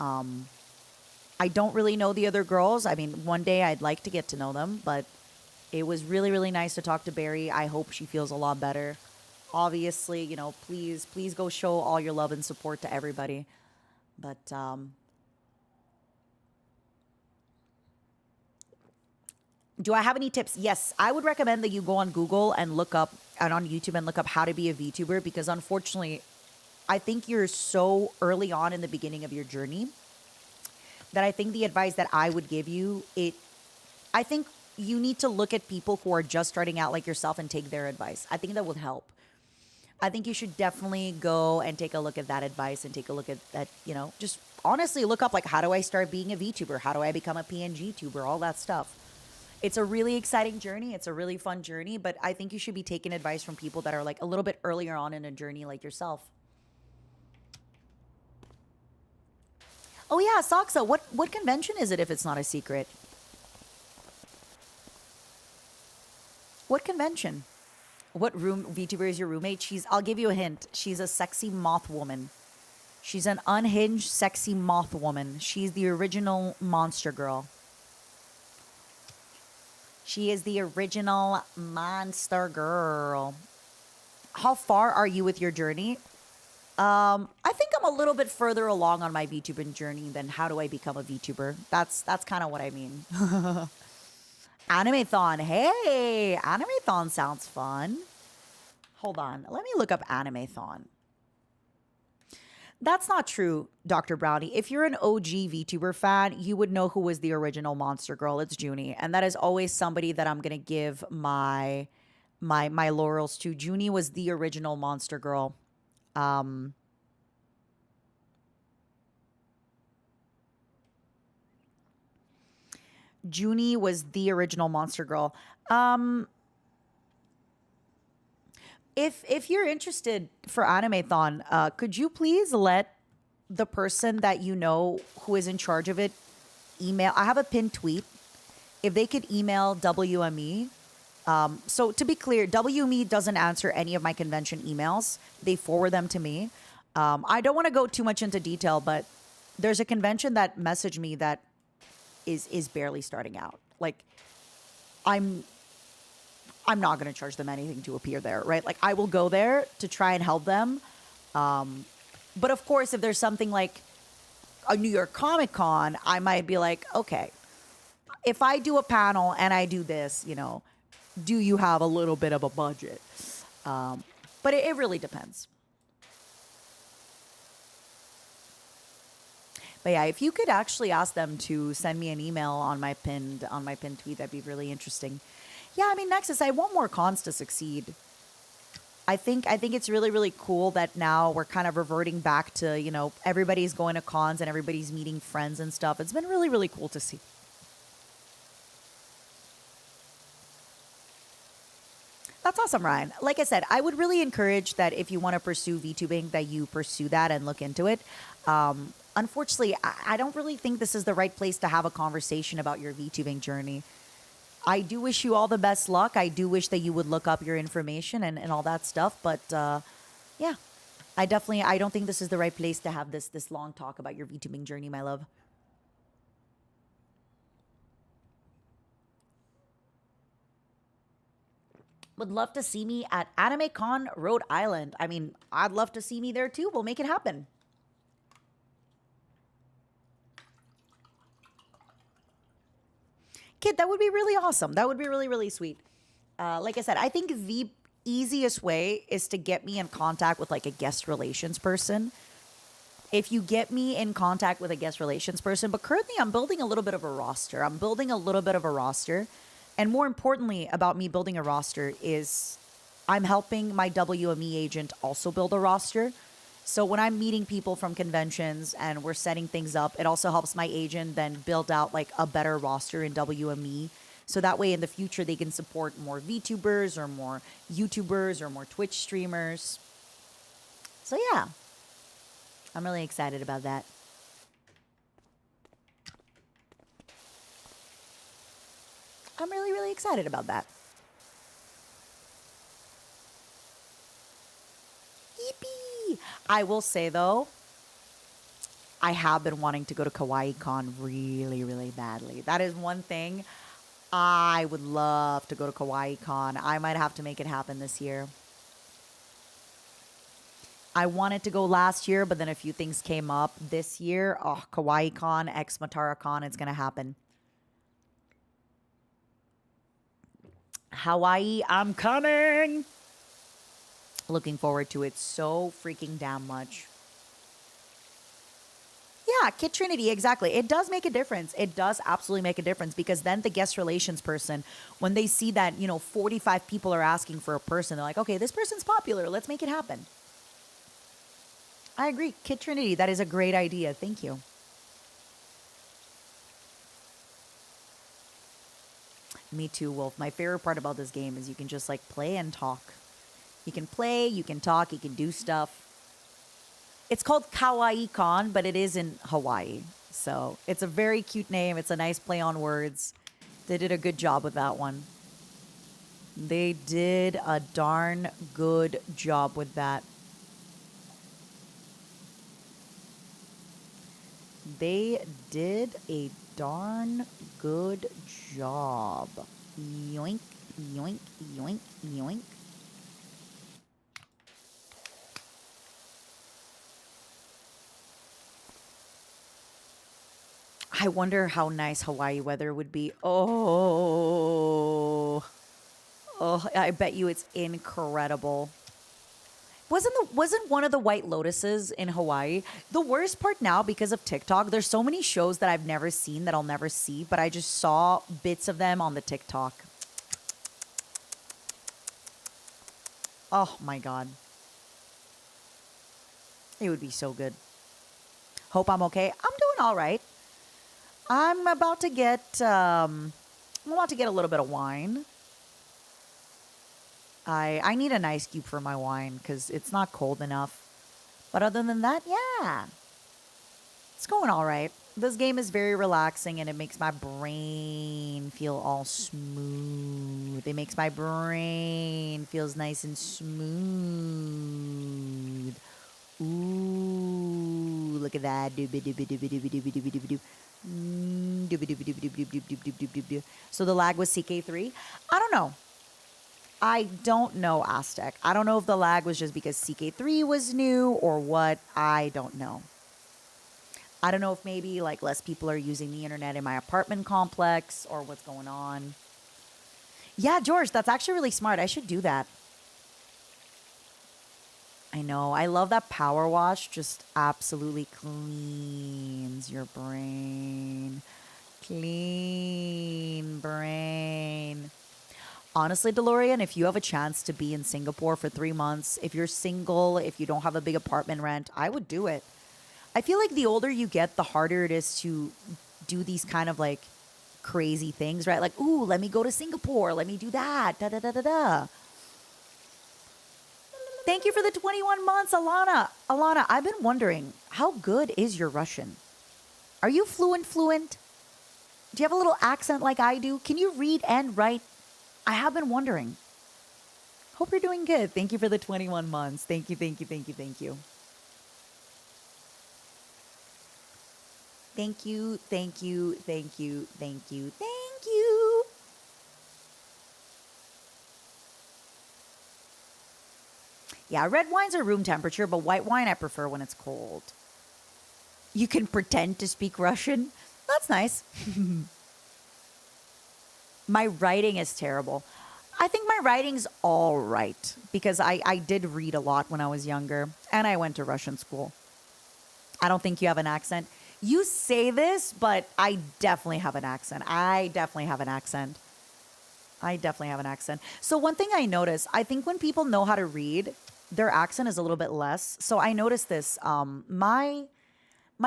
I don't really know the other girls. I mean, one day I'd like to get to know them, but it was really, really nice to talk to Barry. I hope she feels a lot better. Obviously, you know, please go show all your love and support to everybody. But, do I have any tips? Yes, I would recommend that you go on Google and look up, and on YouTube and look up how to be a VTuber, because unfortunately, I think you're so early on in the beginning of your journey that I think the advice that I would give you, I think you need to look at people who are just starting out like yourself and take their advice. I think that would help. I think you should definitely go and take a look at that advice and take a look at that, you know, just honestly look up like, how do I start being a VTuber? How do I become a PNG tuber? All that stuff. It's a really exciting journey. It's a really fun journey, but I think you should be taking advice from people that are like a little bit earlier on in a journey like yourself. Oh yeah, Saksa, what convention is it if it's not a secret? What convention? What room VTuber is your roommate? I'll give you a hint. She's a sexy moth woman. She's an unhinged, sexy moth woman. She's the original monster girl. She is the original monster girl. How far are you with your journey? I think I'm a little bit further along on my VTubing journey than how do I become a VTuber. That's kind of what I mean. Animathon. Hey, Animathon sounds fun. Hold on. Let me look up Animathon. That's not true, Dr. Brownie. If you're an OG VTuber fan, you would know who was the original monster girl. It's Junie. And that is always somebody that I'm going to give my laurels to. Junie was the original monster girl. Junie was the original monster girl. If you're interested for Animathon, could you please let the person that you know who is in charge of it email? I have a pinned tweet. If they could email WME. So to be clear, WME doesn't answer any of my convention emails. They forward them to me. I don't want to go too much into detail, but there's a convention that messaged me that is barely starting out. Like, I'm not going to charge them anything to appear there, right? Like, I will go there to try and help them. But of course, if there's something like a New York Comic Con, I might be like, okay, if I do a panel and I do this, you know, do you have a little bit of a budget? But it really depends. But yeah, if you could actually ask them to send me an email on my pinned tweet, that'd be really interesting. Yeah, I mean, Nexus, I want more cons to succeed. I think it's really, really cool that now we're kind of reverting back to, you know, everybody's going to cons and everybody's meeting friends and stuff. It's been really, really cool to see. That's awesome, Ryan. Like I said, I would really encourage that if you want to pursue VTubing, that you pursue that and look into it. Unfortunately, I don't really think this is the right place to have a conversation about your VTubing journey. I do wish you all the best luck. I do wish that you would look up your information and all that stuff. But yeah, I don't think this is the right place to have this long talk about your VTubing journey, my love. would love to see me at AnimeCon Rhode Island. I mean, I'd love to see me there too. We'll make it happen. Kid, that would be really awesome. That would be really, really sweet. Like I said, I think the easiest way is to get me in contact with like a guest relations person. If you get me in contact with a guest relations person, but currently I'm building a little bit of a roster. And more importantly about me building a roster is I'm helping my WME agent also build a roster. So when I'm meeting people from conventions and we're setting things up, it also helps my agent then build out like a better roster in WME. So that way in the future they can support more VTubers or more YouTubers or more Twitch streamers. So yeah, I'm really excited about that. I'm really, really excited about that. Yippee! I will say though, I have been wanting to go to Kawaii Con really, really badly. That is one thing I would love to go to Kawaii Con. I might have to make it happen this year. I wanted to go last year, but then a few things came up this year. Oh, Kawaii Con, X Matara Con, it's going to happen. Hawaii, I'm coming. Looking forward to it so freaking damn much. Yeah, Kid Trinity, exactly. It does make a difference. It does absolutely make a difference because then the guest relations person, when they see that, 45 people are asking for a person, they're like, okay, this person's popular. Let's make it happen. I agree. Kid Trinity, that is a great idea. Thank you. Me too, Wolf. My favorite part about this game is you can just like play and talk. You can play, you can talk, you can do stuff. It's called Kawaii Con, but it is in Hawaii. So it's a very cute name. It's a nice play on words. They did a good job with that one. They did a darn good job with that. They did a darn good job. Yoink, yoink, yoink, yoink. I wonder how nice Hawaii weather would be. Oh, I bet you it's incredible. Wasn't one of the White Lotuses in Hawaii? The worst part now because of TikTok, there's so many shows that I've never seen that I'll never see, but I just saw bits of them on the TikTok. Oh my God. It would be so good. Hope I'm okay. I'm doing all right. I'm about to get a little bit of wine. I need an ice cube for my wine because it's not cold enough. But other than that, yeah. It's going all right. This game is very relaxing and it makes my brain feel all smooth. It makes my brain feels nice and smooth. Ooh, look at that. So the lag was CK3? I don't know. I don't know, Aztec. I don't know if the lag was just because CK3 was new or what. I don't know. I don't know if maybe like less people are using the internet in my apartment complex or what's going on. Yeah, George, that's actually really smart. I should do that. I know. I love that power wash. Just absolutely cleans your brain. Clean brain. Honestly, DeLorean, if you have a chance to be in Singapore for 3 months, if you're single, if you don't have a big apartment rent, I would do it. I feel like the older you get, the harder it is to do these kind of like crazy things, right? Like, ooh, let me go to Singapore. Let me do that. Da da da da da. Thank you for the 21 months, Alana. Alana, I've been wondering, how good is your Russian? Are you fluent? Do you have a little accent like I do? Can you read and write? I have been wondering. Hope you're doing good. Thank you for the 21 months. Thank you, thank you, thank you, thank you. Thank you, thank you, thank you, thank you, thank you. Yeah, red wines are room temperature, but white wine I prefer when it's cold. You can pretend to speak Russian. That's nice. My writing is terrible. I think my writing's all right because I did read a lot when I was younger and I went to Russian school. I don't think you have an accent. You say this, but I definitely have an accent. I definitely have an accent. I definitely have an accent. So one thing I notice, I think when people know how to read, their accent is a little bit less. So I noticed this. My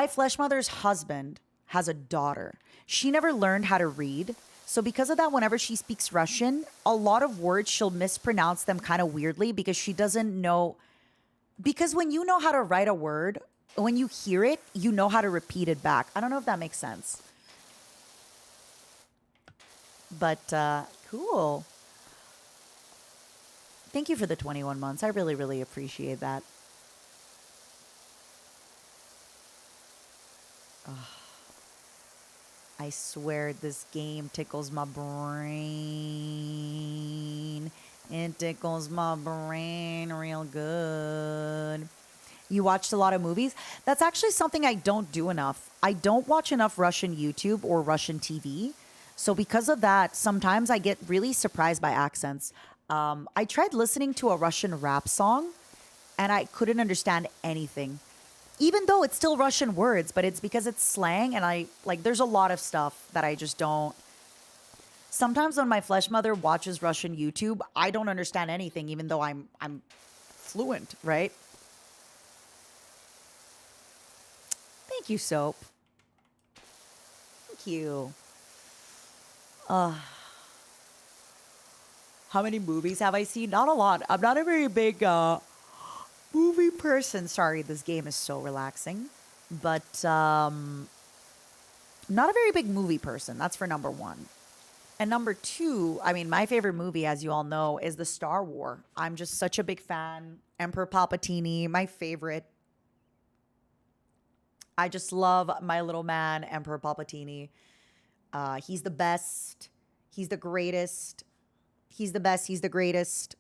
flesh mother's husband has a daughter. She never learned how to read. So because of that, whenever she speaks Russian, a lot of words she'll mispronounce them kind of weirdly because she doesn't know. Because when you know how to write a word, when you hear it, you know how to repeat it back. I don't know if that makes sense. But cool. Thank you for the 21 months. I really, really appreciate that. I swear this game tickles my brain. It tickles my brain real good. You watched a lot of movies? That's actually something I don't do enough. I don't watch enough Russian YouTube or Russian TV. So because of that, sometimes I get really surprised by accents. I tried listening to a Russian rap song and I couldn't understand anything. Even though it's still Russian words, but it's because it's slang and there's a lot of stuff that I just don't. Sometimes when my flesh mother watches Russian YouTube, I don't understand anything even though I'm fluent, right? Thank you, Soap. Thank you. How many movies have I seen? Not a lot. I'm not a very big movie person. Sorry, this game is so relaxing. But not a very big movie person. That's for number one. And number two, I mean, my favorite movie, as you all know, is the Star Wars. I'm just such a big fan. Emperor Palpatine, my favorite. I just love my little man, Emperor Palpatine. He's the best. He's the greatest. He's the best. He's the greatest.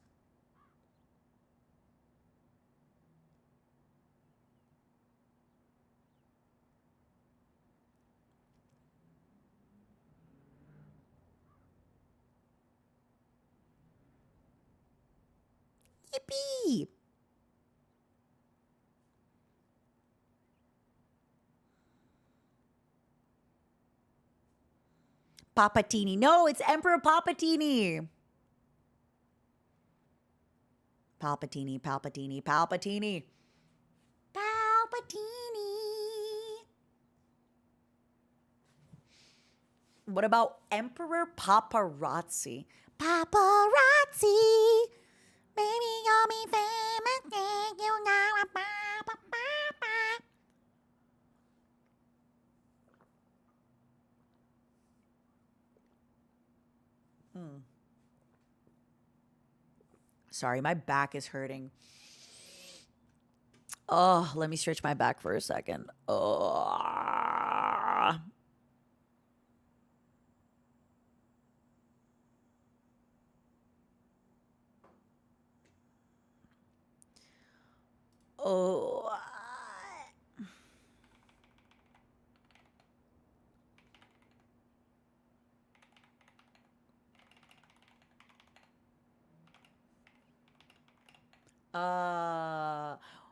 Yippee! Palpatine. No, it's Emperor Palpatine. Palpatine, Palpatine, Palpatine. Palpatine. What about Emperor Paparazzi? Paparazzi. Baby, you'll be famous. You know a Sorry, my back is hurting. Oh, let me stretch my back for a second. Oh. Oh.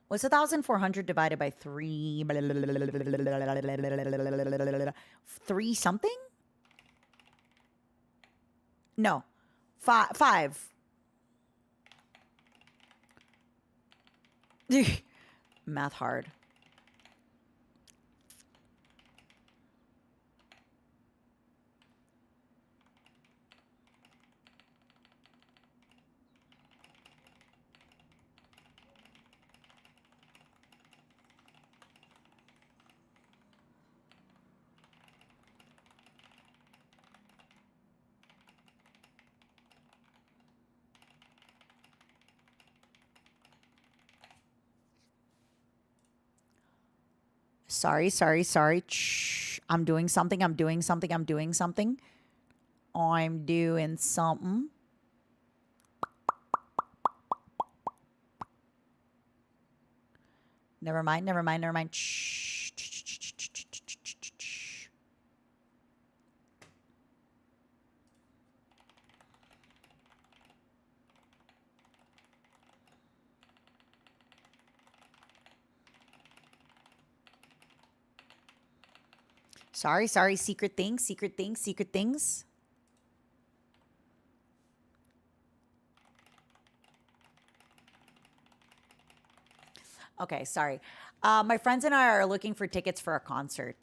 What's 1,400 divided by 3? Three something? No. Five. Math hard. Sorry. Shh. I'm doing something. I'm doing something. Never mind, never mind, never mind. Shh. Sorry, sorry. Secret things, secret things, secret things. Okay, sorry. My friends and I are looking for tickets for a concert.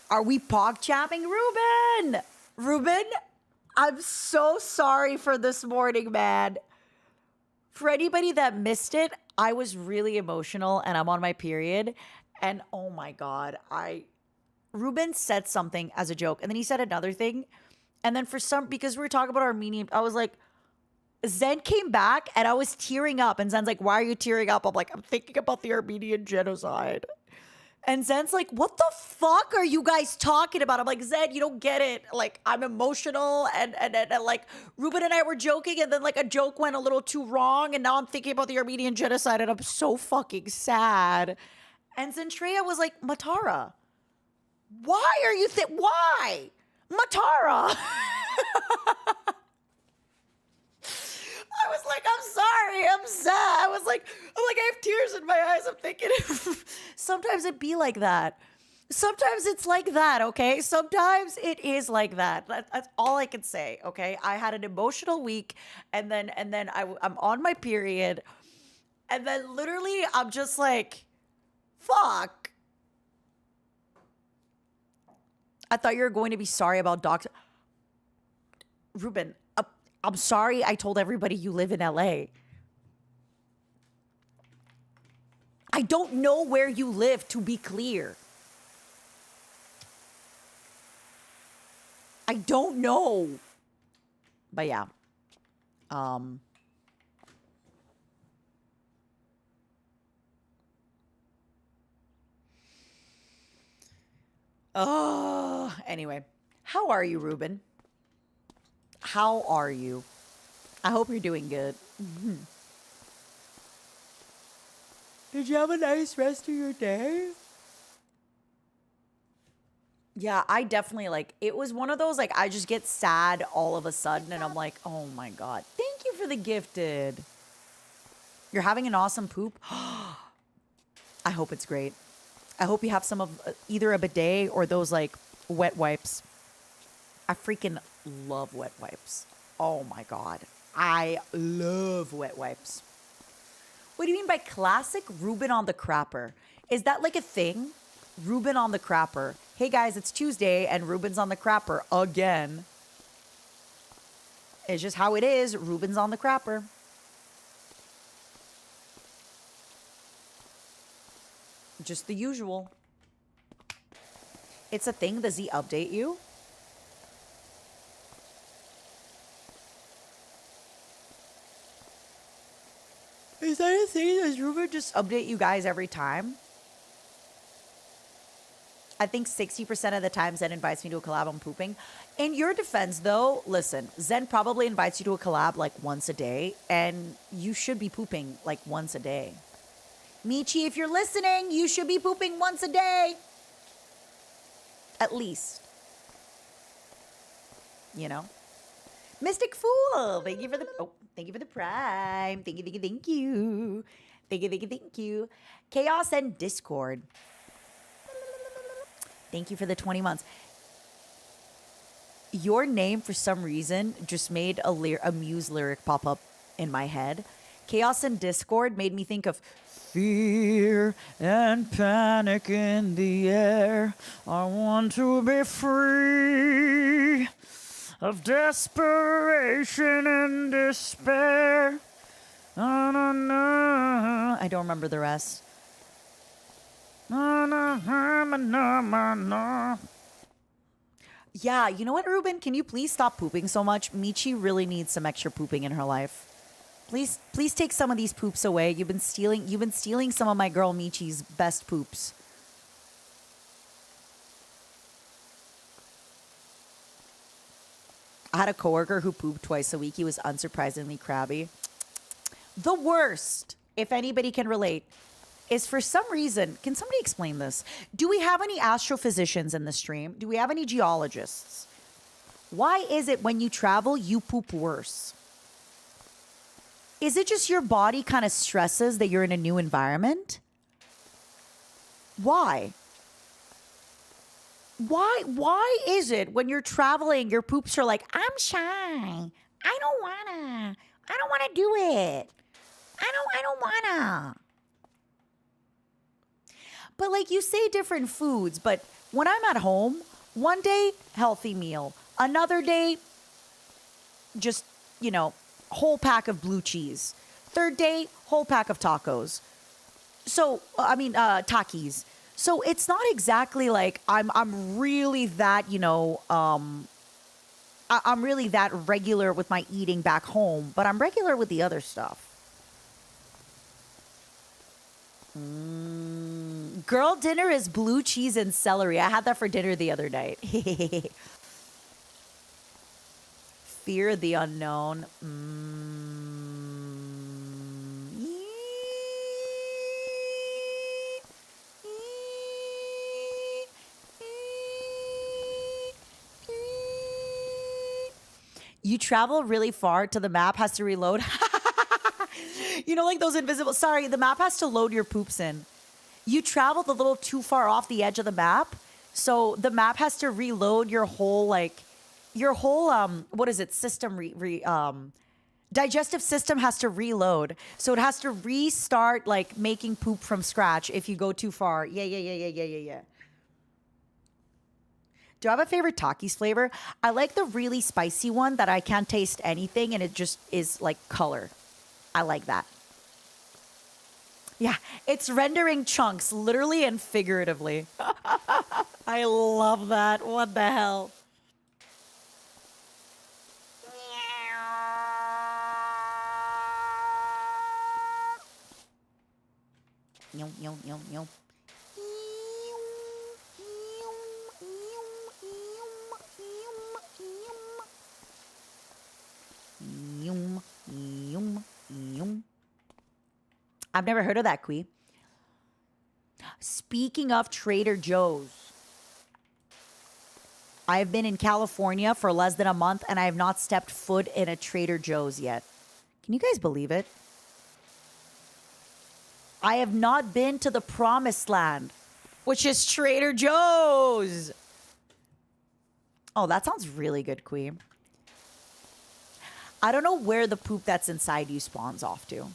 Are we pog chapping? Ruben! Ruben, I'm so sorry for this morning, man. For anybody that missed it, I was really emotional and I'm on my period. And oh my God, Ruben said something as a joke and then he said another thing. And then because we were talking about Armenian, I was like, Zen came back and I was tearing up. And Zen's like, why are you tearing up? I'm like, I'm thinking about the Armenian genocide. And Zen's like, what the fuck are you guys talking about? I'm like, Zen, you don't get it. Like, I'm emotional. And like, Ruben and I were joking. And then, like, a joke went a little too wrong. And now I'm thinking about the Armenian genocide. And I'm so fucking sad. And Zentreya was like, Matara, why are you why? Matara. I was like, I'm sorry, I'm sad. I have tears in my eyes. I'm thinking, sometimes it be like that. Sometimes it's like that, okay? Sometimes it is like that. That's all I can say, okay? I had an emotional week, and then I'm on my period, and then literally I'm just like, fuck. I thought you were going to be sorry about Dr. Ruben, I'm sorry I told everybody you live in LA. I don't know where you live, to be clear. I don't know. But yeah. Anyway. How are you, Ruben? How are you? I hope you're doing good. Mm-hmm. Did you have a nice rest of your day? Yeah, I definitely it was one of those, I just get sad all of a sudden and I'm like, oh my God. Thank you for the gifted. You're having an awesome poop? I hope it's great. I hope you have some of either a bidet or those wet wipes. I freaking love wet wipes. Oh my God. I love wet wipes. What do you mean by classic Ruben on the crapper? Is that a thing? Ruben on the crapper. Hey guys, it's Tuesday and Ruben's on the crapper again. It's just how it is. Ruben's on the crapper. Just the usual. It's a thing. Does he update you? Is that a thing? Does Ruben just update you guys every time? I think 60% of the time Zen invites me to a collab on pooping. In your defense, though, listen, Zen probably invites you to a collab once a day, and you should be pooping once a day. Michi, if you're listening, you should be pooping once a day. At least. You know? Mystic Fool, thank you for the prime. Thank you, thank you, thank you. Thank you, thank you, thank you. Chaos and Discord. Thank you for the 20 months. Your name, for some reason, just made a Muse lyric pop up in my head. Chaos and Discord made me think of fear and panic in the air. I want to be free of desperation and despair. Na, na, na. I don't remember the rest. Na, na, na, na, na, na. Yeah, you know what, Ruben? Can you please stop pooping so much? Michi really needs some extra pooping in her life. Please take some of these poops away. You've been stealing some of my girl Michi's best poops. I had a coworker who pooped twice a week. He was unsurprisingly crabby. The worst, if anybody can relate, is for some reason, can somebody explain this? Do we have any astrophysicians in the stream? Do we have any geologists? Why is it when you travel, you poop worse? Is it just your body kind of stresses that you're in a new environment? Why? Why is it when you're traveling, your poops are like, I'm shy. I don't wanna do it. I don't wanna. But like you say different foods, but when I'm at home, one day, healthy meal. Another day, just, whole pack of blue cheese. Third day, whole pack of tacos. So, Takis. So it's not exactly like I'm really that, I'm really that regular with my eating back home, but I'm regular with the other stuff. Girl dinner is blue cheese and celery. I had that for dinner the other night. Fear the unknown. You travel really far to the map has to reload. Like those invisible. Sorry, the map has to load your poops in. You traveled a little too far off the edge of the map, so the map has to reload your whole what is it? Digestive system has to reload, so it has to restart making poop from scratch if you go too far. Yeah. Do I have a favorite Takis flavor? I like the really spicy one that I can't taste anything and it just is like color. I like that. Yeah, it's rendering chunks, literally and figuratively. I love that. What the hell? Yo. I've never heard of that, Quee. Speaking of Trader Joe's, I have been in California for less than a month and I have not stepped foot in a Trader Joe's yet. Can you guys believe it? I have not been to the promised land, which is Trader Joe's. Oh, that sounds really good, Quee. I don't know where the poop that's inside you spawns off to.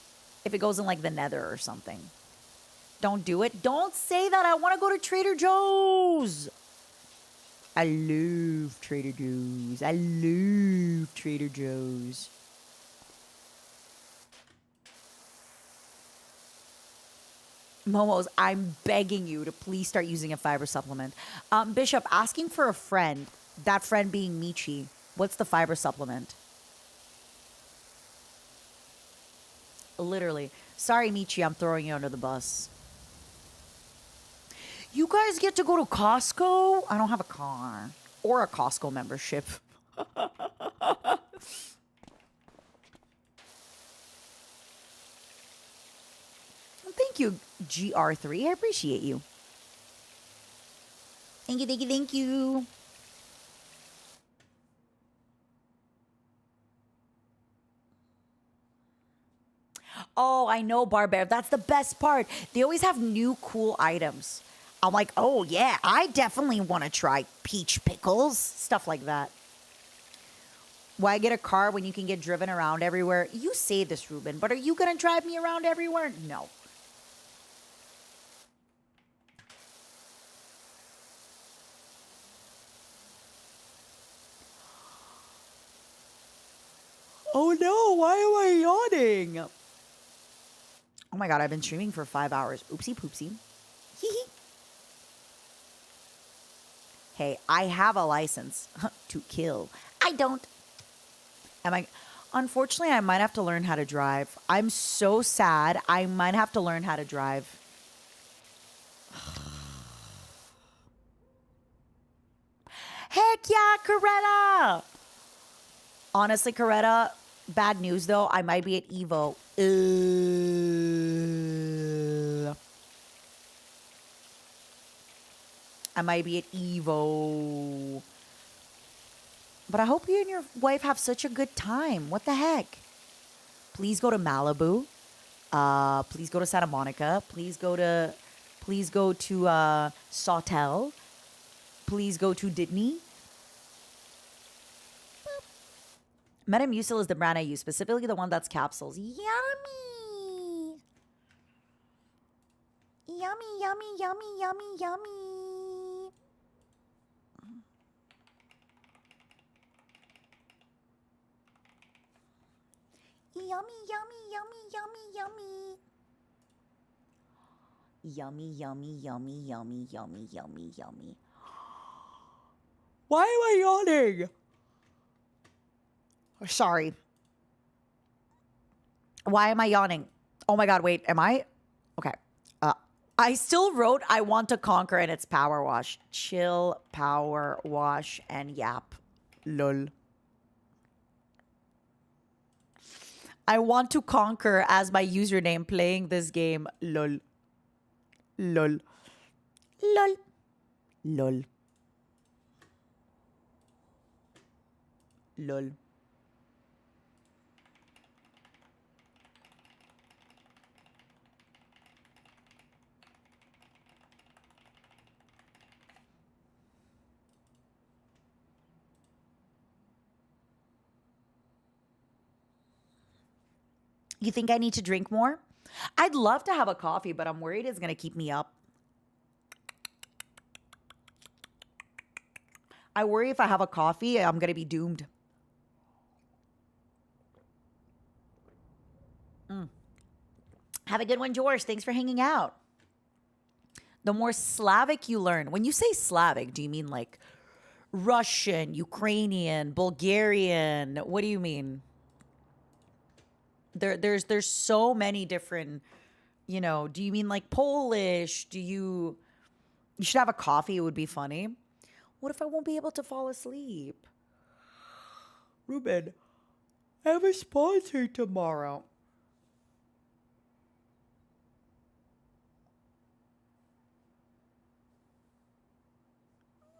If it goes in the nether or something. Don't do it. Don't say that. I want to go to Trader Joe's. I love Trader Joe's. Momos, I'm begging you to please start using a fiber supplement. Bishop, asking for a friend. That friend being Michi. What's the fiber supplement? Literally. Sorry, Michi, I'm throwing you under the bus. You guys get to go to Costco? I don't have a car. Or a Costco membership. Thank you, GR3. I appreciate you. Thank you. Oh, I know, Barbear. That's the best part. They always have new cool items. I'm like, oh, yeah, I definitely want to try peach pickles. Stuff like that. Why get a car when you can get driven around everywhere? You say this, Ruben, but are you going to drive me around everywhere? No. Oh, no. Why am I yawning? Oh my God, I've been streaming for 5 hours. Oopsie poopsie. Hee hee. Hey, I have a license to kill. I don't. Unfortunately, I might have to learn how to drive. I'm so sad. I might have to learn how to drive. Heck yeah, Coretta! Honestly, Coretta, bad news though. I might be at Evo. I might be at Evo. But I hope you and your wife have such a good time. What the heck? Please go to Malibu. Please go to Santa Monica. Please go to Sawtell. Please go to Disney. Metamucil is the brand I use, specifically the one that's capsules. Yummy! Yummy, yummy, yummy, yummy, yummy. Yummy, yummy, yummy, yummy, yummy. Yummy, yummy, yummy, yummy, yummy, yummy, yummy. Why am I yawning? Sorry. Why am I yawning? Oh my god, wait, am I? Okay. I still wrote I want to conquer and it's power wash. Chill, power wash, and yap. Lol. I want to conquer as my username playing this game. Lol. Lol. Lol. Lol. Lol. You think I need to drink more? I'd love to have a coffee, but I'm worried it's going to keep me up. I worry if I have a coffee, I'm going to be doomed. Have a good one, George. Thanks for hanging out. The more Slavic you learn, when you say Slavic, do you mean like Russian, Ukrainian, Bulgarian? What do you mean? There's so many different, you know, do you mean like Polish? You should have a coffee, it would be funny. What if I won't be able to fall asleep? Ruben, I have a sponsor tomorrow.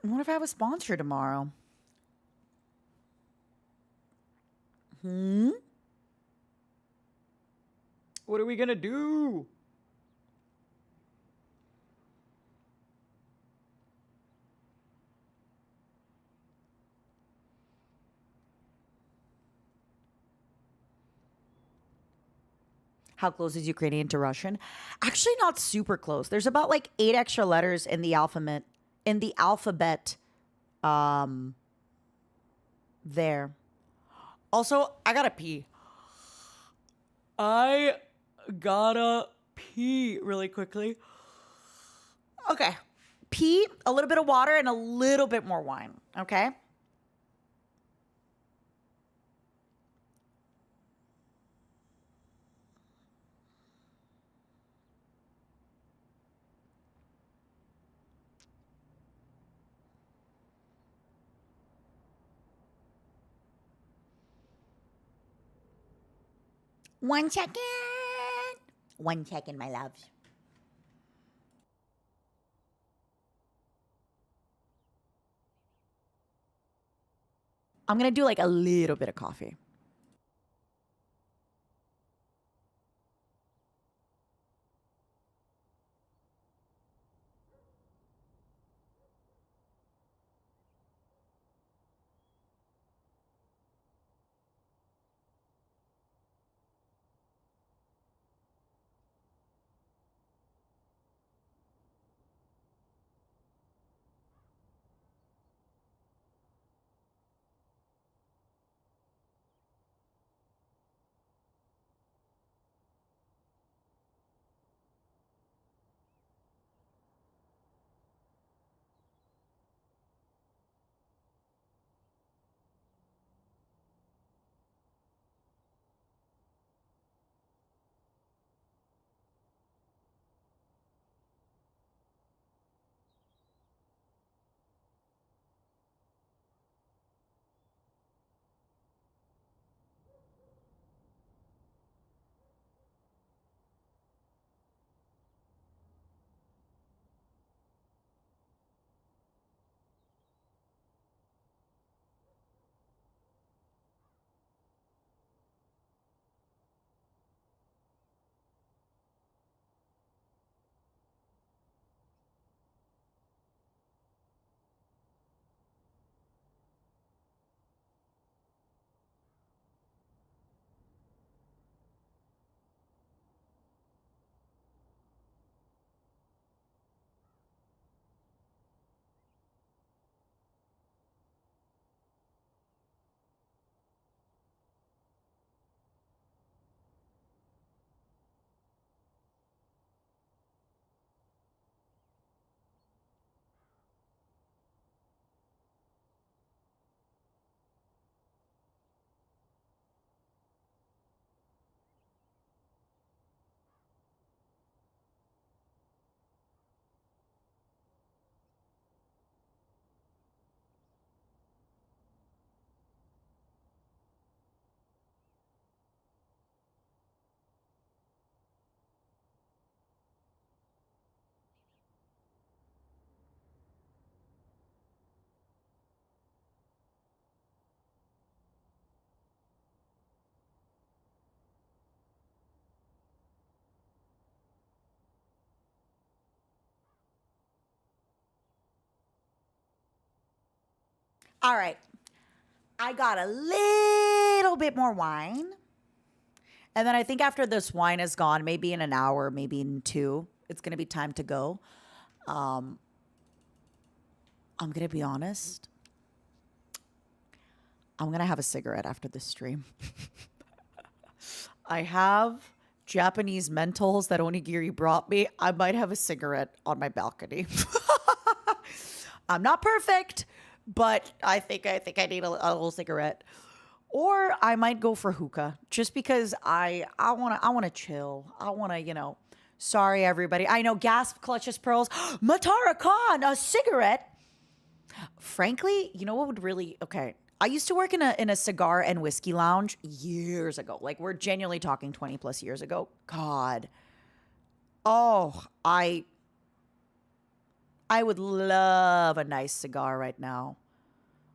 What if I have a sponsor tomorrow? What are we gonna do? How close is Ukrainian to Russian? Actually, not super close. There's about like 8 extra letters in the alphabet. There. Also, I gotta pee. I gotta pee really quickly. Okay. Pee, a little bit of water, and a little bit more wine. Okay? One second. 1 second, my loves. I'm gonna do like a little bit of coffee. All right. I got a little bit more wine. And then I think after this wine is gone, maybe in an hour, maybe in 2, it's going to be time to go. I'm going to be honest. I'm going to have a cigarette after this stream. I have Japanese menthols that Onigiri brought me. I might have a cigarette on my balcony. I'm not perfect, but I think I need a little cigarette. Or I might go for hookah just because I want to chill. I want to, sorry everybody. I know Gasp clutches pearls. Matara Khan, a cigarette. Frankly, you know what would really okay. I used to work in a cigar and whiskey lounge years ago. Like we're genuinely talking 20 plus years ago. God. Oh, I would love a nice cigar right now.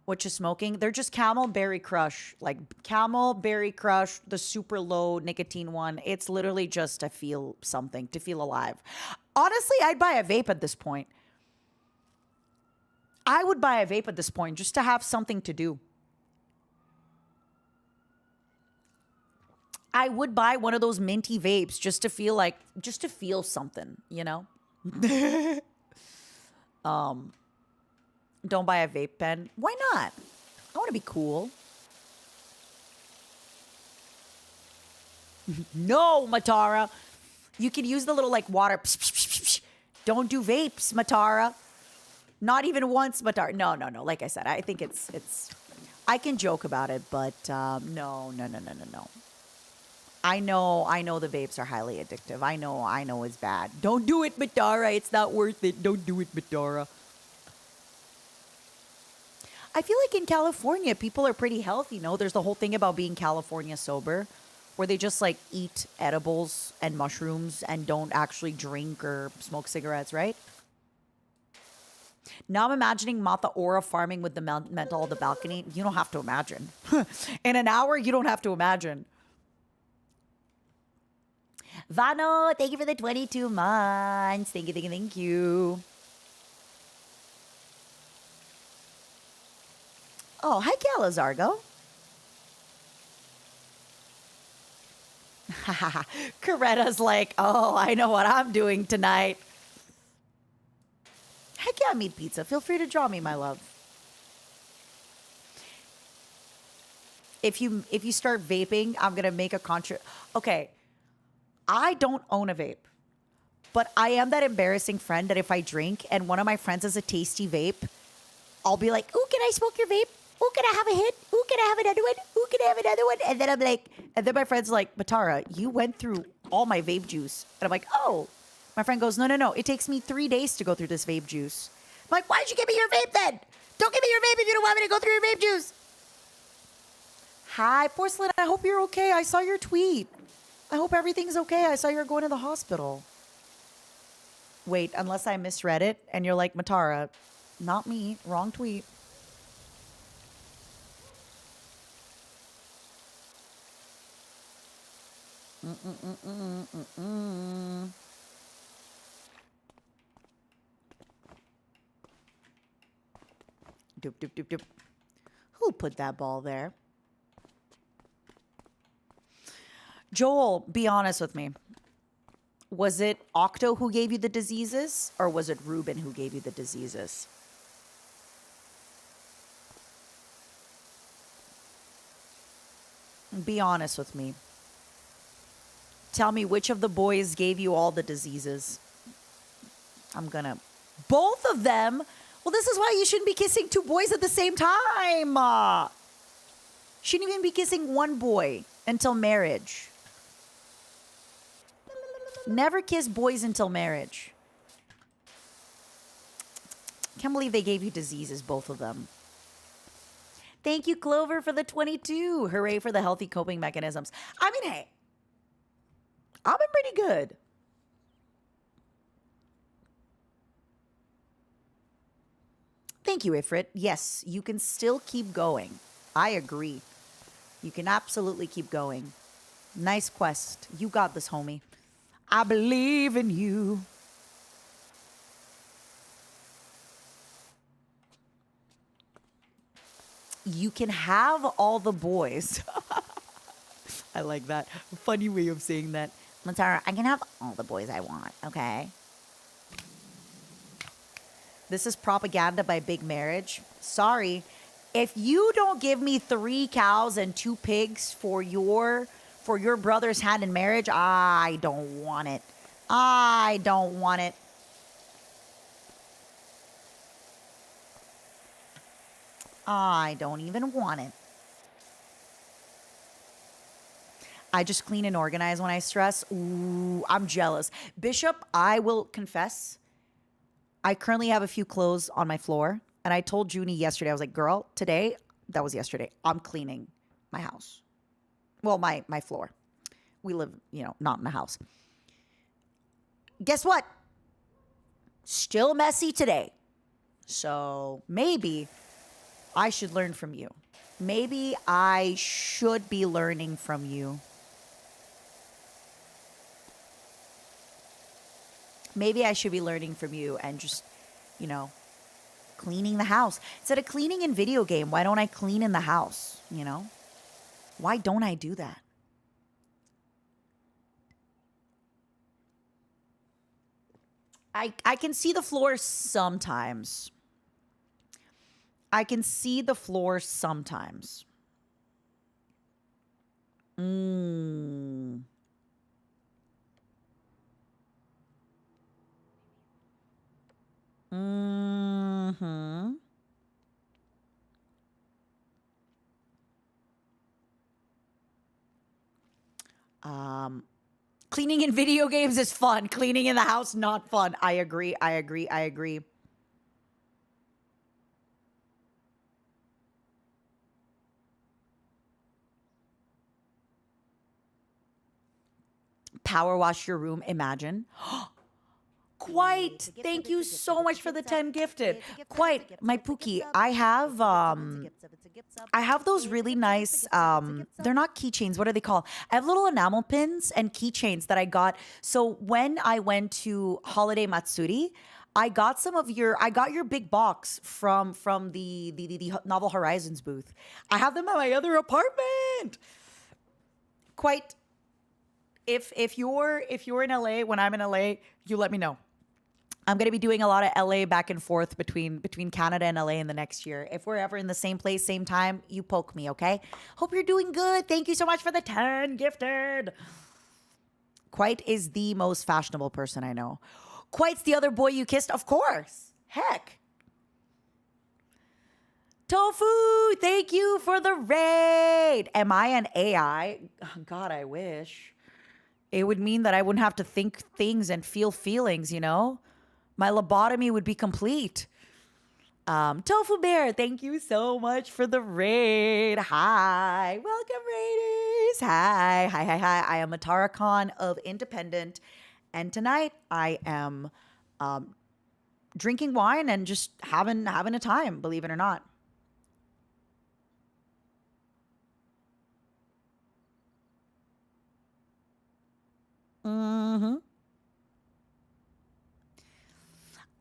What you smoking? They're just Camel Berry Crush. Like Camel Berry Crush, the super low nicotine one. It's literally just to feel something, to feel alive. Honestly, I'd buy a vape at this point. I would buy a vape at this point just to have something to do. I would buy one of those minty vapes just to feel something, Don't buy a vape pen. Why not? I want to be cool. No, Matara. You can use the little water. Don't do vapes, Matara. Not even once, Matara. No. Like I said, I think it's. I can joke about it, but no. I know the vapes are highly addictive. I know it's bad. Don't do it, Matara. It's not worth it. Don't do it, Matara. I feel like in California, people are pretty healthy. There's the whole thing about being California sober, where they just eat edibles and mushrooms and don't actually drink or smoke cigarettes, right? Now I'm imagining Mata Aura farming with the mental on the balcony. You don't have to imagine. In an hour, you don't have to imagine. Vano, thank you for the 22 months. Thank you. Oh, hi, Calazargo. Coretta's like, oh, I know what I'm doing tonight. Heck yeah, meat pizza. Feel free to draw me, my love. If you start vaping, I'm gonna make a Okay, I don't own a vape, but I am that embarrassing friend that if I drink and one of my friends has a tasty vape, I'll be like, ooh, can I smoke your vape? Ooh, can I have a hit? Ooh, can I have another one? Ooh, can I have another one? And then I'm like, and then my friend's like, Matara, you went through all my vape juice. And I'm like, oh. My friend goes, no. It takes me 3 days to go through this vape juice. I'm like, why'd you give me your vape then? Don't give me your vape if you don't want me to go through your vape juice. Hi, Porcelain. I hope you're okay. I saw your tweet. I hope everything's okay. I saw you were going to the hospital. Wait, unless I misread it and you're like, Matara, not me. Wrong tweet. Doop. Who put that ball there? Joel, be honest with me. Was it Octo who gave you the diseases, or was it Ruben who gave you the diseases? Be honest with me. Tell me which of the boys gave you all the diseases. Both of them? Well, this is why you shouldn't be kissing 2 boys at the same time. Shouldn't even be kissing 1 boy until marriage. Never kiss boys until marriage. Can't believe they gave you diseases, both of them. Thank you, Clover, for the 22. Hooray for the healthy coping mechanisms. I mean, hey, I've been pretty good. Thank you, Ifrit. Yes, you can still keep going. I agree. You can absolutely keep going. Nice quest. You got this, homie. I believe in you. you can have all the boys. I like that. Funny way of saying that. Matara, I can have all the boys I want, okay? This is propaganda by Big Marriage. Sorry. If you don't give me 3 cows and 2 pigs for your brother's hand in marriage, I don't want it. I don't want it. I don't even want it. I just clean and organize when I stress. Ooh, I'm jealous. Bishop, I will confess, I currently have a few clothes on my floor. And I told Junie yesterday, I was like, girl, today, that was yesterday, I'm cleaning my house. Well, my floor. We live, not in a house. Guess what? Still messy today. So maybe I should learn from you. Maybe I should be learning from you. Maybe I should be learning from you and just, cleaning the house. Instead of cleaning in video game, why don't I clean in the house, Why don't I do that? I can see the floor sometimes. I can see the floor sometimes. Mm-hmm. Cleaning in video games is fun. Cleaning in the house, not fun. I agree. Power wash your room, imagine. Quite. Thank you so much for the 10 gifted. Quite. My Pookie, I have those really nice, they're not keychains. What are they called? I have little enamel pins and keychains that I got. So when I went to Holiday Matsuri, I got your big box from the Novel Horizons booth. I have them at my other apartment. Quite. If you're in LA, when I'm in LA, you let me know. I'm going to be doing a lot of LA back and forth between Canada and LA in the next year. If we're ever in the same place, same time, you poke me, okay? Hope you're doing good. Thank you so much for the 10 gifted. Quite is the most fashionable person I know. Quite's the other boy you kissed? Of course. Heck. Tofu, thank you for the raid. Am I an AI? God, I wish. It would mean that I wouldn't have to think things and feel feelings, My lobotomy would be complete. Tofu Bear, thank you so much for the raid. Hi. Welcome, Raiders. Hi. I am a Tarakan of Independent. And tonight I am drinking wine and just having a time, believe it or not. Mm-hmm.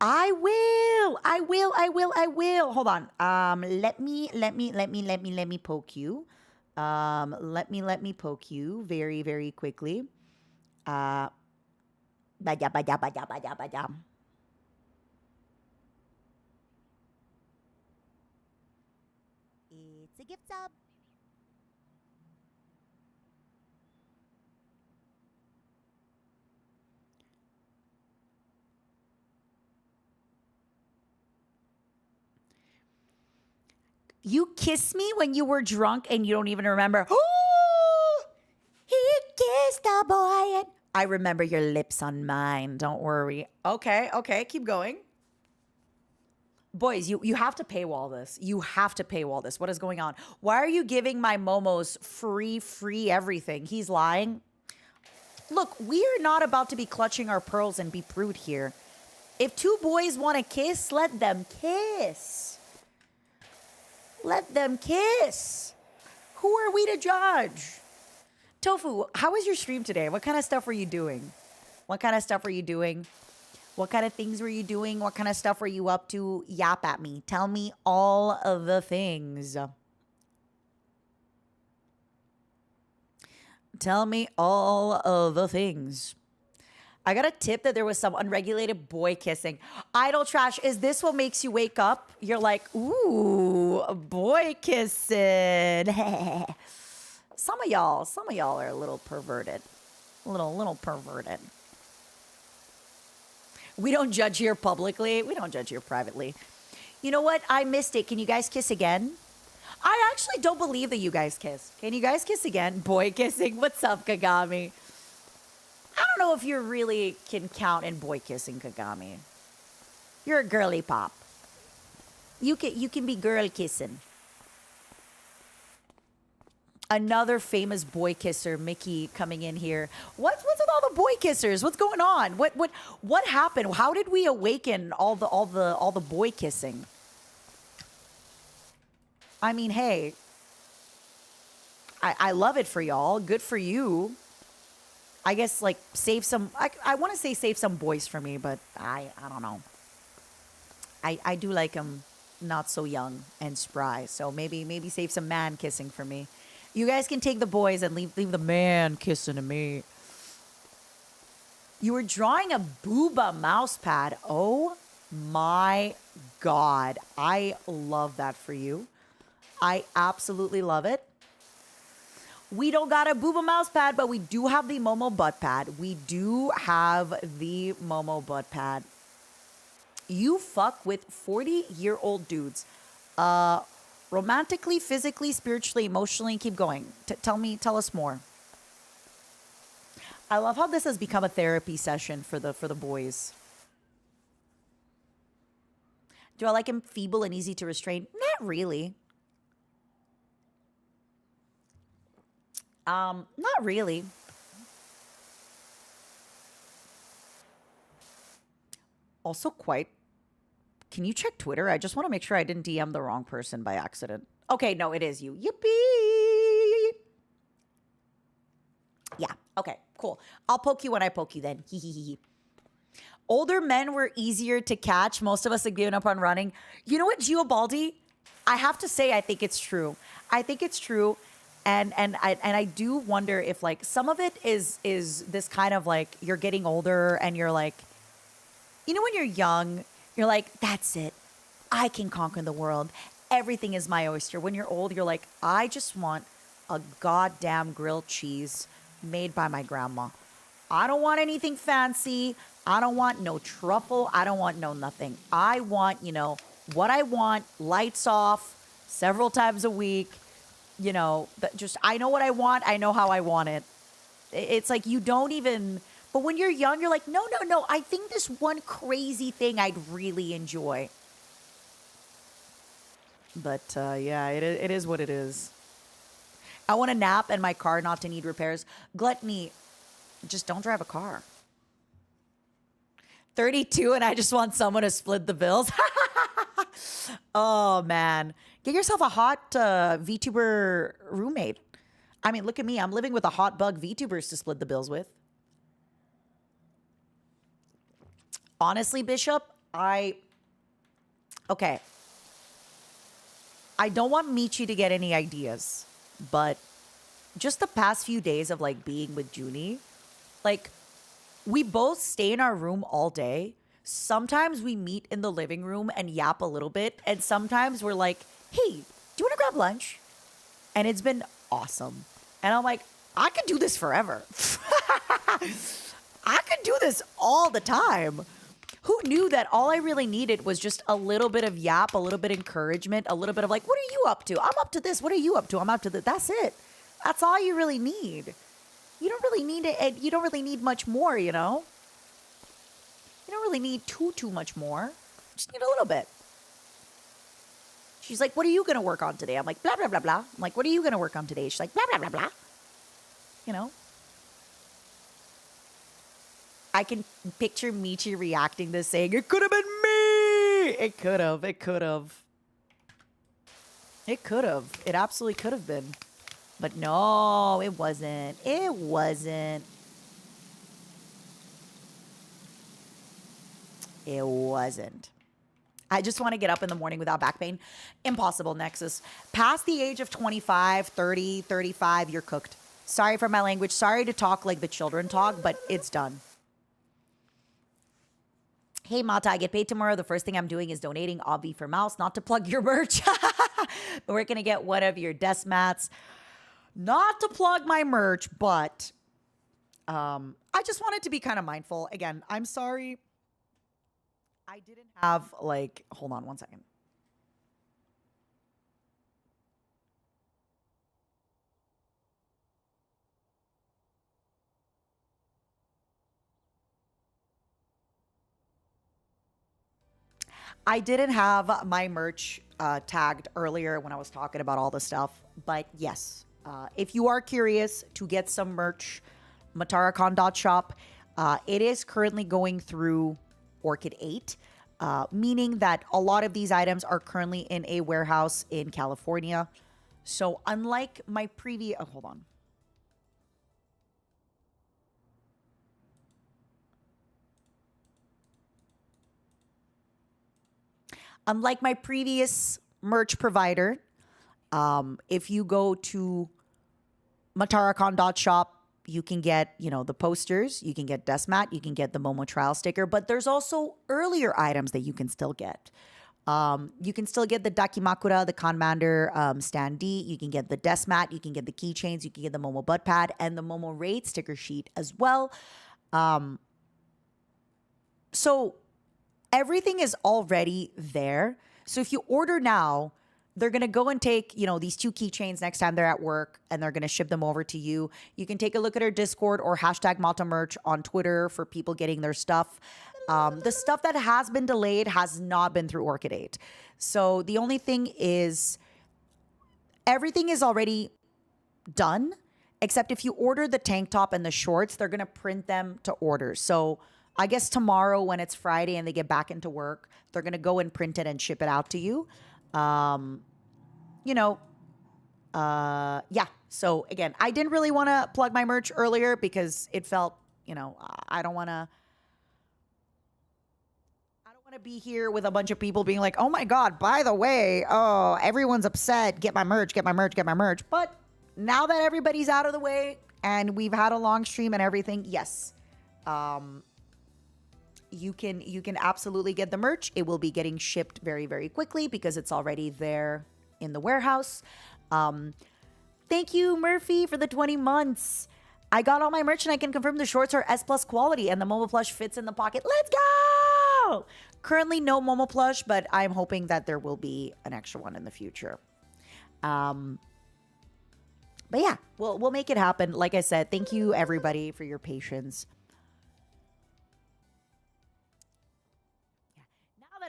I will. Hold on. Let me poke you. Let me poke you very, very quickly. Bada. It's a gift sub. You kissed me when you were drunk and you don't even remember. Oh, he kissed the boy. I remember your lips on mine. Don't worry. Okay. Keep going. Boys, you have to paywall this. You have to paywall this. What is going on? Why are you giving my Momos free everything? He's lying. Look, we are not about to be clutching our pearls and be prude here. If 2 boys want to kiss, let them kiss. Let them kiss. Who are we to judge? Tofu, how was your stream today? What kind of stuff were you doing? What kind of things were you doing? What kind of stuff were you up to? Yap at me. Tell me all of the things. Tell me all of the things. I got a tip that there was some unregulated boy kissing. Idle trash, is this what makes you wake up? You're like, ooh, boy kissing. Some of y'all are a little perverted. A little perverted. We don't judge here publicly. We don't judge here privately. You know what? I missed it. Can you guys kiss again? I actually don't believe that you guys kissed. Can you guys kiss again? Boy kissing. What's up, Kagami? I don't know if you really can count in boy kissing, Kagami. You're a girly pop. You can be girl kissing. Another famous boy kisser, Mickey, coming in here. What's with all the boy kissers? What's going on? What happened? How did we awaken all the boy kissing? I mean, hey, I love it for y'all. Good for you. I guess like save some. I want to say save some boys for me, but I don't know. I do like them not so young and spry, so maybe save some man kissing for me. You guys can take the boys and leave the man kissing to me. You were drawing a booba mouse pad. Oh my God. I love that for you. I absolutely love it. We don't got a booba mouse pad, but we do have the Momo butt pad. We do have the Momo butt pad. You fuck with 40-year-old dudes. Romantically, physically, spiritually, emotionally, keep going. Tell us more. I love how this has become a therapy session for the boys. Do I like him feeble and easy to restrain? Not really. Not really. Also quite. Can you check Twitter? I just want to make sure I didn't DM the wrong person by accident. Okay, no, it is you. Yippee! Yeah, okay, cool. I'll poke you when I poke you then. Hee hee hee. Older men were easier to catch. Most of us have given up on running. You know what, Giobaldi? I have to say I think it's true. I think it's true. And I do wonder if like some of it is this kind of like you're getting older and you're like, you know, when you're young, you're like, that's it. I can conquer the world. Everything is my oyster. When you're old, you're like, I just want a goddamn grilled cheese made by my grandma. I don't want anything fancy. I don't want no truffle. I don't want no nothing. I want, you know, what I want, lights off, several times a week. You know, just I know what I want. I know how I want it. It's like you don't even. But when you're young, you're like, no. I think this one crazy thing I'd really enjoy. But yeah, it is what it is. I want a nap and my car not to need repairs. Gluttony, just don't drive a car. 32 and I just want someone to split the bills. Oh, man. Get yourself a hot VTuber roommate. I mean, look at me. I'm living with a hot bug VTubers to split the bills with. Honestly, Bishop, okay. I don't want Michi to get any ideas, but just the past few days of like being with Junie, like we both stay in our room all day. Sometimes we meet in the living room and yap a little bit. And sometimes we're like, hey, do you want to grab lunch? And it's been awesome. And I'm like, I could do this forever. I could do this all the time. Who knew that all I really needed was just a little bit of yap, a little bit of encouragement, a little bit of like, what are you up to? I'm up to this. What are you up to? I'm up to this. That's it. That's all you really need. You don't really need it. You don't really need much more, you know? You don't really need too much more. Just need a little bit. She's like, what are you going to work on today? I'm like, blah, blah, blah, blah. I'm like, what are you going to work on today? She's like, blah, blah, blah, blah. You know? I can picture Michi reacting to this saying, it could have been me. It could have. It could have. It could have. It absolutely could have been. But no, it wasn't. It wasn't. It wasn't. I just want to get up in the morning without back pain. Impossible, Nexus. Past the age of 25, 30, 35, you're cooked. Sorry for my language. Sorry to talk like the children talk, but it's done. Hey, Mata, I get paid tomorrow. The first thing I'm doing is donating Obvi for Mouse, not to plug your merch. But we're going to get one of your desk mats. Not to plug my merch, but I just wanted to be kind of mindful. Again, I'm sorry. I didn't have, like, hold on one second. I didn't have my merch tagged earlier when I was talking about all the stuff, but yes, if you are curious to get some merch, MataraCon.shop, it is currently going through Orchid 8, meaning that a lot of these items are currently in a warehouse in California. So unlike my previous, oh, hold on. Unlike my previous merch provider, if you go to MataraCon.shop, you can get, you know, the posters, you can get desk mat, you can get the Momo trial sticker, but there's also earlier items that you can still get. You can still get the Dakimakura, the Commander standee, you can get the desk mat, you can get the keychains, you can get the Momo butt pad, and the Momo raid sticker sheet as well. So everything is already there. So if you order now, they're going to go and take, you know, these 2 keychains next time they're at work, and they're going to ship them over to you. You can take a look at our Discord or hashtag Mata Merch on Twitter for people getting their stuff. The stuff that has been delayed has not been through Orchid 8. So the only thing is everything is already done, except if you order the tank top and the shorts, they're going to print them to order. So I guess tomorrow when it's Friday and they get back into work, they're going to go and print it and ship it out to you. You know, yeah. So again, I didn't really want to plug my merch earlier because it felt, you know, I don't want to be here with a bunch of people being like, oh my God, by the way, oh, everyone's upset. Get my merch, get my merch, get my merch. But now that everybody's out of the way and we've had a long stream and everything, yes. You can absolutely get the merch. It will be getting shipped very, very quickly because it's already there in the warehouse. Thank you, Murphy, for the 20 months. I got all my merch and I can confirm the shorts are S+ quality and the Momo plush fits in the pocket. Let's go! Currently no Momo plush, but I'm hoping that there will be an extra one in the future. But yeah, we'll make it happen. Like I said, thank you everybody for your patience.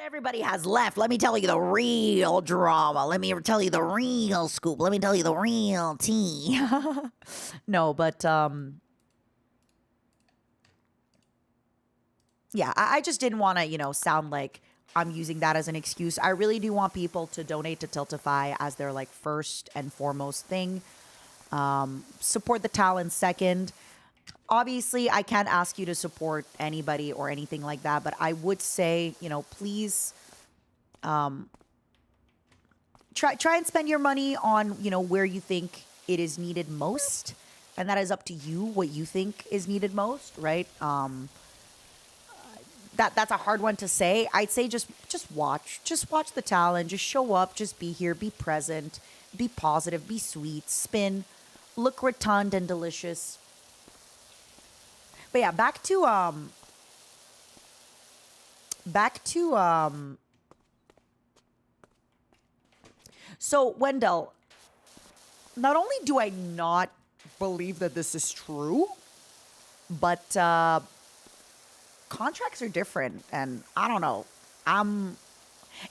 Everybody has left. Let me tell you the real drama. Let me tell you the real scoop. Let me tell you the real tea. No, but yeah, I just didn't want to, you know, sound like I'm using that as an excuse. I really do want people to donate to Tiltify as their like first and foremost thing. Support the talent second. Obviously, I can't ask you to support anybody or anything like that, but I would say, you know, please try and spend your money on, you know, where you think it is needed most. And that is up to you, what you think is needed most, right? That's a hard one to say. I'd say just watch the talent, just show up, just be here, be present, be positive, be sweet, spin, look rotund and delicious. But yeah, back to so Wendell, not only do I not believe that this is true, but contracts are different, and I don't know.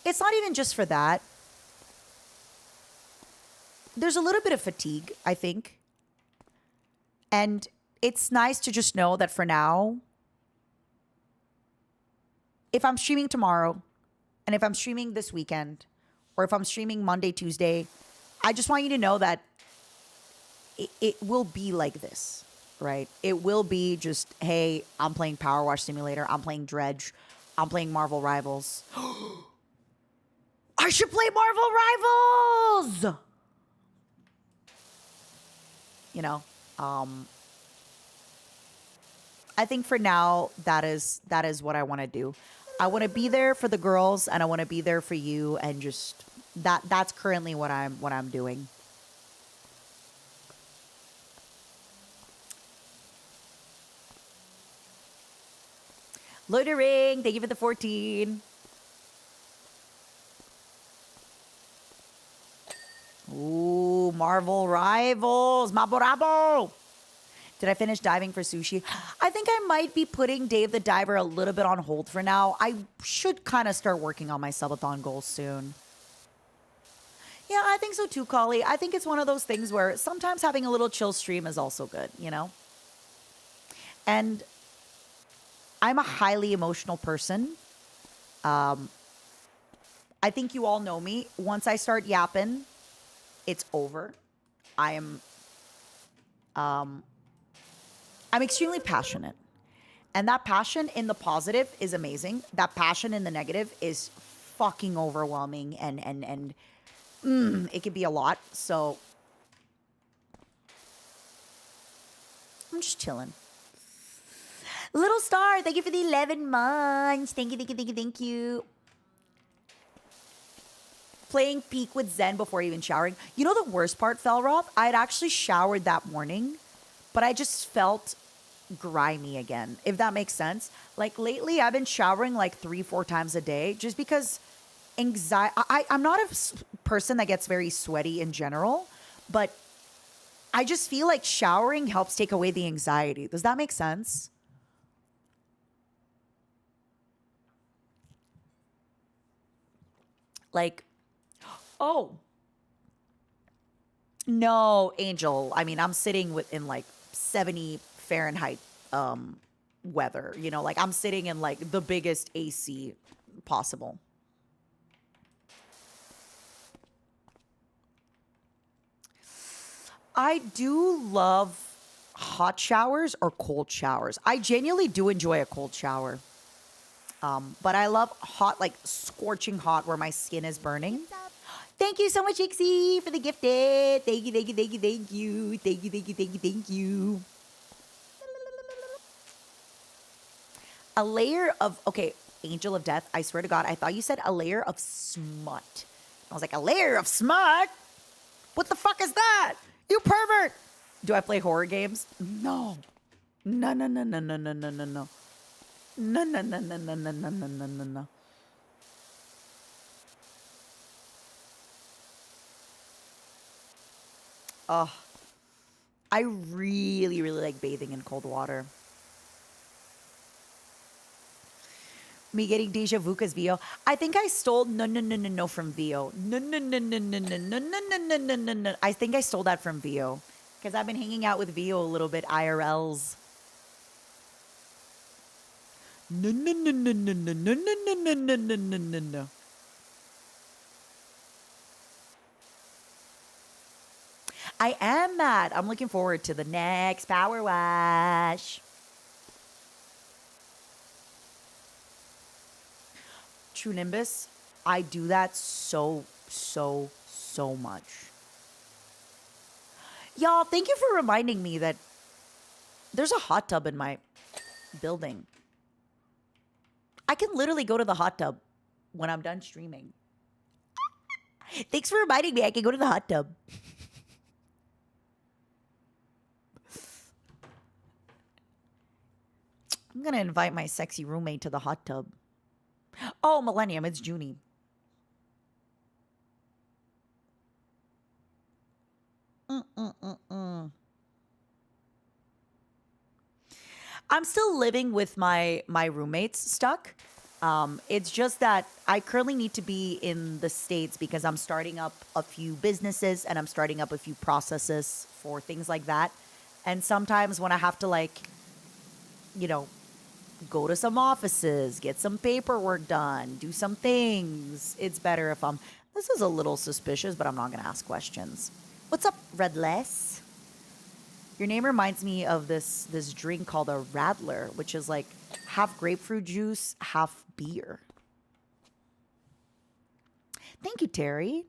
It's not even just for that. There's a little bit of fatigue, I think. And it's nice to just know that for now, if I'm streaming tomorrow, and if I'm streaming this weekend, or if I'm streaming Monday, Tuesday, I just want you to know that it will be like this, right? It will be just, hey, I'm playing Powerwash Simulator, I'm playing Dredge, I'm playing Marvel Rivals. I should play Marvel Rivals! You know? I think for now that is what I want to do. I want to be there for the girls and I want to be there for you, and just that's currently what I'm doing. Loitering, thank you for the 14. Ooh, Marvel Rivals, Maborabo. Did I finish diving for sushi? I think I might be putting Dave the Diver a little bit on hold for now. I should kind of start working on my subathon goals soon. Yeah, I think so too, Collie. I think it's one of those things where sometimes having a little chill stream is also good, you know? And I'm a highly emotional person. I think you all know me. Once I start yapping, it's over. I'm extremely passionate. And that passion in the positive is amazing. That passion in the negative is fucking overwhelming, and it can be a lot. So I'm just chilling. Little Star, thank you for the 11 months. Thank you, thank you, thank you, thank you. Playing Peak with Zen before even showering. You know the worst part, Felroth? I had actually showered that morning, but I just felt grimy again, if that makes sense. Like lately, I've been showering like 3-4 times a day just because anxiety. I'm not a person that gets very sweaty in general, but I just feel like showering helps take away the anxiety. Does that make sense? Like, oh, no, Angel. I mean, I'm sitting in like 70 Fahrenheit weather, you know, like I'm sitting in like the biggest AC possible. I do love hot showers or cold showers. I genuinely do enjoy a cold shower. But I love hot, like scorching hot where my skin is burning. Thank you so much, Ixie, for the gifted. Thank you, thank you, thank you, thank you. Thank you, thank you, thank you, thank you. A layer of, okay, Angel of Death, I swear to God, I thought you said a layer of smut. I was like, a layer of smut? What the fuck is that? You pervert! Do I play horror games? No. No, no, no, no, no, no, no, no, no. No, no, no, no, no, no, no, no, no, no, no. Oh, I really, really like bathing in cold water. Me getting deja vu because Vio. I think I stole no from Vio. No. I think I stole that from Vio because I've been hanging out with Vio a little bit IRLs. No. I am mad. I'm looking forward to the next Power Wash. True Nimbus, I do that so much. Y'all, thank you for reminding me that there's a hot tub in my building. I can literally go to the hot tub when I'm done streaming. Thanks for reminding me I can go to the hot tub. I'm going to invite my sexy roommate to the hot tub. Oh, Millennium, it's Junie. I'm still living with my roommates stuck. It's just that I currently need to be in the States because I'm starting up a few businesses and I'm starting up a few processes for things like that. And sometimes when I have to, like, you know, go to some offices, get some paperwork done, do some things, it's better if I'm... This is a little suspicious, but I'm not going to ask questions. What's up, Redless? Your name reminds me of this drink called a Radler, which is like half grapefruit juice, half beer. Thank you, Terry.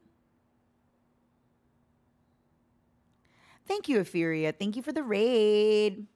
Thank you, Euphoria. Thank you for the raid.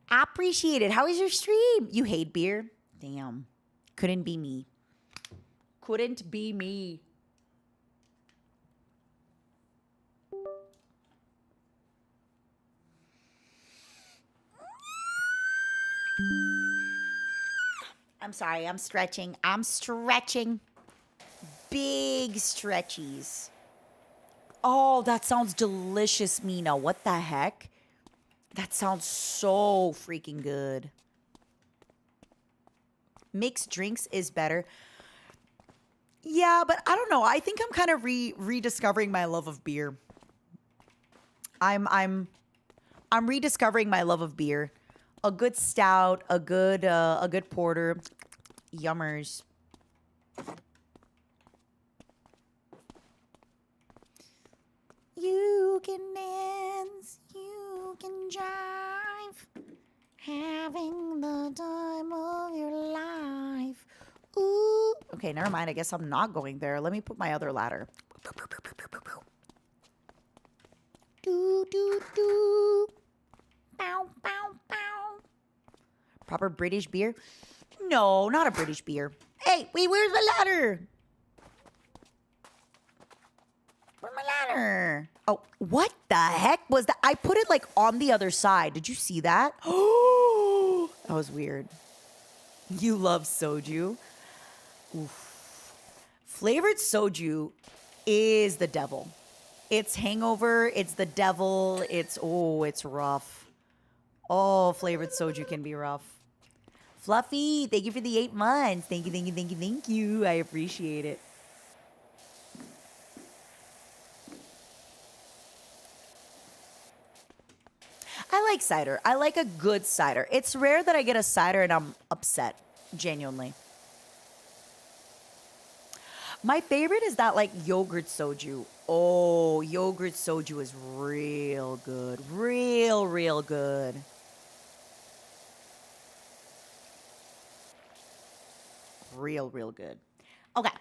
I appreciate it. How is your stream? You hate beer? Damn. Couldn't be me. Couldn't be me. I'm sorry. I'm stretching. I'm stretching. Big stretchies. Oh, that sounds delicious, Mina. What the heck? That sounds so freaking good. Mixed drinks is better. Yeah, but I don't know. I think I'm kind of rediscovering my love of beer. I'm rediscovering my love of beer. A good stout, a good porter. Yummers. You can dance, you can jive, having the time of your life. Ooh. Okay, never mind. I guess I'm not going there. Let me put my other ladder. Do, do, do. Bow, bow, bow. Proper British beer? No, not a British beer. Hey, wait, where's my ladder? Where's my ladder? Oh, what the heck was that? I put it like on the other side. Did you see that? Oh, that was weird. You love soju? Oof. Flavored soju is the devil. It's hangover. It's the devil. It's rough. Oh, flavored soju can be rough. Fluffy, thank you for the 8 months. Thank you, thank you, thank you, thank you. I appreciate it. I like cider. I like a good cider. It's rare that I get a cider and I'm upset, genuinely. My favorite is that like yogurt soju. Oh, yogurt soju is real good. Real good. Real good. Okay.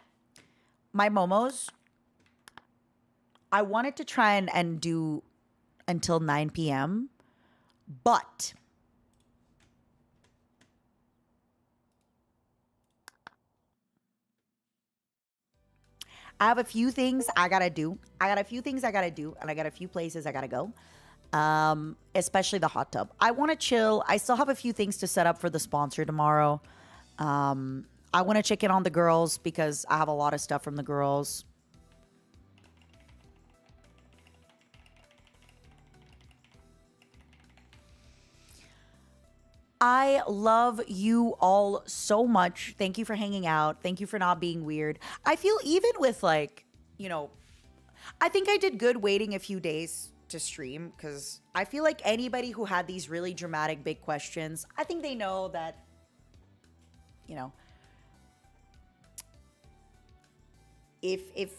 My momos, I wanted to try and do until 9 p.m., but I have a few things I gotta do. And I got a few places I gotta go. Especially the hot tub. I want to chill. I still have a few things to set up for the sponsor tomorrow. I want to check in on the girls because I have a lot of stuff from the girls. I love you all so much. Thank you for hanging out. Thank you for not being weird. I feel even with like, I think I did good waiting a few days to stream because I feel like anybody who had these really dramatic big questions, I think they know that, if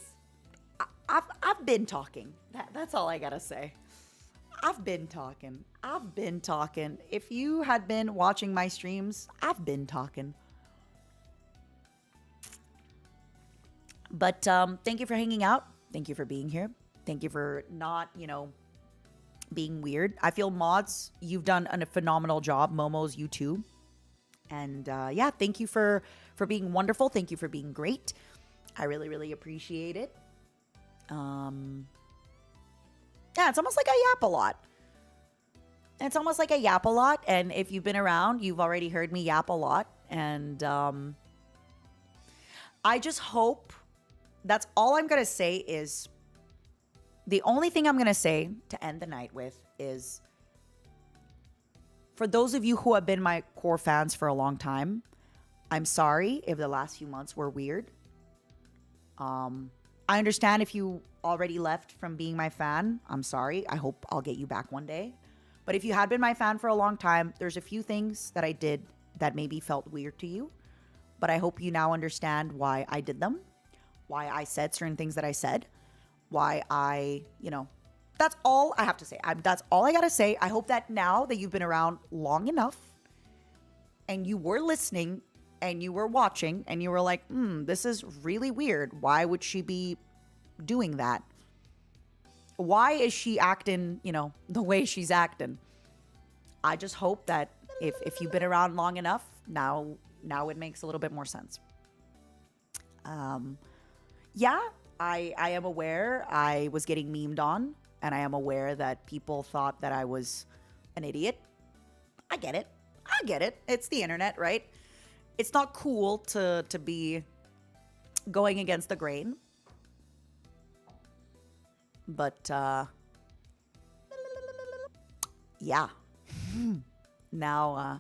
I've been talking. That's all I gotta say. I've been talking. If you had been watching my streams, I've been talking. But thank you for hanging out. Thank you for being here. Thank you for not, being weird. I feel mods, you've done a phenomenal job. Momo's, you too. And yeah, thank you for being wonderful. Thank you for being great. I really appreciate it. Yeah, it's almost like I yap a lot. And if you've been around, you've already heard me yap a lot. And I just hope, that's all I'm going to say is, the only thing I'm going to say to end the night with is, for those of you who have been my core fans for a long time, I'm sorry if the last few months were weird. I understand if you already left from being my fan. I'm sorry. I hope I'll get you back one day. But if you had been my fan for a long time, there's a few things that I did that maybe felt weird to you. But I hope you now understand why I did them, why I said certain things that I said, why I, that's all I have to say. That's all I got to say. I hope that now that you've been around long enough and you were listening and you were watching and you were like, this is really weird. Why would she be doing that? Why is she acting, the way she's acting? I just hope that if you've been around long enough, now it makes a little bit more sense. Yeah, I am aware I was getting memed on, and I am aware that people thought that I was an idiot. I get it. It's the internet, right? It's not cool to be going against the grain. But, yeah. Now,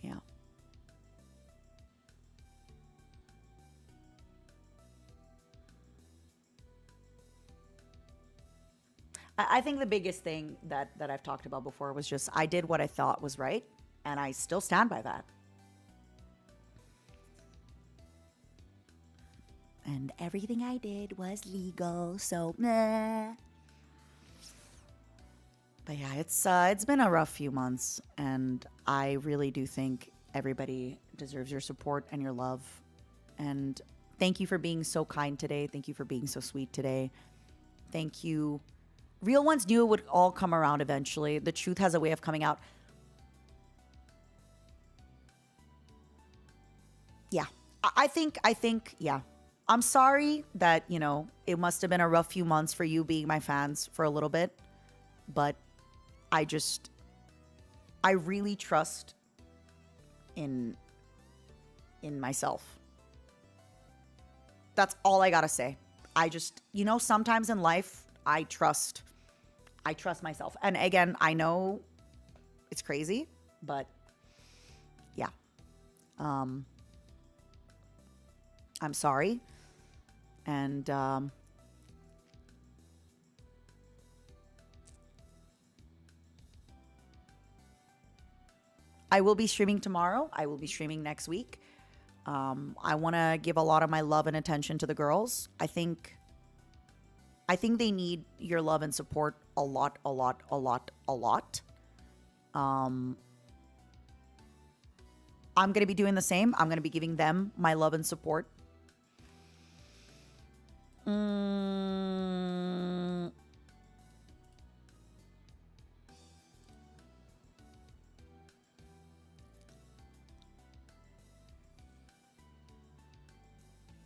yeah. I think the biggest thing that I've talked about before was just I did what I thought was right, and I still stand by that. And everything I did was legal, so meh. But yeah, it's been a rough few months, and I really do think everybody deserves your support and your love. And thank you for being so kind today. Thank you for being so sweet today. Thank you. Real ones knew it would all come around eventually. The truth has a way of coming out. Yeah, I think, yeah. I'm sorry that, it must have been a rough few months for you being my fans for a little bit. But I really trust in myself. That's all I gotta say. Sometimes in life, I trust myself. And again, I know it's crazy, but yeah. I'm sorry. And I will be streaming tomorrow. I will be streaming next week. I want to give a lot of my love and attention to the girls. I think they need your love and support a lot. I'm going to be doing the same. I'm going to be giving them my love and support.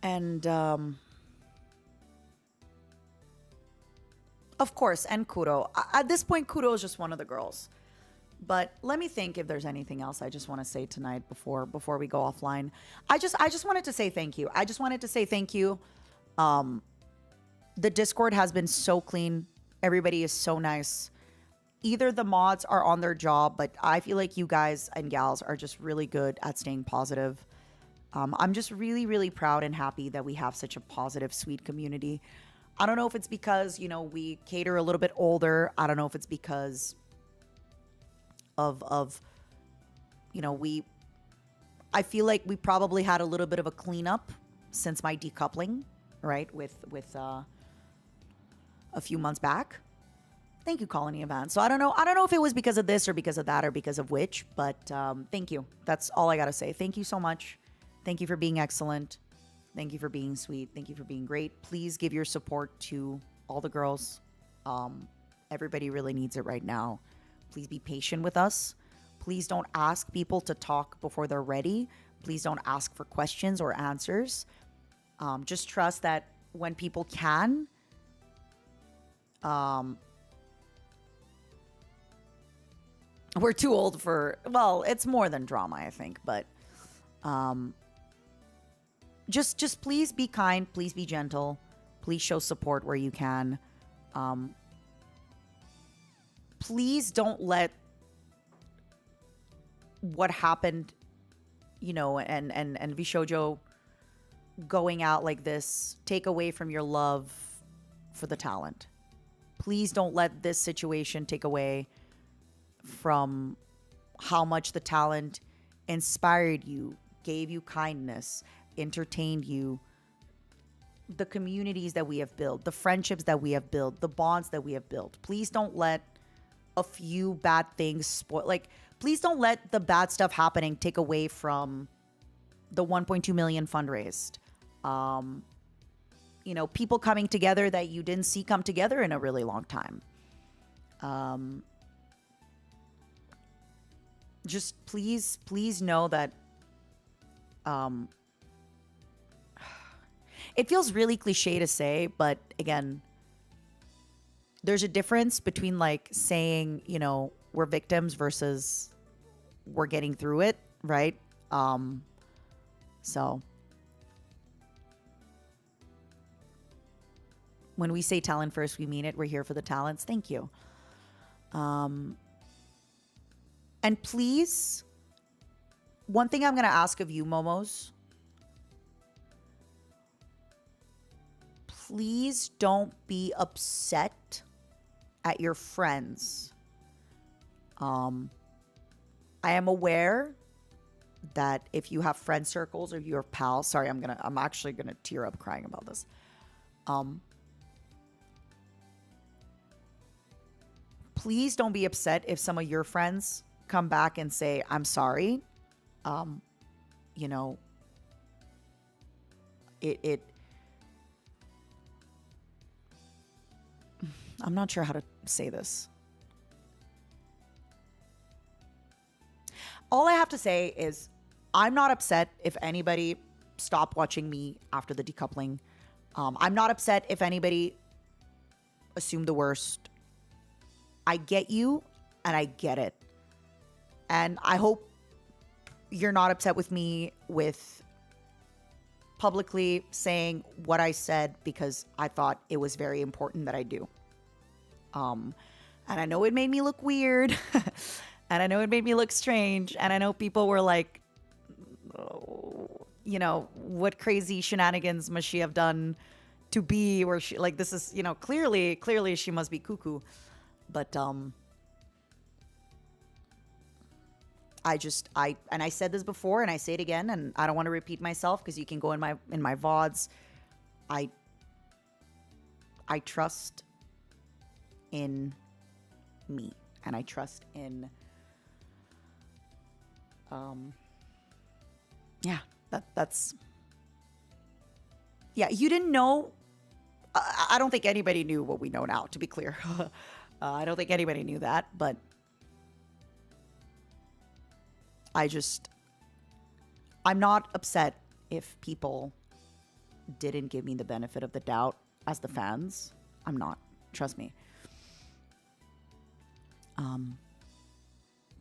And of course, and Kuro. At this point, Kuro is just one of the girls. But let me think if there's anything else I just want to say tonight before we go offline. I just wanted to say thank you. I just wanted to say thank you. The Discord has been so clean. Everybody is so nice. Either the mods are on their job, but I feel like you guys and gals are just really good at staying positive. I'm just really, really proud and happy that we have such a positive, sweet community. I don't know if it's because, we cater a little bit older. I don't know if it's because of I feel like we probably had a little bit of a cleanup since my decoupling, right? With a few months back. Thank you, Colony Event. So I don't know if it was because of this or because of that or because of which, but thank you. That's all I got to say. Thank you so much. Thank you for being excellent. Thank you for being sweet. Thank you for being great. Please give your support to all the girls. Everybody really needs it right now. Please be patient with us. Please don't ask people to talk before they're ready. Please don't ask for questions or answers. Just trust that when people can, we're too old for, well, it's more than drama, I think, but just please be kind, please be gentle, please show support where you can. Please don't let what happened, and Vishojo going out like this take away from your love for the talent. Please don't let this situation take away from how much the talent inspired you, gave you kindness, entertained you, the communities that we have built, the friendships that we have built, the bonds that we have built. Please don't let a few bad things spoil. Like, please don't let the bad stuff happening take away from the 1.2 million fundraised. You know, people coming together that you didn't see come together in a really long time. Just please know that it feels really cliche to say, but again, there's a difference between like saying, you know, we're victims versus we're getting through it, right? So when we say talent first, we mean it. We're here for the talents. Thank you. And please, one thing I'm going to ask of you, Momos, please don't be upset at your friends. I am aware that if you have friend circles or your pals, sorry, I'm actually gonna tear up crying about this. Please don't be upset if some of your friends come back and say, I'm sorry. You know, I'm not sure how to say this. All I have to say is I'm not upset if anybody stopped watching me after the decoupling. I'm not upset if anybody assumed the worst. I get you and I get it. And I hope you're not upset with me with publicly saying what I said because I thought it was very important that I do. And I know it made me look weird. And I know it made me look strange. And I know people were like, oh, you know, what crazy shenanigans must she have done to be where she, like, this is, you know, clearly she must be cuckoo. But, I said this before and I say it again, and I don't want to repeat myself because you can go in my VODs. I trust in me, and I trust in you didn't know. I don't think anybody knew what we know now, to be clear. I don't think anybody knew that, but I'm not upset if people didn't give me the benefit of the doubt as the fans. I'm not. Trust me.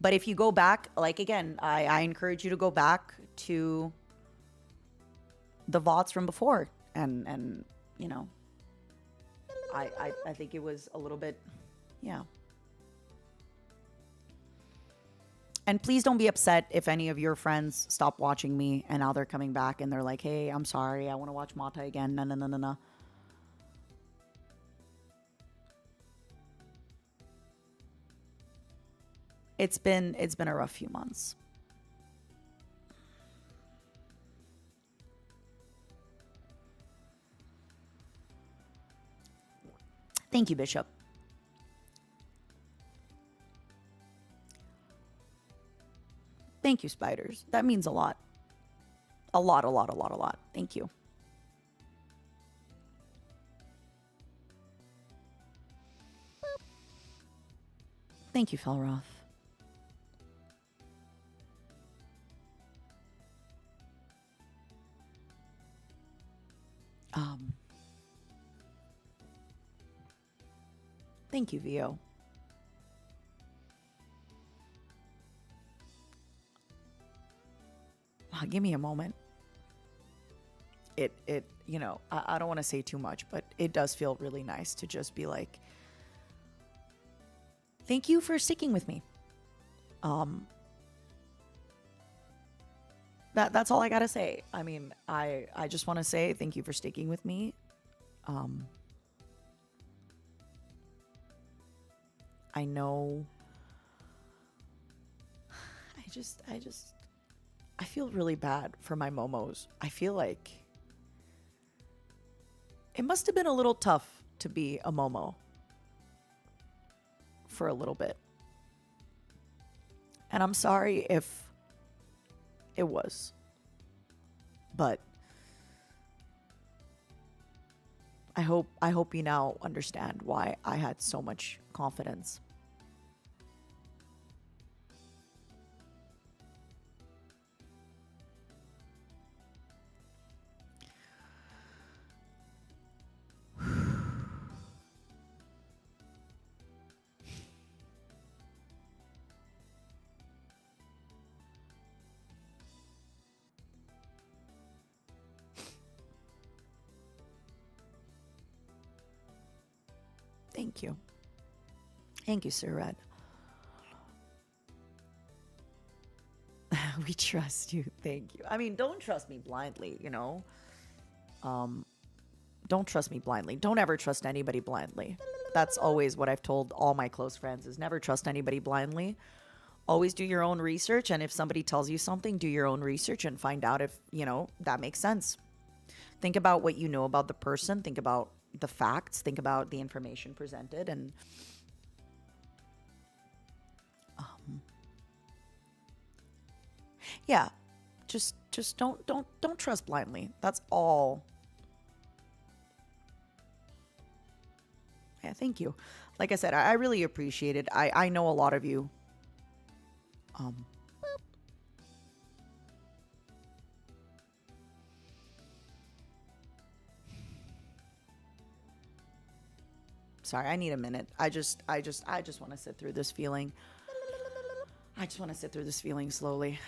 But if you go back, like, again, I encourage you to go back to the VODs from before. And you know, I think it was a little bit, yeah. And please don't be upset if any of your friends stop watching me and now they're coming back and they're like, hey, I'm sorry, I want to watch Mata again. No. It's been a rough few months. Thank you, Bishop. Thank you, Spiders. That means a lot. A lot. Thank you. Thank you, Felroth. Thank you, Vio. Give me a moment. It you know, I don't want to say too much, but it does feel really nice to just be like, thank you for sticking with me. That's all I gotta say. I mean, I just want to say thank you for sticking with me. I know I feel really bad for my Momos. I feel like it must have been a little tough to be a Momo for a little bit. And I'm sorry if it was. But I hope you now understand why I had so much confidence. Thank you. Thank you, Sir Red. We trust you. Thank you. I mean, don't trust me blindly, you know? Don't trust me blindly. Don't ever trust anybody blindly. That's always what I've told all my close friends is never trust anybody blindly. Always do your own research. And if somebody tells you something, do your own research and find out if, you know, that makes sense. Think about what you know about the person. Think about the facts. Think about the information presented. And yeah, just don't trust blindly. That's all. Yeah, thank you. Like I said, I really appreciate it. I know a lot of you. Sorry, I need a minute. I just want to sit through this feeling. I just want to sit through this feeling slowly.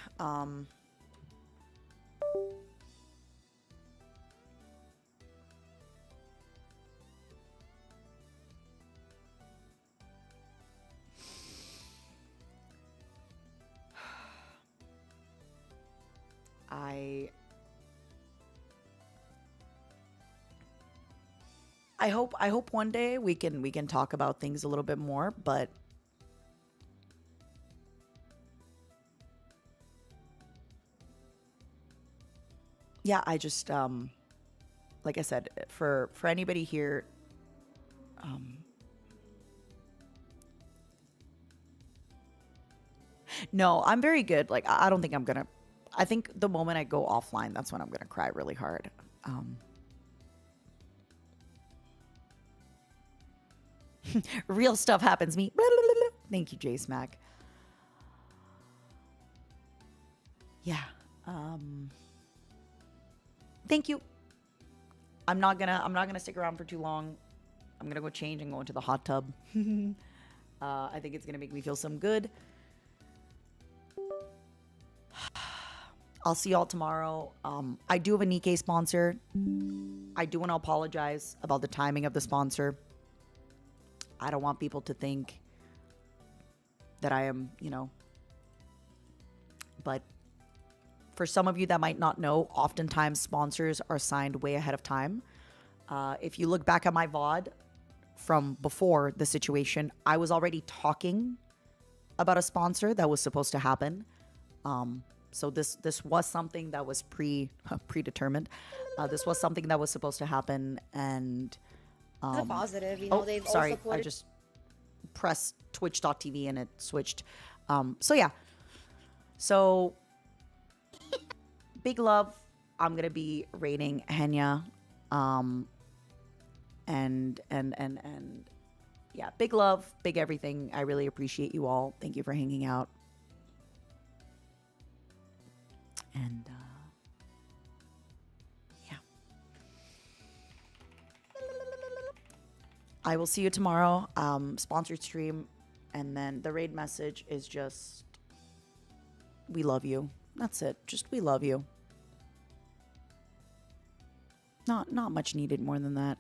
I hope one day we can talk about things a little bit more, but yeah, I just like I said, for anybody here, no, I'm very good. Like I don't think I'm gonna. I think the moment I go offline, that's when I'm gonna cry really hard. Real stuff happens. Me. Thank you, J Smack. Yeah. Thank you. I'm not gonna stick around for too long. I'm gonna go change and go into the hot tub. I think it's gonna make me feel some good. I'll see y'all tomorrow. I do have a Nikkei sponsor. I do want to apologize about the timing of the sponsor. I don't want people to think that I am, you know. But for some of you that might not know, oftentimes sponsors are signed way ahead of time. If you look back at my VOD from before the situation, I was already talking about a sponsor that was supposed to happen. So this was something that was predetermined. This was something that was supposed to happen, and it's a positive, you know. They've all sorry, supported. I just pressed twitch.tv and it switched. So yeah. So big love. I'm gonna be rating Henya. And yeah, big love, big everything. I really appreciate you all. Thank you for hanging out. And yeah. I will see you tomorrow. Sponsored stream. And then the raid message is just, we love you. That's it. Just, we love you. Not much needed more than that.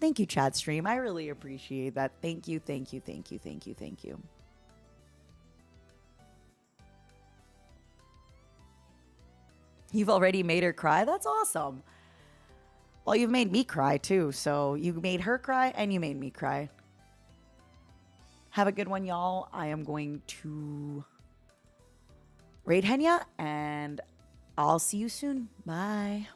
Thank you, chat stream. I really appreciate that. Thank you, thank you, thank you, thank you, thank you. You've already made her cry? That's awesome. Well, you've made me cry too. So you made her cry and you made me cry. Have a good one, y'all. I am going to raid Henya, and I'll see you soon. Bye.